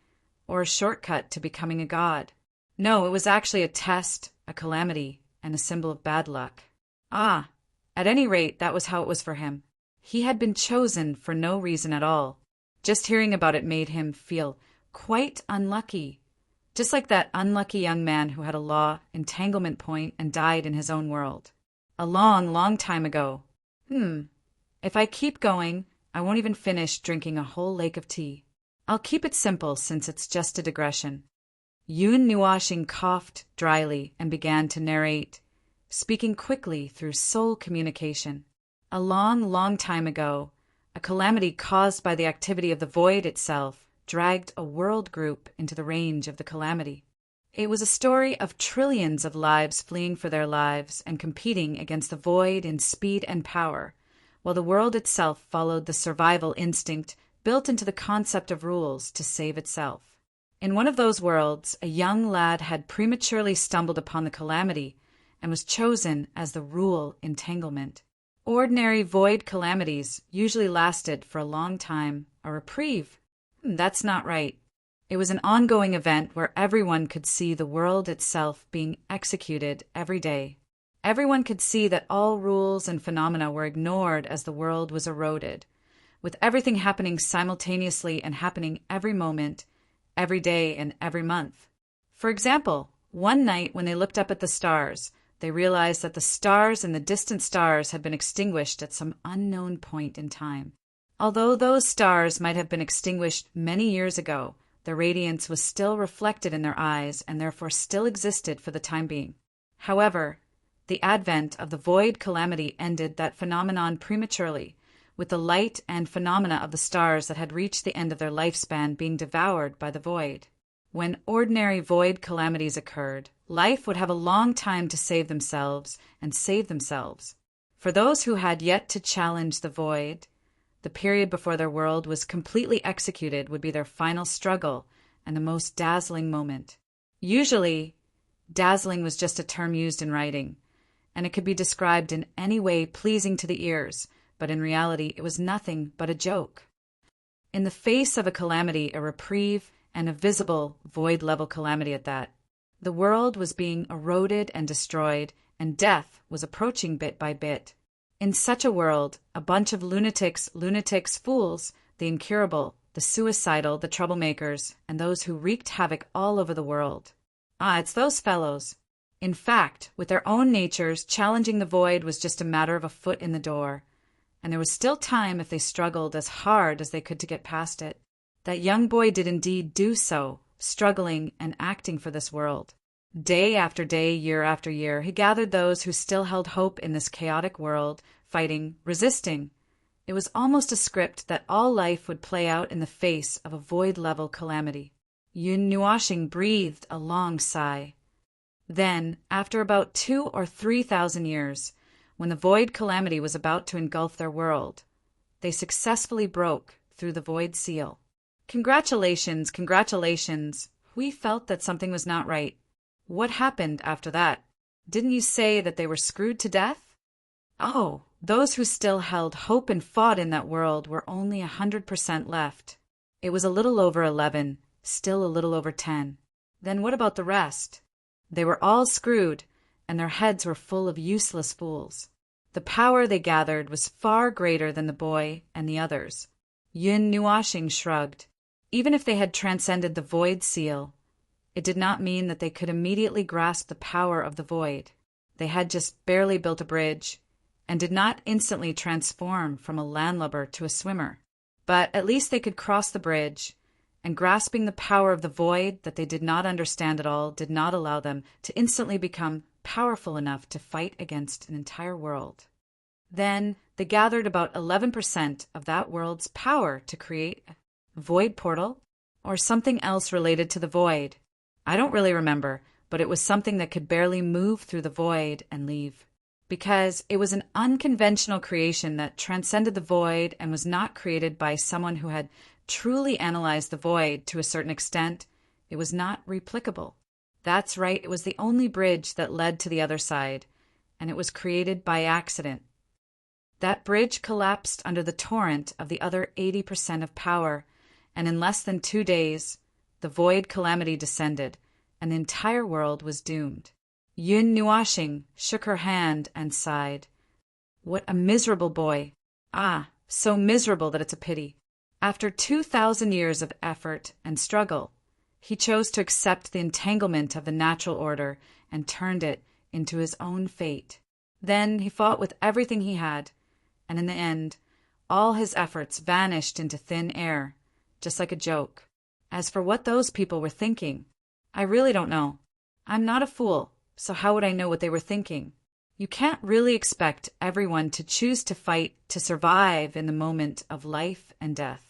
or a shortcut to becoming a god. No, it was actually a test, a calamity, and a symbol of bad luck. At any rate, that was how it was for him. He had been chosen for no reason at all. Just hearing about it made him feel quite unlucky, just like that unlucky young man who had a law entanglement point and died in his own world. A long, long time ago. If I keep going, I won't even finish drinking a whole lake of tea. I'll keep it simple since it's just a digression. Yun Nuashing coughed dryly and began to narrate, speaking quickly through soul communication. A long, long time ago, a calamity caused by the activity of the void itself dragged a world group into the range of the calamity. It was a story of trillions of lives fleeing for their lives and competing against the void in speed and power, while the world itself followed the survival instinct built into the concept of rules to save itself. In one of those worlds, a young lad had prematurely stumbled upon the calamity and was chosen as the rule entanglement. Ordinary void calamities usually lasted for a long time, a reprieve. That's not right. It was an ongoing event where everyone could see the world itself being executed every day. Everyone could see that all rules and phenomena were ignored as the world was eroded, with everything happening simultaneously and happening every moment, every day, and every month. For example, one night when they looked up at the stars, they realized that the stars and the distant stars had been extinguished at some unknown point in time. Although those stars might have been extinguished many years ago, their radiance was still reflected in their eyes and therefore still existed for the time being. However, the advent of the void calamity ended that phenomenon prematurely, with the light and phenomena of the stars that had reached the end of their lifespan being devoured by the void. When ordinary void calamities occurred, life would have a long time to save themselves and save themselves. For those who had yet to challenge the void, the period before their world was completely executed would be their final struggle and the most dazzling moment. Usually, dazzling was just a term used in writing, and it could be described in any way pleasing to the ears, but in reality it was nothing but a joke. In the face of a calamity, a reprieve, and a visible, void-level calamity at that, the world was being eroded and destroyed, and death was approaching bit by bit. In such a world, a bunch of lunatics, fools, the incurable, the suicidal, the troublemakers, and those who wreaked havoc all over the world. It's those fellows. In fact, with their own natures, challenging the void was just a matter of a foot in the door, and there was still time if they struggled as hard as they could to get past it. That young boy did indeed do so, struggling and acting for this world. Day after day, year after year, he gathered those who still held hope in this chaotic world, fighting, resisting. It was almost a script that all life would play out in the face of a void-level calamity. Yun Nuashing breathed a long sigh. Then, after about 2,000 or 3,000 years, when the void calamity was about to engulf their world, they successfully broke through the void seal. Congratulations, congratulations. We felt that something was not right. What happened after that? Didn't you say that they were screwed to death? Oh, those who still held hope and fought in that world were only 100% left. It was a little over 11, still a little over 10. Then what about the rest? They were all screwed, and their heads were full of useless fools. The power they gathered was far greater than the boy and the others. Yun Nuashing shrugged. Even if they had transcended the void seal, it did not mean that they could immediately grasp the power of the void. They had just barely built a bridge, and did not instantly transform from a landlubber to a swimmer. But at least they could cross the bridge, and grasping the power of the void that they did not understand at all did not allow them to instantly become powerful enough to fight against an entire world. Then they gathered about 11% of that world's power to create a void portal, or something else related to the void. I don't really remember, but it was something that could barely move through the void and leave. Because it was an unconventional creation that transcended the void and was not created by someone who had truly analyzed the void to a certain extent, it was not replicable. That's right, it was the only bridge that led to the other side, and it was created by accident. That bridge collapsed under the torrent of the other 80% of power, and in less than 2 days, the void calamity descended, and the entire world was doomed. Yun Nuashing shook her hand and sighed. What a miserable boy. Ah, so miserable that it's a pity. After 2,000 years of effort and struggle, he chose to accept the entanglement of the natural order and turned it into his own fate. Then he fought with everything he had, and in the end, all his efforts vanished into thin air, just like a joke. As for what those people were thinking, I really don't know. I'm not a fool, so how would I know what they were thinking? You can't really expect everyone to choose to fight to survive in the moment of life and death.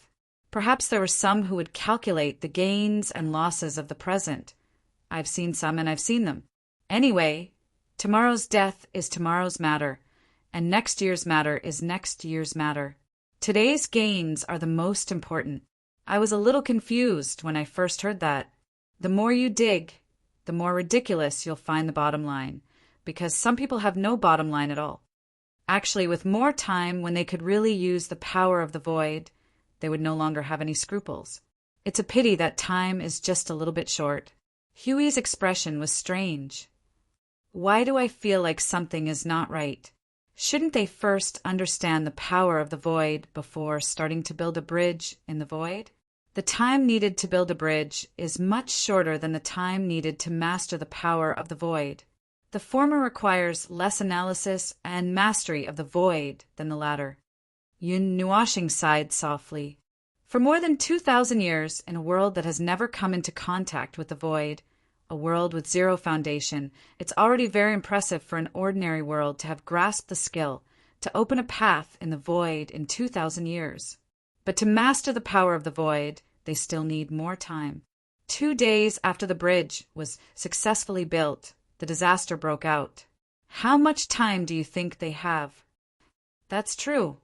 Perhaps there were some who would calculate the gains and losses of the present. I've seen some and I've seen them. Anyway, tomorrow's death is tomorrow's matter, and next year's matter is next year's matter. Today's gains are the most important. I was a little confused when I first heard that. The more you dig, the more ridiculous you'll find the bottom line, because some people have no bottom line at all. Actually, with more time, when they could really use the power of the void, they would no longer have any scruples. It's a pity that time is just a little bit short. Huey's expression was strange. Why do I feel like something is not right? Shouldn't they first understand the power of the void before starting to build a bridge in the void? The time needed to build a bridge is much shorter than the time needed to master the power of the void. The former requires less analysis and mastery of the void than the latter. Yun Nuashing sighed softly. For more than 2,000 years, in a world that has never come into contact with the void, a world with zero foundation, it's already very impressive for an ordinary world to have grasped the skill to open a path in the void in 2,000 years. But to master the power of the void, they still need more time. 2 days after the bridge was successfully built, the disaster broke out. How much time do you think they have? That's true.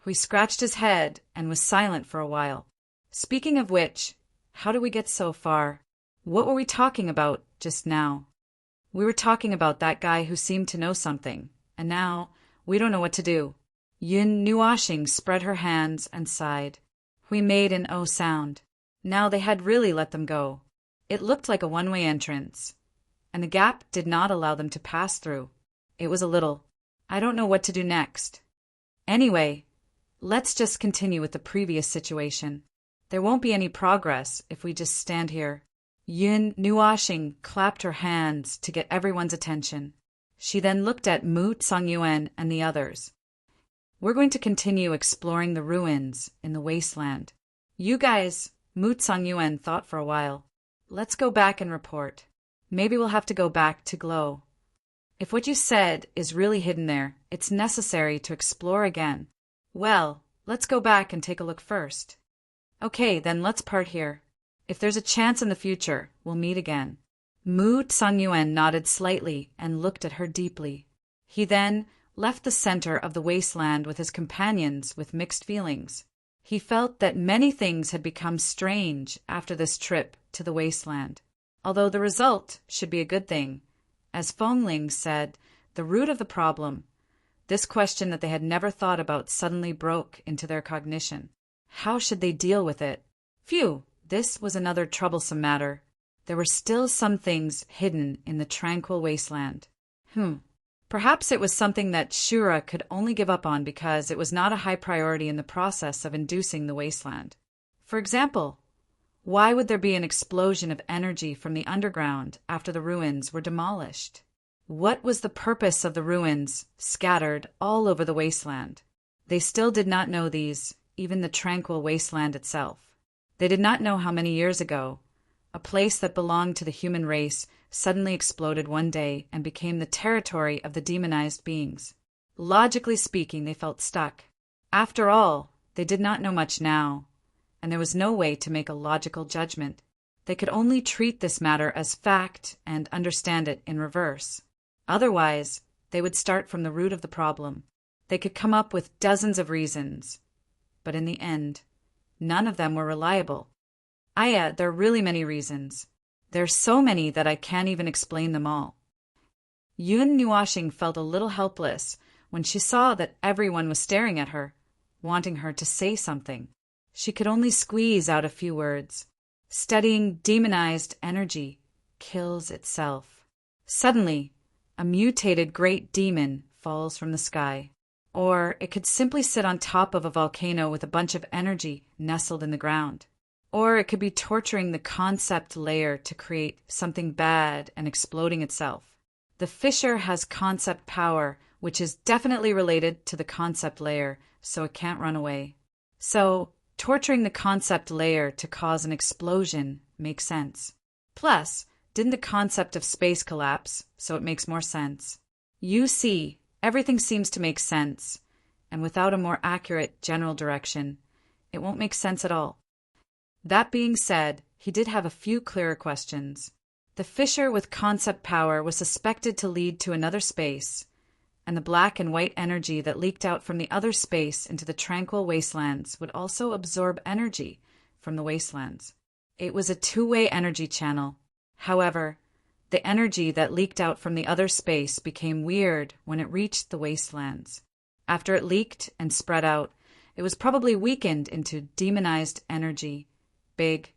He scratched his head and was silent for a while. Speaking of which, how did we get so far? What were we talking about just now? We were talking about that guy who seemed to know something, and now we don't know what to do. Yun Nuashing spread her hands and sighed. We made an O sound. Now they had really let them go. It looked like a one-way entrance, and the gap did not allow them to pass through. It was a little. I don't know what to do next. Anyway, let's just continue with the previous situation. There won't be any progress if we just stand here. Yun Nuashing clapped her hands to get everyone's attention. She then looked at Mu Tsongyuan and the others. We're going to continue exploring the ruins in the wasteland. You guys, Mu Tsongyuan thought for a while. Let's go back and report. Maybe we'll have to go back to Glow. If what you said is really hidden there, it's necessary to explore again. Well, let's go back and take a look first. Okay, then let's part here. If there's a chance in the future, we'll meet again. Mu Tsangyuan nodded slightly and looked at her deeply. He then left the center of the wasteland with his companions with mixed feelings. He felt that many things had become strange after this trip to the wasteland, although the result should be a good thing. As Fengling said, the root of the problem, this question that they had never thought about, suddenly broke into their cognition. How should they deal with it? Phew, this was another troublesome matter. There were still some things hidden in the tranquil wasteland. Perhaps it was something that Shura could only give up on because it was not a high priority in the process of inducing the wasteland. For example, why would there be an explosion of energy from the underground after the ruins were demolished? What was the purpose of the ruins scattered all over the wasteland? They still did not know these, even the tranquil wasteland itself. They did not know how many years ago a place that belonged to the human race suddenly exploded one day and became the territory of the demonized beings. Logically speaking, they felt stuck. After all, they did not know much now, and there was no way to make a logical judgment. They could only treat this matter as fact and understand it in reverse. Otherwise, they would start from the root of the problem. They could come up with dozens of reasons, but in the end, none of them were reliable. There are really many reasons. There are so many that I can't even explain them all. Yun Nuashing felt a little helpless when she saw that everyone was staring at her, wanting her to say something. She could only squeeze out a few words. Studying demonized energy kills itself. Suddenly, a mutated great demon falls from the sky. Or it could simply sit on top of a volcano with a bunch of energy nestled in the ground. Or it could be torturing the concept layer to create something bad and exploding itself. The fissure has concept power, which is definitely related to the concept layer, so it can't run away. So, torturing the concept layer to cause an explosion makes sense. Plus, didn't the concept of space collapse, so it makes more sense. You see, everything seems to make sense, and without a more accurate general direction, it won't make sense at all. That being said, he did have a few clearer questions. The fissure with concept power was suspected to lead to another space, and the black and white energy that leaked out from the other space into the tranquil wastelands would also absorb energy from the wastelands. It was a two-way energy channel. However, the energy that leaked out from the other space became weird when it reached the wastelands. After it leaked and spread out, it was probably weakened into demonized energy, big,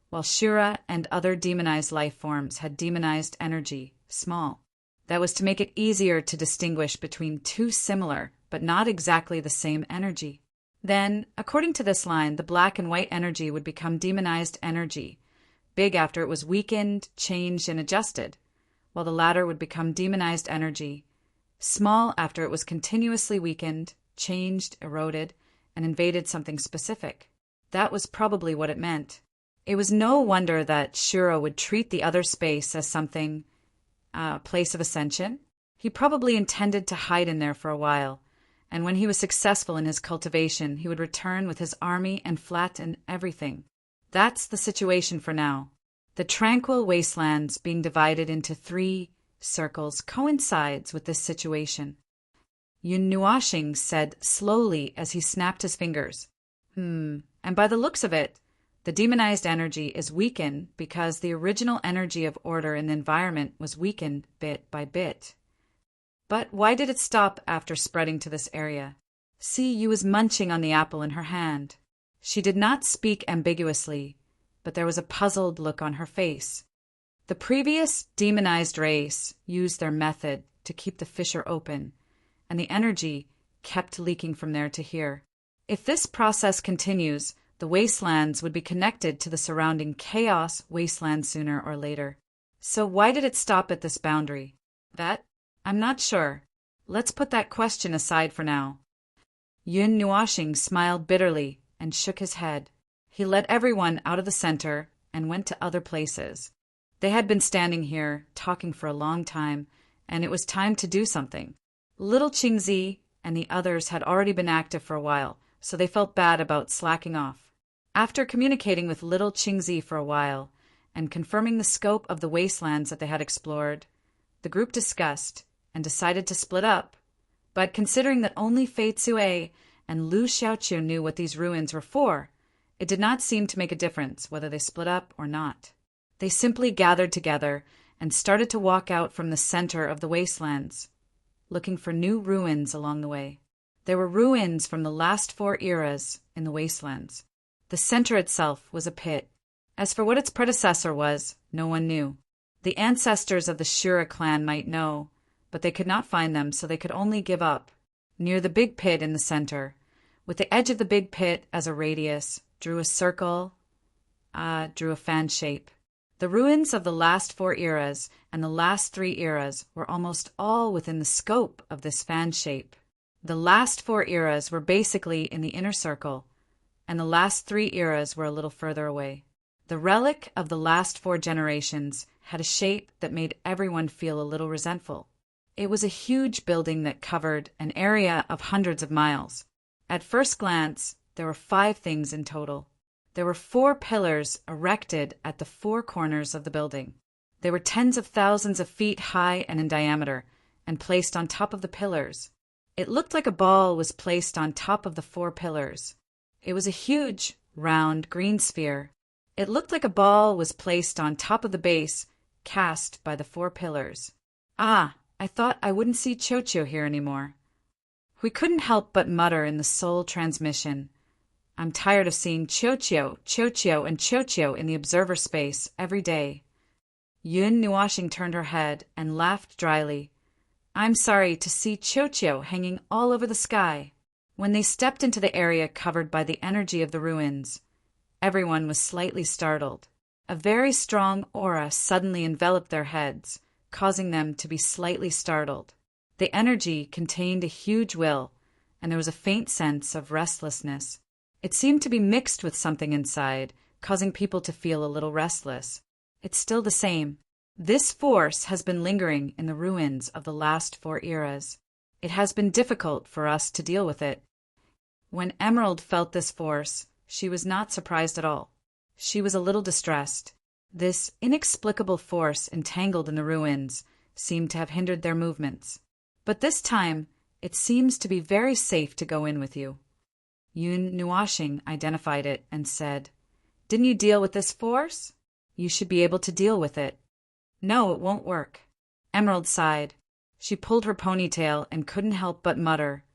while Shura and other demonized life forms had demonized energy, small. That was to make it easier to distinguish between two similar, but not exactly the same energy. Then, according to this line, the black and white energy would become demonized energy, big after it was weakened, changed, and adjusted, while the latter would become demonized energy, small after it was continuously weakened, changed, eroded, and invaded something specific. That was probably what it meant. It was no wonder that Shura would treat the other space as something, a place of ascension. He probably intended to hide in there for a while, and when he was successful in his cultivation, he would return with his army and flatten everything. That's the situation for now. The tranquil wastelands being divided into 3 circles coincides with this situation. Yun Nuashing said slowly as he snapped his fingers. And by the looks of it, the demonized energy is weakened because the original energy of order in the environment was weakened bit by bit. But why did it stop after spreading to this area? See, Yu was munching on the apple in her hand. She did not speak ambiguously, but there was a puzzled look on her face. The previous demonized race used their method to keep the fissure open, and the energy kept leaking from there to here. If this process continues, the wastelands would be connected to the surrounding chaos wasteland sooner or later. So why did it stop at this boundary? That? I'm not sure. Let's put that question aside for now. Yun Nuashing smiled bitterly and shook his head. He led everyone out of the center and went to other places. They had been standing here, talking for a long time, and it was time to do something. Little Qingzi and the others had already been active for a while, so they felt bad about slacking off. After communicating with little Qingzi for a while, and confirming the scope of the wastelands that they had explored, the group discussed and decided to split up. But considering that only Fei Cue and Lu Xiaoqiu knew what these ruins were for, it did not seem to make a difference whether they split up or not. They simply gathered together and started to walk out from the center of the wastelands, looking for new ruins along the way. There were ruins from the last 4 eras in the wastelands. The center itself was a pit. As for what its predecessor was, no one knew. The ancestors of the Shura clan might know, but they could not find them, so they could only give up. Near the big pit in the center, with the edge of the big pit as a radius, drew a circle, drew a fan shape. The ruins of the last 4 eras and the last 3 eras were almost all within the scope of this fan shape. The last 4 eras were basically in the inner circle, and the last 3 eras were a little further away. The relic of the last 4 generations had a shape that made everyone feel a little resentful. It was a huge building that covered an area of hundreds of miles. At first glance, there were 5 things in total. There were 4 pillars erected at the 4 corners of the building. They were tens of thousands of feet high and in diameter, and placed on top of the pillars. It looked like a ball was placed on top of the 4 pillars. It was a huge, round, green sphere. It looked like a ball was placed on top of the base, cast by the 4 pillars. Ah, I thought I wouldn't see Qiuqiu here anymore. We couldn't help but mutter in the soul transmission. I'm tired of seeing Qiuqiu, Qiuqiu, and Qiuqiu in the observer space every day. Yun Nuashing turned her head and laughed dryly. I'm sorry to see Qiuqiu hanging all over the sky. When they stepped into the area covered by the energy of the ruins, everyone was slightly startled. A very strong aura suddenly enveloped their heads, causing them to be slightly startled. The energy contained a huge will, and there was a faint sense of restlessness. It seemed to be mixed with something inside, causing people to feel a little restless. It's still the same. This force has been lingering in the ruins of the last 4 eras. It has been difficult for us to deal with it. When Emerald felt this force, she was not surprised at all. She was a little distressed. This inexplicable force entangled in the ruins seemed to have hindered their movements. But this time, it seems to be very safe to go in with you. Yun Nuashing identified it and said, Didn't you deal with this force? You should be able to deal with it. No, it won't work. Emerald sighed. She pulled her ponytail and couldn't help but mutter,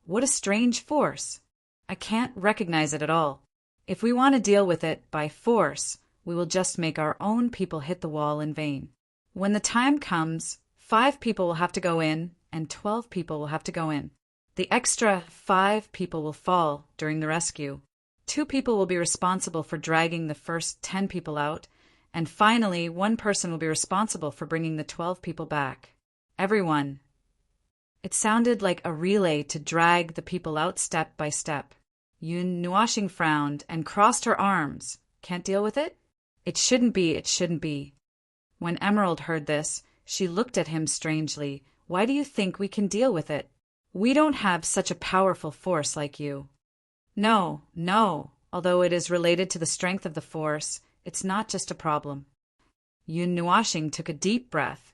What a strange force. I can't recognize it at all. If we want to deal with it by force, we will just make our own people hit the wall in vain. When the time comes, 5 people will have to go in, and 12 people will have to go in. The extra 5 people will fall during the rescue. 2 people will be responsible for dragging the first 10 people out, and finally 1 person will be responsible for bringing the 12 people back. Everyone. It sounded like a relay to drag the people out step by step. Yun Nuashing frowned and crossed her arms. Can't deal with it? It shouldn't be, it shouldn't be. When Emerald heard this, she looked at him strangely. Why do you think we can deal with it? We don't have such a powerful force like you. No, no. Although it is related to the strength of the force, it's not just a problem. Yun Nuashing took a deep breath.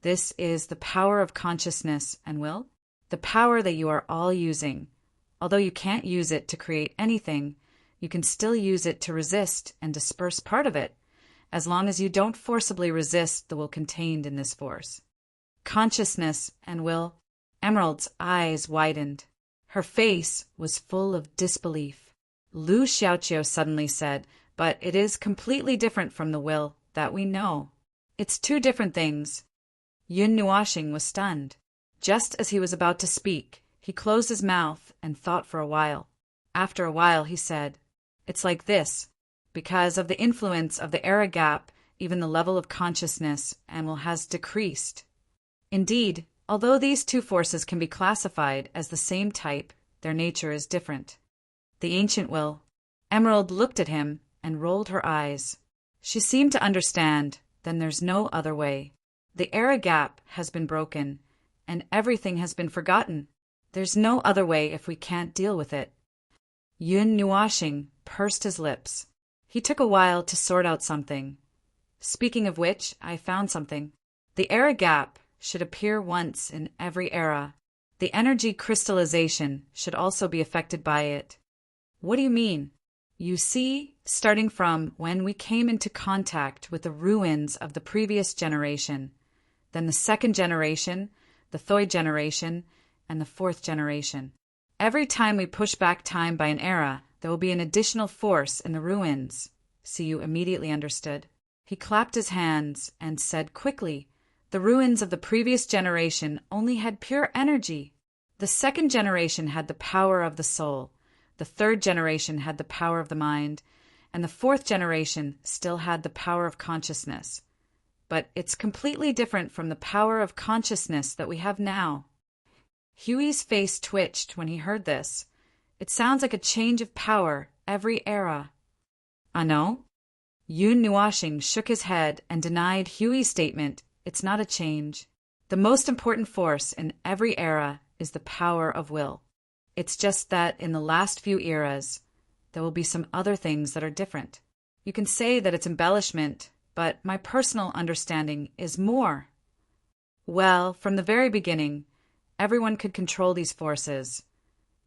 This is the power of consciousness and will, the power that you are all using. Although you can't use it to create anything, you can still use it to resist and disperse part of it, as long as you don't forcibly resist the will contained in this force. Consciousness and will. Emerald's eyes widened. Her face was full of disbelief. Lu Xiaoqiu suddenly said, But it is completely different from the will that we know. It's 2 different things. Yun Nuashing was stunned. Just as he was about to speak, he closed his mouth and thought for a while. After a while, he said, It's like this. Because of the influence of the era gap, even the level of consciousness and will has decreased. Indeed, although these 2 forces can be classified as the same type, their nature is different. The ancient will. Emerald looked at him and rolled her eyes. She seemed to understand, then there's no other way. The era gap has been broken, and everything has been forgotten. There's no other way if we can't deal with it. Yun Nuashing pursed his lips. He took a while to sort out something. Speaking of which, I found something. The era gap should appear once in every era. The energy crystallization should also be affected by it. What do you mean? You see, starting from when we came into contact with the ruins of the previous generation, then the second generation, the third generation, and the fourth generation. Every time we push back time by an era, there will be an additional force in the ruins. See, you immediately understood. He clapped his hands and said quickly, the ruins of the previous generation only had pure energy. The second generation had the power of the soul. The third generation had the power of the mind, and the fourth generation still had the power of consciousness. But it's completely different from the power of consciousness that we have now. Huey's face twitched when he heard this. It sounds like a change of power every era. Ah, no? Yun Nuashing shook his head and denied Huey's statement. It's not a change. The most important force in every era is the power of will. It's just that in the last few eras, there will be some other things that are different. You can say that it's embellishment, but my personal understanding is more. Well, from the very beginning, everyone could control these forces,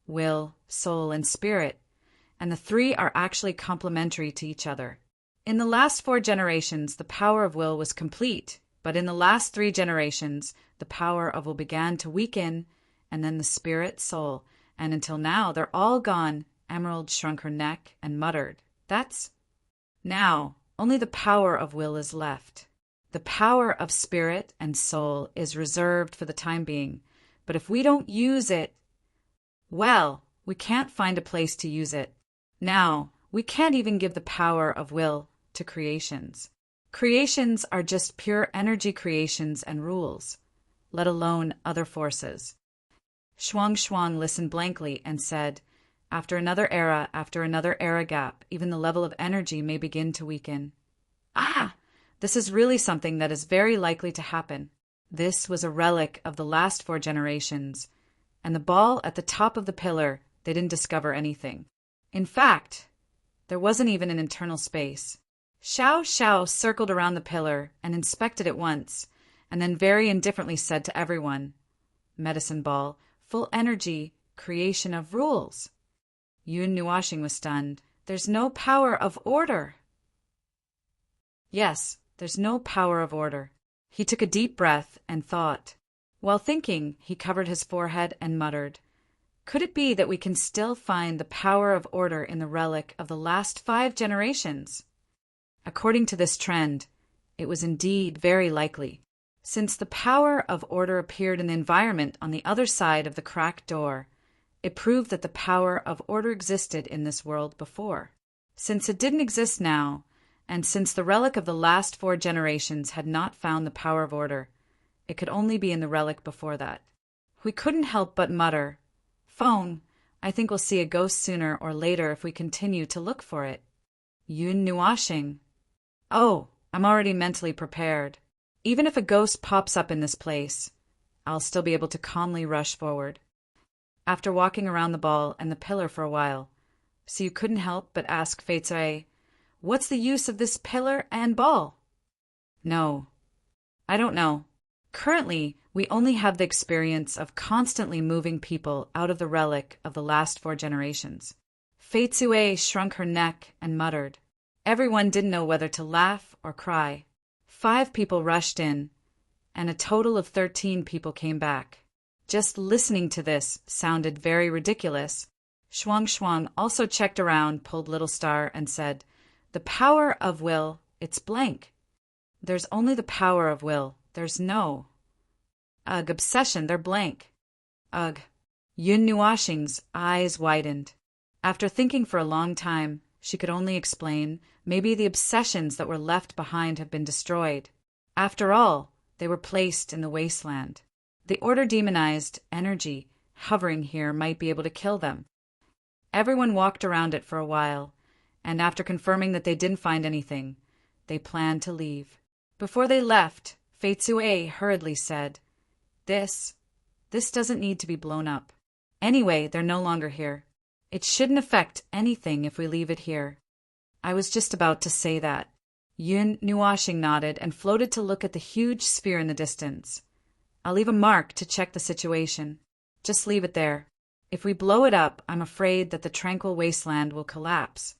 will, soul, and spirit, and the three are actually complementary to each other. In the last 4 generations, the power of will was complete, but in the last 3 generations, the power of will began to weaken, and then the spirit, soul, and until now, they're all gone. Emerald shrunk her neck and muttered, That's... Now, only the power of will is left. The power of spirit and soul is reserved for the time being, but if we don't use it, well, we can't find a place to use it. Now, we can't even give the power of will to creations. Creations are just pure energy creations and rules, let alone other forces. Shuang listened blankly and said, after another era gap, even the level of energy may begin to weaken. Ah! This is really something that is very likely to happen. This was a relic of the last 4 generations, and the ball at the top of the pillar, they didn't discover anything. In fact, there wasn't even an internal space. Xiao circled around the pillar and inspected it once, and then very indifferently said to everyone, Medicine ball, full energy, creation of rules. Yun Nuashing was stunned. There's no power of order. Yes, there's no power of order. He took a deep breath and thought. While thinking, he covered his forehead and muttered, Could it be that we can still find the power of order in the relic of the last 5 generations? According to this trend, it was indeed very likely. Since the power of order appeared in the environment on the other side of the cracked door, it proved that the power of order existed in this world before. Since it didn't exist now, and since the relic of the last 4 generations had not found the power of order, it could only be in the relic before that. We couldn't help but mutter, Phone, I think we'll see a ghost sooner or later if we continue to look for it. Yun Nuashing. Oh, I'm already mentally prepared. Even if a ghost pops up in this place, I'll still be able to calmly rush forward. After walking around the ball and the pillar for a while, so you couldn't help but ask Fei Cui, What's the use of this pillar and ball? No, I don't know. Currently, we only have the experience of constantly moving people out of the relic of the last 4 generations. Fei Cui shrunk her neck and muttered. Everyone didn't know whether to laugh or cry. 5 people rushed in, and a total of 13 people came back. Just listening to this sounded very ridiculous. Shuang also checked around, pulled Little Star, and said, The power of will, it's blank. There's only the power of will. There's no. Ugh, obsession, they're blank. Ugh. Yun Nuashing's eyes widened. After thinking for a long time, she could only explain, maybe the obsessions that were left behind have been destroyed. After all, they were placed in the wasteland. The order demonized energy hovering here might be able to kill them. Everyone walked around it for a while, and after confirming that they didn't find anything, they planned to leave. Before they left, Fei Cui hurriedly said, This doesn't need to be blown up. Anyway, they're no longer here. It shouldn't affect anything if we leave it here. I was just about to say that. Yun Nuashing nodded and floated to look at the huge sphere in the distance. I'll leave a mark to check the situation. Just leave it there. If we blow it up, I'm afraid that the tranquil wasteland will collapse.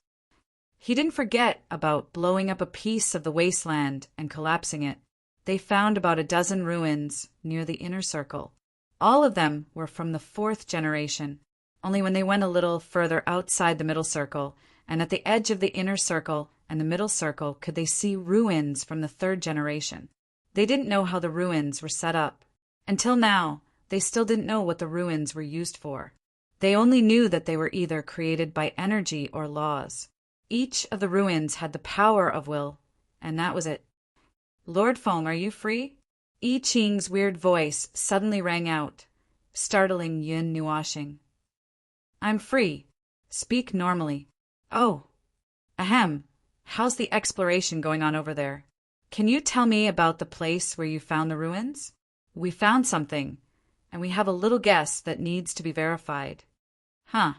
He didn't forget about blowing up a piece of the wasteland and collapsing it. They found about a dozen ruins near the inner circle. All of them were from the 4th generation. Only when they went a little further outside the middle circle, and at the edge of the inner circle and the middle circle, could they see ruins from the 3rd generation. They didn't know how the ruins were set up. Until now, they still didn't know what the ruins were used for. They only knew that they were either created by energy or laws. Each of the ruins had the power of will, and that was it. Lord Feng, are you free? I Ching's weird voice suddenly rang out, startling Yun Nuashing. I'm free. Speak normally. Oh. Ahem. How's the exploration going on over there? Can you tell me about the place where you found the ruins? We found something, and we have a little guess that needs to be verified. Huh.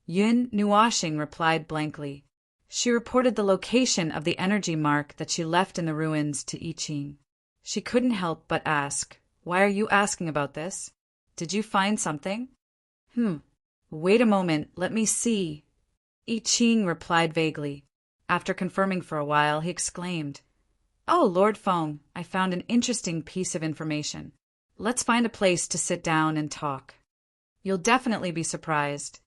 Yun Nuashing replied blankly. She reported the location of the energy mark that she left in the ruins to I Ching. She couldn't help but ask, Why are you asking about this? Did you find something? Wait a moment, let me see. I Ching replied vaguely. After confirming for a while, he exclaimed, Oh, Lord Feng, I found an interesting piece of information. Let's find a place to sit down and talk. You'll definitely be surprised.